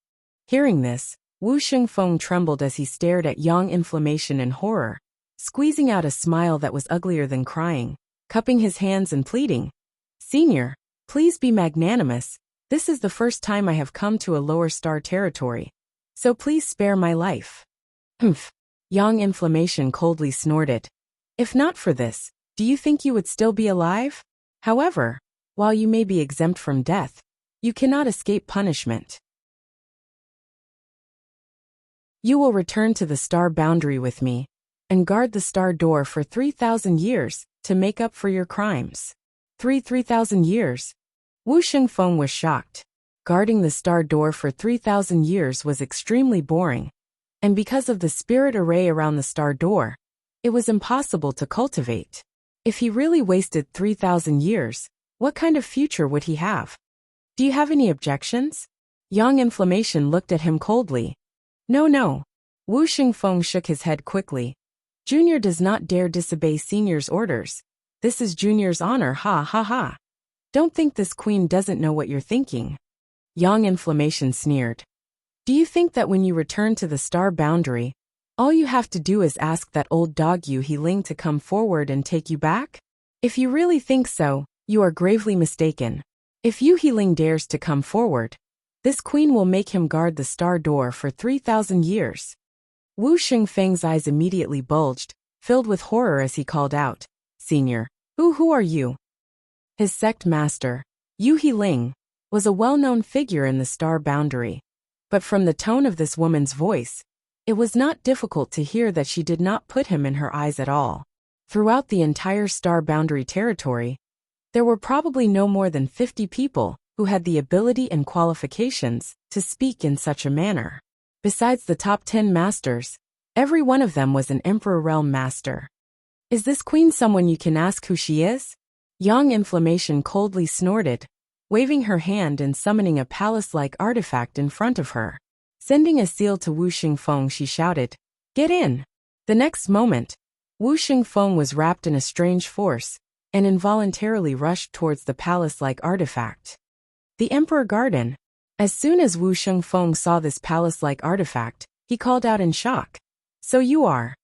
Speaker 1: Hearing this, Wu Xingfeng trembled as he stared at Yang Inflammation in horror, squeezing out a smile that was uglier than crying, cupping his hands and pleading, "Senior, please be magnanimous. This is the first time I have come to a lower star territory, so please spare my life." Humph. Yang Inflammation coldly snorted. "If not for this, do you think you would still be alive? However, while you may be exempt from death, you cannot escape punishment. You will return to the star boundary with me, and guard the star door for 3,000 years, to make up for your crimes." 3,000 years? Wu Xingfeng was shocked. Guarding the star door for 3,000 years was extremely boring, and because of the spirit array around the star door, it was impossible to cultivate. If he really wasted 3,000 years, what kind of future would he have? Do you have any objections? Yang Inflammation looked at him coldly. No. Wu Xingfeng shook his head quickly. Junior does not dare disobey senior's orders. This is junior's honor, ha ha ha. Don't think this queen doesn't know what you're thinking. Yang Inflammation sneered. Do you think that when you return to the star boundary, all you have to do is ask that old dog Yu Heling to come forward and take you back? If you really think so, you are gravely mistaken. If Yu Heling dares to come forward, this queen will make him guard the star door for 3,000 years. Wu Xingfeng's eyes immediately bulged, filled with horror as he called out, "Senior, who are you?" His sect master, Yu Heling, was a well-known figure in the star boundary. But from the tone of this woman's voice, it was not difficult to hear that she did not put him in her eyes at all. Throughout the entire star boundary territory, there were probably no more than 50 people who had the ability and qualifications to speak in such a manner. Besides the top 10 masters, every one of them was an Emperor Realm master. Is this queen someone you can ask who she is? Yang Inflammation coldly snorted, waving her hand and summoning a palace-like artifact in front of her. Sending a seal to Wu Xingfeng, she shouted, "Get in!" The next moment, Wu Xingfeng was wrapped in a strange force and involuntarily rushed towards the palace-like artifact. The Emperor Garden. As soon as Wu Xingfeng saw this palace-like artifact, he called out in shock, "So you are..."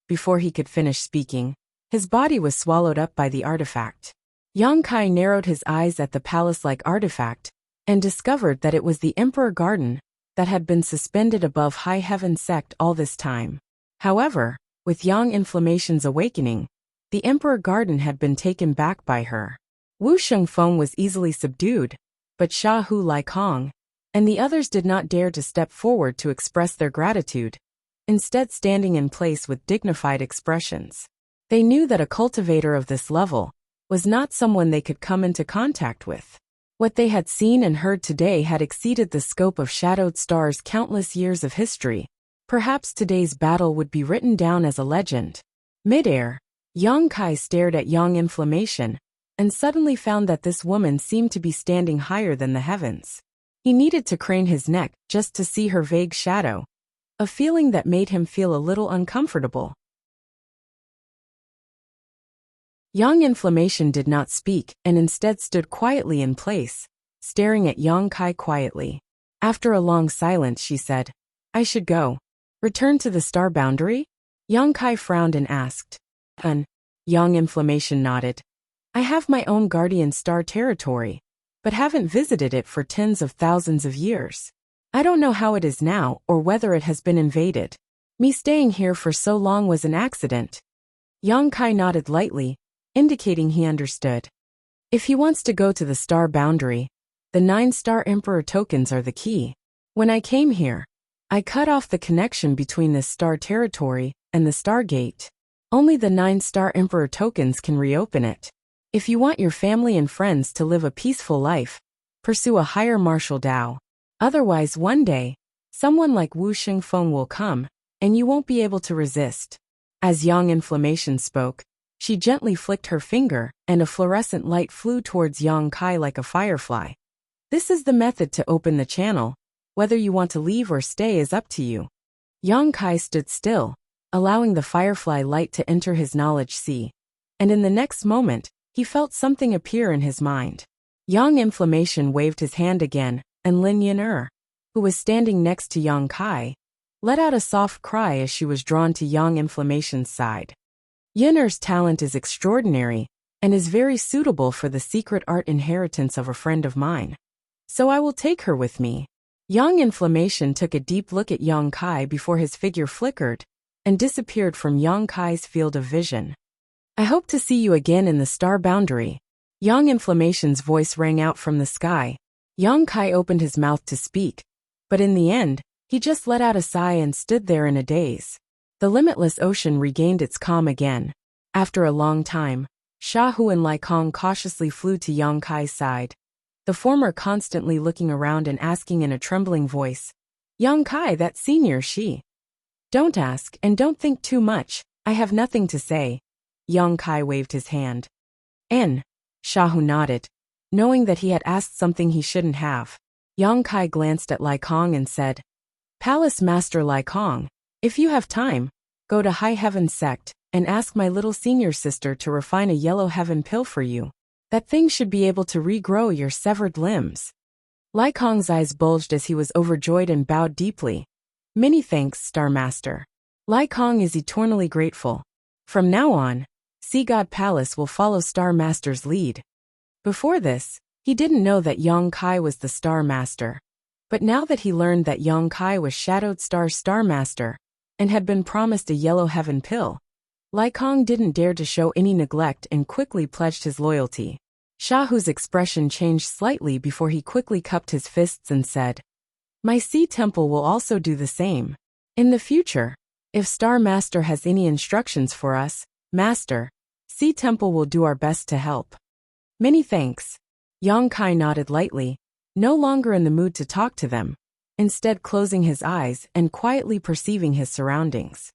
Speaker 1: Before he could finish speaking, his body was swallowed up by the artifact. Yang Kai narrowed his eyes at the palace-like artifact and discovered that it was the Emperor Garden that had been suspended above High Heaven Sect all this time. However, with Yang Inflammation's awakening, the Emperor Garden had been taken back by her. Wu Xingfeng was easily subdued, but Sha Hu Laikong and the others did not dare to step forward to express their gratitude, instead standing in place with dignified expressions. They knew that a cultivator of this level was not someone they could come into contact with. What they had seen and heard today had exceeded the scope of Shadowed Star's countless years of history. Perhaps today's battle would be written down as a legend. Mid-air, Yang Kai stared at Yang Inflammation and suddenly found that this woman seemed to be standing higher than the heavens. He needed to crane his neck just to see her vague shadow, a feeling that made him feel a little uncomfortable. Yang Inflammation did not speak and instead stood quietly in place, staring at Yang Kai quietly. After a long silence, she said, I should go. Return to the star boundary? Yang Kai frowned and asked. Yang Inflammation nodded. I have my own guardian star territory, but haven't visited it for tens of thousands of years. I don't know how it is now or whether it has been invaded. Me staying here for so long was an accident. Yang Kai nodded lightly, indicating he understood. If he wants to go to the star boundary, the 9-star Emperor tokens are the key. When I came here, I cut off the connection between this star territory and the Stargate. Only the 9-star Emperor tokens can reopen it. If you want your family and friends to live a peaceful life, pursue a higher martial Tao. Otherwise, one day, someone like Wu Xingfeng will come, and you won't be able to resist. As Yang Inflammation spoke, she gently flicked her finger, and a fluorescent light flew towards Yang Kai like a firefly. This is the method to open the channel. Whether you want to leave or stay is up to you. Yang Kai stood still, allowing the firefly light to enter his knowledge sea. And in the next moment, he felt something appear in his mind. Yang Inflammation waved his hand again, and Lin Yin, who was standing next to Yang Kai, let out a soft cry as she was drawn to Yang Inflammation's side. Yin'er's talent is extraordinary, and is very suitable for the secret art inheritance of a friend of mine. So I will take her with me. Yang Inflammation took a deep look at Yang Kai before his figure flickered, and disappeared from Yang Kai's field of vision. I hope to see you again in the star boundary. Yang Inflammation's voice rang out from the sky. Yang Kai opened his mouth to speak, but in the end, he just let out a sigh and stood there in a daze. The limitless ocean regained its calm again. After a long time, Shahu and Laikong cautiously flew to Yang Kai's side, the former constantly looking around and asking in a trembling voice, Yang Kai, that senior she. Don't ask and don't think too much, I have nothing to say. Yang Kai waved his hand. Shahu nodded, knowing that he had asked something he shouldn't have. Yang Kai glanced at Laikong and said, Palace Master Laikong, if you have time, go to High Heaven Sect and ask my little senior sister to refine a yellow heaven pill for you. That thing should be able to regrow your severed limbs. Laikong's eyes bulged as he was overjoyed and bowed deeply. Many thanks, Star Master. Laikong is eternally grateful. From now on, Sea God Palace will follow Star Master's lead. Before this, he didn't know that Yang Kai was the Star Master. But now that he learned that Yang Kai was Shadowed Star's Star Master, and had been promised a yellow heaven pill, Laikong didn't dare to show any neglect and quickly pledged his loyalty. Shahu's expression changed slightly before he quickly cupped his fists and said, My Sea Temple will also do the same. In the future, if Star Master has any instructions for us, Master, Sea Temple will do our best to help. Many thanks. Yang Kai nodded lightly, no longer in the mood to talk to them, instead closing his eyes and quietly perceiving his surroundings.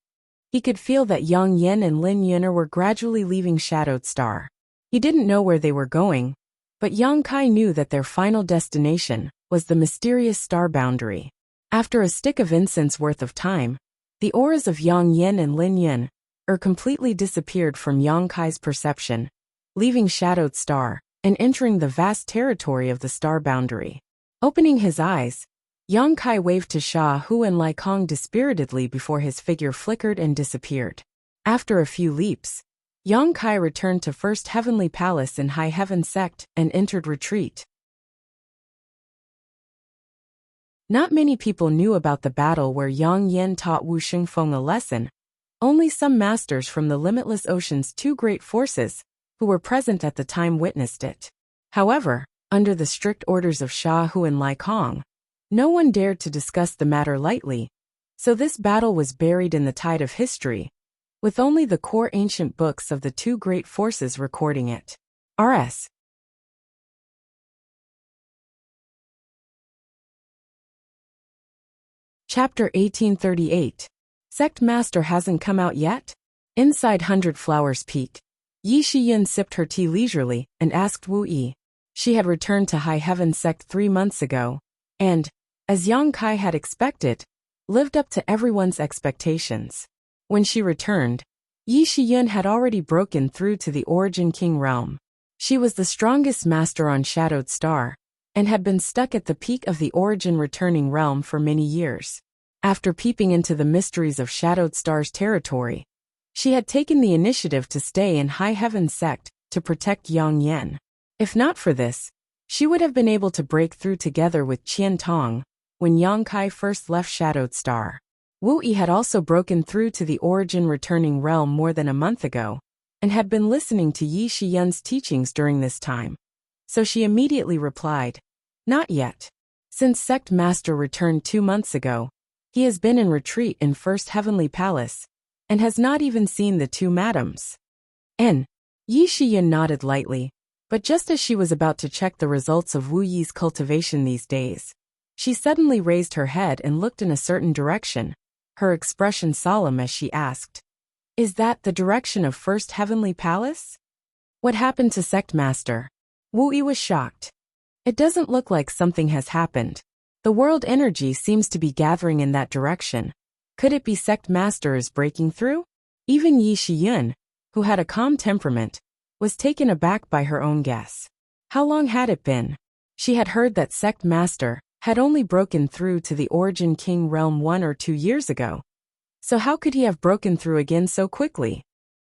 Speaker 1: He could feel that Yang Yin and Lin Yin were gradually leaving Shadowed Star. He didn't know where they were going, but Yang Kai knew that their final destination was the mysterious star boundary. After a stick of incense worth of time, the auras of Yang Yin and Lin Yin completely disappeared from Yang Kai's perception, leaving Shadowed Star and entering the vast territory of the star boundary. Opening his eyes, Yang Kai waved to Shahu and Laikong dispiritedly before his figure flickered and disappeared. After a few leaps, Yang Kai returned to First Heavenly Palace in High Heaven Sect and entered retreat. Not many people knew about the battle where Yang Yin taught Wu Xingfeng a lesson. Only some masters from the Limitless Ocean's 2 great forces, who were present at the time, witnessed it. However, under the strict orders of Shahu and Laikong, no one dared to discuss the matter lightly, so this battle was buried in the tide of history, with only the core ancient books of the 2 great forces recording it. R.S. Chapter 1838. Sect Master hasn't come out yet? Inside 100 Flowers Peak, Yi Shiyin sipped her tea leisurely and asked Wu Yi. She had returned to High Heaven Sect 3 months ago, and, as Yang Kai had expected, lived up to everyone's expectations. When she returned, Yi Shiyin had already broken through to the Origin King realm. She was the strongest master on Shadowed Star, and had been stuck at the peak of the origin-returning realm for many years. After peeping into the mysteries of Shadowed Star's territory, she had taken the initiative to stay in High Heaven Sect to protect Yang Yan. If not for this, she would have been able to break through together with Qian Tong when Yang Kai first left Shadowed Star. Wu Yi had also broken through to the origin-returning realm more than a month ago, and had been listening to Yi Shiyun's teachings during this time. So she immediately replied, "Not yet. Since Sect Master returned 2 months ago, he has been in retreat in First Heavenly Palace, and has not even seen the 2 madams." Yi Shiyun nodded lightly, but just as she was about to check the results of Wu Yi's cultivation these days, she suddenly raised her head and looked in a certain direction, her expression solemn as she asked, "Is that the direction of First Heavenly Palace? What happened to Sect Master?" Wu Yi was shocked. "It doesn't look like something has happened. The world energy seems to be gathering in that direction. Could it be Sect Master is breaking through?" Even Yi Shiyun, who had a calm temperament, was taken aback by her own guess. How long had it been? She had heard that Sect Master had only broken through to the Origin King realm 1 or 2 years ago. So how could he have broken through again so quickly?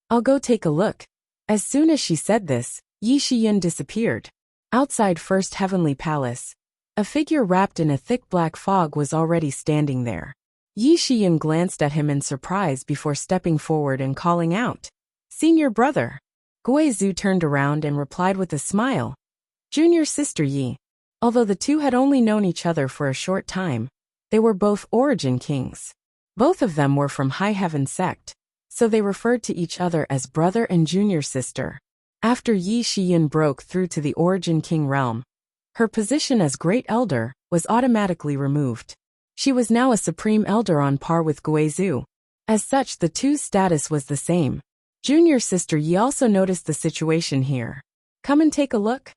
Speaker 1: "I'll go take a look." As soon as she said this, Yi Shiyun disappeared. Outside First Heavenly Palace, a figure wrapped in a thick black fog was already standing there. Yi Shiyun glanced at him in surprise before stepping forward and calling out, "Senior brother." Gui Zhu turned around and replied with a smile, "Junior sister Yi." Although the two had only known each other for a short time, they were both Origin Kings. Both of them were from High Heaven Sect, so they referred to each other as brother and junior sister. After Yi Shiyun broke through to the Origin King realm, her position as Great Elder was automatically removed. She was now a Supreme Elder on par with Gui Zhu. As such, the two's status was the same. Junior sister Yi also noticed the situation here. "Come and take a look."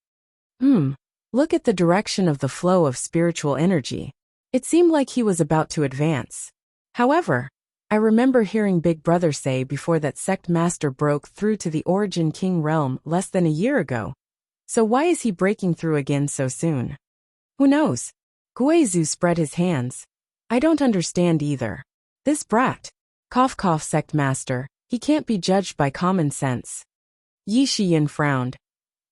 Speaker 1: Look at the direction of the flow of spiritual energy. It seemed like he was about to advance. However, I remember hearing Big Brother say before that Sect Master broke through to the Origin King realm less than a year ago. So why is he breaking through again so soon? Who knows? Gui Zhu spread his hands. "I don't understand either. This brat. Cough cough Sect Master, he can't be judged by common sense." Yi Shiyun frowned.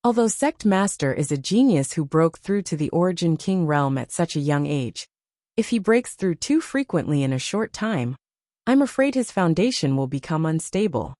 Speaker 1: Although Sect Master is a genius who broke through to the Origin King realm at such a young age, if he breaks through too frequently in a short time, I'm afraid his foundation will become unstable.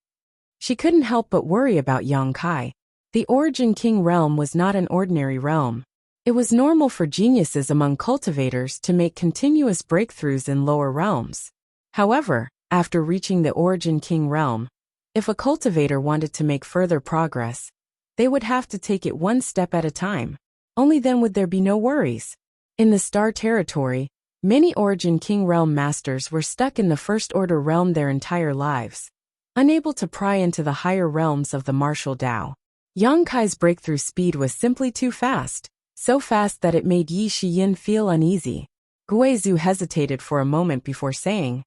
Speaker 1: She couldn't help but worry about Yang Kai. The Origin King realm was not an ordinary realm. It was normal for geniuses among cultivators to make continuous breakthroughs in lower realms. However, after reaching the Origin King realm, if a cultivator wanted to make further progress, they would have to take it one step at a time. Only then would there be no worries. In the Star Territory, many Origin King realm masters were stuck in the First Order realm their entire lives, unable to pry into the higher realms of the martial Tao. Yang Kai's breakthrough speed was simply too fast, so fast that it made Yi Shiyun feel uneasy. Gui Zhu hesitated for a moment before saying,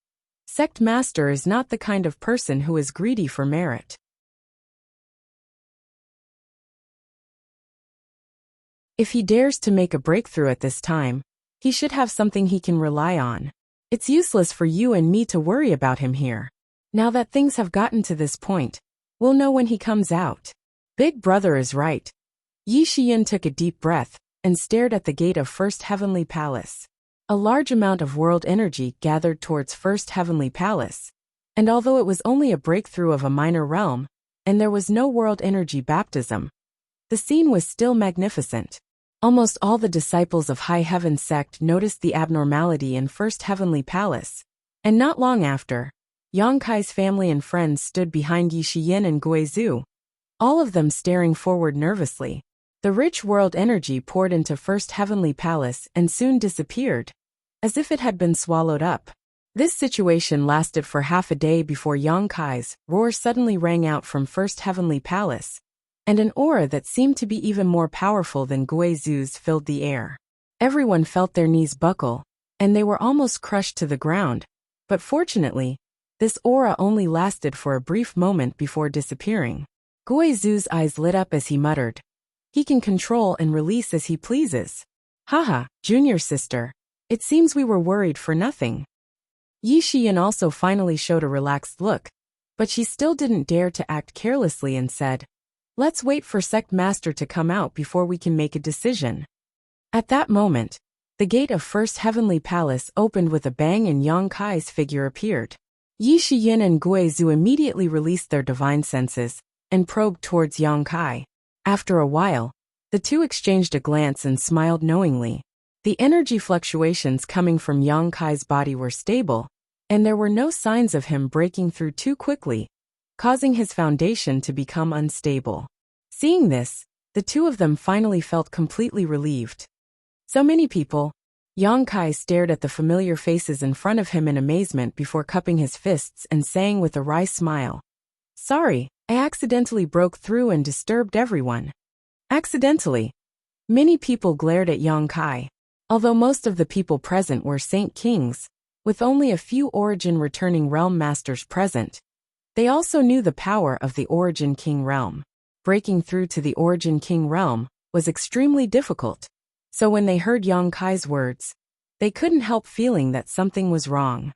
Speaker 1: "Sect Master is not the kind of person who is greedy for merit. If he dares to make a breakthrough at this time, he should have something he can rely on. It's useless for you and me to worry about him here. Now that things have gotten to this point, we'll know when he comes out." Big Brother is right. Yi Shiyun took a deep breath and stared at the gate of First Heavenly Palace. A large amount of world energy gathered towards First Heavenly Palace, and although it was only a breakthrough of a minor realm, and there was no world energy baptism, the scene was still magnificent. Almost all the disciples of High Heaven Sect noticed the abnormality in First Heavenly Palace, and not long after, Yang Kai's family and friends stood behind Yi Shiyun and Gui Zhu, all of them staring forward nervously. The rich world energy poured into First Heavenly Palace and soon disappeared, as if it had been swallowed up. This situation lasted for half a day before Yang Kai's roar suddenly rang out from First Heavenly Palace, and an aura that seemed to be even more powerful than Gui Zhu's filled the air. Everyone felt their knees buckle, and they were almost crushed to the ground, but fortunately, this aura only lasted for a brief moment before disappearing. Gui Zhu's eyes lit up as he muttered, "He can control and release as he pleases." Haha, junior sister. It seems we were worried for nothing. Yi Shiyin also finally showed a relaxed look, but she still didn't dare to act carelessly and said, "Let's wait for Sect Master to come out before we can make a decision." At that moment, the gate of First Heavenly Palace opened with a bang and Yang Kai's figure appeared. Yi Shiyin and Guizhu immediately released their divine senses and probed towards Yang Kai. After a while, the two exchanged a glance and smiled knowingly. The energy fluctuations coming from Yang Kai's body were stable, and there were no signs of him breaking through too quickly, causing his foundation to become unstable. Seeing this, the two of them finally felt completely relieved. So many people. Yang Kai stared at the familiar faces in front of him in amazement before cupping his fists and saying with a wry smile, "Sorry, I accidentally broke through and disturbed everyone." Accidentally. Many people glared at Yang Kai. Although most of the people present were Saint Kings, with only a few Origin returning realm masters present, they also knew the power of the Origin King realm. Breaking through to the Origin King realm was extremely difficult. So when they heard Yang Kai's words, they couldn't help feeling that something was wrong.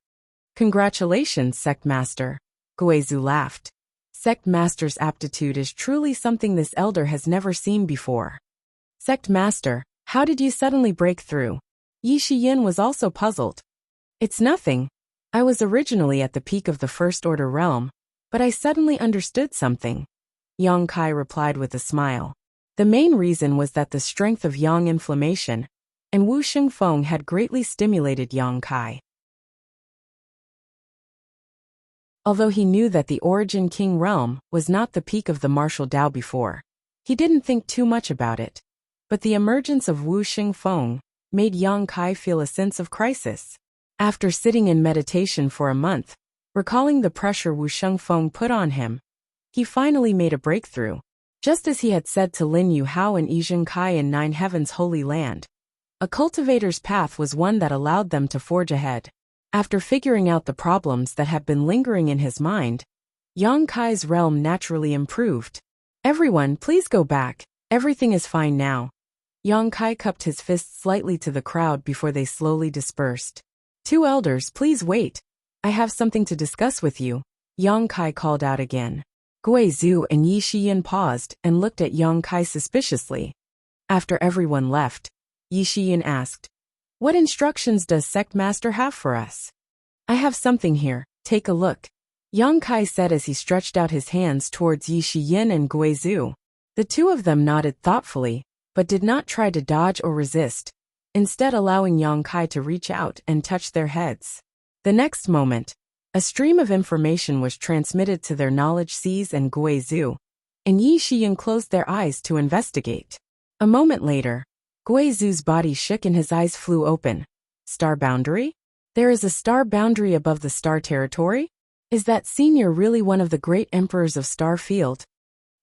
Speaker 1: "Congratulations, Sect Master," Guizhu laughed. Sect Master's aptitude is truly something this elder has never seen before. "Sect Master, how did you suddenly break through?" Yi Shiyin was also puzzled. "It's nothing. I was originally at the peak of the First Order realm, but I suddenly understood something," Yang Kai replied with a smile. The main reason was that the strength of Yang inflammation and Wu Xingfeng had greatly stimulated Yang Kai. Although he knew that the Origin King realm was not the peak of the martial Dao before, he didn't think too much about it. But the emergence of Wu Xingfeng made Yang Kai feel a sense of crisis. After sitting in meditation for a month, recalling the pressure Wu Xingfeng put on him, he finally made a breakthrough. Just as he had said to Lin Yuhao and Yizhen Kai in Nine Heavens' Holy Land, a cultivator's path was one that allowed them to forge ahead. After figuring out the problems that had been lingering in his mind, Yang Kai's realm naturally improved. "Everyone, please go back. Everything is fine now." Yang Kai cupped his fists slightly to the crowd before they slowly dispersed. "Two elders, please wait. I have something to discuss with you," Yang Kai called out again. Guizhu and Yi Shiyin paused and looked at Yang Kai suspiciously. After everyone left, Yi Shiyin asked, "What instructions does Sect Master have for us?" "I have something here, take a look," Yang Kai said as he stretched out his hands towards Yi Shiyin and Guizhu. The two of them nodded thoughtfully, but did not try to dodge or resist, instead allowing Yang Kai to reach out and touch their heads. The next moment, a stream of information was transmitted to their knowledge seas and Guizhu, and Yi Shiyin closed their eyes to investigate. A moment later, Guizhu's body shook and his eyes flew open. "Star boundary? There is a star boundary above the star territory? Is that senior really one of the great emperors of Star Field?"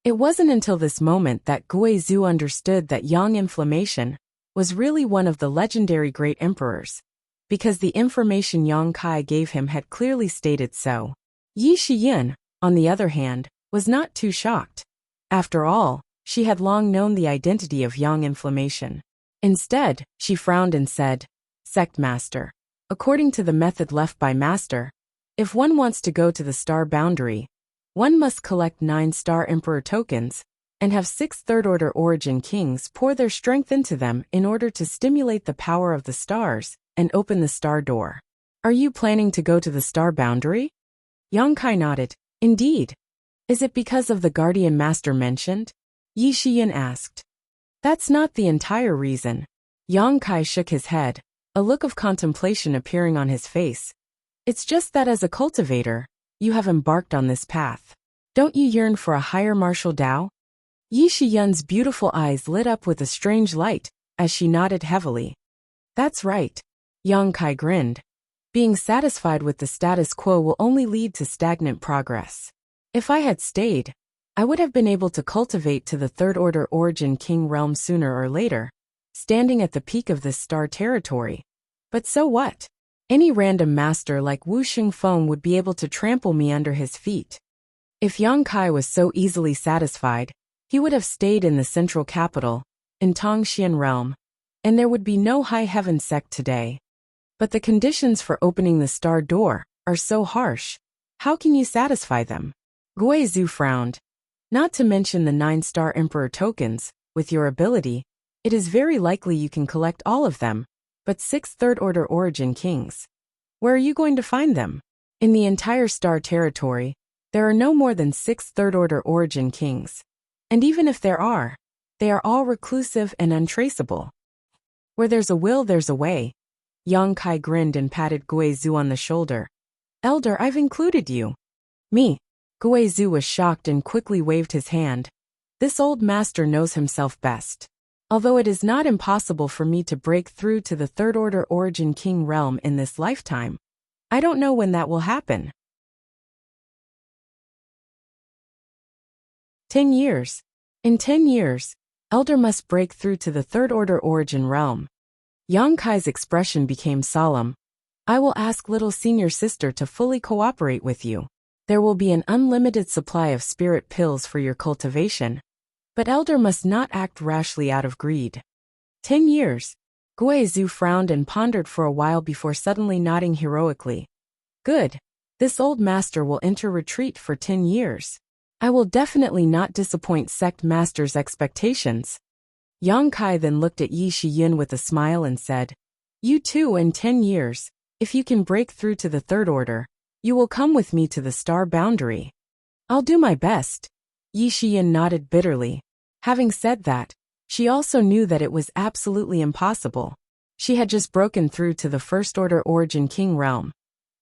Speaker 1: It wasn't until this moment that Guizhu understood that Yang Inflammation was really one of the legendary great emperors, because the information Yang Kai gave him had clearly stated so. Yi Shiyin, on the other hand, was not too shocked. After all, she had long known the identity of Yang Inflammation. Instead, she frowned and said, "Sect Master, according to the method left by Master, if one wants to go to the star boundary, one must collect 9 Star Emperor tokens and have 6 Third-Order Origin Kings pour their strength into them in order to stimulate the power of the stars and open the star door. Are you planning to go to the star boundary?" Yang Kai nodded. "Indeed. Is it because of the Guardian Master mentioned?" Yi Shiyin asked. "That's not the entire reason." Yang Kai shook his head, a look of contemplation appearing on his face. "It's just that as a cultivator, you have embarked on this path. Don't you yearn for a higher martial Dao?" Yi Shiyin's beautiful eyes lit up with a strange light as she nodded heavily. "That's right." Yang Kai grinned. "Being satisfied with the status quo will only lead to stagnant progress. If I had stayed, I would have been able to cultivate to the Third Order Origin King realm sooner or later, standing at the peak of this star territory. But so what? Any random master like Wu Xingfeng would be able to trample me under his feet." If Yang Kai was so easily satisfied, he would have stayed in the central capital, in Tongxian realm. and there would be no high heaven sect today. But the conditions for opening the star door are so harsh. How can you satisfy them? Guizhou frowned. Not to mention the 9-star Emperor tokens. With your ability, it is very likely you can collect all of them, but 6 third-order origin kings. Where are you going to find them? In the entire star territory, there are no more than 6 third-order origin kings. And even if there are, they are all reclusive and untraceable. Where there's a will, there's a way. Yang Kai grinned and patted Guizhou on the shoulder. Elder, I've included you. Me. Guizhou was shocked and quickly waved his hand. This old master knows himself best. Although it is not impossible for me to break through to the third-order origin king realm in this lifetime, I don't know when that will happen. 10 years. In 10 years, Elder must break through to the third-order origin realm. Yang Kai's expression became solemn. I will ask little senior sister to fully cooperate with you. There will be an unlimited supply of spirit pills for your cultivation. But Elder must not act rashly out of greed. 10 years. Guizhou frowned and pondered for a while before suddenly nodding heroically. Good. This old master will enter retreat for 10 years. I will definitely not disappoint sect master's expectations. Yang Kai then looked at Yi Shiyin with a smile and said, You too, in 10 years, if you can break through to the third order, you will come with me to the star boundary. I'll do my best. Yi Shiyin nodded bitterly. Having said that, she also knew that it was absolutely impossible. She had just broken through to the first-order origin king realm.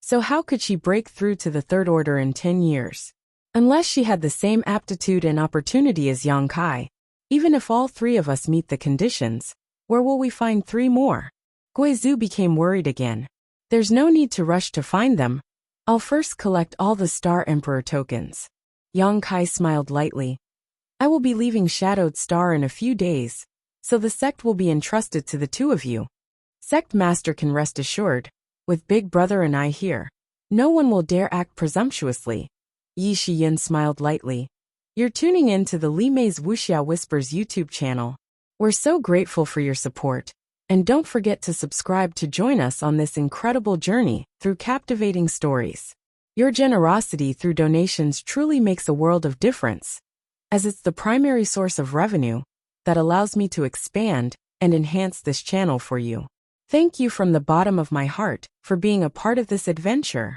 Speaker 1: So how could she break through to the third order in 10 years? Unless she had the same aptitude and opportunity as Yang Kai. Even if all 3 of us meet the conditions, where will we find 3 more? Guizhou became worried again. There's no need to rush to find them. I'll first collect all the Star Emperor tokens. Yang Kai smiled lightly. I will be leaving Shadowed Star in a few days, so the sect will be entrusted to the 2 of you. Sect Master can rest assured, with Big Brother and I here, no one will dare act presumptuously. Yi Shiyin smiled lightly. You're tuning in to the Li Mei's Wuxia Whispers YouTube channel. We're so grateful for your support, and don't forget to subscribe to join us on this incredible journey through captivating stories. Your generosity through donations truly makes a world of difference, as it's the primary source of revenue that allows me to expand and enhance this channel for you. Thank you from the bottom of my heart for being a part of this adventure.